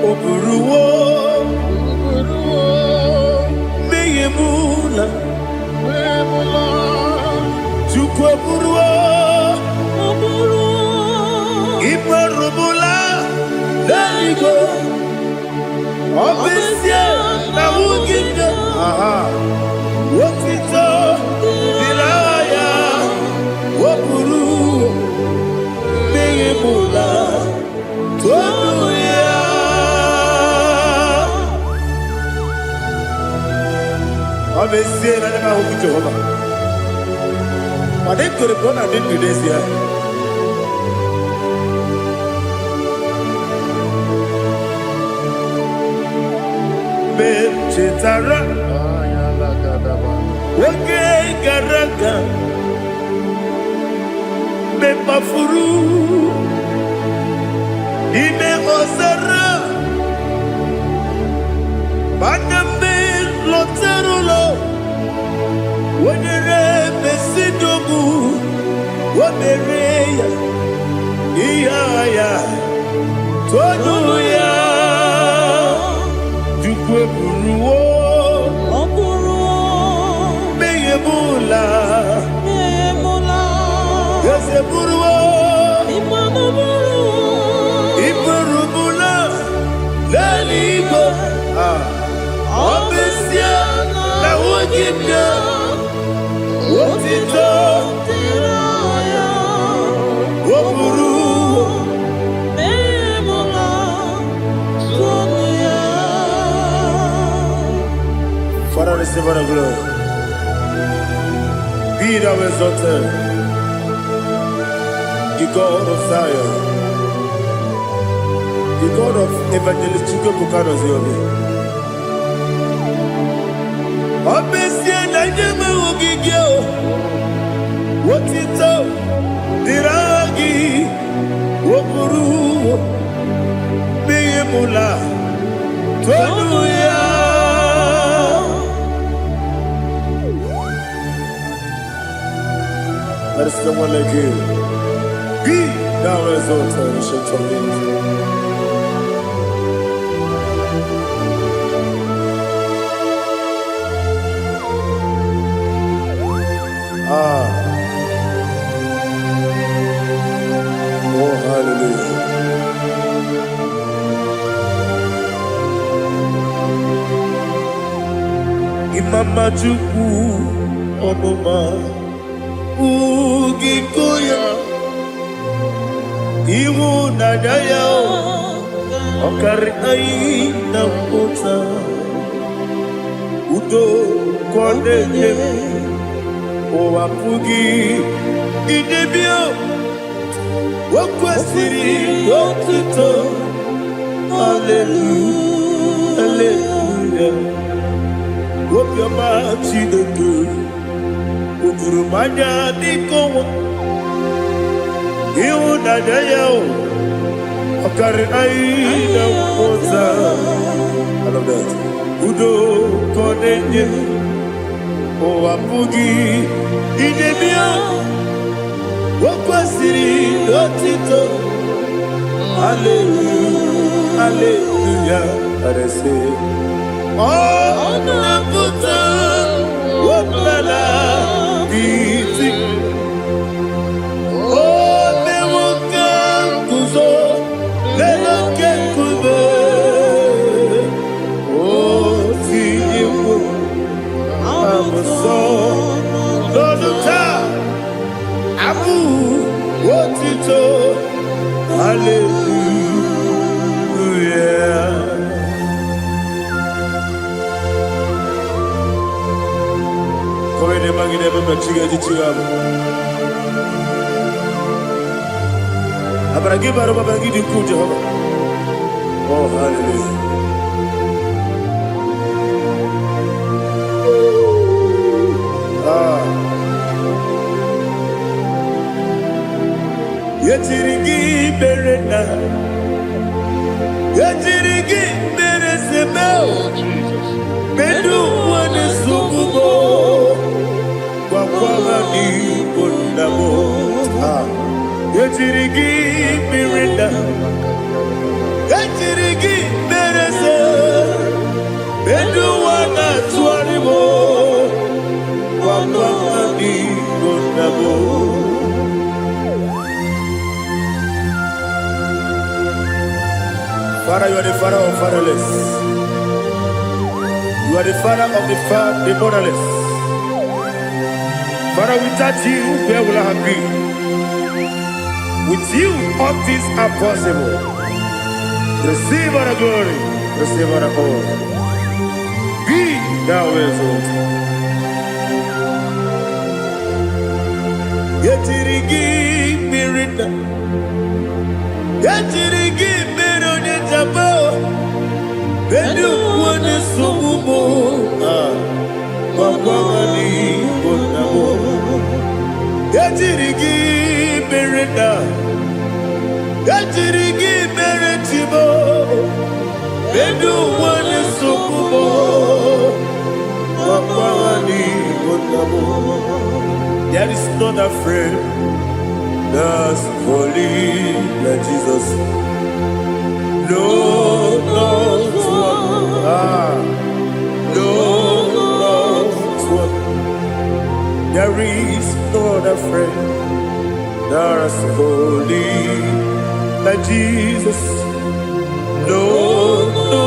Oburuwo, meyemula, chukwu oburuwo, imarubula, leligo, obesie na wugide, aha, wotito, dilaya, oburuwo, meyemula, tonuya. Obviously, I never hope to Jehovah. But they could have gone and did this year. Chetara, okay, Garaka, Mepafuru, Ime Osara, Banambe. Loterulo, wonere besidogu, womereya, iyaya, tonuya, jukwe buruwo, meyemula, yese buruwo, iburubula, leligo, obesia na wogibia wotito tiraya woburu memola sonia. Father, receive our glory. Be thou exalted, the God of Zion, the God of Evangelist Chukwu Bukanos Yobe. Obesie na nyeme ogigio wotito diragi woburu meyemula tonuya. There is no one like you. Be thou exalted, ancient of days. Oh, hallelujah. Imama Chukwu Onuma Ugikoya Iwu Nadaya Okari Ayi Nampota Udo Kwanenye Owapugi Idebio Wakwasiri Wotito. Hallelujah, hallelujah. Hope your mouth in the good. Ukurumanya dikowo Iu nadayao Okari aina mota I love that Udo konenye O apugi Idemia Wakwasiri lotito Hallelujah Hallelujah I say Oh naputa Wapala Biti Oh mewoka kuzo Leloke kuzo Oh tiyimu Amuso Loluta Abu Wotito Hallelujah Koine magine baba chiga jichiwabo Abaragi baro babaragi di ku Jehovah Oh hallelujah Yetirigi berena Yetirigi beresebeo Bedu wane sukubo Kwa ni bondabo Yetirigi berena Yetirigi berese Bedu wana tuaribo Kwa ni bondabo Father, you are the father of fatherless. You are the father of the motherless. Father, without you, where will I have been? With you, all things are possible. Receive our glory, receive our honor. Be thou exalted. Yetirigi mirina, yetirigi mirona jabo. Bedu wane subumo, wakwani bonamo. Yetirigi mirina, yetirigi miretibo. Bedu wane subumo, wakwani bonamo. There is not a friend that's holy like Jesus. No, no, no, one. There is no other friend that's holy like Jesus. No, no,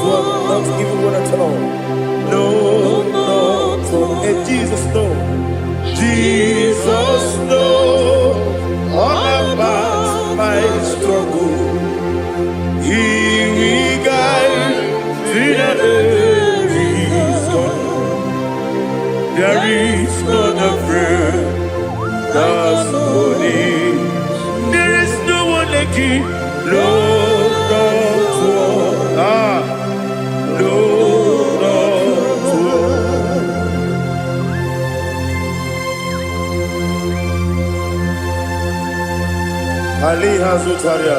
one. Not even one at all. No, no, one. And Jesus, no. Jesus knows all about my struggle. He will guide to the end. There is not a friend that's holy. There is no one like him. No, not one. No, not one. Ali Hazutaria.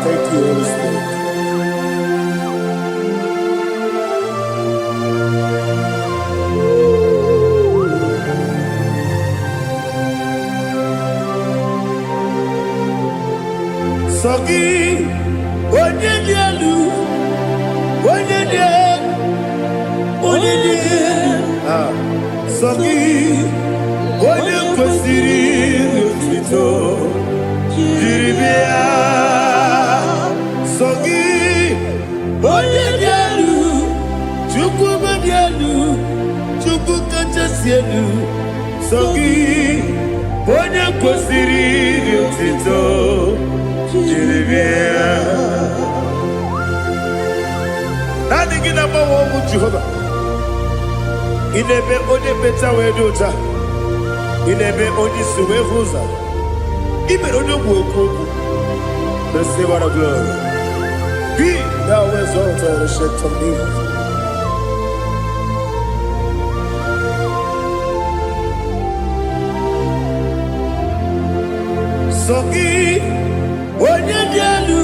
Thank you, Holy Spirit. Sogi, Onyedialu, Sogi, Onyekwesiri Otito, Jiribia, Sogi, Onyedialu, Chukwumedialu, Chukwukachasielu, Sogi, Onyekwesiri Otito, Jiribia. Nani gina mawa mu Jehovah. Inebe onye beta we dota. Inebe onye suwe huza. Ibe onye wokoku. Receive our glory. Be thou exalted, ancient of days. Sogi, onye dielu,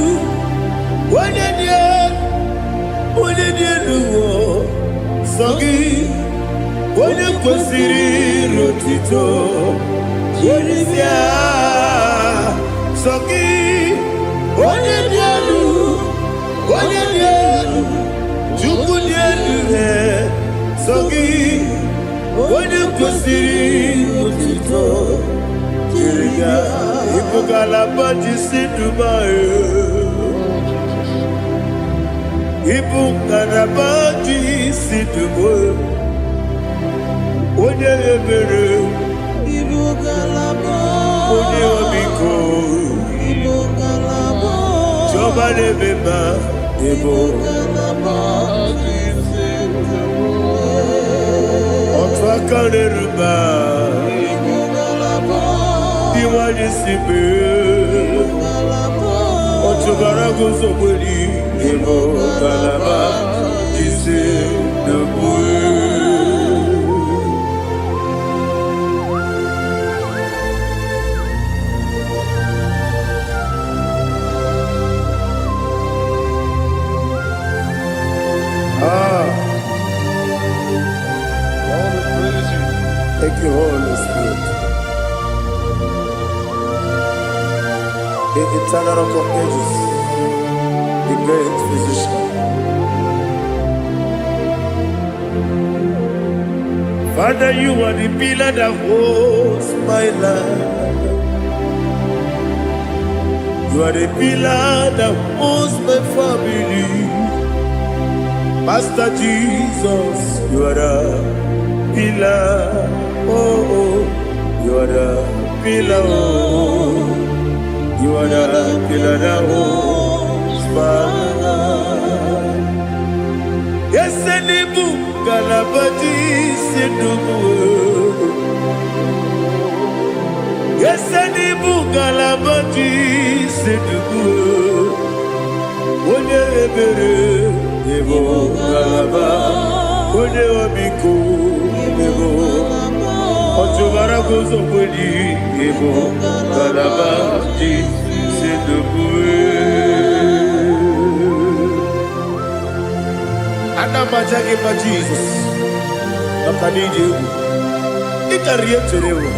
Sogi, onye kwesịrị otito, Jeremia. Sogi, onye dielu, Chukwu dielu, Sogi, onye kwesịrị otito, Jeremia. Ibugalaba jisi Dubai. Ibugalaba jisi Dubai. Onye ebere. Ibugalaba. Onye obiko. Ibugalaba. Joba nebeba. Ibugalaba jisi Dubai. Otwaka neruba. Diwali sibe, Otubarago zobeli, Ebo galaba, Jise debue. Thank you, Holy Spirit. The eternal rock of ages, the great physician. Father, you are the pillar that holds my life. You are the pillar that holds my family. Master Jesus, you are the pillar. Oh, you are the pillar. Oh. You are the pillar that holds my life. Yes, Enibu Galabati Sidubu. Yes, Enibu Galabati Sidubu. Onye ebere, Ebo Galaba. Onye obiko, Ebo. Otubarago zobeli, Ebo Galaba. Anamajage ma Jesus, Nakanije, Ikariyeterewo.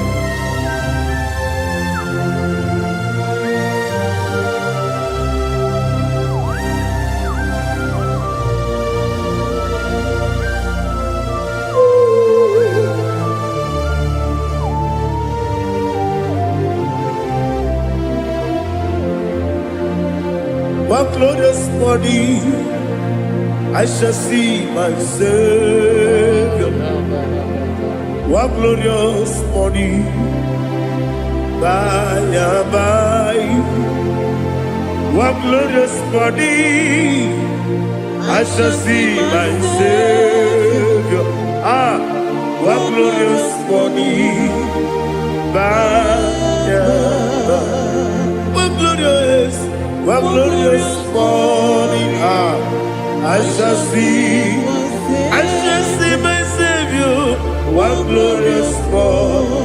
One glorious body, I shall see my Savior. One glorious body, by and by. One glorious body, I shall see my Savior. One glorious body, by and by. One glorious morning, I shall see my Savior. One glorious morning,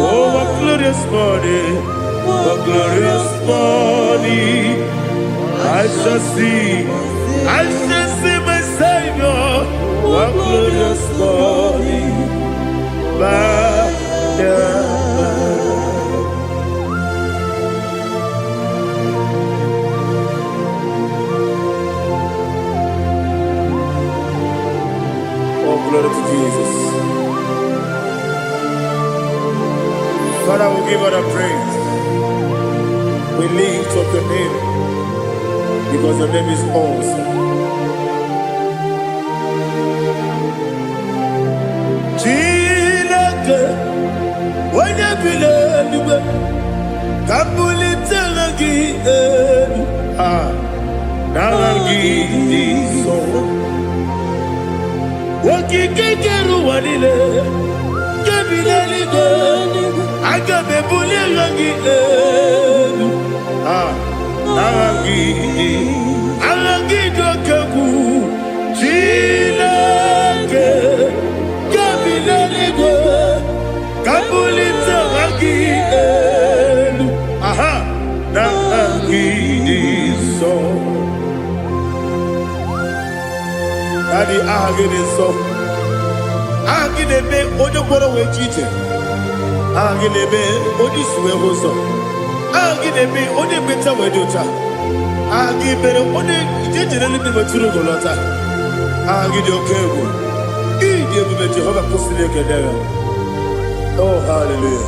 oh, one glorious morning, I shall see my Savior. One glorious morning, glory to Jesus. Father, we give all the praise. We lift up your name because your name is awesome. Chilake, when you believe, Kabuli Telagi, Nalagi, so. Wakikeru wanile, Gabilaligo, Agabe Bulilangi, Alagidokegu, Chineke, Gabilanigwe, Kabulita Agidelu, aha, na Agidiso. Daddy Agidiso. Agidebe, Odoboro Wejite. Agidebe, Odisuwe Hoso. Agidebe, Odebeta Wedota. Agibere one jejerele de baturo golota. Agidokegu. Idi ebube Jehovah kusile kedere. Oh hallelujah.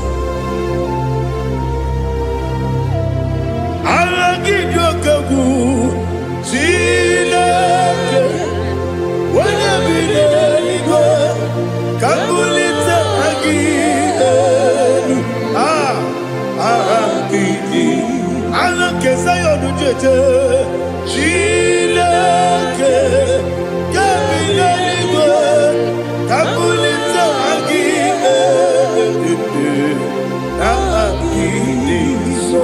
Agidokegu. Chileke. Wanya bile igo. Kabulita agidelu. Agidi. Alake sayonu jeje, Chileke, Gabilanigwe, Kabulita agide, Agidiso.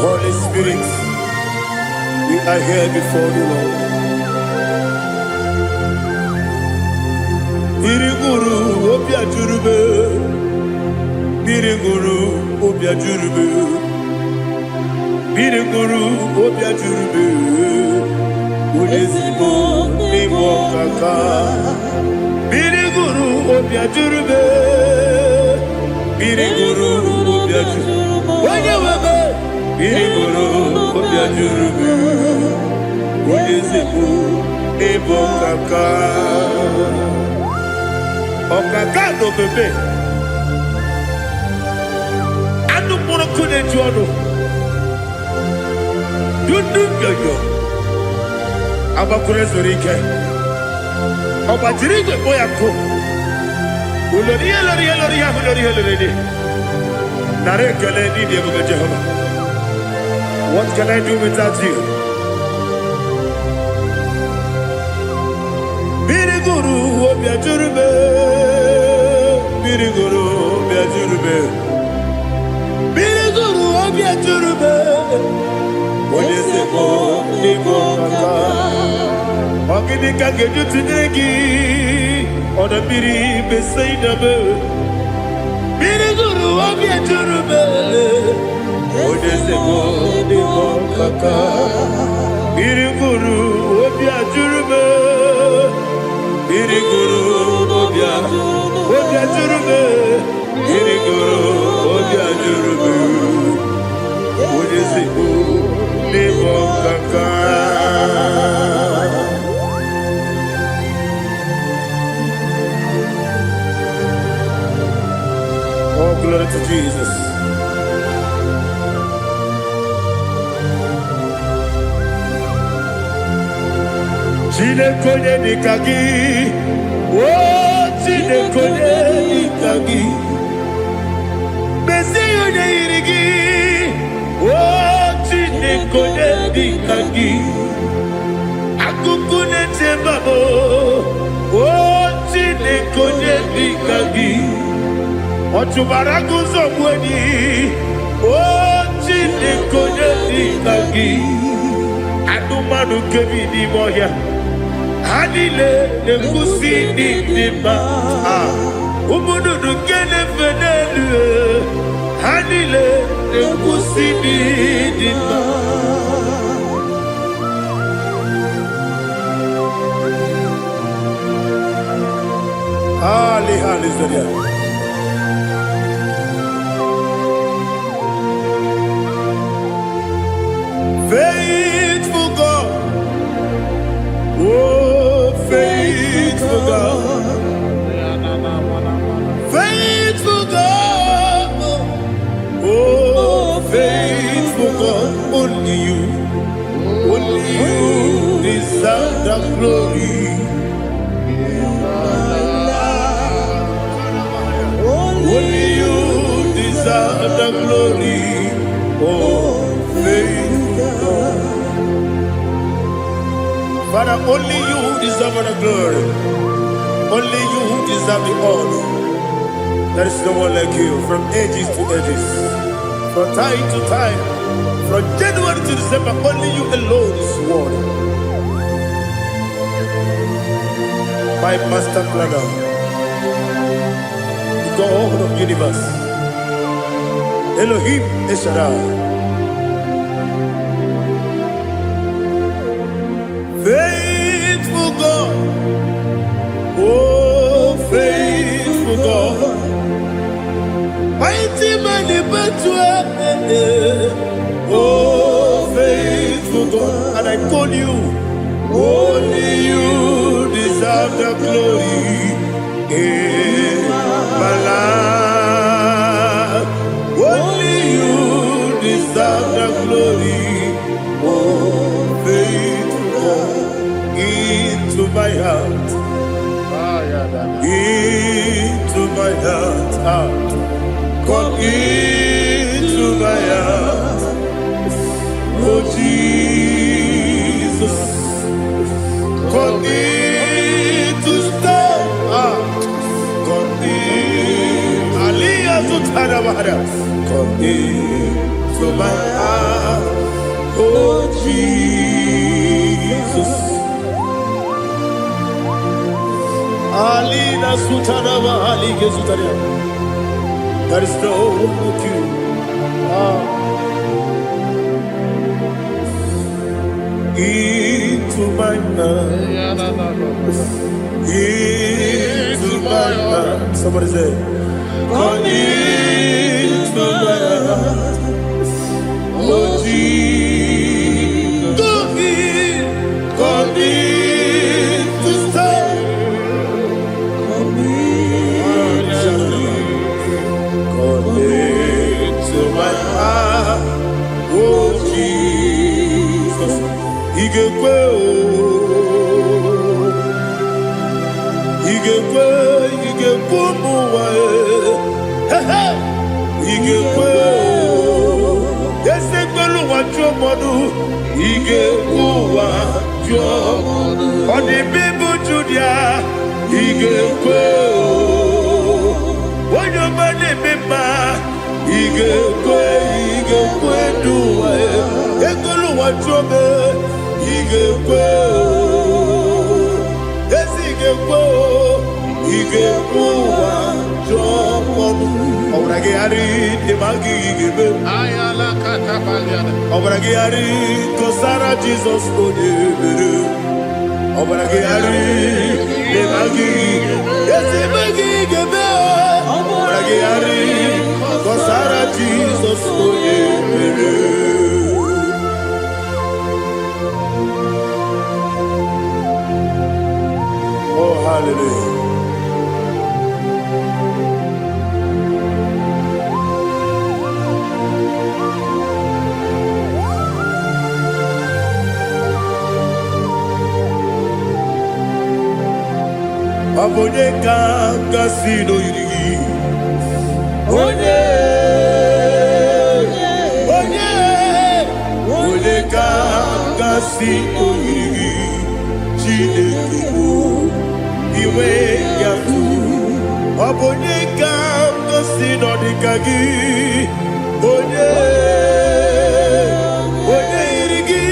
Holy Spirit, we are here before you, Lord. Biriguru obia jurube, Biriguru obia jurube, Biriguru obia jurube, Udesibo nibo kaka, Biriguru obia jurube, Biriguru obia jurube, Wanyawebe, Biriguru obia jurube, Udesibo nibo kaka. Okagado bebe anu mono kune jono dundu yoyo abakure zorike obajirige boyako ulori nare kele ni de bebe Jehovah. What can I do without you? Biriguru obia jurube, Biriguru obia jurube, Biriguru obia jurube, Odesebo nibo kaka, Ogini kange jutinegi, Oda biri besaidabe, Biriguru obia jurube, Odesebo nibo kaka, Biriguru obia jurube, Biriguru obia jurube, Biriguru obia jurube, Odesibo nibo kaka. Oh, glory to Jesus. Chinekone nikagi, oh Chinekone nikagi, Mesiyo ne irigi, oh Chinekone nikagi, Akukune tembabo, oh Chinekone nikagi, Otubaragu zomweni, oh Chinekone nikagi, Adumanu kebi ni moya. Hanile nekusi ni dima, umudu kene fenelu. Hanile nekusi ni dima. Ali zaria. Faithful God, oh faithful God, faithful God, oh faithful God, only you deserve the glory. Only you deserve the glory, oh faithful God. Father, only you deserve the glory. Only you who deserve the honor. There is no one like you, from ages to ages, from time to time, from January to December. Only you alone is worthy. My master planner, the God of the universe, Elohim Eshadai. Faithful God, oh faithful God, mighty man in battle, oh faithful God, and I call you, only you deserve the glory in my life. Only you deserve the glory, oh faithful God, into my heart, into my heart, come into my heart, oh Jesus, come in to stay, come in, Aliyah Sutanabara, come into my heart, oh Jesus. Alina Sutanaba, Alige Sutaria. There is no one like you. Into my heart, into my heart. Somebody say, come into my heart, oh Jesus. Come in to stay. Come into my heart, oh Jesus. Igekwe, muwa, igekwe, esegbelu wajomodu, igekwe wajomodu, odi bibu Judia, igekwe, wanyomane mema, igekwe duwa, egbelu wajome, igekwe, esigekwe, igekwe wajomodu. Obragi ari demagi igebe. Ayala katapaliana. Obragi ari kosara Jesus odebere. Obragi ari demagi yesimagi igebe. Obragi ari kosara Jesus odebere. Oh hallelujah. Abone kanga sino yiri, onye kanga sino yiri, Chineke iwe yatu. Abone kanga sino dikagi, onye yiri,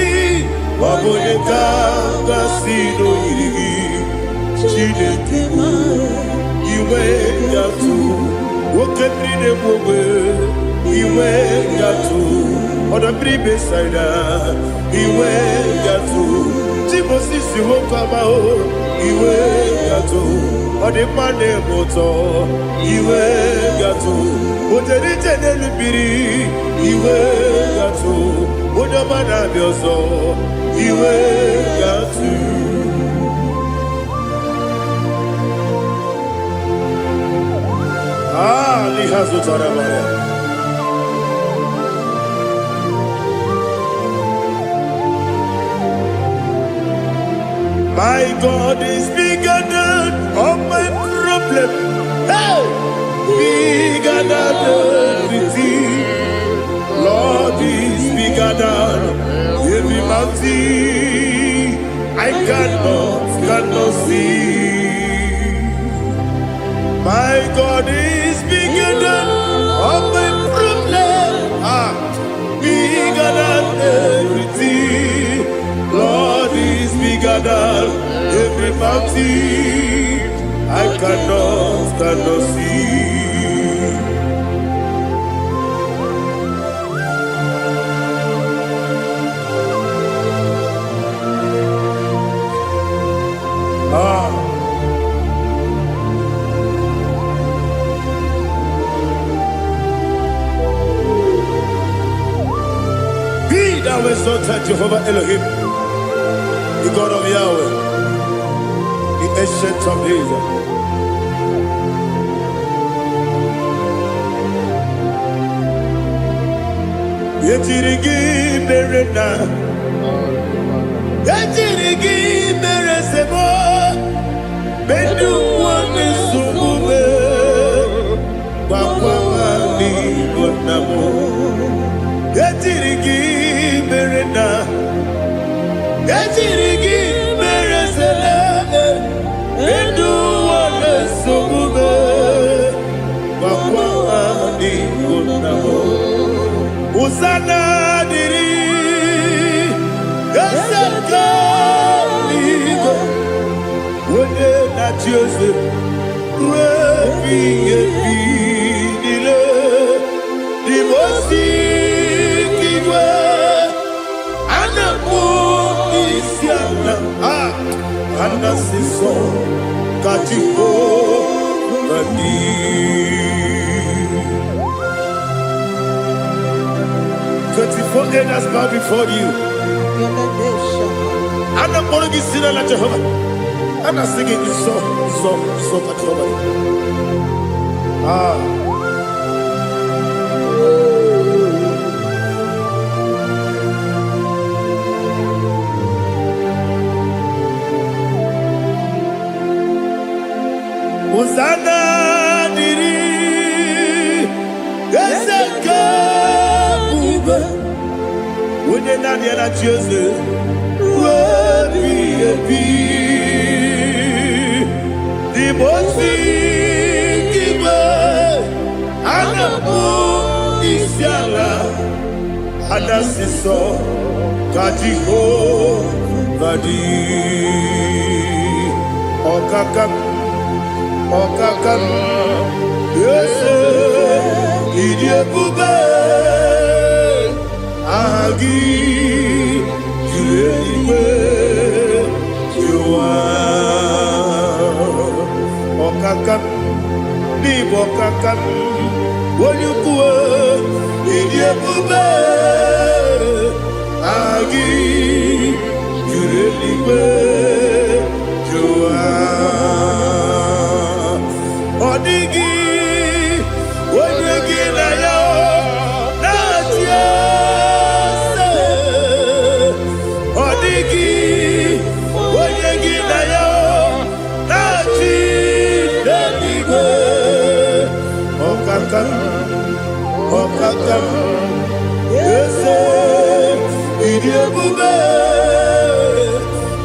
abone kanga sino yiri. Chineke iwe yatu, woketrine mwe iwe yatu, odabri besaida iwe yatu, timosisi wokamao iwe yatu, odimane moto iwe yatu, oterite nelubiri iwe yatu, odamana bioso iwe yatu. My God is bigger than all my problem. Hey, bigger than everything. Lord is bigger than every mountain I cannot see. My God is bigger than all my problem. Bigger than everything. Lord is bigger than every mountain I cannot see. Be thou exalted, Jehovah Elohim, the God of Yahweh, the ancient of days. Yetirigi berena, yetirigi beresebo, bedu wane sumume, bakwa ni bonamo. Yetirigi berena, yetirigi beresele, bedu wane sumume, bakwa ni bonamo. Usana diri, esaka ligo, wone na Jose, rebi nile, di mosi kiwe, anamu isiana, anasiso katiko nani. 24 elders bow before you. And I'm going to sing like Jehovah. And I'm singing this song like Jehovah. Hosanna diri, Ezeka. When you're not here at Jesus, the most and the moon is yalla, and that's the song, Katiho, Vadi, Okakam, yes, Idiot Bube. Agi, Juliwe, Jua, Okakam, Nibokakam, Wonyukua, Idiabube, Agi, Juliwe, Jua, Odigi, Wonyugina. Okakam, yes, Idiabube,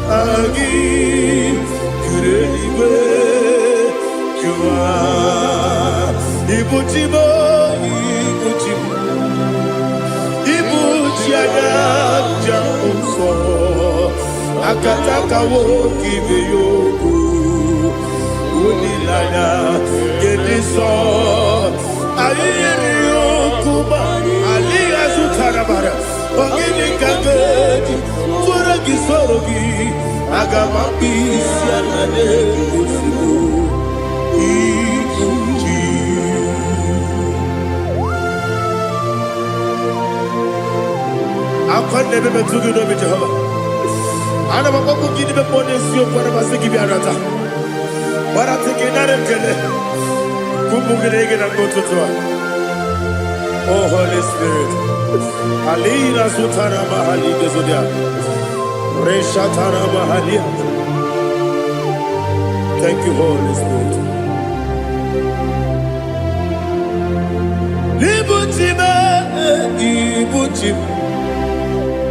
Agi, Kureliwe, Jua, Ibuchibo, Ibuchiana, Jamuso, Akataka woki veyoku, Unilana, Gediso, Ayiriyokuba, Aliya Zutarabara, Ogini Kagedi, Furagi Sorogi, Agamapi, Sianane, Usibu, Ikuji. I've never to you know Jehovah. I never go to give a bonus you for a Masiki Biarata. But I think another Kele. Oh, Holy Spirit. Alina Sutara Mahali Gezodia. Reshatara Mahali. Thank you, Holy Spirit. Ibuchima, Ibuchim.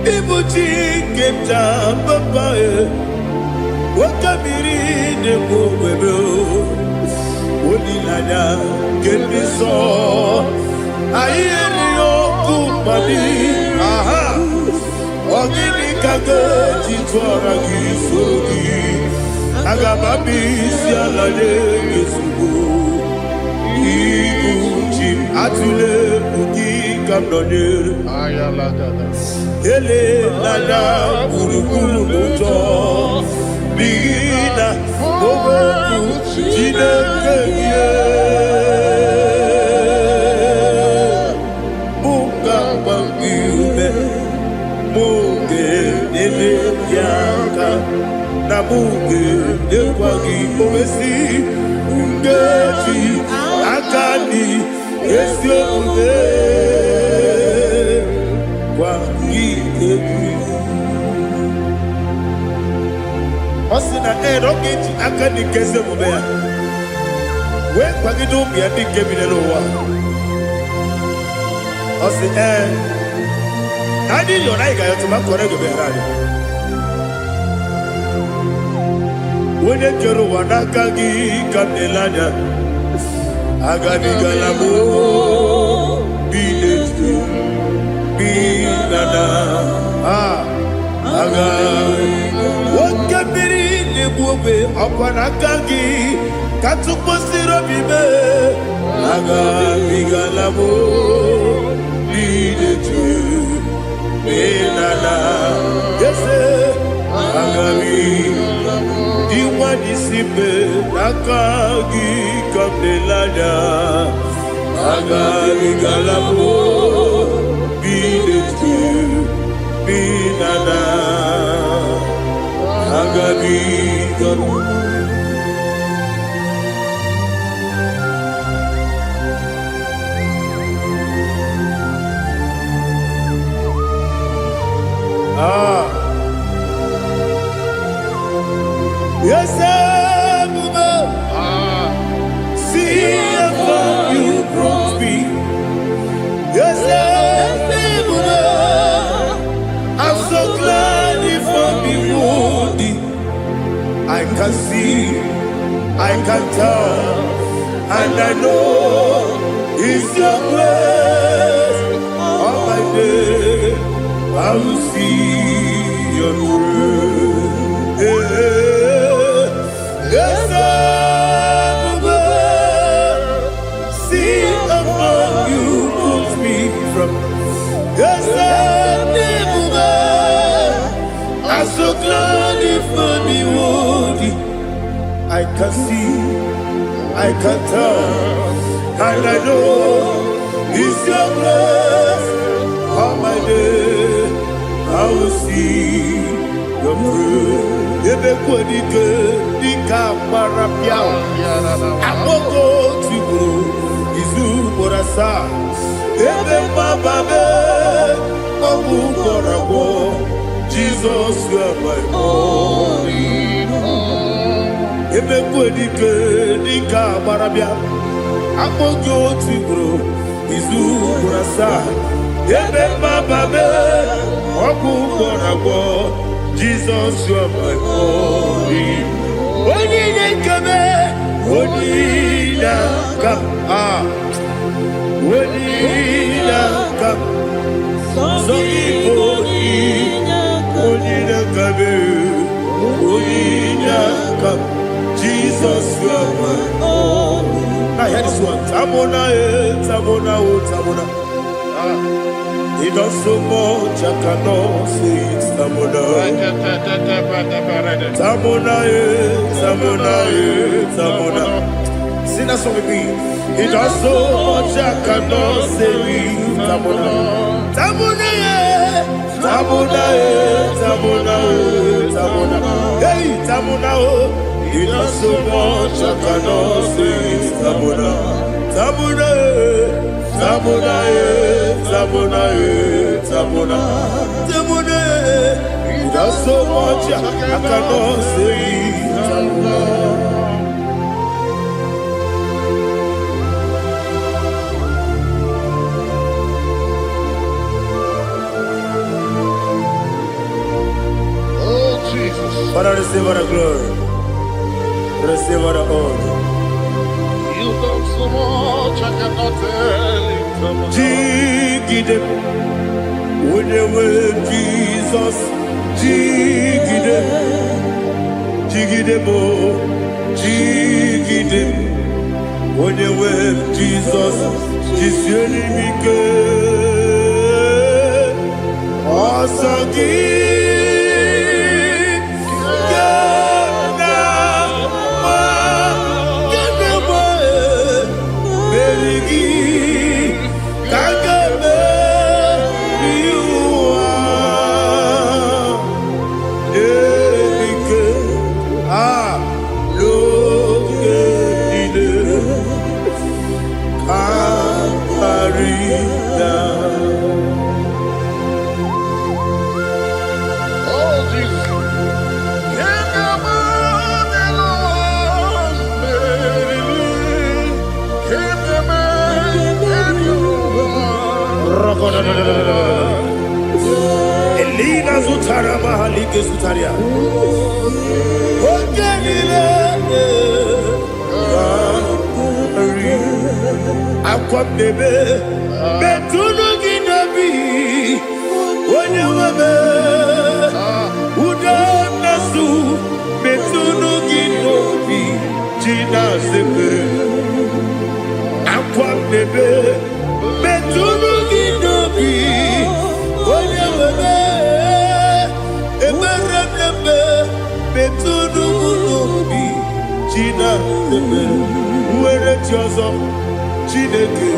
Ibuchim Keta Papa. Wakamiri de Bobebo. Onilanya Kemiso Ayeri Okumani Aha Ogini Kage Chitwara Gisogi Agabami Sialade Yesugu Ibuchi Atule Buki Kamdone Ele Nana Kurukuru Muto Bigina Bobo Chineke Munga Bangiume Munge Nene Yaka Na Munge Nekwagi Omesi Ungeji Akani Esione Kwagi Ebi Osina rogeji akani keze mubea. We kwagidu biadi kebinelo wa. Osi nani yona iga yotuma korego beharani. Wene kero wanakagi kanelanya. Agani galamu binetu binana agani. Buwe akwana kangi katuposiro bibe aga bigalamo bidetu benana yese aga bigalamo diwani sibe nakagi kamdelanya aga bigalamo bidetu benana Agabi Yes, see how you brought me. Yes, I'm so glad you found me. I can see, I can tell, and I know it's your grace. All my day, I will see your grace. Yes, see how you put me from. Yes, I'm so glad you found me. I can see, I can tell, and I know it's your grace. All my day, I will see your grace. Ebe kwenike, dika marapia. Amoko tiburo, izu morasa. Ebe mababe, obu korabo. Jesus, you are my only home. Ebe kwenike nika marabia, amojo tibro izu kurasa. Ebe bababe oku korabo. Jesus, you are my only. Oni nekame, oni nakam, oni nakam. Sogi oni nakame, oni nakam. Jesus, you are my own. Now hear this one. Tamona, Tamona, Tamona. He does so much I cannot say it. Tamona, Tamona, Tamona, Tamona. Sing that song with me. He does so much I cannot say it. Tamona, Tamona, Tamona, Tamona, Tamona. Hey, Tamona, he does so much I cannot say it. Tamona, Tamona, Tamona, Tamona, Tamona, Tamona. He does so much I cannot say it. Tamona. Jesus. Father, receive all the glory. Receive all the honor. You so much I cannot tell it. Jigide, when you were Jesus, Jigide, Jigide mo, Jigide, when you were Jesus, Jisuni Mike, Osagi. Elina Zutara Mahalike Zutaria. Akwam debe betunu ginabi wanyama uda nasu betunu ginobi jina sebe. Akwam debe betunu ginobi wanyama emerebe betunu ginobi jina sebe. Where chozo Chineke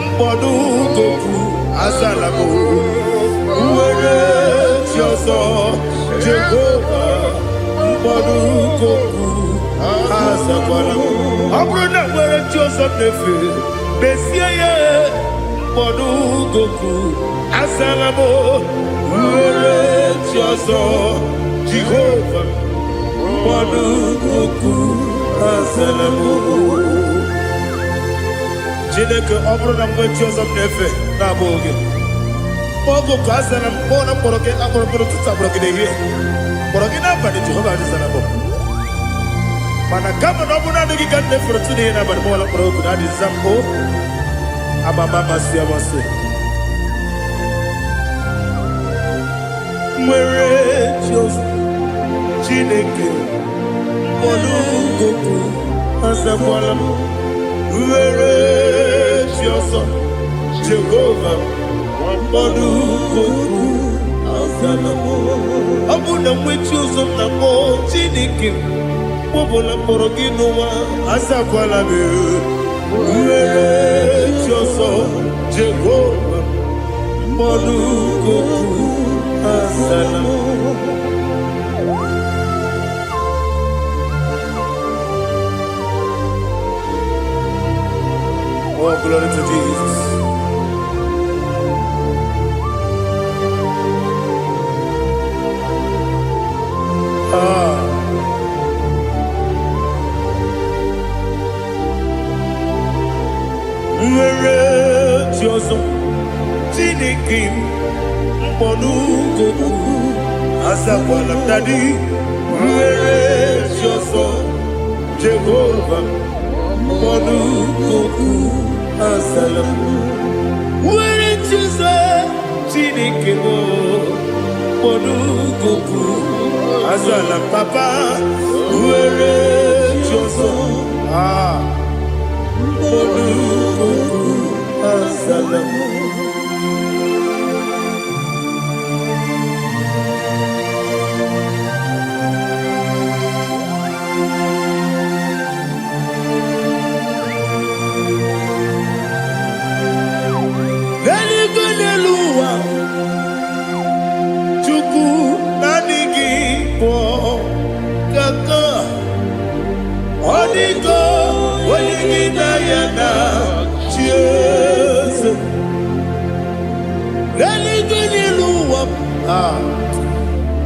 mkpọdụ goku azalamo. Where chozo Jehova mkpọdụ goku azakwalamo. Ọ bụrụ na were chozo nefe besie ya mkpọdụ goku azalamo. Were chozo Jehova mkpọdụ goku azalamo. Chineke ọ bụrụ na mgbe chi ọzọ m na-efe na-abụ oge ọgụ ka a zara m kpọọ na mkpọrọ gị akpọrọ mkpọrọ tutu akpọrọ gị n'ehihie mkpọrọ gị n'abalị Jehova adịzara m mana kama na ọ bụ naanị gị ka m na-efere tụ n'ihe n'abalị mụwala mkpọrọ ogu na adịza m o amama amasị amasị nwere chi ọzọ Chineke mkpọrọ ogu azakwala m. Where chozo Jehova mkpọdụ goku azalamo. Ọ bụ na mgbe chozo na mkpọ Chineke mkpọbụla mkpọrọ gị n'ụwa azakwala m. Where chozo Jehova mkpọdụ goku azalamo. Oh, glory to Jesus. Where chozo Chineke mkpọdụ goku azakwala m daddy. Where chozo Jehova mkpọdụ goku azalamo. Where chozo Chineke mkpọdụ goku azalam papa. Where chozo mkpọdụ goku azalamo.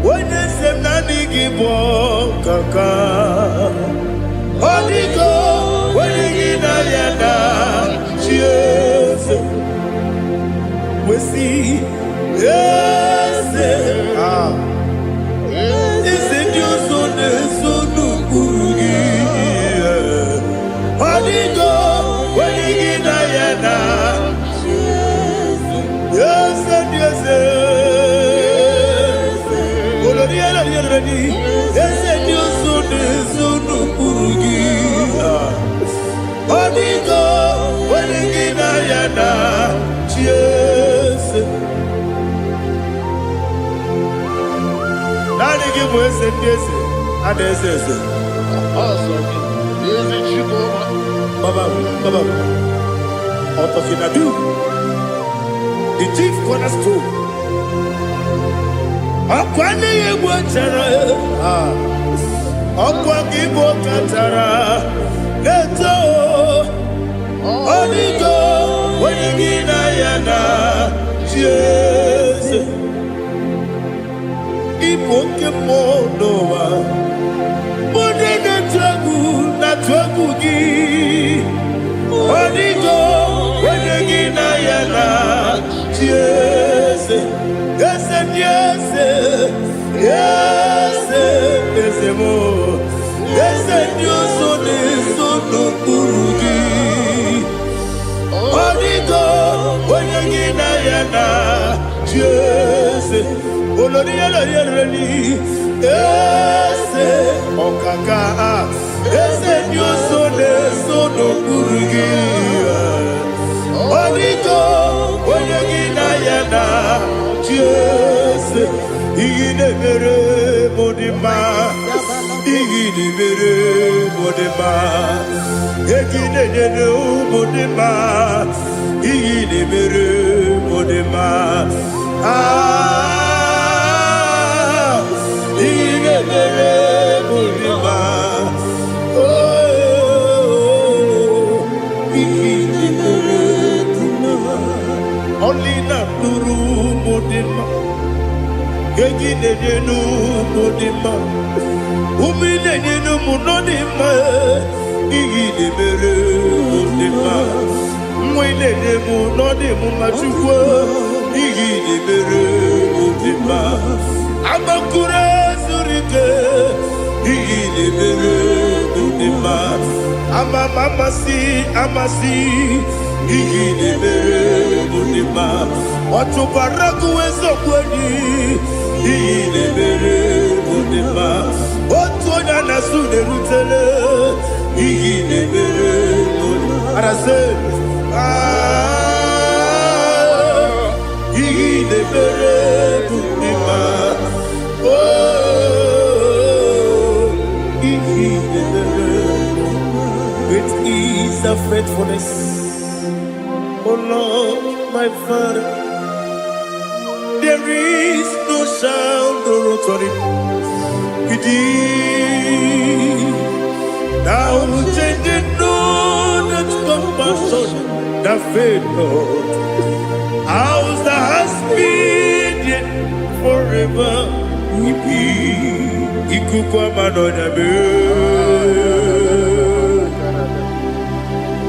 Onye se na nigi bo kaka Odigo onye gina ya na chiese Wesi ese Ese Dios one sonu kurugi Odigo The chief cornerstone. Akwani yebo chara, akwani yebo katara, leto, onigo, wenigina yana, Jesus. Ipoke monowa, mone na tragu gi, onigo, wenigina yana, Jesus. Yes, yes, yes, yes, more. Yes, Dios, so no kurugi. Onigo, oyagina yana, yes. Olori olori, yes. Okaka, yes, Dios, so no kurugi. Onigo, oyagina yana. Yes, igide mere modima, igide mere modima, igide mere modima, igide mere modima. Ah, igide mere modima. Oh, igide mere modima. Only na nuru modima, gegine nenu modima, umine nenu munodima, igine mere modima, mwine nemu nodimu machukwa, igine mere modima, amakure surike, igine mere modima, amasi. Igide mere modima, watu baraku wezo kweni. Igide mere modima, watu onyana sude rutele. Igide mere modima, arase. Igide mere modima, oh, igide mere modima. Great is the faithfulness. Oh Lord, my Father, there is no sound or authority. Thou changest not that compassion, the faith, Lord. Ours that has been yet forever. Ikukwa madonya be.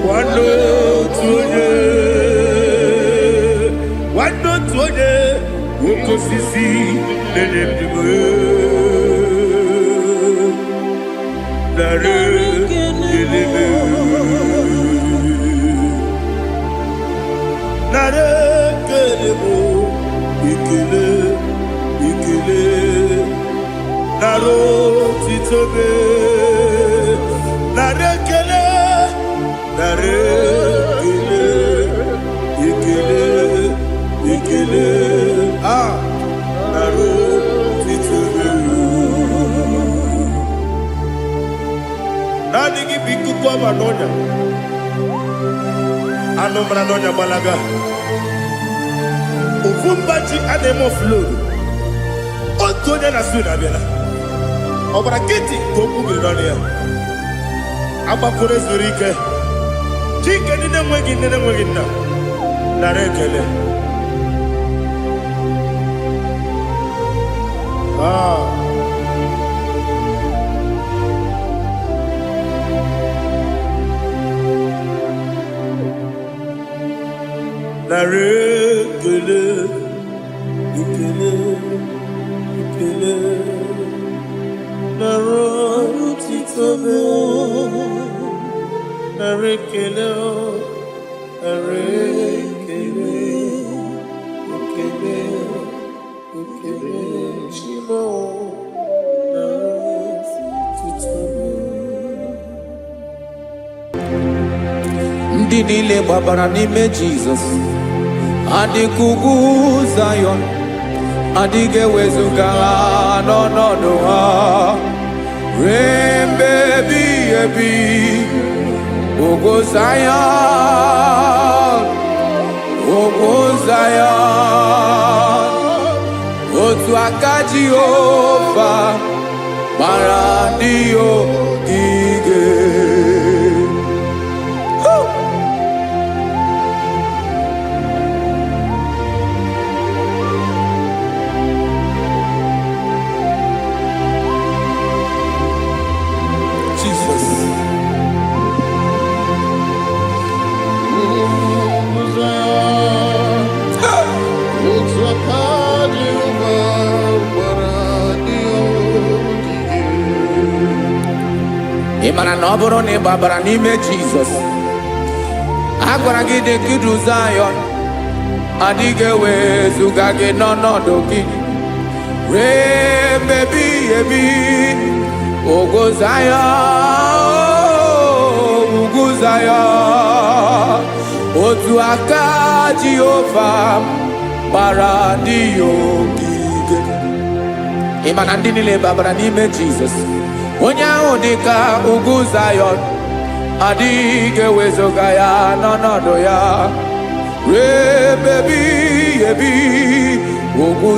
Wando tuone. Wando tuone, uko sisi nelemdiwe. Nare kelebe, nare kelebo, ikele, naro titobe, nare kele, nare kele, ikele, naro titobe. Nani biku kwa manonya, ano manonya balaga. Ufumbaji anemo flow. Otonya na suna bela. Obra kiti koku bironia. Abakure zurike. Chike nine mwegi na. Narekele. Narekele, ikele, narotitobe, narekele, ikele, shimo. ndị niile gbabara n'ime Jizọs adịghị ugwu Zayọn adịghị ewezuga ha n'ọnọdụ ha ruo mgbe ebighị ebi. Ugwu Zayọn, ugwu Zayọn, otu aka Jehova gbara ndị ogige. Ị mara na ọ bụrụ na ị gbabara n'ime Jizọs, a gwara gị dị ka Zayọn adịghị ewezuga gị n'ọnọdụ gị ruo mgbe ebighị ebi. Ugwu Zayọn, ugwu Zayọn, otu aka Jehova gbara ndị ogige. Ị ma na ndị niile gbabara n'ime Jizọs, onye ahụ dị ka ugwu Zayọn adịghị ewezuga ya n'ọnọdụ ya ruo mgbe ebighị ebi. Ugwu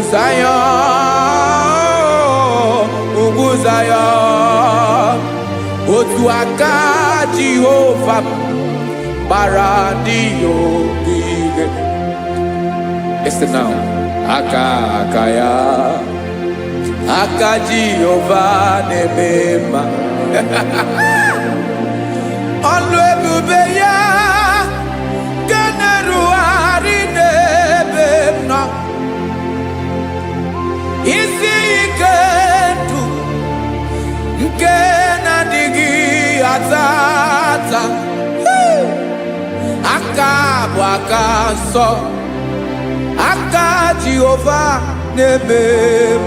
Zayọn, ugwu Zayọn, otu aka Jehova gbara ndị ogige. Listen now. Aka ya, aka Jehova na-eme mma. Ọlụ ebube ya ga na-erugharị n'ebe m nọ. Isi ike ndụ nke na-adịghị ata ata. Aka bụ aka nsọ, aka Jehova na-eme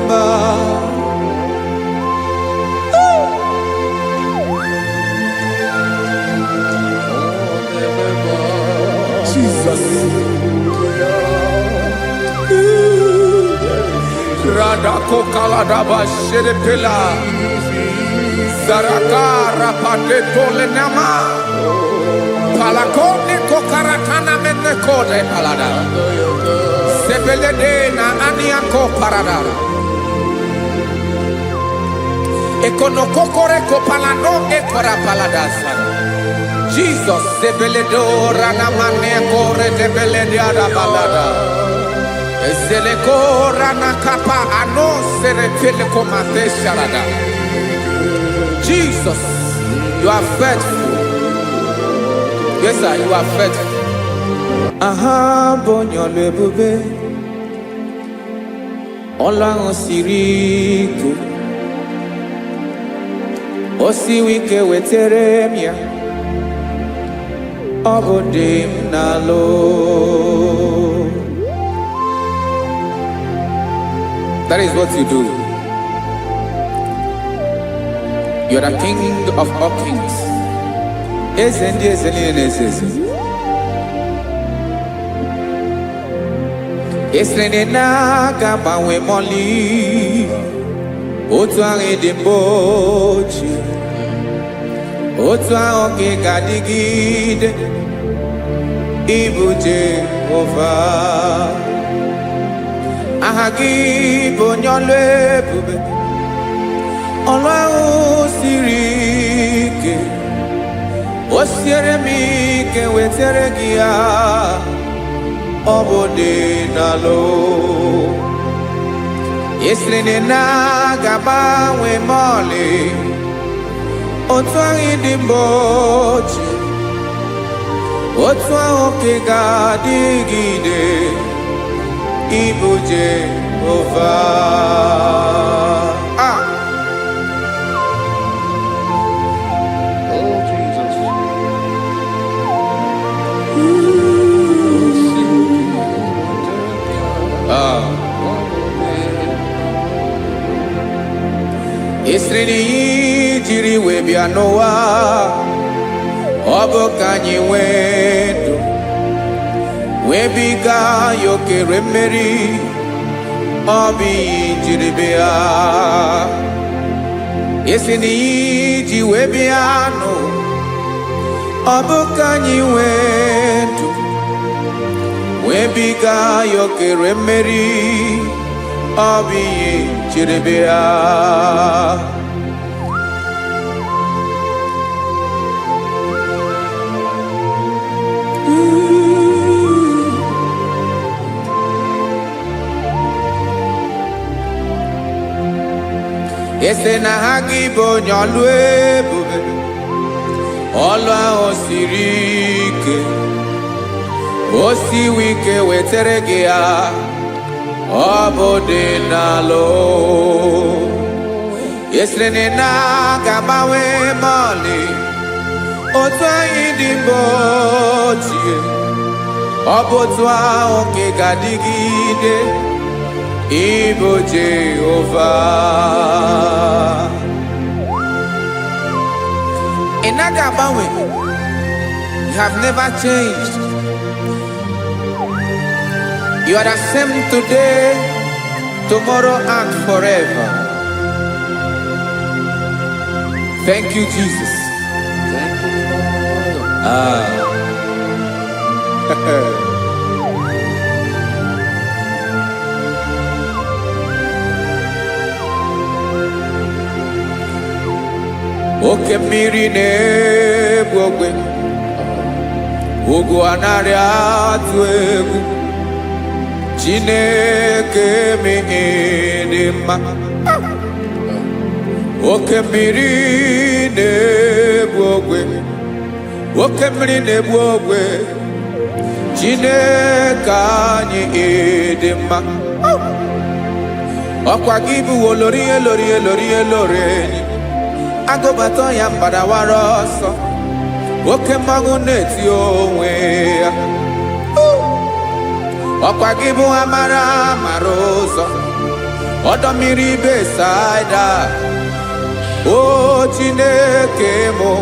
mma. Jesus. Rada kokalada bashere pela zarakara pate tole nama palakone kokaratana mene kode palada sebelede na aniako parada ekono kokore kopalano ekora palada. Jesus sebeledo rana mane kore debelede ada balada. Zeleko rana kapa ano sere teleko mate sharada. Jesus, you are faithful. Yes sir, you are faithful. Aha bonyo lebube Ọlọ́run siri ike o siwe ike wetere m ya. Ọ bụ dị m n'alụ. That is what you do. You are the king of all kings. Eze ndị eze niile na-eze eze. Esere na-aga gbanwe mọlị otu ahụ dị mgbe ochie, otu ahụ ka ị ga-adịgide. Ịbụ Jehova, aha gị bụ onye ọlụ ebube, ọlụ ahụ siri ike. O siere m ike wetere gị ya. Ọ bụ dị n'alụ. Esiri na-aga gbanwe mọlị otu ahụ dị mgbe ochie, otu ahụ ka ị ga-adịgide. Ịbụ Jehova. Oh Jesus. Esiri jiri wee bịa n'ụwa, ọ bụ ka anyị nwee ndụ webiga ya okere mmeri, ọ bụ ihe jiri bịa. Isi na iji wee bịa nụ, ọ bụ ka anyị nwee ndụ webiga ya okere mmeri, ọ bụ ihe jiri bịa. Ese na ha gị bụ onye ọlụ ebube, ọlụ ahụ siri ike, o siwe ike wetere gị ya, ọ bụ dị n'alụ. Esere na ga-agbanwe mọlị, otu anyị dị mgbe ochie, ọ bụ otu ahụ ka ị ga-adịgide, ịbụ Jehova. Ị naghị agbanwe. You have never changed. You are the same today, tomorrow and forever. Thank you, Jesus. Thank you, Father. Oke mmiri na-egbu ogwe, ugwu anaghị atụ egwu, Chineke mee dị mma. Oke mmiri na-egbu ogwe, oke mmiri na-egbu ogwe, Chineke anyị dị mma. Ọkwa gị bụ olori elori elori elori enyi, agụbata ya mbadawara ọsọ, oke mmanwụ na-eti onwe ya. Ọkwa gị bụ amara amara ụzọ, ọdọ mmiri Besaida, o Chineke mụ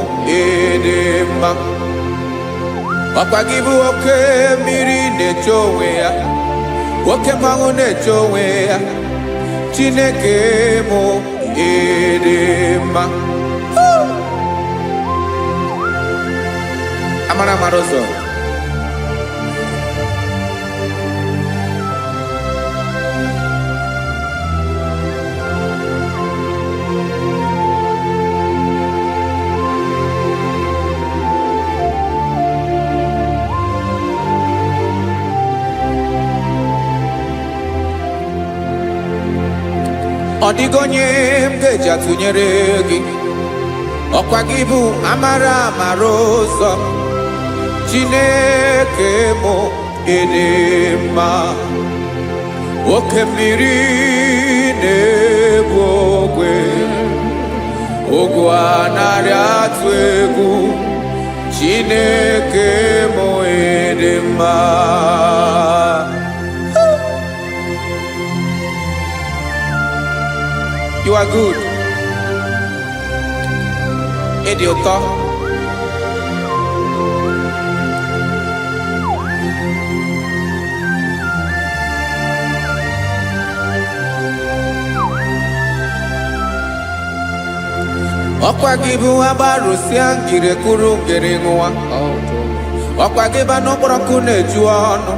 ịdị mma. Ọkwa gị bụ oke mmiri na-eche onwe ya, oke mmanwụ na-eche onwe ya, Chineke mụ ịdị mma. Amara amara ụzọ, ọ dịghị onye m ga-eji atụnyere gị. Ọkwa gị bụ amara amara ụzọ, Chineke mụ ịdị mma. Oke mmiri na-egbu ogwe, ugwu anaghị atụ egwu, Chineke mụ ịdị mma. You are good. Ịdị ụtọ. Ọkwa gị bụ agbarụsịa ngiri kwuru ngiri nwa, ọkwa gị bụ n'okporoko na-eju ọnụ,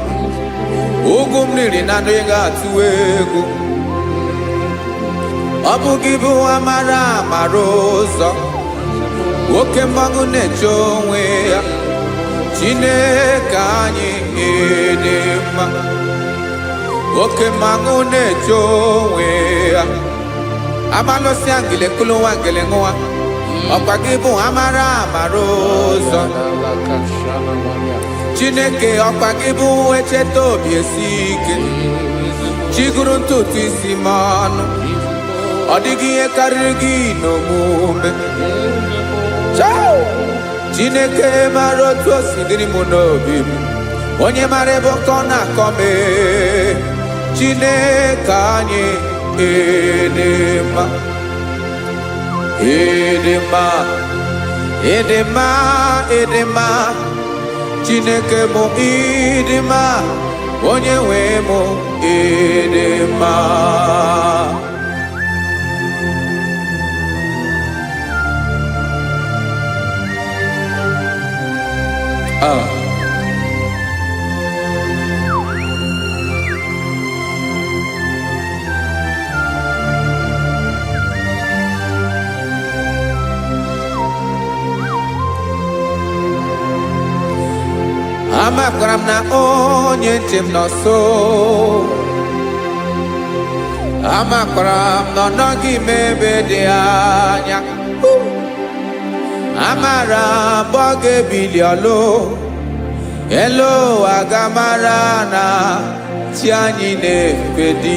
ugwu mmiri na adịghị atụ egwu. Ọ bụ gị bụ amara amara ụzọ, oke mmanwụ na-eche onwe ya, Chineke anyị ịdị mma. Oke mmanwụ na-eche onwe ya, amalụsịa ngile kulu nwa ngile nwa, ọkwa gị bụ amara amara ụzọ, Chineke ọkwa gị bụ echeta obi esi ike, chiguru ntutu isi m ọnụ, ọ dịghị ihe karịrị gị n'omume. Chineke mara otu o si dịrị m n'obi m, onye mara ebe ọkọ na-akọ m. Chineke anyị ịdị mma, ịdị mma, Edema, edema, Chineke mo idema, onye nwe mo edema. Amakwara m na onye ntị m nọ nso. Amakwara m na ọ nọghị m ebe dị anya. Amara m ọ ga-ebili ọlụ. Elu agamara na chi anyị na-efe dị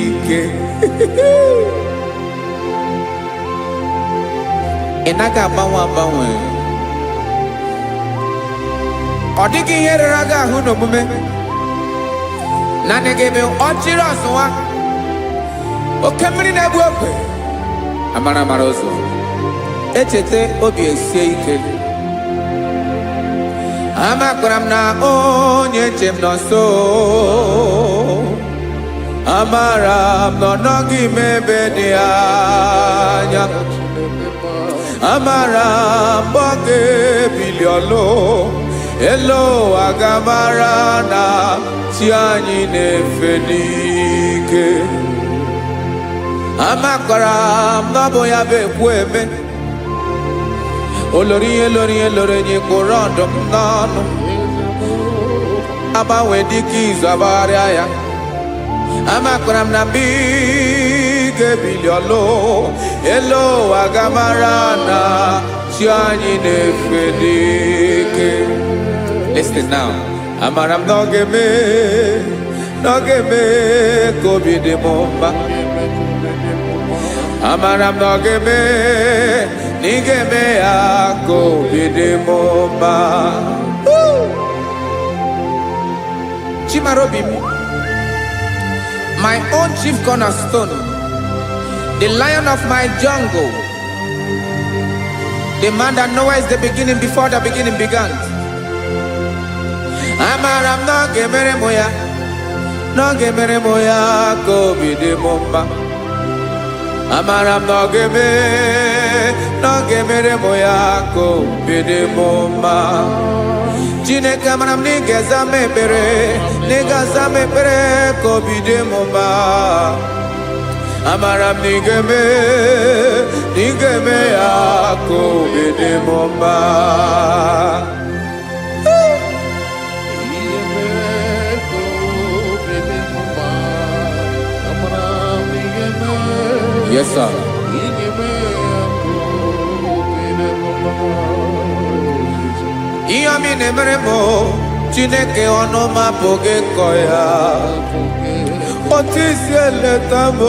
ike. Ị naghị agbanwe agbanwe. Ọ dịghị ihe rere aga ahụ n'omume. Naanị gị bụ ọchịrị ọsụwa. Oke mmiri na-egbu okwe. Amara mara ụzọ. Echete obi esie ike. Amakwara m na onye nche m nọ nso. Amara m na ọ nọghị m ebe dị anya. Amara m ọ ga-ebili ọlụ. Elo agamara na chi anyị na-efe n'ike. Amakwara m na ọ bụ ya bụ ekwu eme. Olori enyi kwụrụ ọdụm n'ọnụ. Agbanwe dịka izu agbagharịa ya. Amakwara m na mgbe ị ga-ebili ọlụ. Elo agamara na chi anyị na-efe n'ike. Listen now. Amara m na ọ ga-eme ka obi dị m mma. Amara m na ọ ga-eme na ị ga-eme ya ka obi dị m mma. Chimara obi m, my own chief cornerstone, the lion of my jungle, the man that knows the beginning before the beginning began. Amara m na ọ ga-emere m ya, na ọ ga-emere m ya ka obi dị m mma. Amara m na ọ ga-emere m ya ka obi dị m mma. Chineke amara m na ị ga-aza m ekpere, na ị ga-aza m ekpere ka obi dị m mma. Amara m na ị ga-eme ya ka obi dị m mma. Yes, sir. Ihe mi na-emere m Chineke ọnụ m apụghị ịkọ ya. Otu isi eleta m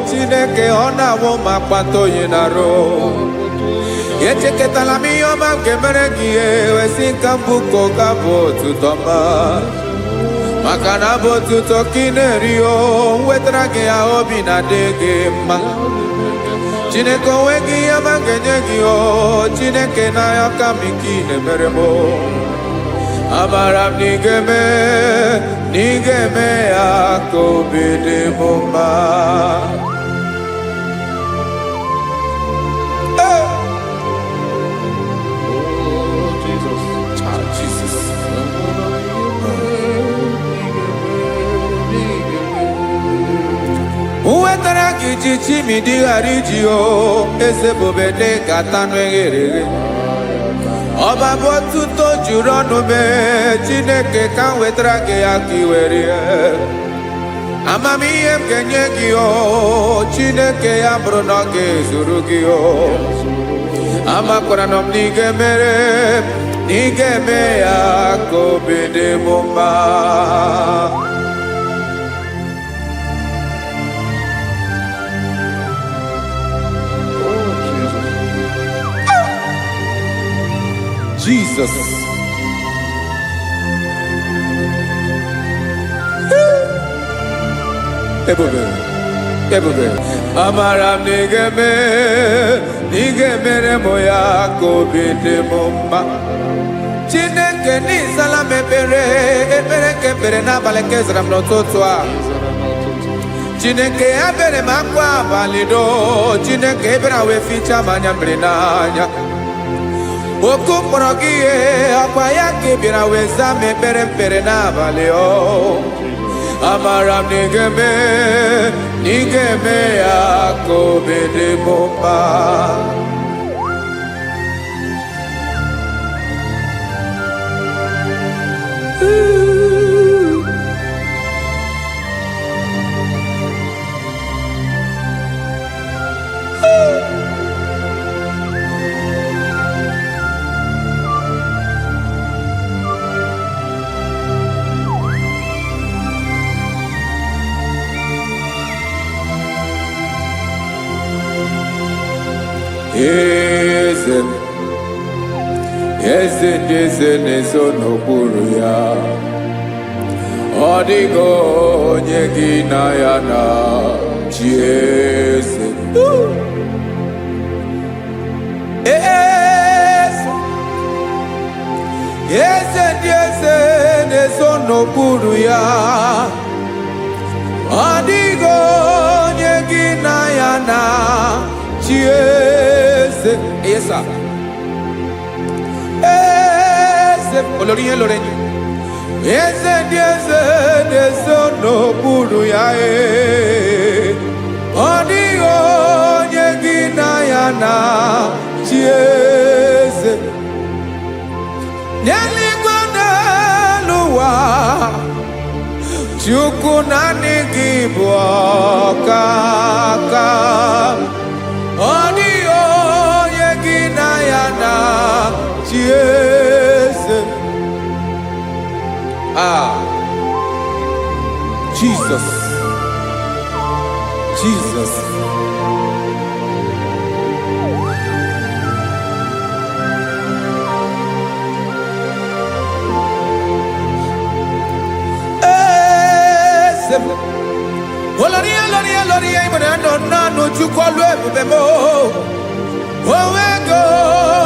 Chineke ọ na-awụ m akpata oyi n'arụ. Echeketala m ihe ọma m ga-emere gị ewesị ka m bụkọ ga-abụ otuto ọma. Maka na bụ otuto ka ị na-eri o, wetara gị ya obi na-adị gị mma. Chineke onwe gị ihe ma ga-enye gị o, Chineke n'anya ka m ike ị na-emere m. Amara m na ị ga-eme ya ka obi dị m mma. Wetara gị ji chimi dịghara iji o, eze bobede gata n'eghere. Ọba bụ otuto juru ọnụ mee, Chineke ka m wetara gị ya ka ị were. Amamihe m ga-enye gị o, Chineke ya bụrụ na ọ ga-ezuru gị o. Amakwara na m na ị ga-eme ya ka obi dị m mma. Jesus. Ebube. Ebube. Amara nigeme moya kobide mumba. Chineke ni sala ebere kebere na baleke zram no totwa. Chineke abere makwa valido. Chineke ebera we ficha manya mbrinanya. Oku morogie akwa yake bira we zame bere na valeo. Amara nigeme yako bede bomba. Eze nezo n'okpuru ya. Ọ dịghị onye gị na ya na chi eze. Eze nezo n'okpuru ya. Ọ dịghị onye gị na ya na chi eze. Yes, sir. Olórí yẹn lórí ẹni. Eze nezo n'okpuru ya ọ dịghị onye gị na ya na chi eze. N'eluigwe n'elu ụwa, Chukwu naanị gị bụ ọkaka. Ọ dịghị onye gị na ya na chi eze. Jesus. Oloria imonando nanu chukwalu ebubemo. Owego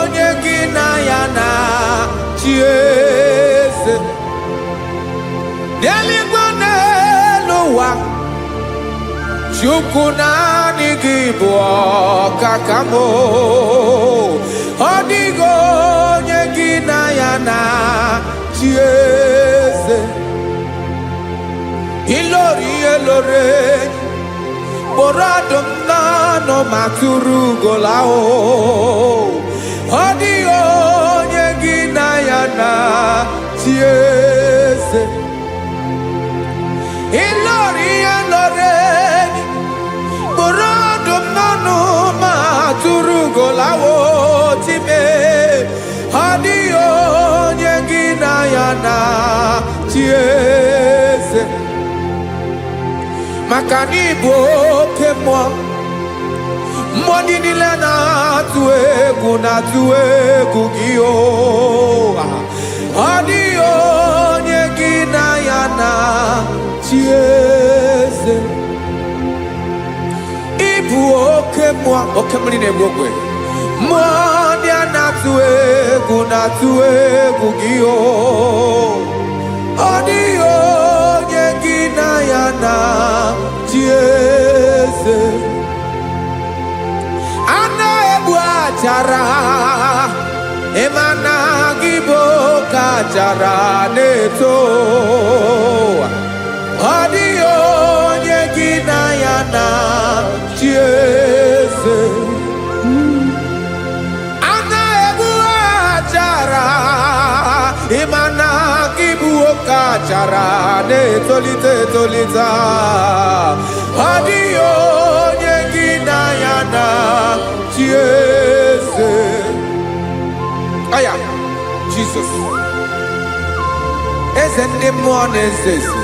onye gị na ya na chi eze. N'eluigwe n'elu ụwa, Chukwu naanị gị bụ ọkaka m. Ọ dịghị onye gị na ya na chi eze. Ilori kpọrọ ọdụm n'ọnụ ma tụrụ ugola o. Ọ dịghị onye gị na ya na chi eze. Ilori kpọrọ ọdụm n'ọnụ ma tụrụ ugola o time. Ọ dịghị onye gị na ya na chi eze. Maka na ị bụ oke mmụọ, mmụọ niile na-atụ egwu gị o. Ọ dịghị onye gị na ya na chi eze. Ị bụ oke mmụọ, oke mmiri na-egbu ogwe. Mmụọ ndị a na-atụ egwu gị o. Ọ dịghị onye gị na ya na chi eze. A na-egbu achara, ịma na gị bụ ka achara na-eto. Ọ dịghị onye gị na ya na chi eze. A na-egbu achara, ịma na gị bụ ka achara na-etolite. Ọ dịghị onye gị na ya na chi eze. Aya, Jesus. Eze ndị mmụọ na-eze eze.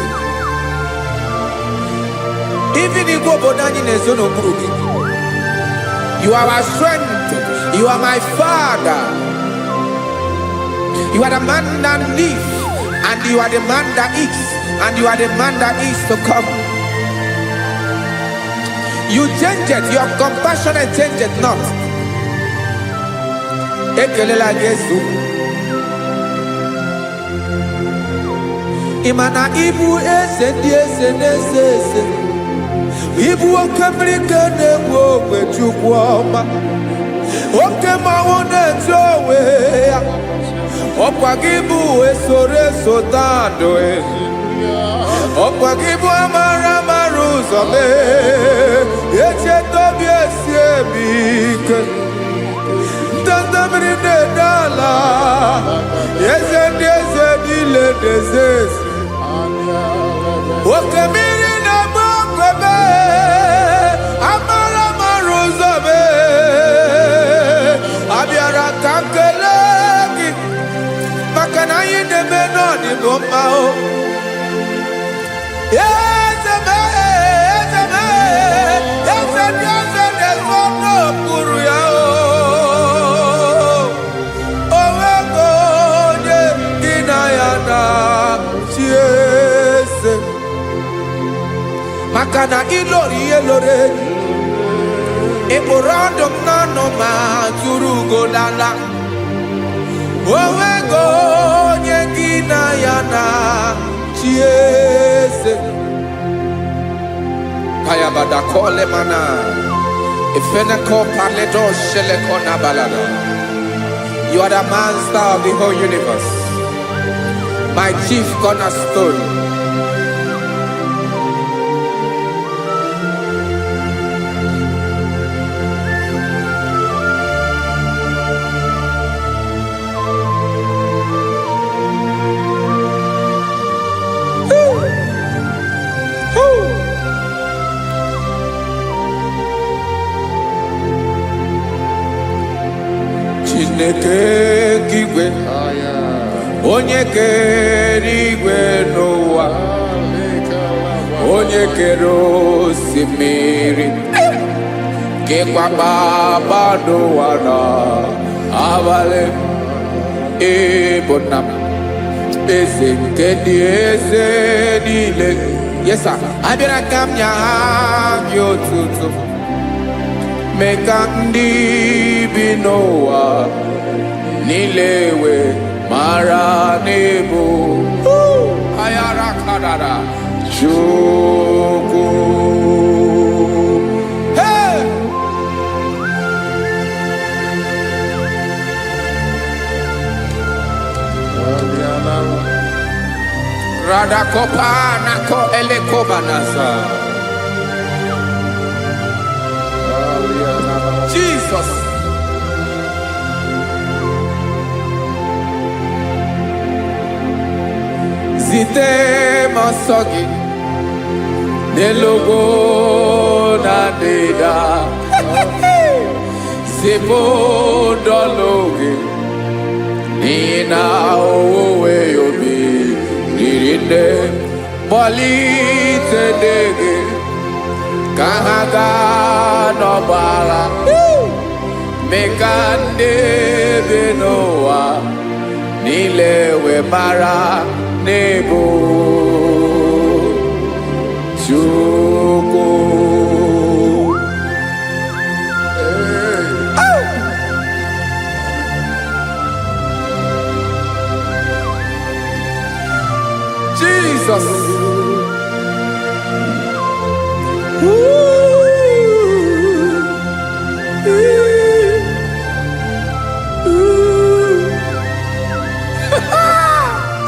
Even igwe obodo anyị na-ezo n'okpuru gị. You are our strength. You are my Father. You are the man that lives, and you are the man that is, and you are the man that is to come. You change it, your compassion and change it not. Ekelela Yesu. Imana ibu ese di ese nese ese. Ibu okamrika newo kwechukwoma. Okema wone jowe. Okwagibu esore sotando e. Okwagibu amara maruzome. Eche tobi esiebike. Tantamrine dala. Yeze dile dezesi. Okemiri na mokwebe. Amara maruzome. Abiara kankelegi. Makana yinde menoni bomao. Yezeme. Yeze dezono puru yao. Owego nye ginayana chiese. Makana ilori elore. Eborando nano majurugo lala. Owego nye ginayana chiese. Kaya bada kole mana. Ifene ko parledo shele kona balada. You are the master of the whole universe. My chief cornerstone. Chineke kigwe onye kere igwe n'ụwa onye kere osimiri kekwa kpakpando ụwa n'abalị ịbụ nna m eze nke ndị eze niile. Yes sir, abịara ka m nye gị otuto mee ka ndị bi n'ụwa niile wee mara n'ebu ayara kadara Chukwu. Hey! Radakopa nako elekoba nasa. Jesus. Zite masogi nelogo na deda. Zipo dologe nina owe yobi nirinde bolite dege kahaga no bala. Mekande benoa nilewe mara nebo Chukwu. Jesus.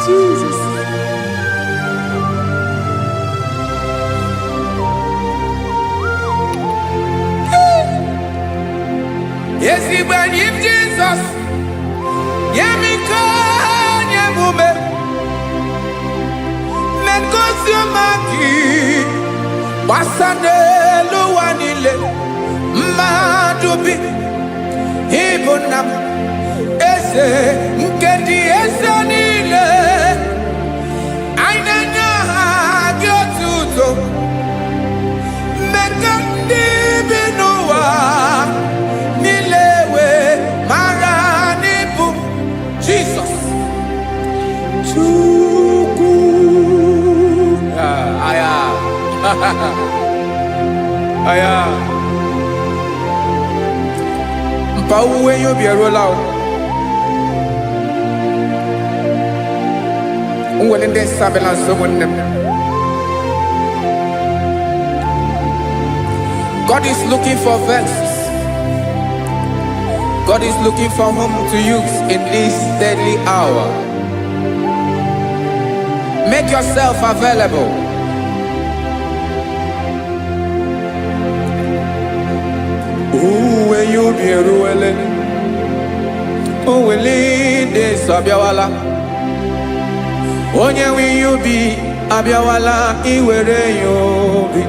Jesus. Yes, he when him Jesus. Yemiko yemume. Menkosio maki. Wasane luwanile. Madubi. Ibonam. Ese nkedi ese nile. Ainanya gyotuto. Mekandi binuwa. Nilewe maranibu. Jesus. Chukwu. Aya. Aya. Pa uwe yo bi rola. When they sabela so when them. God is looking for verses. God is looking for whom to use in this deadly hour. Make yourself available. When you be ruling, who will lead this Abiawala? Onye will you be Abiawala? Iwere you be.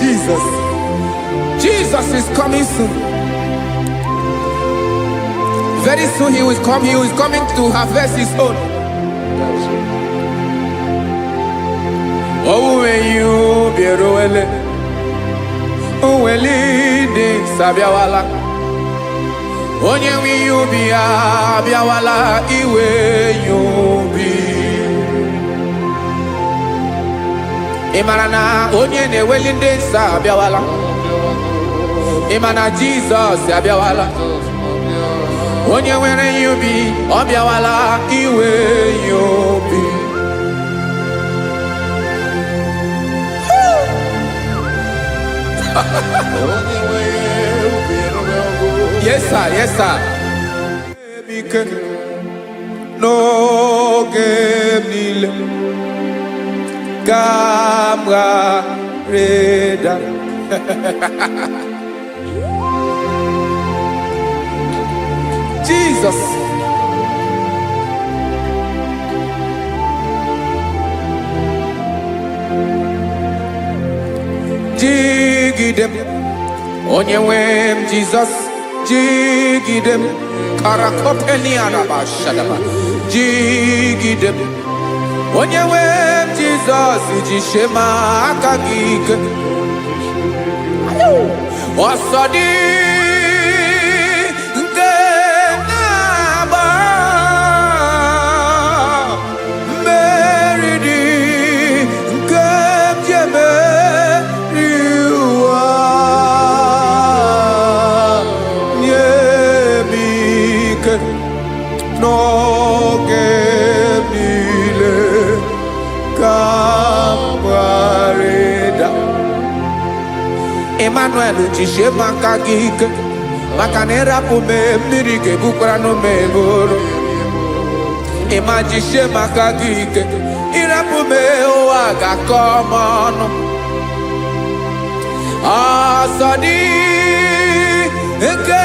Jesus. Jesus is coming soon. Very soon he will come. He is coming to harvest his own. Oh, when you be roele, oh, when leading Sabiawala, onye will you be Abiawala, iwe you be. Imarana onye ne welinde Sabiawala, Imana Jesus Sabiawala, onye were you be Abiawala, iwe you be. Yes, sir. Yes, sir. No game Camera Reda. Jesus. Jigidem, onye wem Jesus, jigidem, karakopeni araba shadaba, jigidem, onye wem Jesus, jishema akagike, osodi nke naba, meridi nke jeme. No gemile camarada Emmanuel jishe makagike makanera pume mirike bukrano meboro Ema jishe makagike irapume oaga komono asadi eke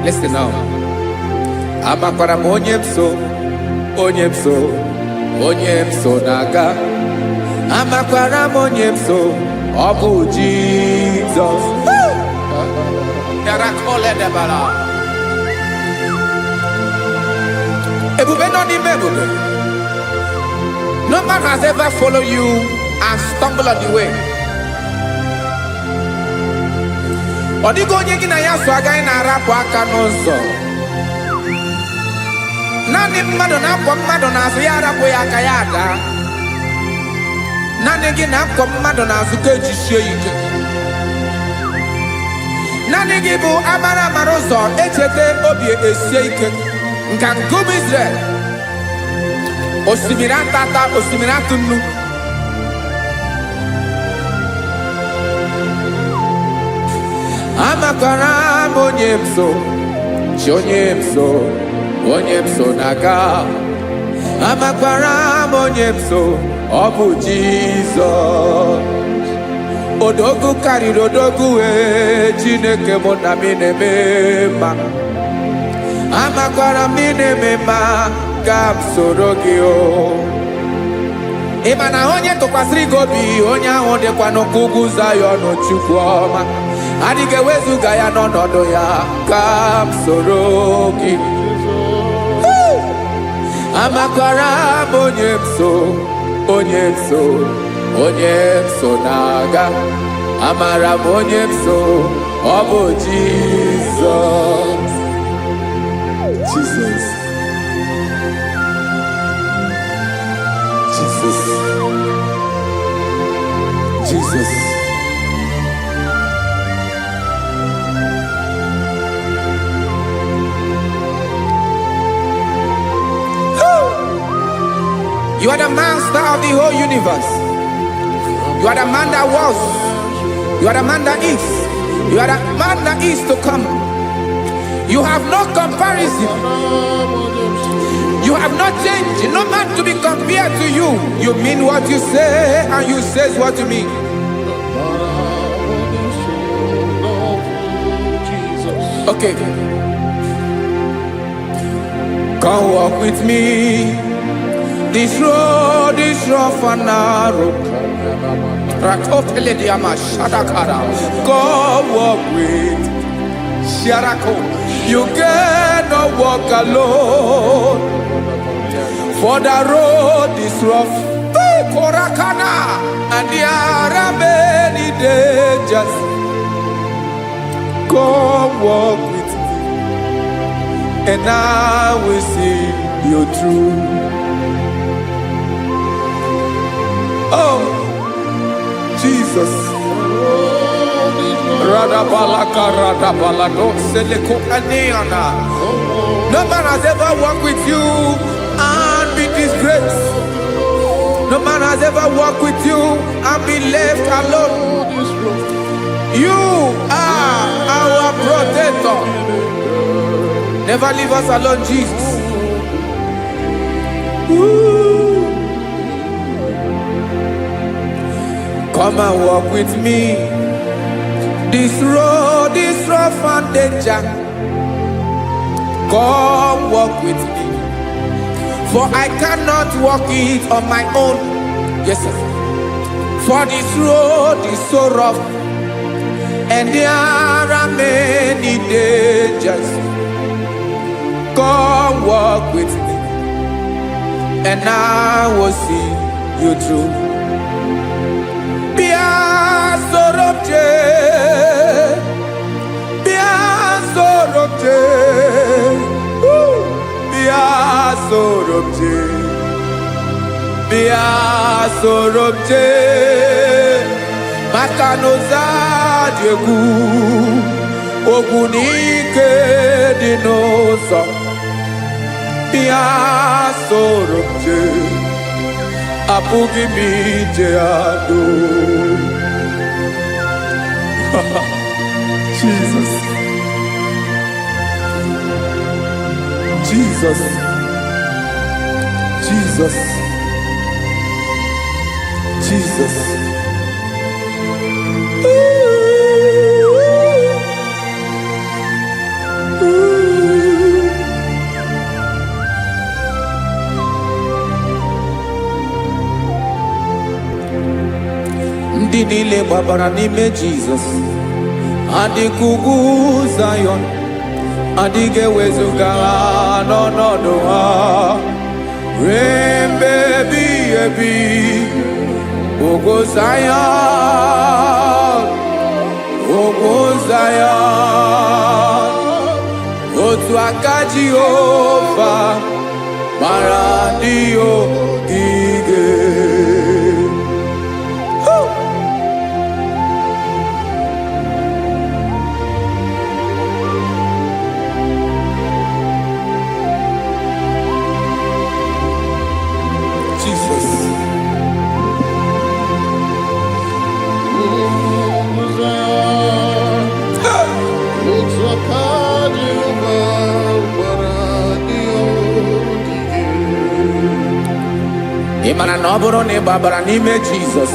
Listen now. Amakwara onyemso naga. Amakwara onyemso obu Jesus. Miracle de bala. Ebube no ni mebube. No man has ever followed you and stumbled on the way. Odigo onye gị na ya so agaghị na-arapụ aka n'ụzọ. Naanị mmadụ na-akwọ mmadụ n'azụ ya arapụ ya aka ya ada. Naanị gị na-akwọ mmadụ n'azụ ka ejisie ike. Naanị gị bụ amara ụzọ echete obi esie ike. Nka ngụm Israel. Osimiri atata, osimiri atụ nnu. Amakwara onyemso, onyemso naga. Amakwara onyemso, obu Jesus. Odogu karịrị odogu Chineke mụ na mi na-eme mma. Amakwara mi na-eme mma ka m soro gị o. Ị ma na onye tụkwasịrị gị obi onye ahụ dịkwa n'ugwu Zayọn Chukwu ọma. adịghị ewezuga ya n'ọnọdụ ya ka m soro gị. Amakwara m onye m so, onye m so, onye m so na-aga. Amara m onye m so, ọ bụ Jizọs. Jesus. Jesus. Jesus. You are the master of the whole universe. You are the man that was. You are the man that is. You are the man that is to come. You have no comparison. You have not changed. No man to be compared to you. You mean what you say, and you say what you mean. Okay. Come walk with me. This road is rough and narrow. Come walk with Sharako. You cannot walk alone. For the road is rough. Korakana. And there are many dangers. Come walk with me, and I will see you through. Oh, Jesus. No man has ever walked with you and be disgraced. No man has ever walked with you and be left alone. You are our protector. Never leave us alone, Jesus. Ooh. Come and walk with me. This road is rough and danger. Come walk with me. For I cannot walk it on my own. Yes, sir. For this road is so rough, and there are many dangers. Come walk with me, and I will see you through. Sorobje Makanoza Diegu Ogunike Dinosa Bia Sorobje Apugi Mijeado. Jesus. Jesus. Jesus. Jesus. Ndị niile gbabara n'ime Jizọs adịkugwu Zion, adịghị ewezuga ha n'ọnọdụ ha ruo mgbe ebighị ebi. Ogo Zion, Ogo Zion, otu aka Jehova mara ndị ogige. Jesus. Imana na ọ bụrụ na ị gbabara n'ime Jizọs,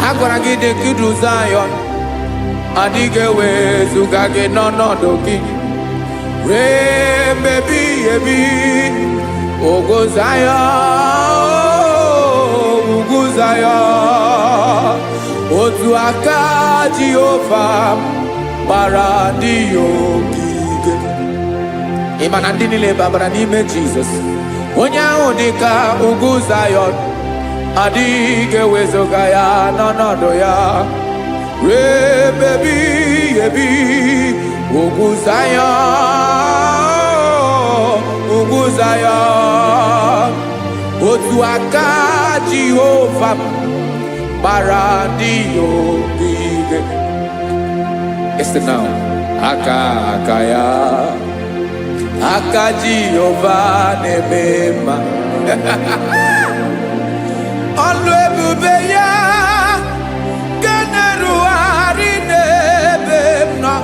a gwara gị dị kudu Zion, adịghị ewezuga gị n'ọnọdụ gị ruo mgbe ebighị ebi. Ogo Zion, Ugwu Zion, otu aka Jehova gbara ndị ogige. Ị ma na ndị niile babara n'ime Jizọs, onye ahụ dị ka ugwu Zayọn, adịghị ewezuga ya n'ọnọdụ ya ruo ebighị ebi. Ugwu Zayọn, ugwu Zayọn, otu aka Jehova gbara ndị ogige. Listen now, aka ya, aka Jehova na-eme mma. Ọlụ ebube ya ga na-erugharị n'ebe m nọ.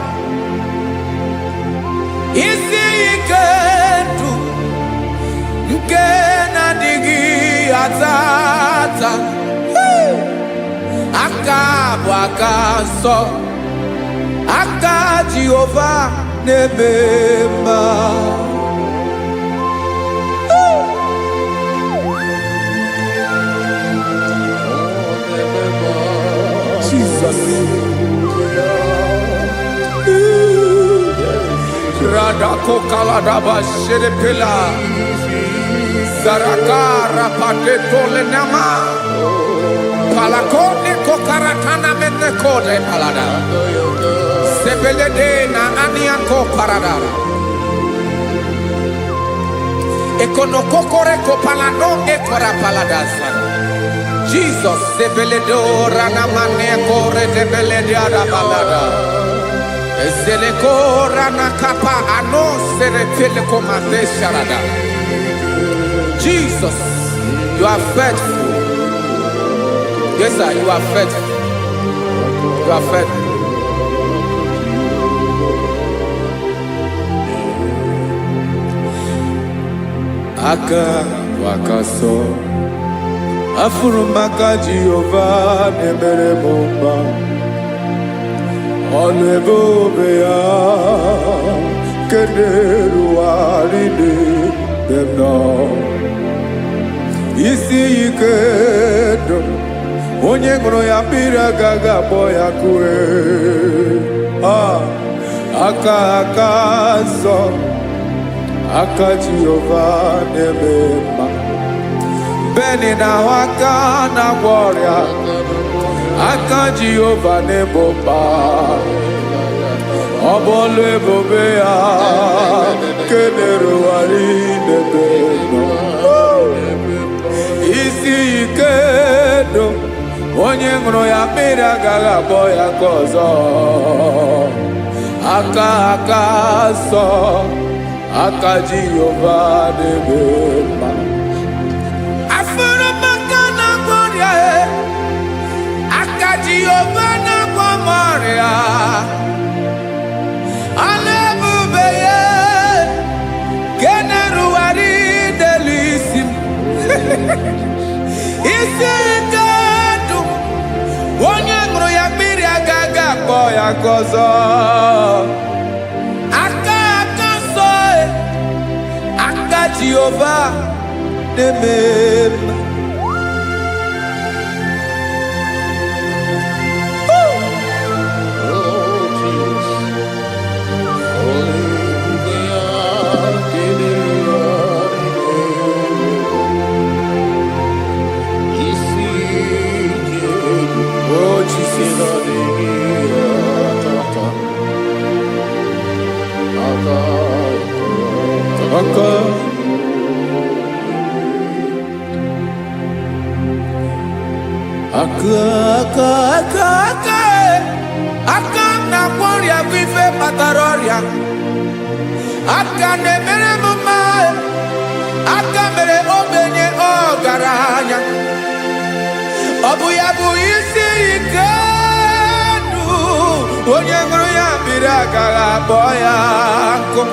Isi ike ndụ nke na-adịghị ata ata. Aka bụ aka nsọ, aka Jehova na-eme mma. Jesus. Radako kaladaba sherepela zarakara pateto lenama palakone kokaratana mene kode palada sebelede na aniako parada ekono kokore kopalano ekora paladasa. Jesus sebeledo rana mane kore debelede ada balada. Ezeleko rana kapa ano serepele komande sharada. Jesus, you are faithful. Yes, sir, you are faithful. You are faithful. Aka wakaso afuru maka Jehova nemere bomba. Ọlụ ebube ya kenerughari n'ebe m nọ. Isi ike ndụ onye ṅụrụ ya mmiri agaghị akpọ ya kue. Aka nsọ, aka Jehova na-eme mma. Beni na-ahụ aka na-agwọ ọrịa, aka Jehova na-ebo mma. Ọ bụ ọlụ ebube ya kenerughari n'ebe m nọ. Isi ike ndụ onye ṅụrụ ya mmiri agaghị akpọ ya ka ọzọ. Aka nsọ, aka Jehova na-eme mma. Afụrụ m aka na-agwọ ọrịa, aka Jehova na-agwọ m ọrịa. Ọlụ ebube ya kenerughari n'elu isi m. Isi ike ndụ onye ṅụrụ ya mmiri agaghị akpọ ya ka ọzọ. Aka nsọ, aka Jehova na-eme mma. Aka na-agwọ ọrịa bụ ife kpatara ọrịa. Aka na-emere m mma, aka mere ogbenye ọgaranya. Ọ bụ ya bụ isi ike ndụ onye ṅụrụ ya mmiri agaghị akpọ ya nkụ.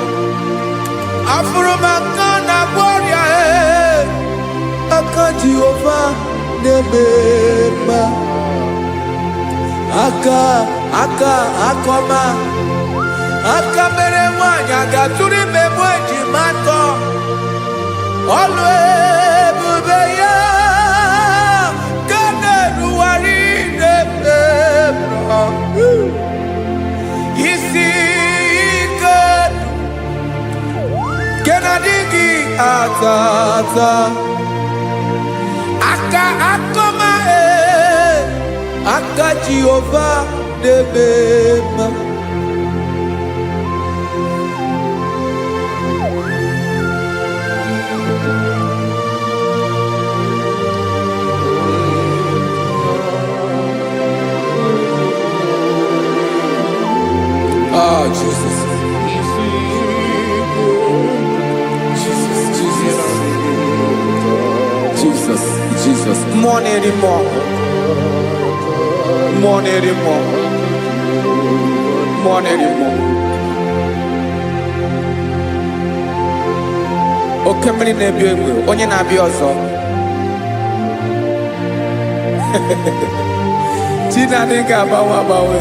Afụrụ m aka na-agwọ ọrịa, aka Jehova na-eme mma. Aka ọma, aka mere nwanyị ga-atụrụ ime mụ ejima atọ. Ọlụ ebube ya ga na-erugharị n'ebe atata aka akoma aka Jehovah debema oh Jesus. Jesus, more anymore. More anymore. More anymore. Okemeli nebi egwe, onye na-abịa ọzọ. Chinadị ga-agbanwe agbanwe.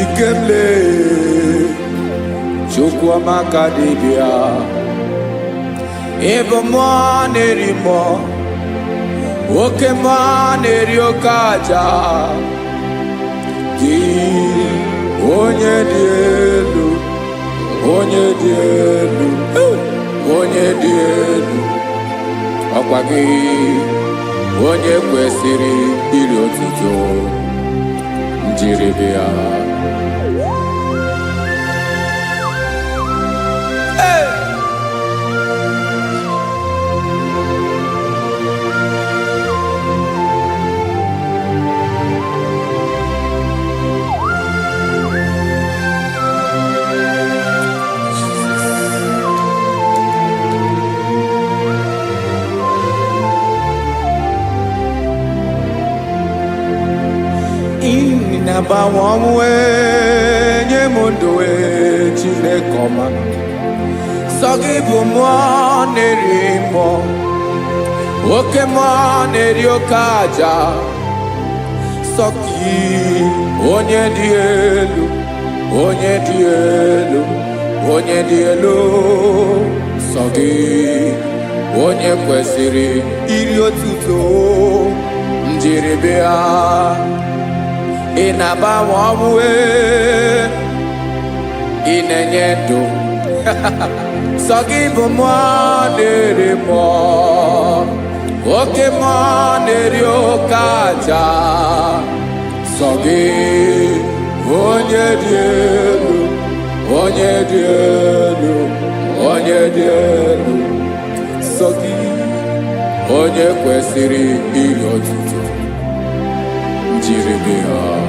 Ikemle chukwu amaka dibịa ebe mmụọ na-eri mmụọ oke mmụọ na-eri oke aja gị onye dị elu onye dị elu onye dị elu ọkwa gị onye kwesịrị iri otuto njiri bịa. Nabawamwe nyemundowe Chinekoma Sogibu mwanerimo Oke mwaneri okaja Sogi onye dielu onye dielu onye dielu Sogi onye kwesịrị iri otuto njiribịa Inabawawe inenyedo Sogibu mwaneri mo Oke mwaneri okaja Sogi onye dielu onye dielu onye dielu Sogi onye kwesịrị iri otuto njiribịa.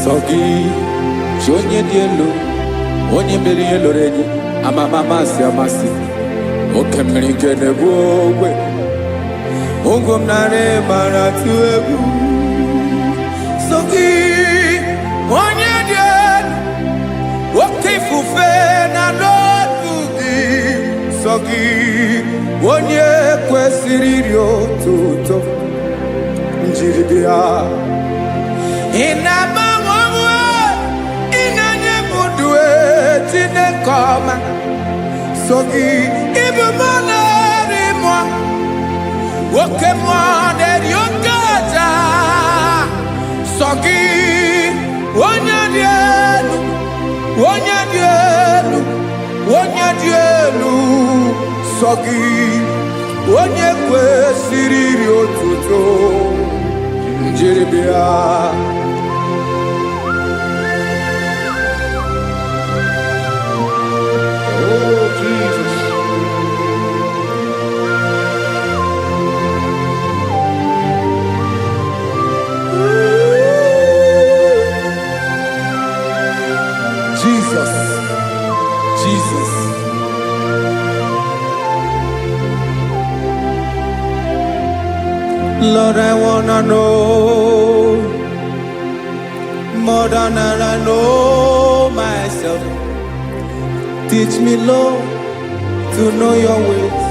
Sogi onye dị elu onye mere ihe lụrụ enyi amama amasị amasị oke mmiri nke na-ebu ogwe ụgwọ m narị mara tụ egwu Sogi onye dị elu oke ifufe na n'otu gị Sogi onye kwesịrị iri otuto njiribịa. Inabawawe inanyemudwe Chinekoma Sogi ibu mwaneri mwa Woke mwaneri okaja Sogi onye dielu onye dielu onye dielu Sogi onye kwesịrị iri otuto njiribịa. Jesus. Lord, I wanna know more than I know myself. Teach me, Lord, to know your ways,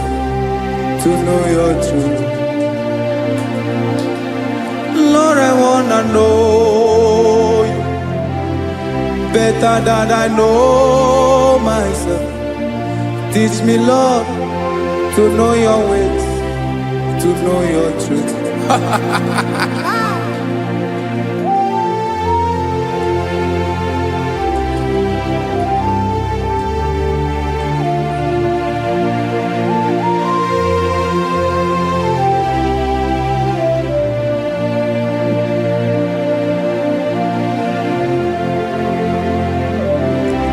to know your truth. Lord, I wanna know you better than I know myself. Teach me, Lord, to know your ways, to know your truth.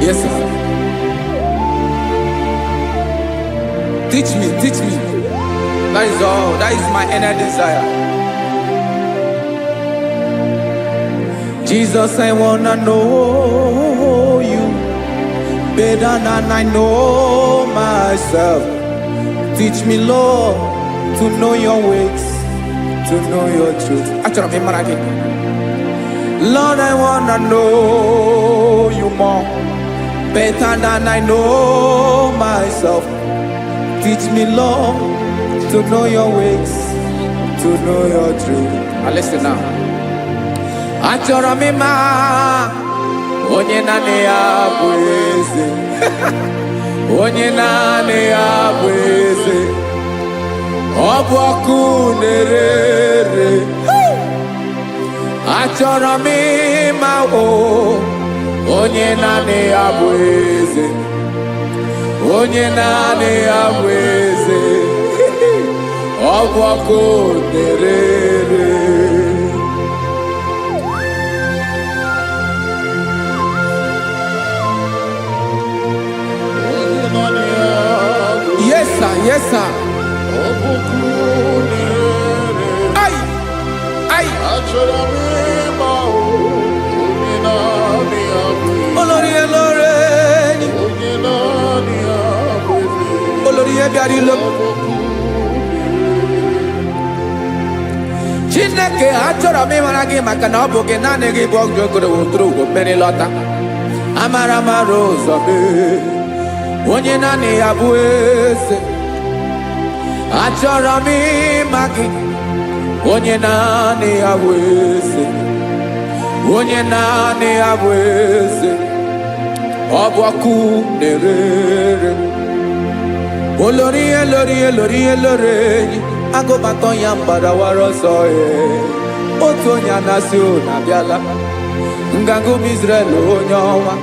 Yes, sir. Teach me, teach me. That is all. That is my inner desire. Jesus, I wanna know you better than I know myself. Teach me, Lord, to know your ways, to know your truth. Actually, I'm in Lord, I wanna know you more better than I know myself. Teach me, Lord, to know your ways, to know your truth. Listen now. Achọrọ m ịma onye naanị ya bụ eze. Onye naanị ya bụ eze. Ọ bụ ọkụ na-ere. Achọrọ m ịma onye naanị ya bụ eze. Onye naanị ya bụ eze. Ọ bụ ọkụ na-ere. Yes, sir. Yes, sir. Ay, ay. Olórí elóore ni. Olórí ebiari lo. Chineke achọrọ m ịmara gị maka na ọ bụ gị naanị gị bụ ọgụ ogoro wotoro ugwo mmeri lọta. Amara mara ụzọ mee. Onye naanị ya bụ eze. Achọrọ m ịma gị. Onye naanị ya bụ eze. Onye naanị ya bụ eze. Ọ bụ ọkụ na-ere. Olórí elórí elórí elóore enyi. Agụbatọ ya mgbadawara ọsọ ya. Otu onye anasị ụna abịala. Nganga ụmụ Izrel onye ọnwa.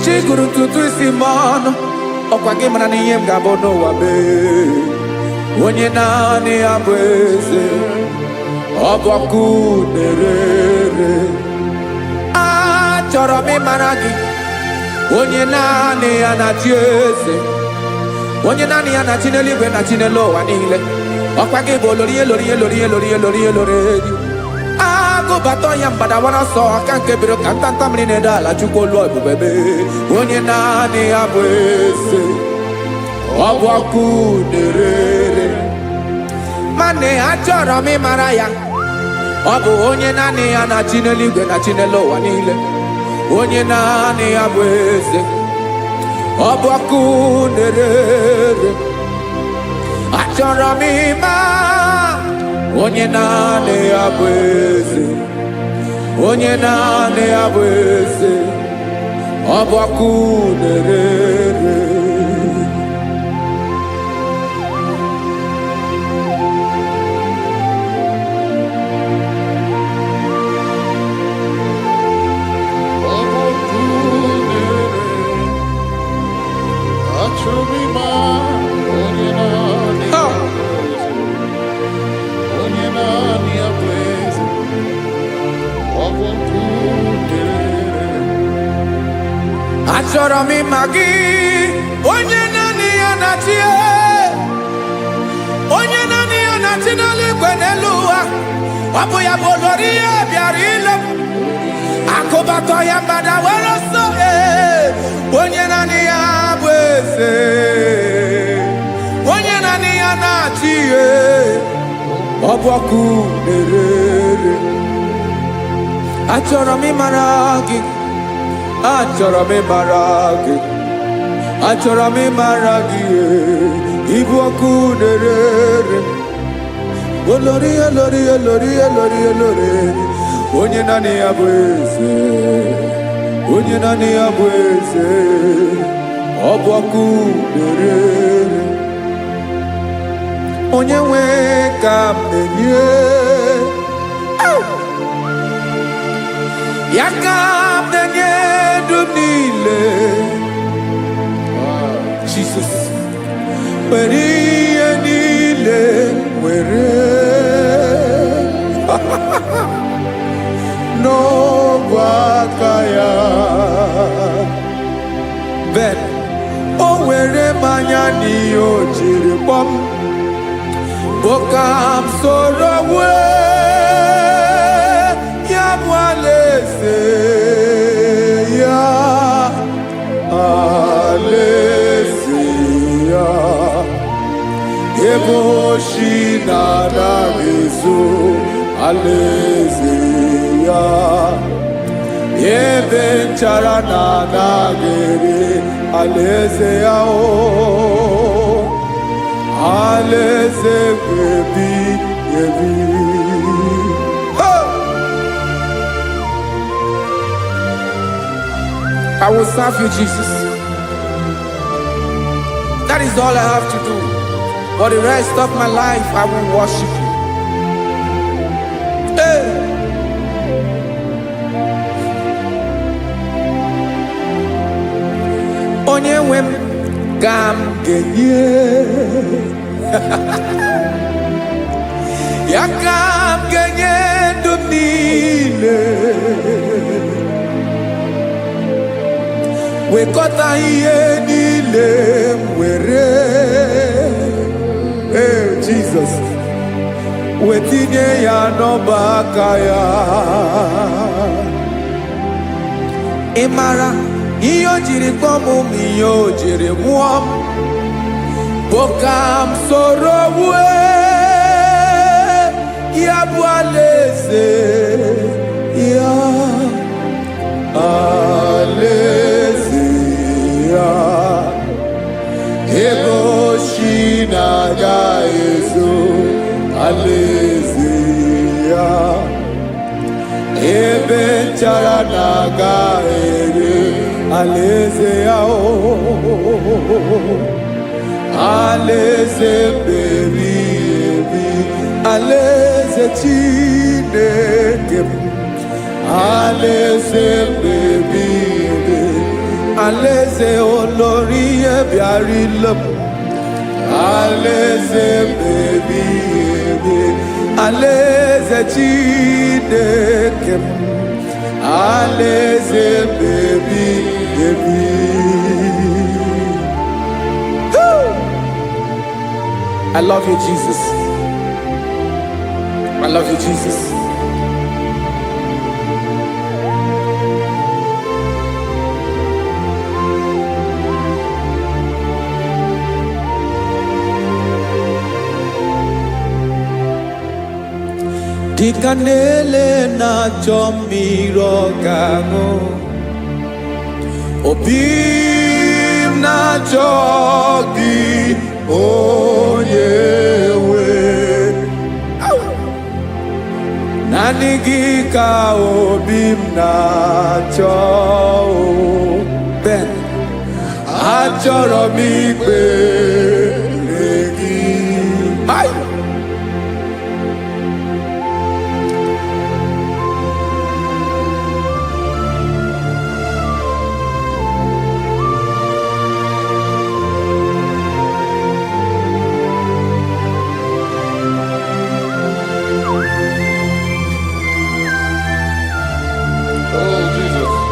Chiguru ntutu isi m ọnụ. Ọkwa gị mara na ihe m ga-abụ n'ụwa mee. Onye naanị ya bụ eze. Ọ bụ ọkụ na-ere. Achọrọ m ịmara gị. Onye naanị ya na-achị eze. Onye naanị ya na-achị n'eluigwe na-achị n'elu ụwa niile. Ọkwa gị bụ olórí elórí elórí elórí elórí elórí enyi. Agụbatọ ya mgbadawara ọsọ aka nke biro ka ntanta mmiri na-ede ala Chukwu olu ebube mee. Onye naanị ya bụ eze. Ọ bụ ọkụ na-ere. Mane achọrọ m ịmara ya. Ọ bụ onye naanị ya na-achị n'eluigwe na-achị n'elu ụwa niile. Onye naanị ya bụ eze. Ọ bụ ọkụ na-ere. Achọrọ m ịma onye naanị ya bụ eze. Onye naanị ya bụ eze. Ọ bụ ọkụ na-ere. Achọrọ m ịma gị. Onye naanị ya na-achị. Onye naanị ya na-achị n'eluigwe n'elu ụwa. Ọ bụ ya bụ olórí ya bịara ile. Akụbatọ ya mgbadawara ọsọ. Onye naanị ya bụ eze. Onye naanị ya na-achị. ọbọkụ na-erere. Achọrọ m ịmara gị, achọrọ m ịmara gị, achọrọ m ịmara gị, ịbụ ọkụ na-erere. Olori olori olori olori olori, onye naanị ya bụ eze, onye naanị ya bụ eze, ọbọkụ na-erere. Onye nwe ka m na-enye, ya ka m na-enye dum niile. Jesus, were ihe niile were n'ọbụ aka ya. Ben, o were mmanya n'ihe o jiri kpọọ m, Bokam soro ya bụ alaeze ya, alaeze ya, ebe oshi na-anaghị ezo, alaeze ya, ebe nchara na-anaghị ere, alaeze ya o. Alaeze ebi ebi. I will serve you, Jesus. That is all I have to do. For the rest of my life, I will worship you. Hey. Onye nwe m ka m ga-enye, ya ka m ga-enye ndụ m niile, wekọta ihe niile m were, Jesus, wetinye ya n'ọba aka ya. Ị mara ihe o jiri kpọọ m, ihe o jiri mụọ m, Bokam soro ya bụ alaeze ya, alaeze ya, ebe oshi na-agaghị ezo, alaeze ya, ebe nchara na-agaghị ere, alaeze ya o. Alaeze ebi ebi, alaeze Chineke m, alaeze ebi ebi, alaeze olori ebiarịla m, alaeze ebi ebi, alaeze Chineke m, alaeze ebi ebi. I love you, Jesus. I love you, Jesus. Dịka na-ele na-achọ mmiri ọ ga-aṅụ, obi m na-achọ gị, onye nwe. Naanị gị ka obi m na-achọ, Ben, achọrọ m ikpere gị.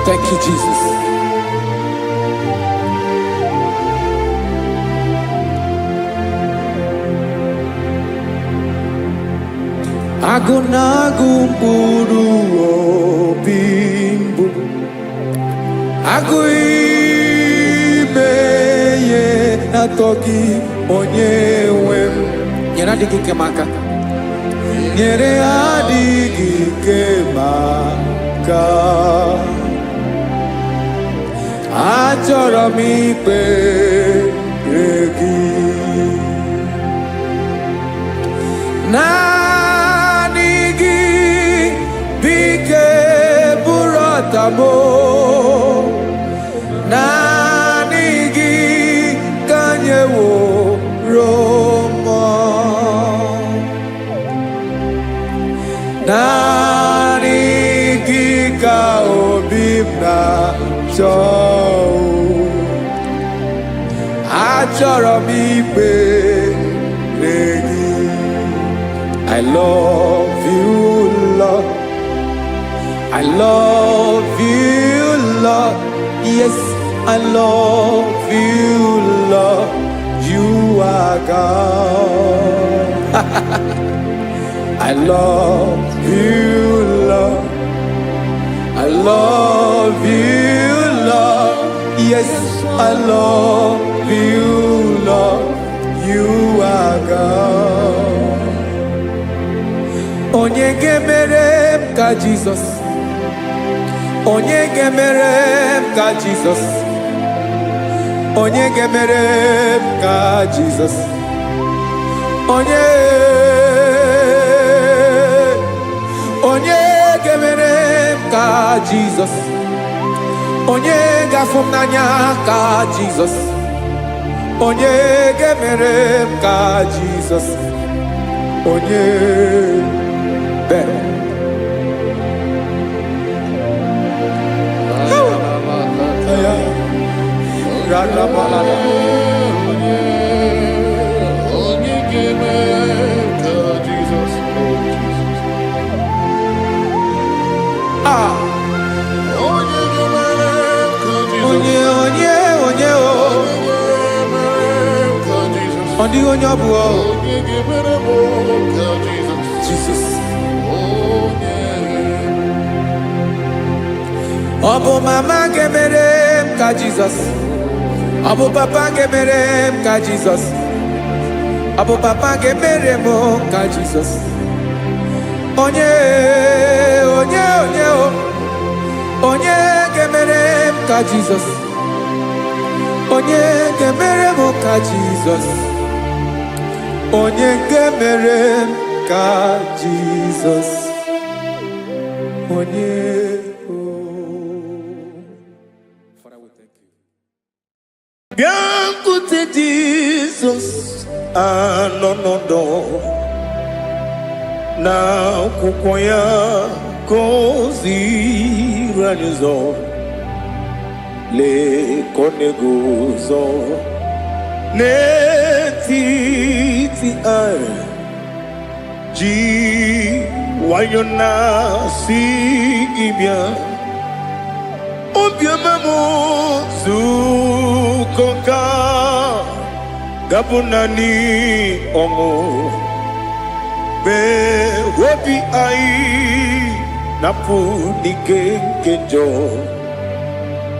Thank you, Jesus. Agụ na-agụ mkpụrụ obi mbụ, agụ ime ihe na-atọ gị, onye nwe m. Nyere adịghị ike m aka. nyere adịghị ike maka achọrọ m ikpere gị naanị gị bike bụrụ ọtabo naanị gị ka nyeworo m naanị gị ka obi m na-achọ achọrọ m ikpere gị I love you, Lord. I love you, Lord. Yes, I love you, Lord. You are God. I love you, Lord. I love you, Lord. Yes, I love you, Lord. You are God. Onye gemere m ka Jesus. Onye gemere m ka Jesus. Onye gemere m ka Jesus. Onye gemere m ka Jesus. Onye gafum n'anya ka Jesus. Onye gemere m ka Jesus. Onye better. Jesus. Obu mama gemere m ka Jesus. Obu papa gemere m ka Jesus. Obu papa gemere m ka Jesus. Onye gemere m ka Jesus. Onye gemere m ka Jesus. Onye gemere m ka Jesus. Onye Biancote Jesus anonodo na kukoya kozi ranizo le konegozo ne titi ai ji wayona si ibia obiamamu zukoka gabunani omo be wobi ai napu nikenjo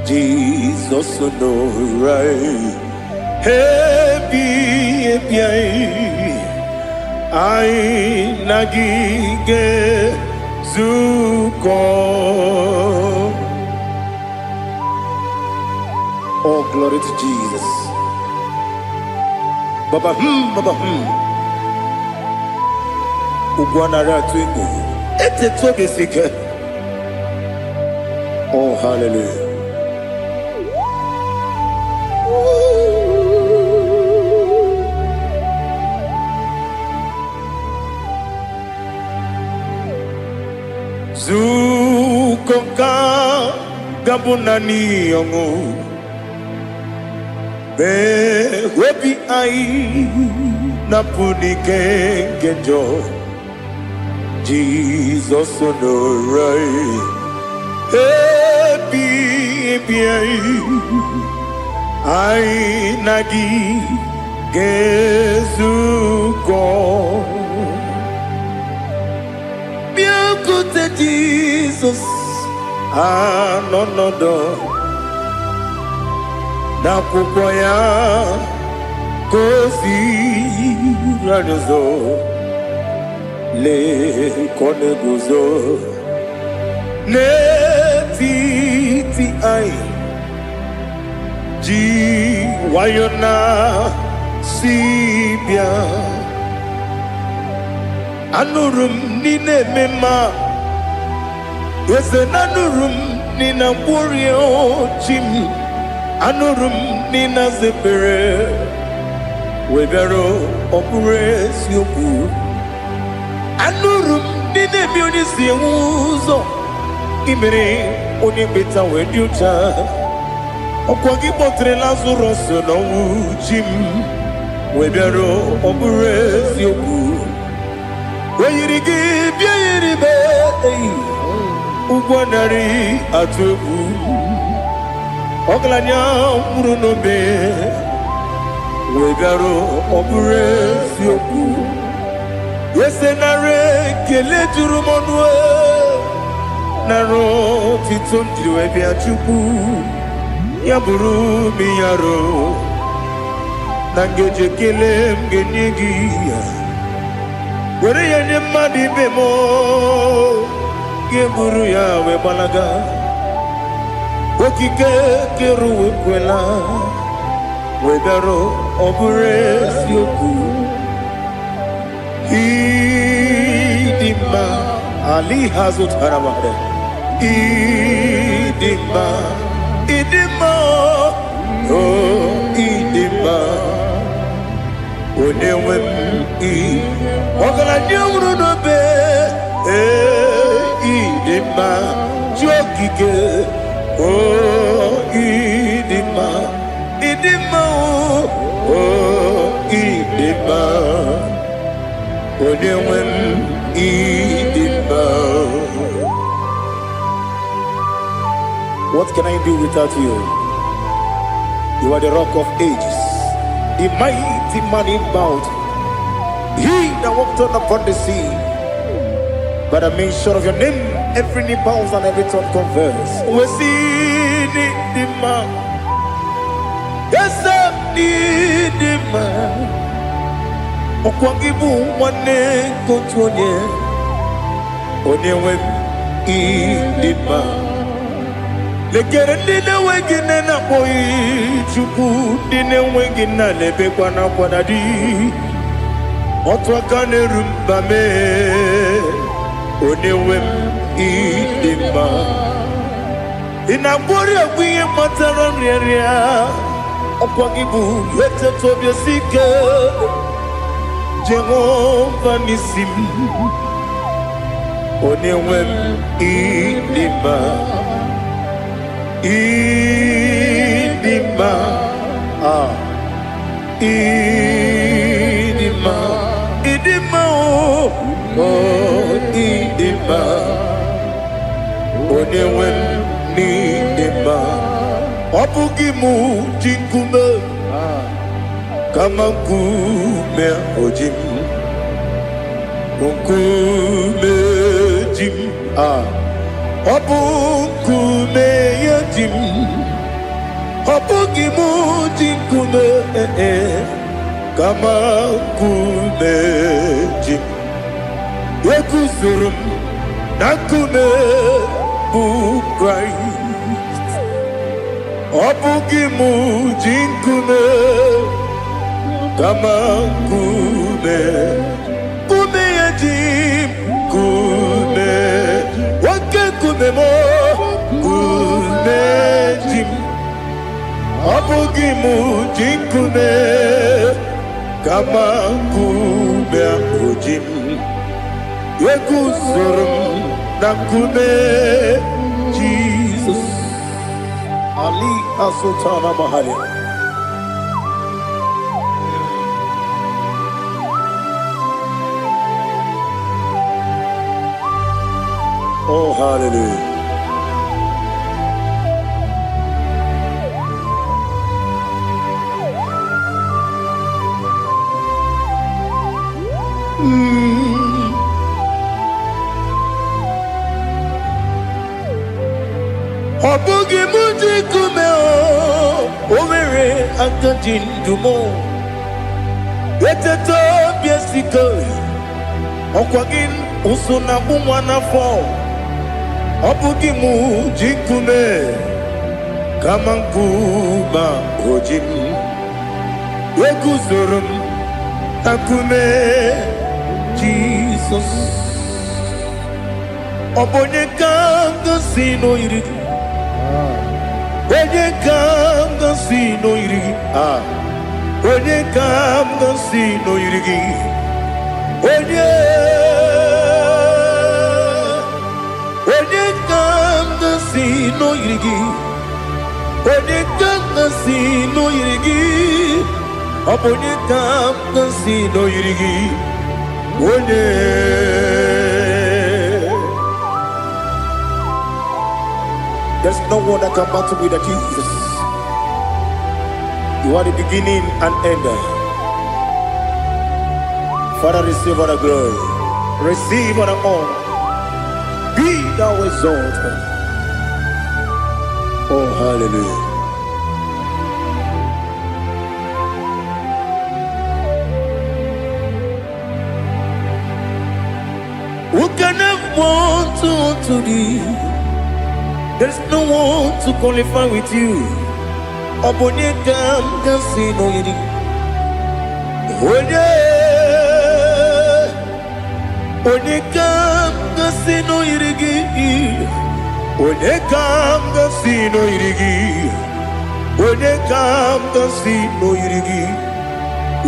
Jesus no right happy ai nagige zuko. Oh, glory to Jesus. Baba Ugwanara twingu. Ete toge sike. Oh, hallelujah. Zukonka gabunani yongu. Be wepi ai napuni kenjo Jesus no right happy ai nagi gezuko biancote Jesus anonodo na kukoya kozi ranizo le kone guzo netiti ai ji wayona sibia anurum nine mema yese nanurum nina burio chim anurum nina zepere webero opures yoku anurum nine mioni siuzo imere oni beta wediucha okwagi potre Lazarus no chim webero opures yoku weyirigi biayiribe ugwanari atubu oglanya murunobe wegaro oburesi oku yesenare kele jurumonwe naro titondiriwe biachuku yaburu miyaro nangeje kele mgenyigi were yenye madi bemo geburu yawe balaga okike keruwe kwela wegaro oburesi oku idima ali hazut haramade idima oh idima onewem ogala nyuru no be idima jokike oh idima oh idima onewem idima. What can I do without you? You are the rock of ages, the mighty man in battle, he that walked on upon the sea. By the mention of your name, every knee bows and every tongue confesses. We see the man. Yes, I need the man. Okwangibu wane kotonye. Onyewe idima. Lekere dine wegine na boyi chuku dine wegina lebe kwa na kwanadi. Otwakane rumbame. Onewem idima inabori agwiye matara nriaria okwagibu yete tobye sike Jehova nisim onewem idima idima idima idima oh idima onewem idima obugimu jinkume kama nkume ojim nkume jim obukume yajim obugimu jinkume kama nkume jim Yekusurum nakume bu Christ obugimu jinkume kama kume kume yajim kume wake kume mo kume jim obugimu jinkume kama kume ojim Yekusurum nakume Jesus Ali Asutana Mahali. Oh hallelujah. Obugi muji kume o mere akajindumo Eteto biesiko Okwagin usuna umwana fo. Obugi mu jikume. Kamankuba ojim. Wekuzurum akume. Jesus. Obonye kanga sino irigi. Onye kanga sino irigi. Onye kanga sino irigi. Onye kanga sino irigi. Onye kanga sino irigi. Onye kanga sino irigi. Onye. There's no one that can battle with Jesus. You are the beginning and end. Father, receive all the glory. Receive all the honor. Be thou exalted. Oh, hallelujah. Who can have one to thee? There's no one to qualify with you. Obonye kam kasino yiri. Onye kam kasino yiri. Onye kam kasino yiri. Onye kam kasino yiri.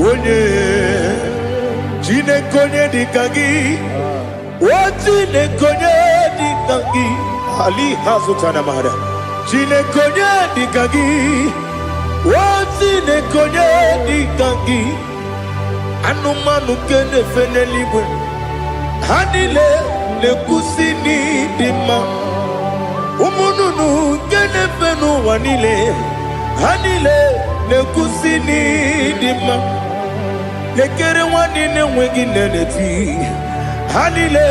Onye jine konye dikagi. Wajine konye dikagi. Ali hazutana mahara. Jine konye dikagi. Wajine konye dikagi. Anumanu kene fenelibwe. Hanile le kusini dima. Umununu kene fenu wanile. Hanile le kusini dima. Lekere wanine wengi neneti. Hanile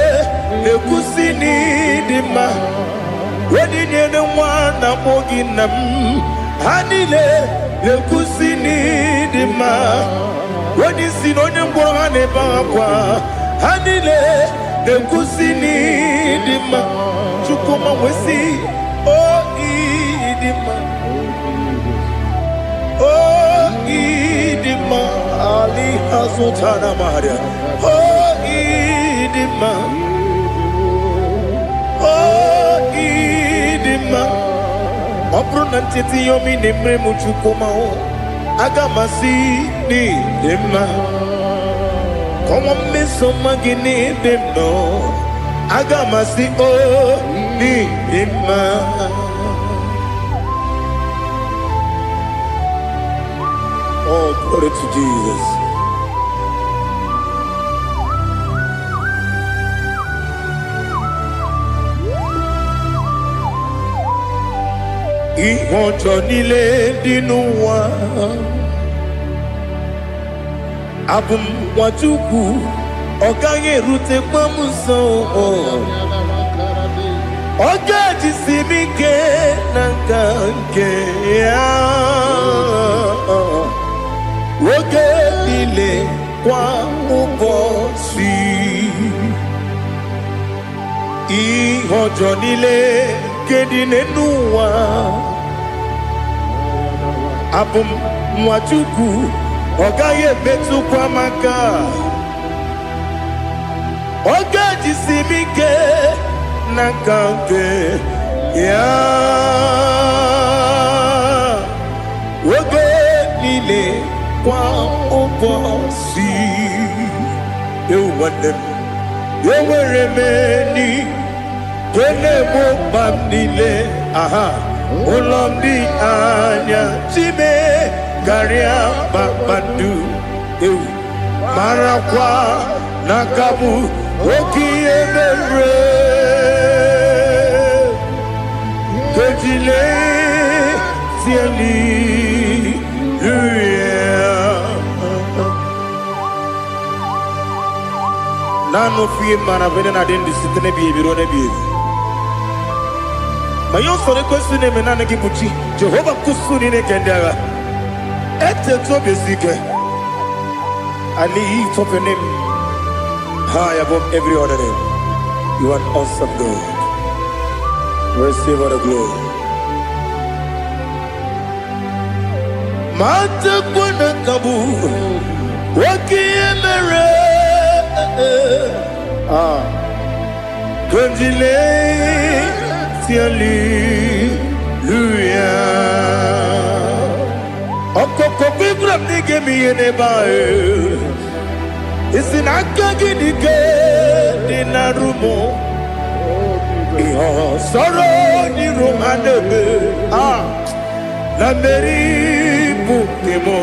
le kusini dima. Wedine ne wana moginam. Hanile le kusini dima. Wedi sinonye mborane bakwa. Hanile le kusini dima. Chukuma wesi oh idima. Oh idima. Ali hazutana maria. Oh idima. Oh idima. Opro nantiti yomi nemre muchukuma o. Agamasi ni dima. Como me somagini demno. Agamasi o ni dima. Oh, glory to Jesus. Ihojo nile dinuwa. Abum wajuku. Oganye rute pamuso. Oga jisimike nankanke ya. Oge nile kwa ubosi. Ihojo nile kedine nuwa. Abum mwachuku ogaye betu kwa maka. Oga jisimike nakanke ya. Oge nile kwa ubosi. You want them. You will remain. Kene mo bamnile. Aha. Ulomdi anya. Chime. Garia babandu. Marakwa. Nakabu. Oki emere. Kejile. Siali. Nano fiye mana vene na dendi sitene biye birone biye. Mayo sore kwesune menane kibuchi. Jehova kusuni ne kendaga. Ete to besike. Ali topenem. high above every other name. You are an awesome God. Receive all the glory. Mata kuna kabu wakiemere Kanjile tiali luya Okoko bibra nige miyene bae Isinaka gidike dinarumo Iho soro ni romanebe La meri bukemo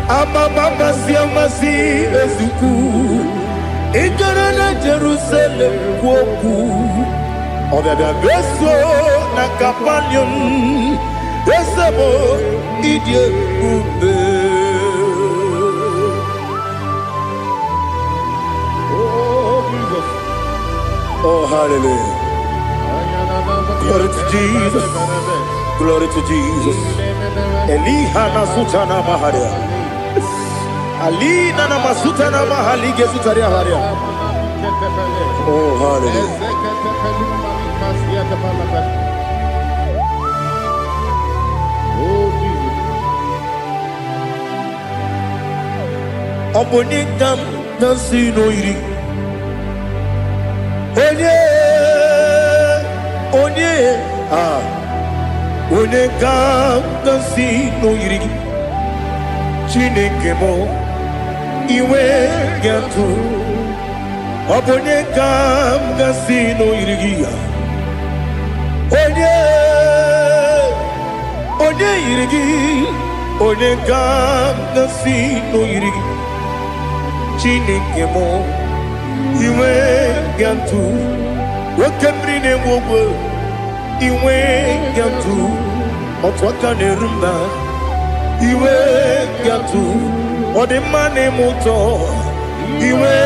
Ama mama si amasi ezuku Ikarana Jerusalem kwoku Obebe beso na kapanium Esebo idye ube Oh, Jesus. Oh, hallelujah. Glory to Jesus. Glory to Jesus. Elihana sutana maharia. Alina na masutana mahalige sutaria haria. Oh, hallelujah. Oh, Jesus. Obonikam nasino iri. Onye Onekam nasino iri. Chineke mo iwe gatu. Obonekam nasino iri. Onye iri. Onekam nasino iri. Chineke mo iwe gatu. Wakemrine wogo iwe gatu. Otwaka nerumba iwe gatu. Odemane moto iwe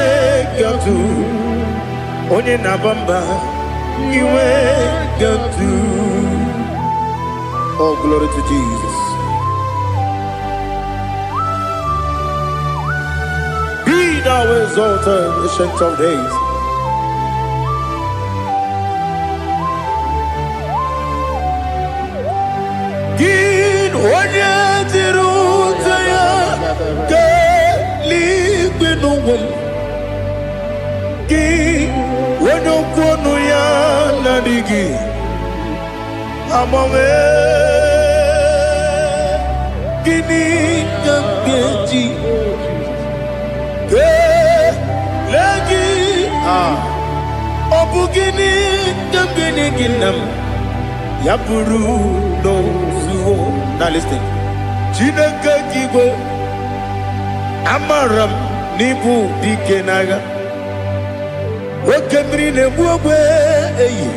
gatu. Onye nabamba iwe gatu. Oh, glory to Jesus. Be thou exalted, ancient of days. Gin onye tiruta ya ke ligbe n'ụwa. Gin onye okwunu ya na-adịghị agbanwe. Gịnị ka m ga-eji kelee gị? Ọ bụ gịnị ka m ga-enye gị nna m? Ya bụrụ n'ozuo. Now listen. Chineke gị igwe amara m n'ibu dike n'agha. Oke mmiri na-egbu ogwe eyi.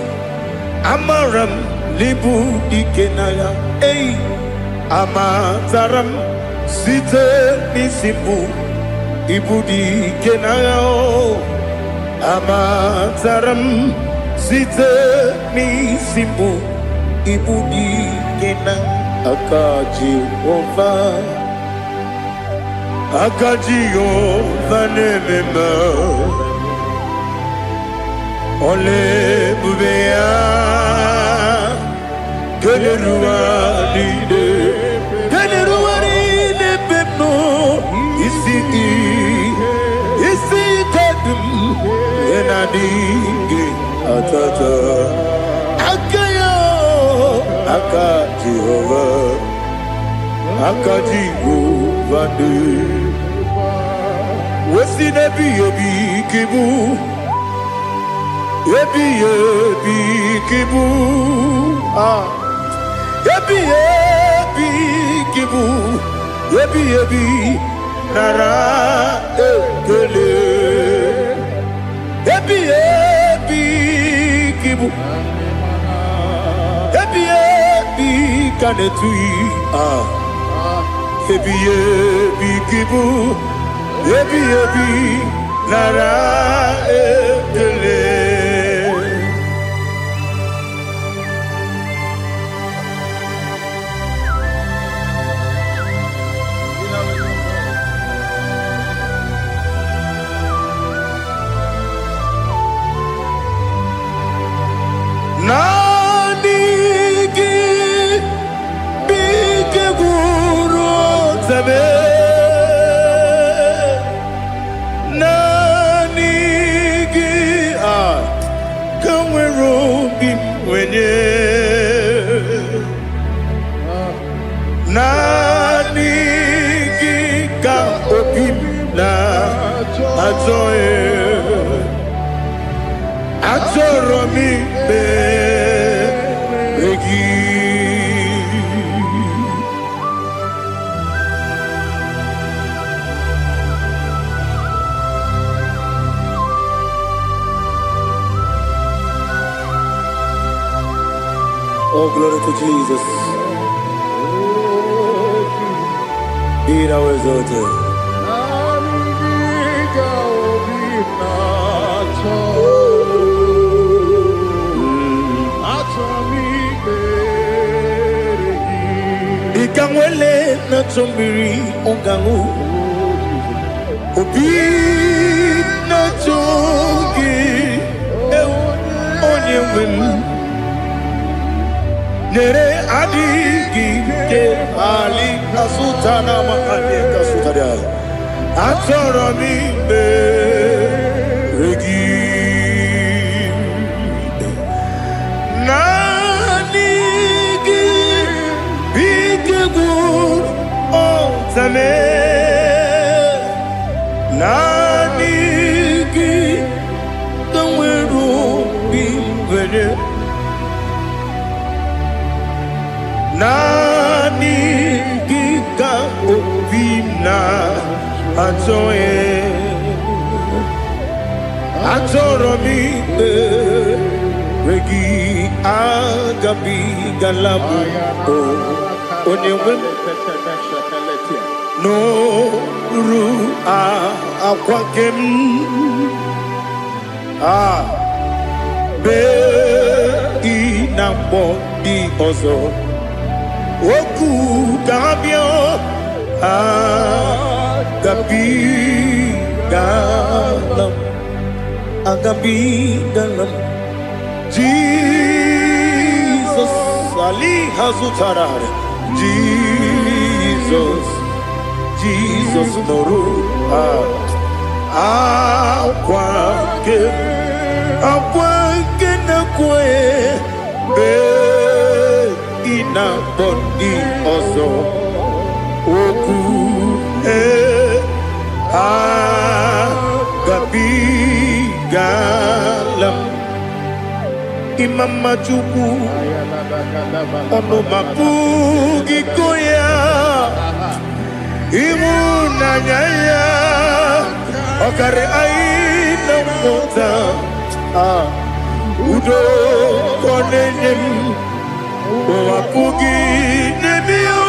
Amara m n'ibu dike n'agha. Eyi amatara m site n'isi mbụ ibu dike n'agha. Amatara m site n'isi mbụ ibu dike n'agha. Aka Jehova na-ememe ole ebube ya keneruwa niile beno isi kadum enadịghị atata. Aka Jehova ni wesi nebi ebi kibu ebi kibu ebi kibu ebi nara ekele ebi kibu ebi kanetui ebi kibu ebi nara ekele. wenye nani gika opim na atoe atoromi begi. Oh, glory to Jesus. Be thou exalted. Ikangwele na chombiri ongangu obi na chogi onye wem nere adigi ke ali kasutana ma ali kasutaria atoro mi regi nani gi bigegu o tame nani gi tawero bi vere nani gika opina atoe atoromi regi agabi galabu onyewe no ru akwakem be inambo di ozo oku gabio agabi galam Jesus ali hazutarare Jesus noru akwake na kwe be ina body ozo oku gabi galam imama chuku ono mapugi koya imuna nyaya okare aina mota udo konenem wapugi nebio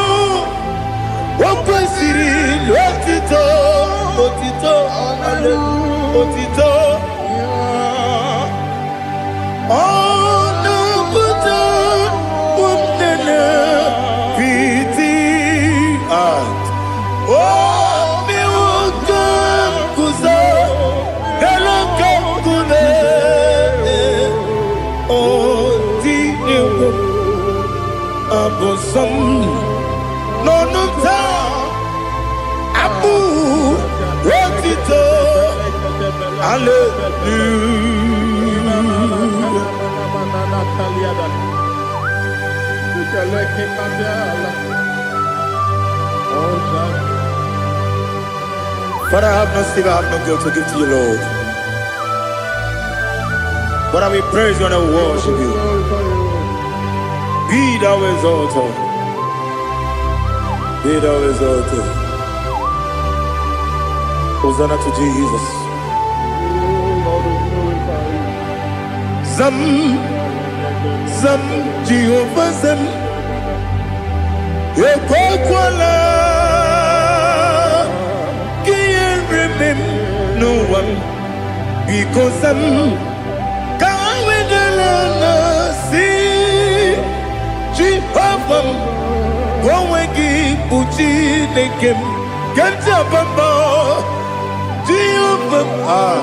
wakwesiri otito ale otito ono buto unena piti mi wukam kuzo galokam kune otini abosom nonunta abu otito Father, I have no sin, I have no guilt to give to you, Lord. But I will praise you and I will worship you. Be thou exalted. Be thou exalted. Hosanna to Jesus. Zam Jehovah Zam Ekwakwala Can't remember no one because I'm Kawedalana see Jehovah Gowegi Uchi Nekem Kanjabamba Jehovah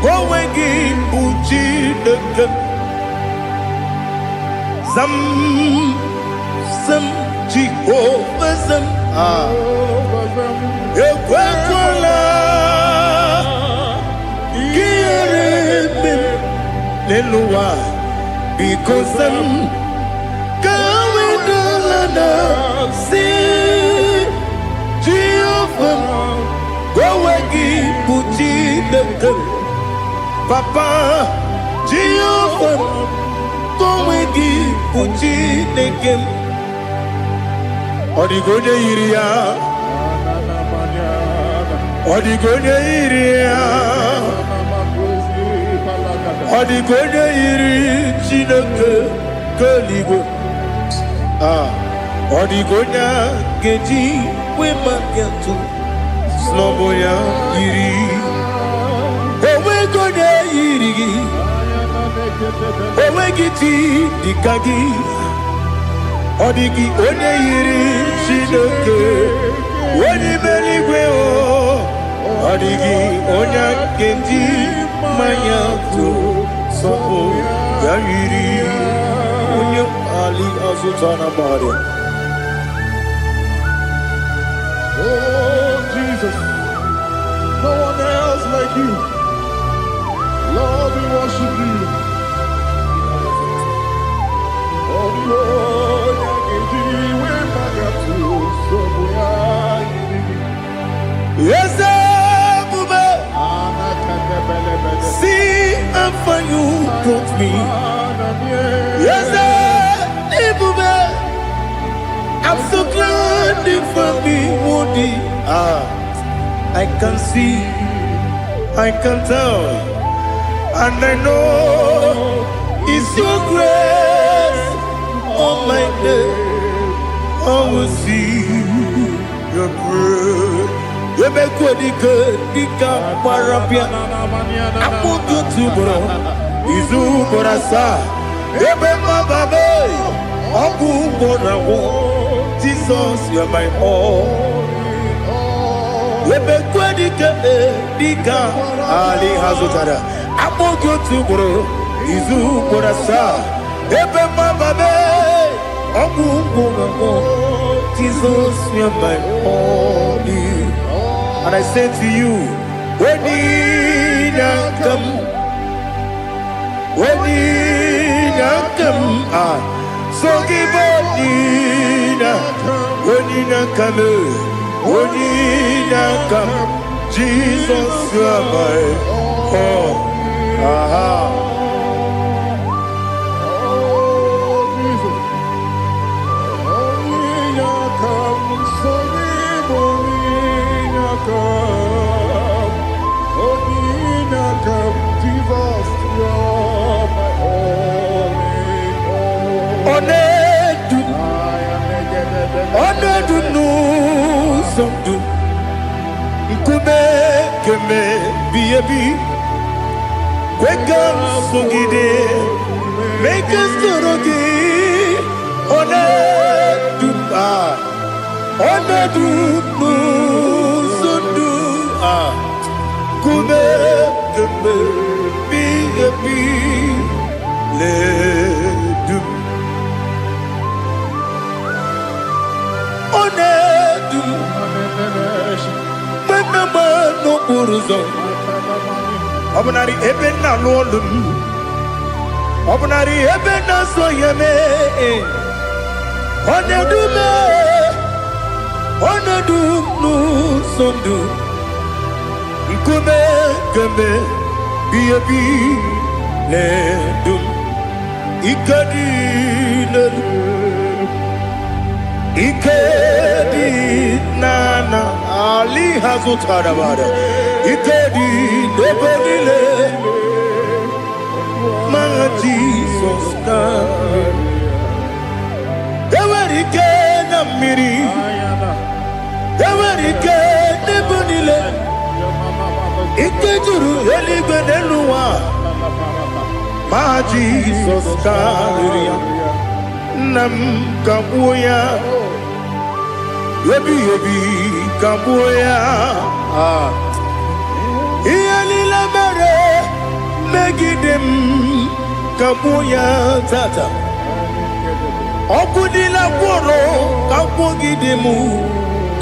Gowegi Uchi Nekem Zam Jehovah Zam Ekwakwala Kiyarebe Leluwa because I'm going to see Jehovah. Go again, put the Papa Jehovah. Go again, put the game. Odigonya iria, Odigonya iria, Odigonya iri chineke keligo. Odigonya geji we makiatu sloboya iri. Owe gonya iri, owe giti dikagi. Odigi onye yiri Chineke onye meligwe o. Odigi onye kenji manya tu sopo ya yiri onye ali azutana bari. Oh Jesus, no one else like you. Lord, we worship you. Oh Lord, yes, see how far you brought me. Yes, I'm so glad you found me, Woody. I can see, I can tell, and I know it's your grace. Oh my God, I will see your grace. You make what you could, you can't parapia. I put you to bro. Izu borasa. You make my baby. Oku borawo. Jesus, you're my all. You make what you could, you can't. Ali Hazutara. I put you to bro. Izu borasa. You make my baby. Oku borawo. Jesus, you're my all. And I say to you, when you come, so give when you come, Jesus, you are my all. Make us Obunari ebena lolum, Obunari ebena soyeme, Onedu nu sondu, Nkume keme biyabi ledum, Ikadi nana Ali Hazutara bada. Ikedi nebodile, my Jesus God. Ewerike na miri, Ewerike nebodile. Ikejuru eligwe neluwa, my Jesus God. Nam kabuya, yebi kabuya. Iyalila mere megidem kabuya tata. Okudila kworo kabugidemu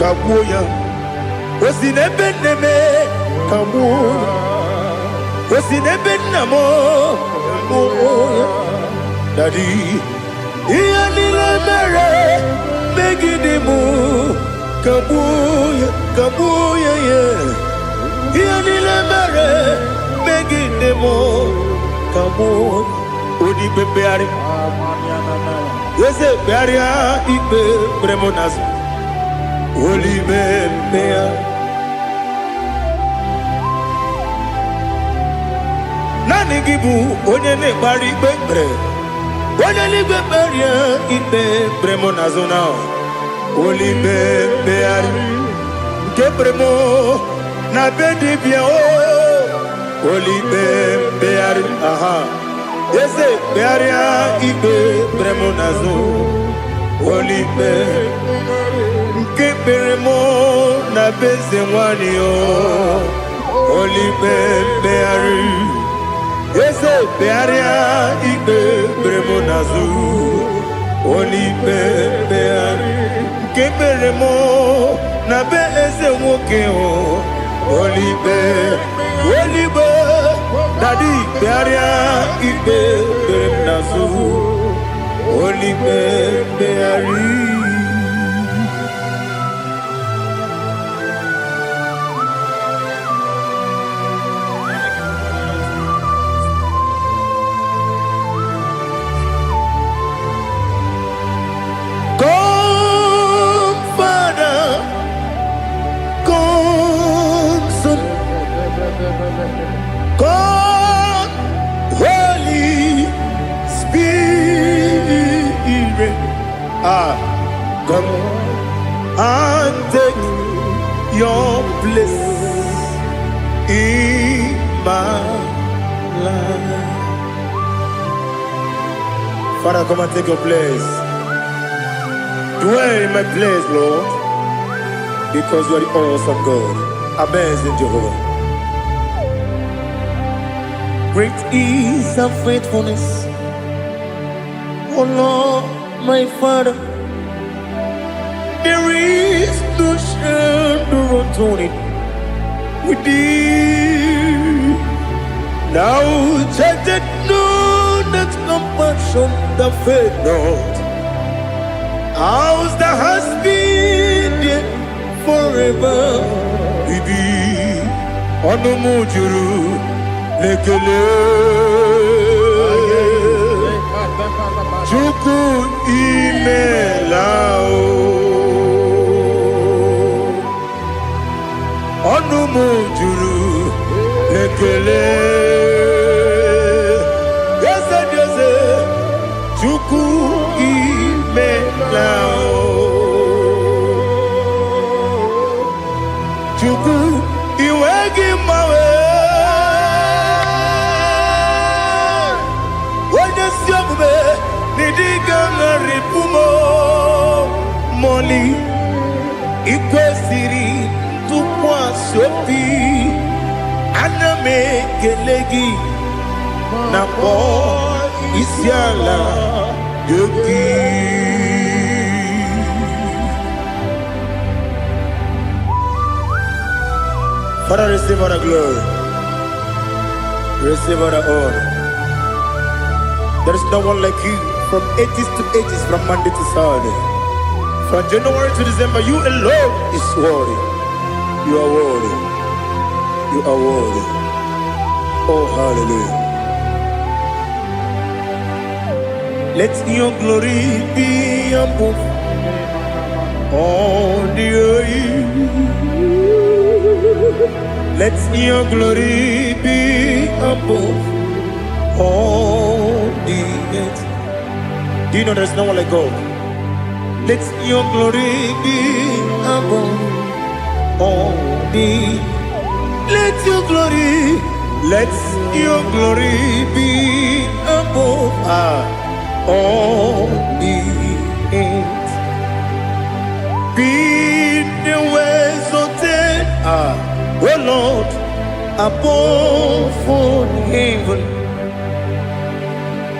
kabuya. Osinebeneme kabuya. Osinebenamo kabuya. Daddy, Ianila Mere, Megidimu, Kabuya, Kabuya, Ianila Mere, Megidimu, Kabuya, Udi Bebeari, yes, a barrier, Ibe, Bremonas, Uli Bebeari. Nani gibu onye ne bari bebre onye ni bebre ibe bremo nazona oli bebe ari ke bremo na bedi bia o oli bebe ari aha ese beria ibe bremo nazo oli be ke bremo na bezewani o oli bebe ari Ese bearia ibe bremo nazu Oli beari Ke beremo na be ese woke o Oli be Daddy bearia ibe bremo nazu Oli beari God, Holy Spirit, come and take your place in my life. Father, come and take your place. Dwell in my place, Lord, because you are the awesome God. Amazing Jehovah. Great is thy faithfulness, oh Lord, my Father. There is no shadow of turning with thee. Now judged no that compassion that faith not. Ours that has been there forever with thee. Onomujuru. Lekele Chuku imelao Onumujuru Lekele Yese yese Chuku imelao Chuku iwegi mawe Moli ikwesiri tukwa sopi aname kelegi na po isiala yogi. Father, receive all the glory, receive all the honor. There is no one like you. From ages to ages, from Monday to Saturday, from January to December, you alone is worthy. You are worthy. You are worthy. Oh, hallelujah. Let your glory be above all the earth. Let your glory be above all the earth. Do you know there's no one like God? Let your glory be above all the. Let your glory be above all the earth. Be the ways of death, oh Lord, above all heaven.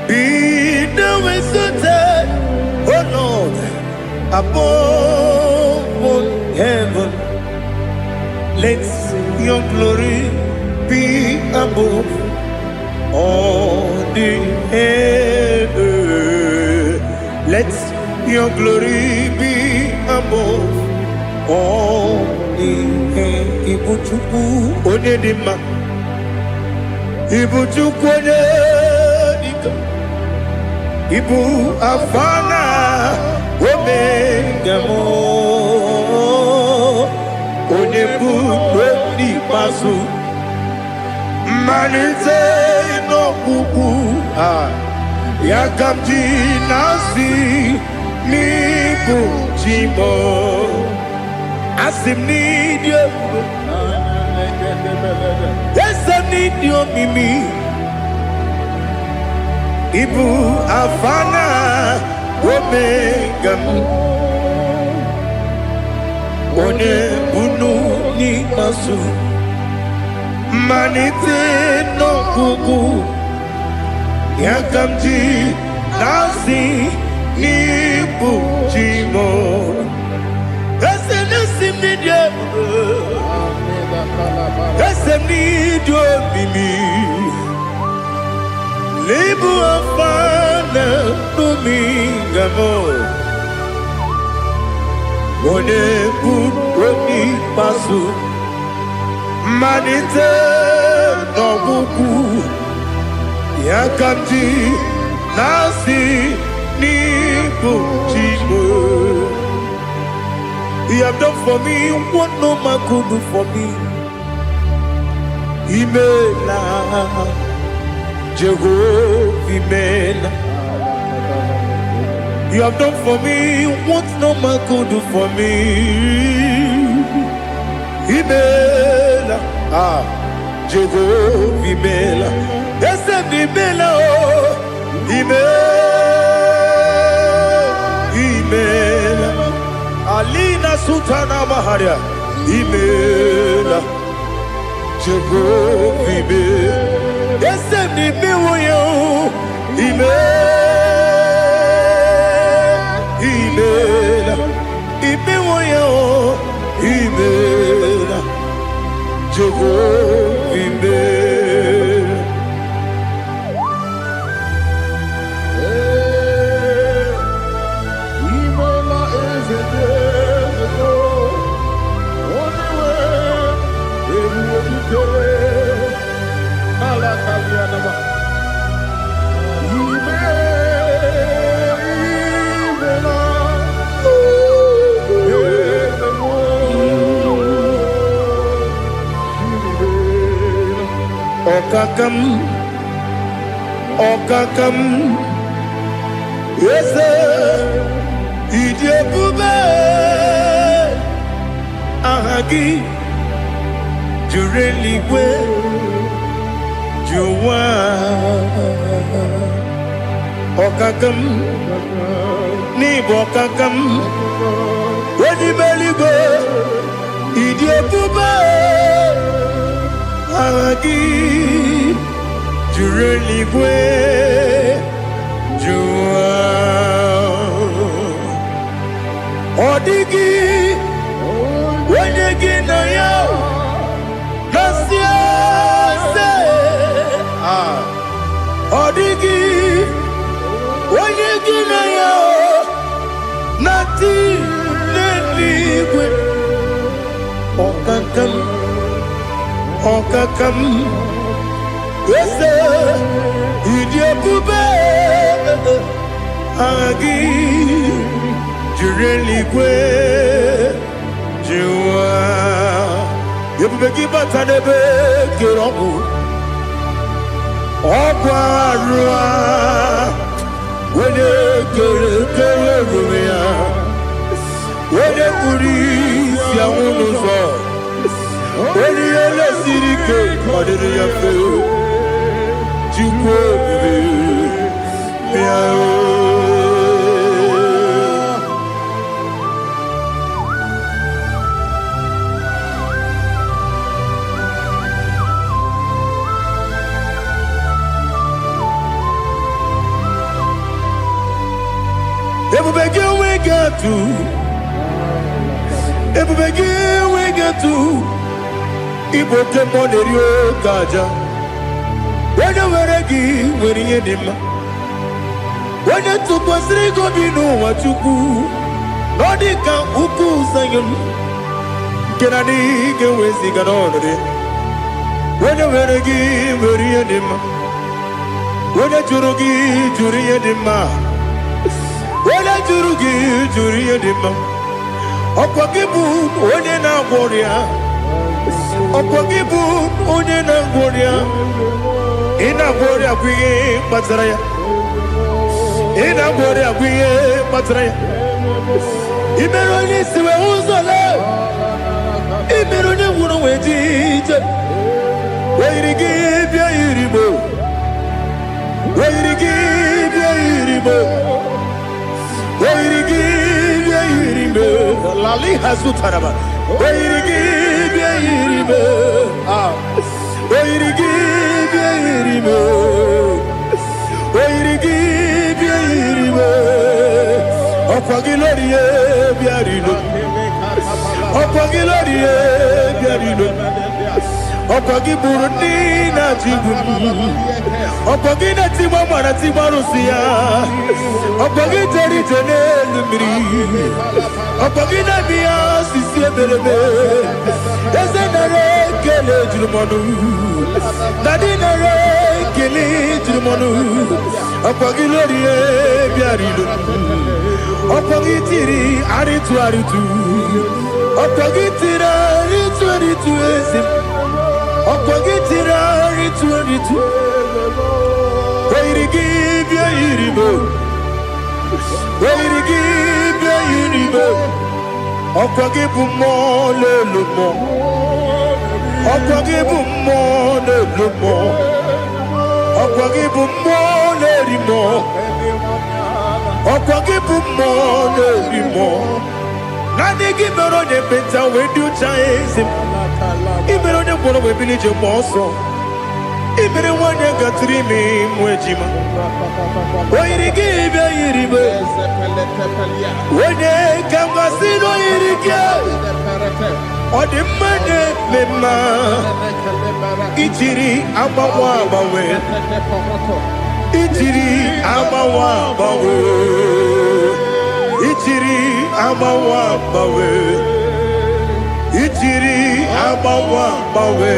Be the ways of death, oh Lord, above all heaven. Let your glory be above all the earth. Let your glory be above all. Ibuchukwu onye dị mma, Ibuchukwu onye dịka, Ibu afana omega mo, onye bụ n'ikpeazụ, mmalite n'ọgwụgwụ ya ka m ji na-asị n'ịbụ chi m. Asị m n'ịdị ebube, ese m n'ịdị omimi, Ibu Alpha na Omega m, onye bunu n'ikpeazụ, mmalite n'ọgwụgwụ ya ka m ji na-asị n'ịbụ chi m. Ese m n'ịdị ebube, ese m n'ịdị omimi, Ibu Alpha na Omega m, onye bunu n'ikpeazụ, mmalite n'ọgwụgwụ ya ka m ji na-asị n'ịbụ chi m. You have done for me what no man could do for me. Imela, Jehovah, Imela. You have done for me what no man could do for me. Imela, Jehovah, Imela. Yes, Imela, Imela. Alina Sutana Maharia, Imela, Jehovah, Imela. Yes, Imela, Imela, Imela, Jehovah, Imela. Okakam, yes, Idiabube, Ahagi, Jureli, Juwa, Okakam, Nibokakam, when you belly go, Idiabube, Ahagi. Jureli gwe jua odigi wenye na yo nasia se odigi wenye na yo nati neligwe okakam Yes, Idiabube, Agi, Jureli Gwe, Jua, Yabegi Batanebe, Kirobu, Okwarua, when you get Rumia, when you Uri, Yamunuzo, when you let Sirike, what did you feel? we get to Ibo Kemonerio Gaja. When you were a gee, when you did onye tụkwasịrị gị obi n'ụwa Chukwu na ọ dị ka ukwu Zayọn nke na-adịghị ga-eweziga n'ọnọdụ ya. Onye nwere gị nwere ihe dị mma, onye jụrụ gị jụrụ ihe dị mma, onye jụrụ gị jụrụ ihe dị mma. Ọkwa gị bụ onye na-agwọ ọrịa, ọkwa gị bụ onye na-agwọ ọrịa. Ị na-agwọ ọrịa bụ ihe kpatara ya, ị na-agwọ ọrịa bụ ihe kpatara ya. I mere onye isi wee ụzọ lee, I mere onye nwụrụ wee dị ije. Weyiri gị bịa yiri mo, weyiri gị bịa yiri mo, weyiri gị bịa yiri mo. Lali hazutara ma, weyiri gị bịa yiri mo, weyiri gị bịa yiri mo, weyiri gị bịa yiri mo. Ọkwa gị lórí ye bịa rilo, ọkwa gị lórí ye bịa rilo. Ọkwa gị bụrụ ndị na-achịgbu m, ọkwa gị na-etigbu mara tigbu arụsị ya, ọkwa gị jere ije n'elu mmiri, ọkwa gị na-eme ya sisi eberebe. Eze nara ekele juru m ọnụ, na dị nara ekele juru m ọnụ. Ọkwa gị lórí ya bịara ilo, ọkwa gị tiri arịtụ arịtụ, ọkwa gị tiri arịtụ arịtụ ezi m. Ọkwa gị tiri arịtụ arịtụ, oyiri gị bịa yiri mo, oyiri gị bịa yiri mo. Ọkwa gị bụ mmụọ n'elu mmụọ, ọkwa gị bụ mmụọ n'elu mmụọ, ọkwa gị bụ mmụọ n'eri mmụọ, ọkwa gị bụ mmụọ n'eri mmụọ. Naanị gị mere onye ekpenta wee dị ụcha eze m. I mere onye gwọrọ wee bili ije gba ọsọ. I mere nwanyị gatụrụ ime mụ ejima. Oyiri gị bịa yiri mo, onye ka m gasị n'oyiri gị. Ọ dị mma na-eme mma, ijiri agbanwe agbanwe, ijiri agbanwe agbanwe, ijiri agbanwe agbanwe, ijiri agbanwe agbanwe.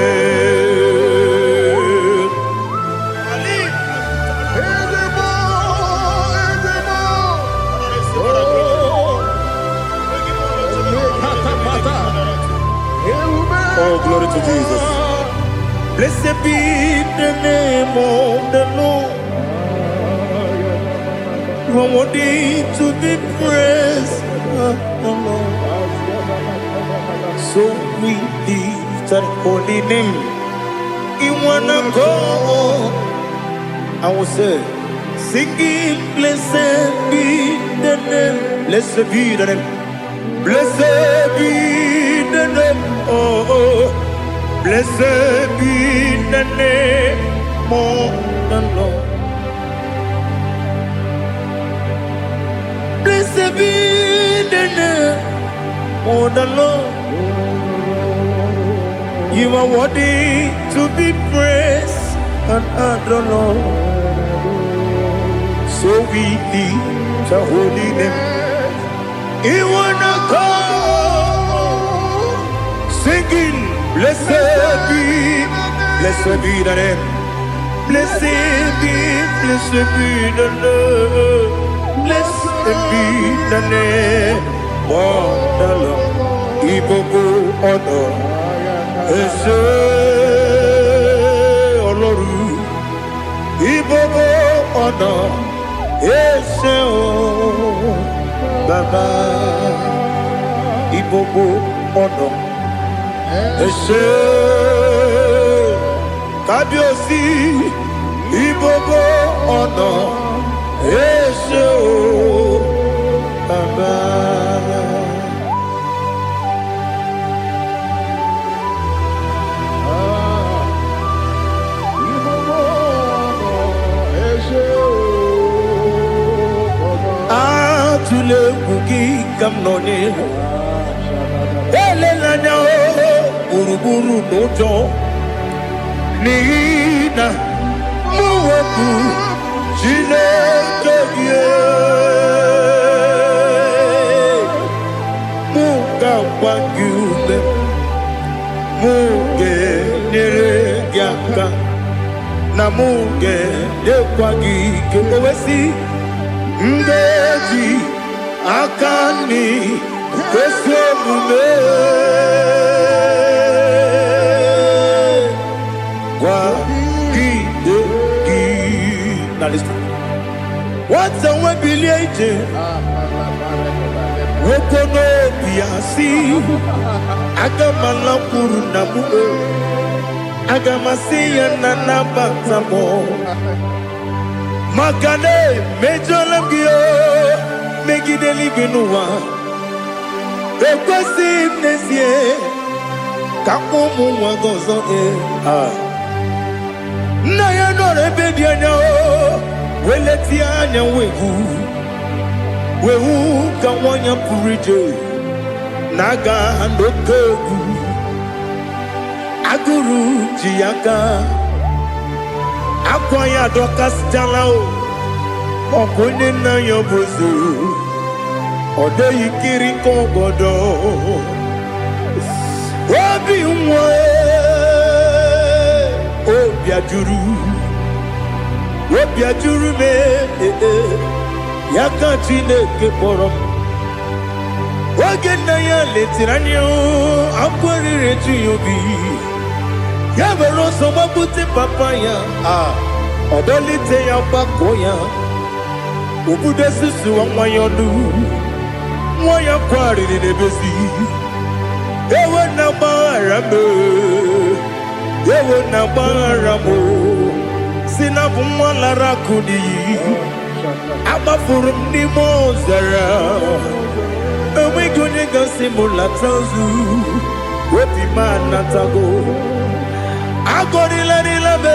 Oh, glory to Jesus. Blessed be the name of the Lord. You are worthy to be praised, oh Lord. So we lift that holy name. You wanna go? I will say, singing, blessed be the name. Blessed be the name. Blessed be the name. Oh, blessed be the name of the Lord. Blessed be the name of the Lord. You are worthy to be praised and adored, Lord. So we lift the holy name. You wanna go singing, blessed be the name. Blessed be the Lord. Blessed be the name of the Lord. Ibogo honor, Ese Oloru. Ibogo honor, Ese O Baba. Ibogo honor, Ese Kabiosi. Ibogo honor, Ese O Baba. Atule kuki kamnoni, ele lanya o uruburu nojo, nina muwaku Chineke muga wagiume muge neregiaka na muge dekwagike owesi ngeji akani kwesomume what's a webiliate? Wokono biasi agamala puru namu agamasiya nanabatamo makane mejolamgio megideli binuwa ekwesi nesie kakumu wagozo na ya nore bedianya weleti anya wehu kawanya purije naga ndokogu aguru jiyaka akwanya dokas jalao okonye na yobozu ode yikiri kogodo obi nwe obi ajuru me yaka Chineke kpọrọ oge nna ya letiri anya akwarịrị eju ya obi ya mere ọsọ gbapute papa ya ọdọlite ya gbakọ ya obodo susu nwa ya ọnụ nwa ya kwarịrị n'ebezi ewe na gbaghara m si na bụ nwa lara akụ n'iyi agbafuru m n'ime ọzara enweghị onye gasị m lata ozu obi m anatago agọrịlarịla m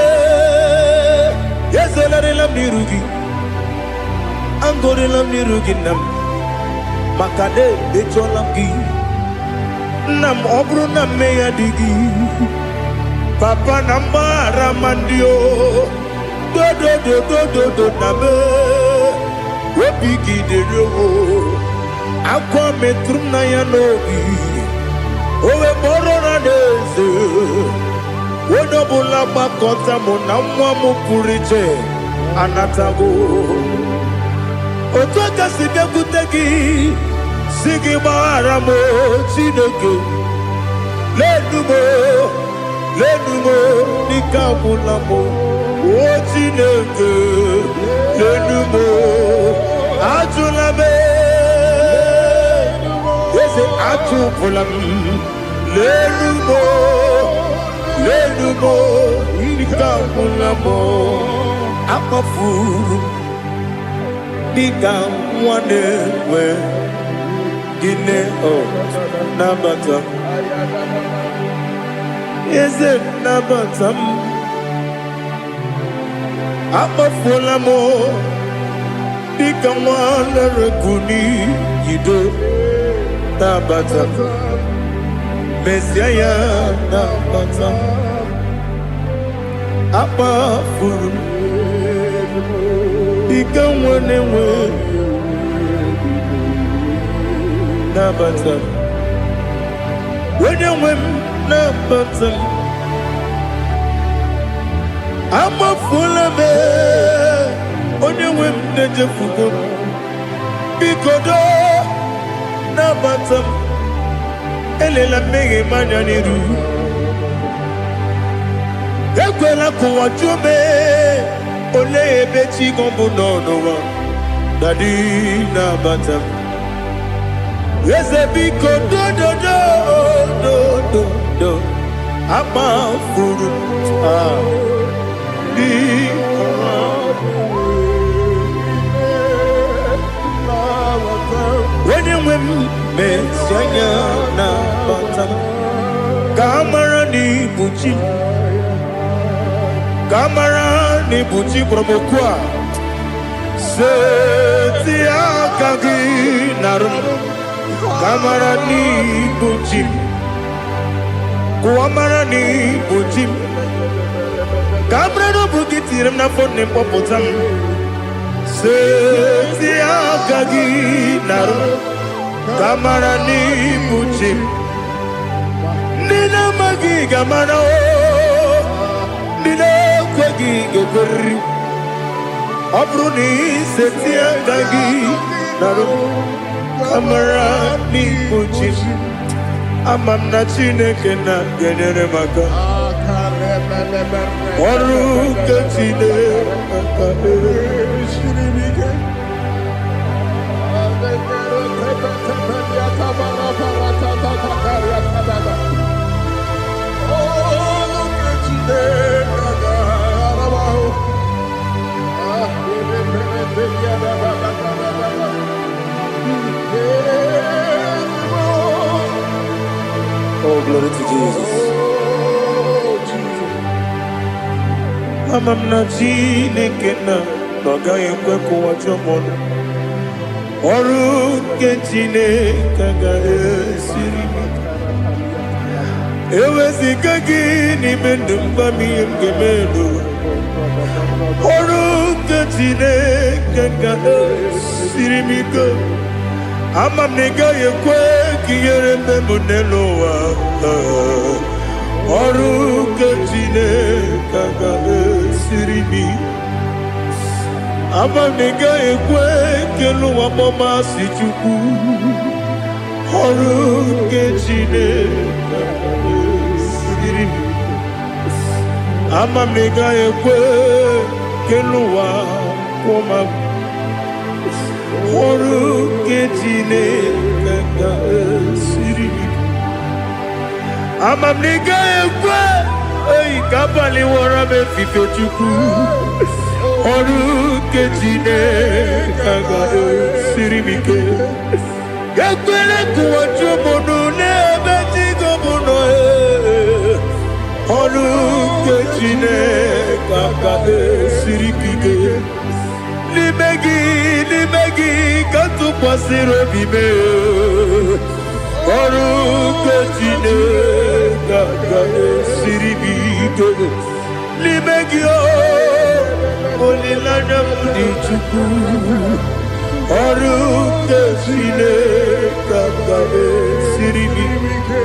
ezolarịla m n'iru gị agọrịla m n'iru gị nna m maka na emejọla m gị nna m ọ bụrụ na mmehie dị gị papa na mgbaghara ma ndị o dodododododo na me obi gị dịrị owo akwa metụrụ m na ya n'obi owe kpọrọ na n'eze onye ọbụla gbakọta mụ na nwa m pụrụ iche anatago otu aka si bịakwute gị si gị gbaghara m Chineke lenumo dịka agwụla m o Chineke lenumo ajụla m eze atụpụla m lenumo dịka agwụla m akpafuru dịka nwa na-enwe gịnị nabata eze nabata m akpafuola m dịka nwa na-erekuni yido nabata mesia ya nabata akpafuru dịka nwa na-enwe nabata onye nwe m nabata m amafuola m onye nwe m na-ejefugo m biko do nabata m elela mmehie m anya n'iru ekwela ka ụwa jụọ m olee ebe chi gị bụ n'ụwa dadi nabata m eze biko do akpafuru onye nwe m mesi anya nabata m ka amara n'ibu chi ka amara n'ibu chi kpọrọ m okwu a seti aka gị narụ m kamara n'ibu chi m kuamara n'ibu chi m kamara n'obu gị tiri m n'afọ na mkpọpụta m Setia kagi naro kamara ni buchim nina magi gamana o nina kwagi geberi abruni setia kagi naro kamara ni buchim amamna chineke na genere maka oru kachine Oh, glory to Jesus. Amam na Chineke na noga ekwe kuwa chomono. Oru ke Chineke ga esiri mi. Ewezika gị n'ime ndụ mgbami ngemelu. Oru ke Chineke ga esiri mi go. Amam na gaghị ekwe ka ihere mmemme n'elu ụwa. Oru ke Chineke ga esiri mi. Amam na gaghị ekwe ka elu ụwa mọmasị Chukwu. Oru ke Chineke ga esiri mi. Amam na gaghị ekwe ka elu ụwa mọmasị oru ke Chineke ga esiri mi. Amam na gaghị ekwe oyi ka abalị wara m efife Chukwu. Oru ke Chineke ga esiri mi ike. Ekwela ka ụwa jụmụnụ n'ebe Chigo bụ nọ. Oru ke Chineke ga esiri gị ike. N'ime gị ka tụkwasịrị obi m. Ọrụ nke Chineke ga esiri m ike. N'ime gị olileanya m dị Chukwu. Ọrụ nke Chineke ga esiri m ike.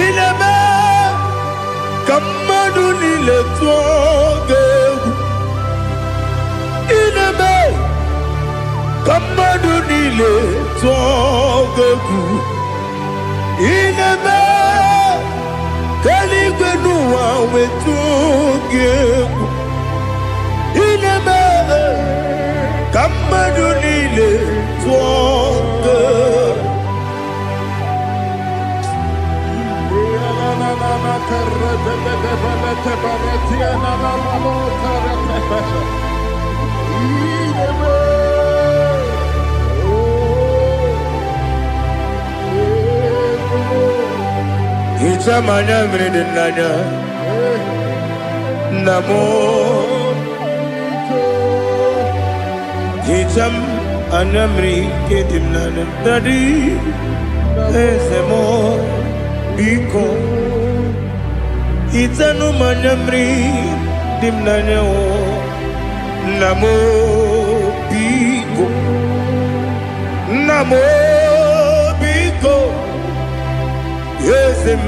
Ineme kamadu nile tuogegu. Ineme kamadu nile tuogegu. Ineme kaligwe nuwa wetuogegu. Ineme kamadu nile tuogegu. Ichamanya mridinanya namo Icham anamri kedimnana dadi ezemo biko Itanu manamri dimnanya o namo biko yesem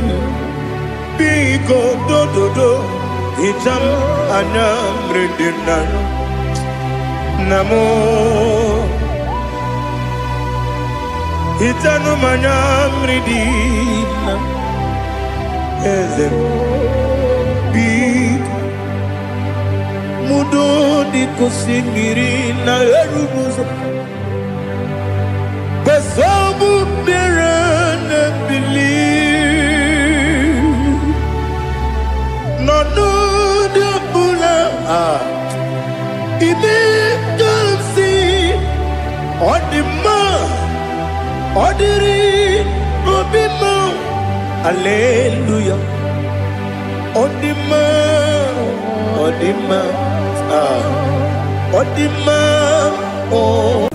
biko do itam anamri dimnanya namo itanu manamri dimnanya yesem mudo di kusingiri na erumuzo besobu mirane believe no de bula ibe kansi odima odiri obima hallelujah odima oh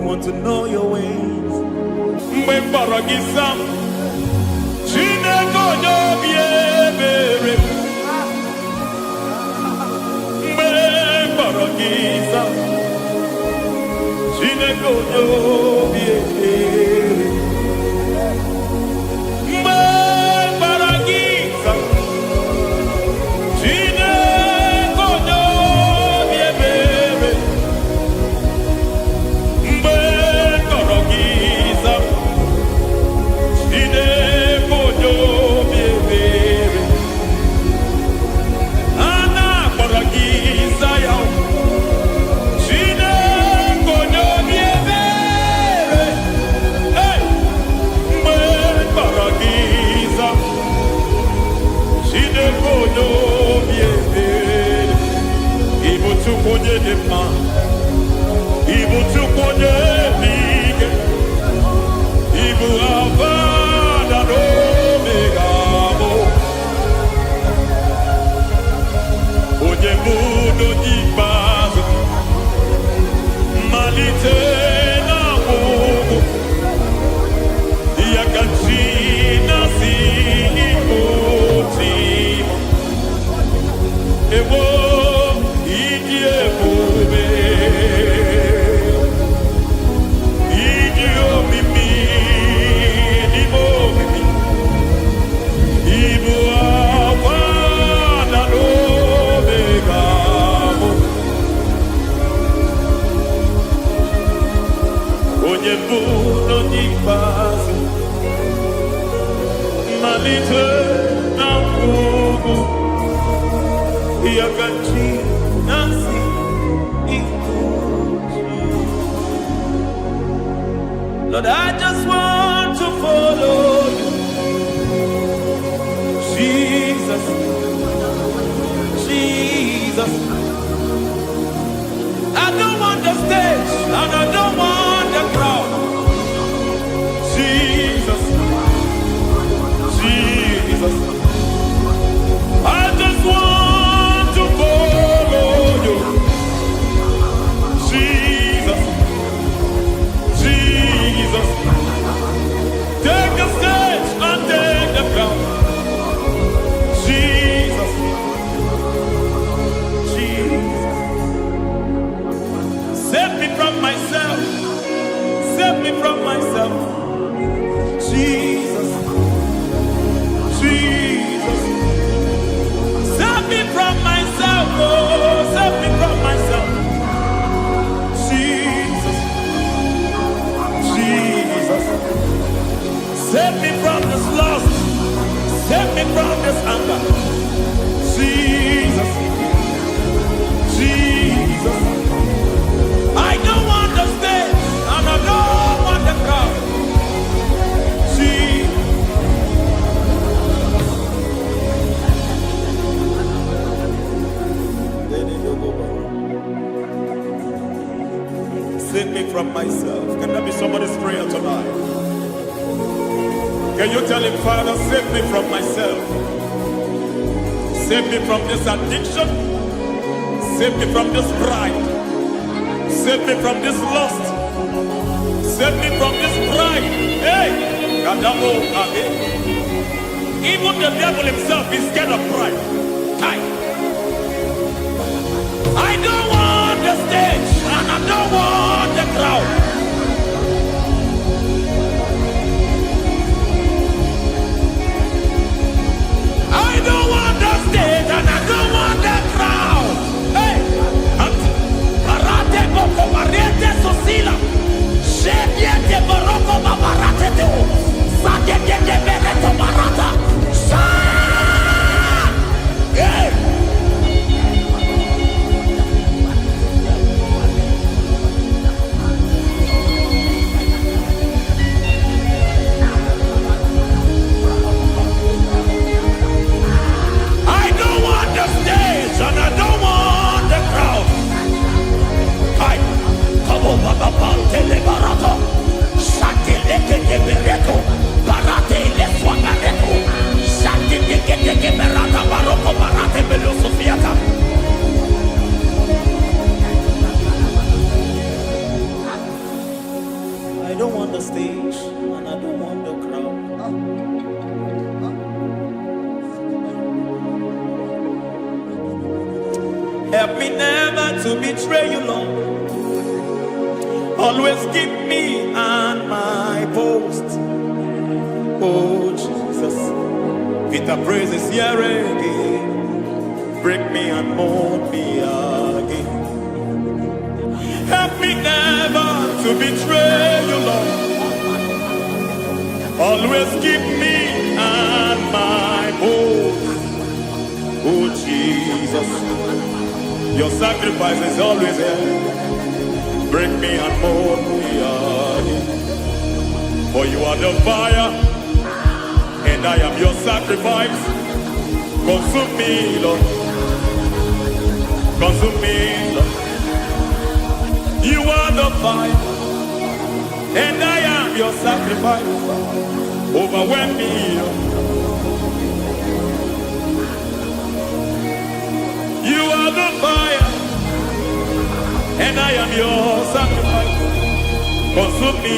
want to know your ways. Mbaragisam, Chineko Yobiebere. Mbaragisam, Chineko Yobiebere. Mbaragisam, Chineko Yobiebere. Mbaragisam. Lord, I just want to follow you. Jesus, Jesus. I don't want the stage and I don't want the crowd. Jesus, Jesus. I just want to follow you. Jesus, Jesus. Take the stage and take the crown. Jesus, Jesus. Save me from myself. Save me from myself. Jesus, Jesus. Save me from myself. Oh, save me from myself. Jesus, Jesus. Save me from this lust. Save me from this anger. Jesus, Jesus. I don't want the stage and I don't want the crowd. Jesus. Save me from myself. Can that be somebody's prayer tonight? Can you tell him, Father, save me from myself. Save me from this addiction. Save me from this pride. Save me from this lust. Save me from this pride. Hey! Even the devil himself is scared of pride. I don't want the stage and I don't want the crowd. I don't want the stage and I don't want the crowd. Hey! Barate boko barete sosila. Shebiete baroko babarate teo. Sadete bereto barata. Hey! don't want the stage, and I don't want the crowd. Help me never to betray you, Lord. Always keep me on my post. Oh Jesus, with the praises here again, break me and mold me again. Help me never to betray you, Lord. Always keep me on my post. Oh Jesus, your sacrifice is always here. Break me and mold me again. For you are the fire, and I am your sacrifice. Consume me, Lord. Consume me, Lord. You are the fire, and I am your sacrifice. Overwhelm me, Lord. You are the fire, and I am your sacrifice. Consume me.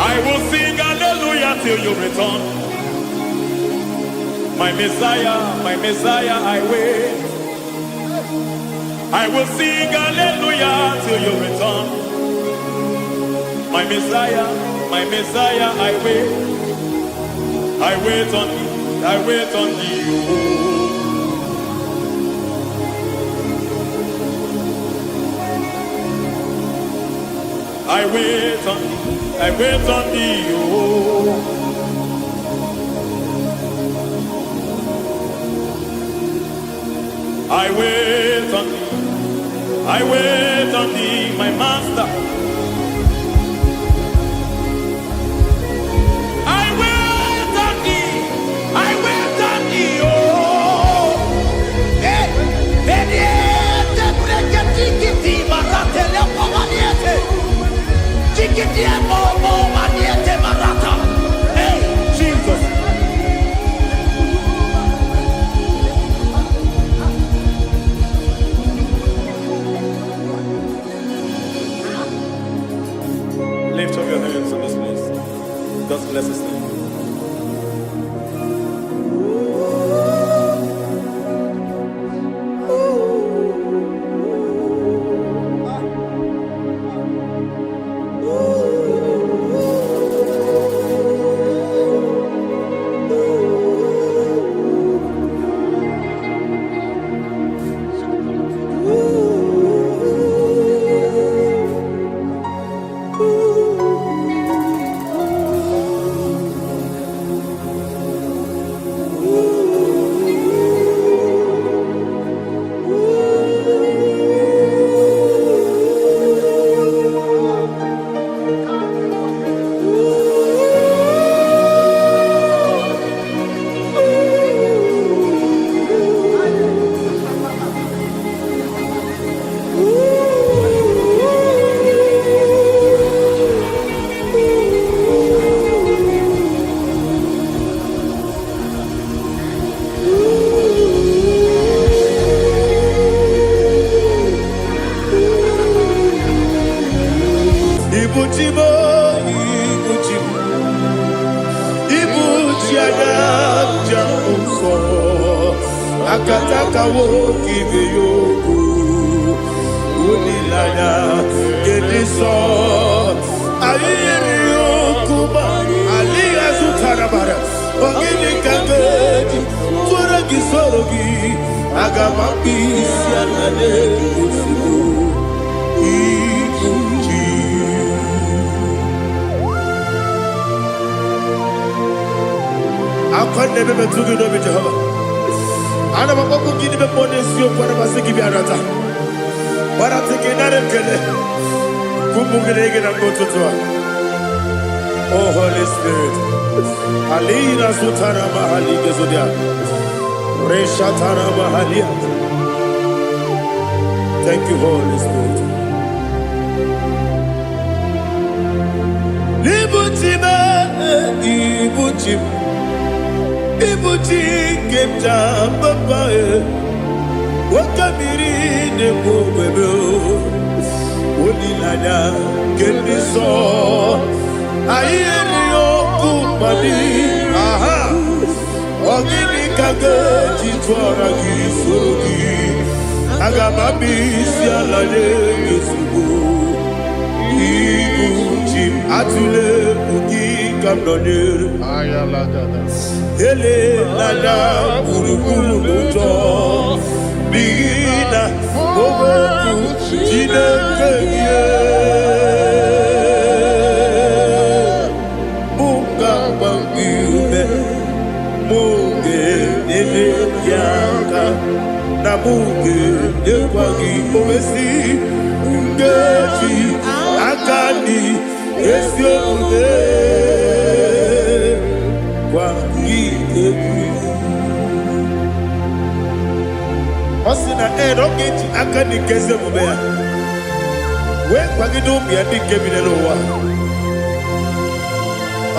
I will sing hallelujah till you return. My Messiah, I wait. I will sing hallelujah till you return. My Messiah, I wait. I wait on you. I wait on you. I wait on you. I wait on you. I wait on thee. I wait on thee, my master. I wait on thee. I wait on thee. Oh, hey, Jesus. Lift up your hands in this place. God bless us. Akataka woki beyoku unilaya gediso ayiri yokuba aliya sutarabara ogini kageji tura gisorogi agamambi sianane kusibu ikuji. Akwande bebe tugi no be Jehovah. Ana maboku gini be monesio kwa na masiki bi arata. Bara teke na rekele. Kumugirege na mototwa. Oh Holy Spirit. Alina sutana mahali gezodia. Reshatana mahalia. Thank you, Holy Spirit. Ibutime, ibutim, ibutim kemja babae. Wakamiri ne bobebe, onilada kendiso. Ayeri okumani, aha. Ogini kage jitwara gisogi. Agamabi sialade yesugo. Ibutim atule ugi kamdonir. Ayalagada. Ele lada buruburu muto. Bigina oboku jinekeye. Munga bangiume. Munge nene yaka. Na munge nekwagi omesi. Ngeji akani esiomude. Kwagi ebi. Osina rogeji akani keze mubea. We kwagi dumbi andi kebine lowa.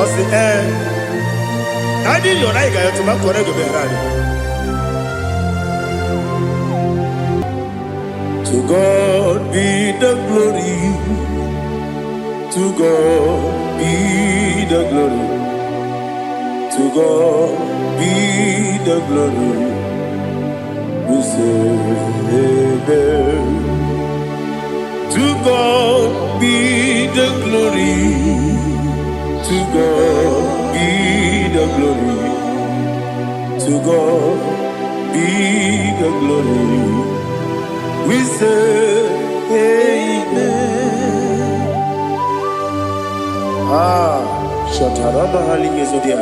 Osi nadi yona iga yotuma kore go berani. To God be the glory. To God be the glory. To God be the glory. We say amen. To God be the glory. To God be the glory. To God be the glory. We say amen. Shatarama halingezodia.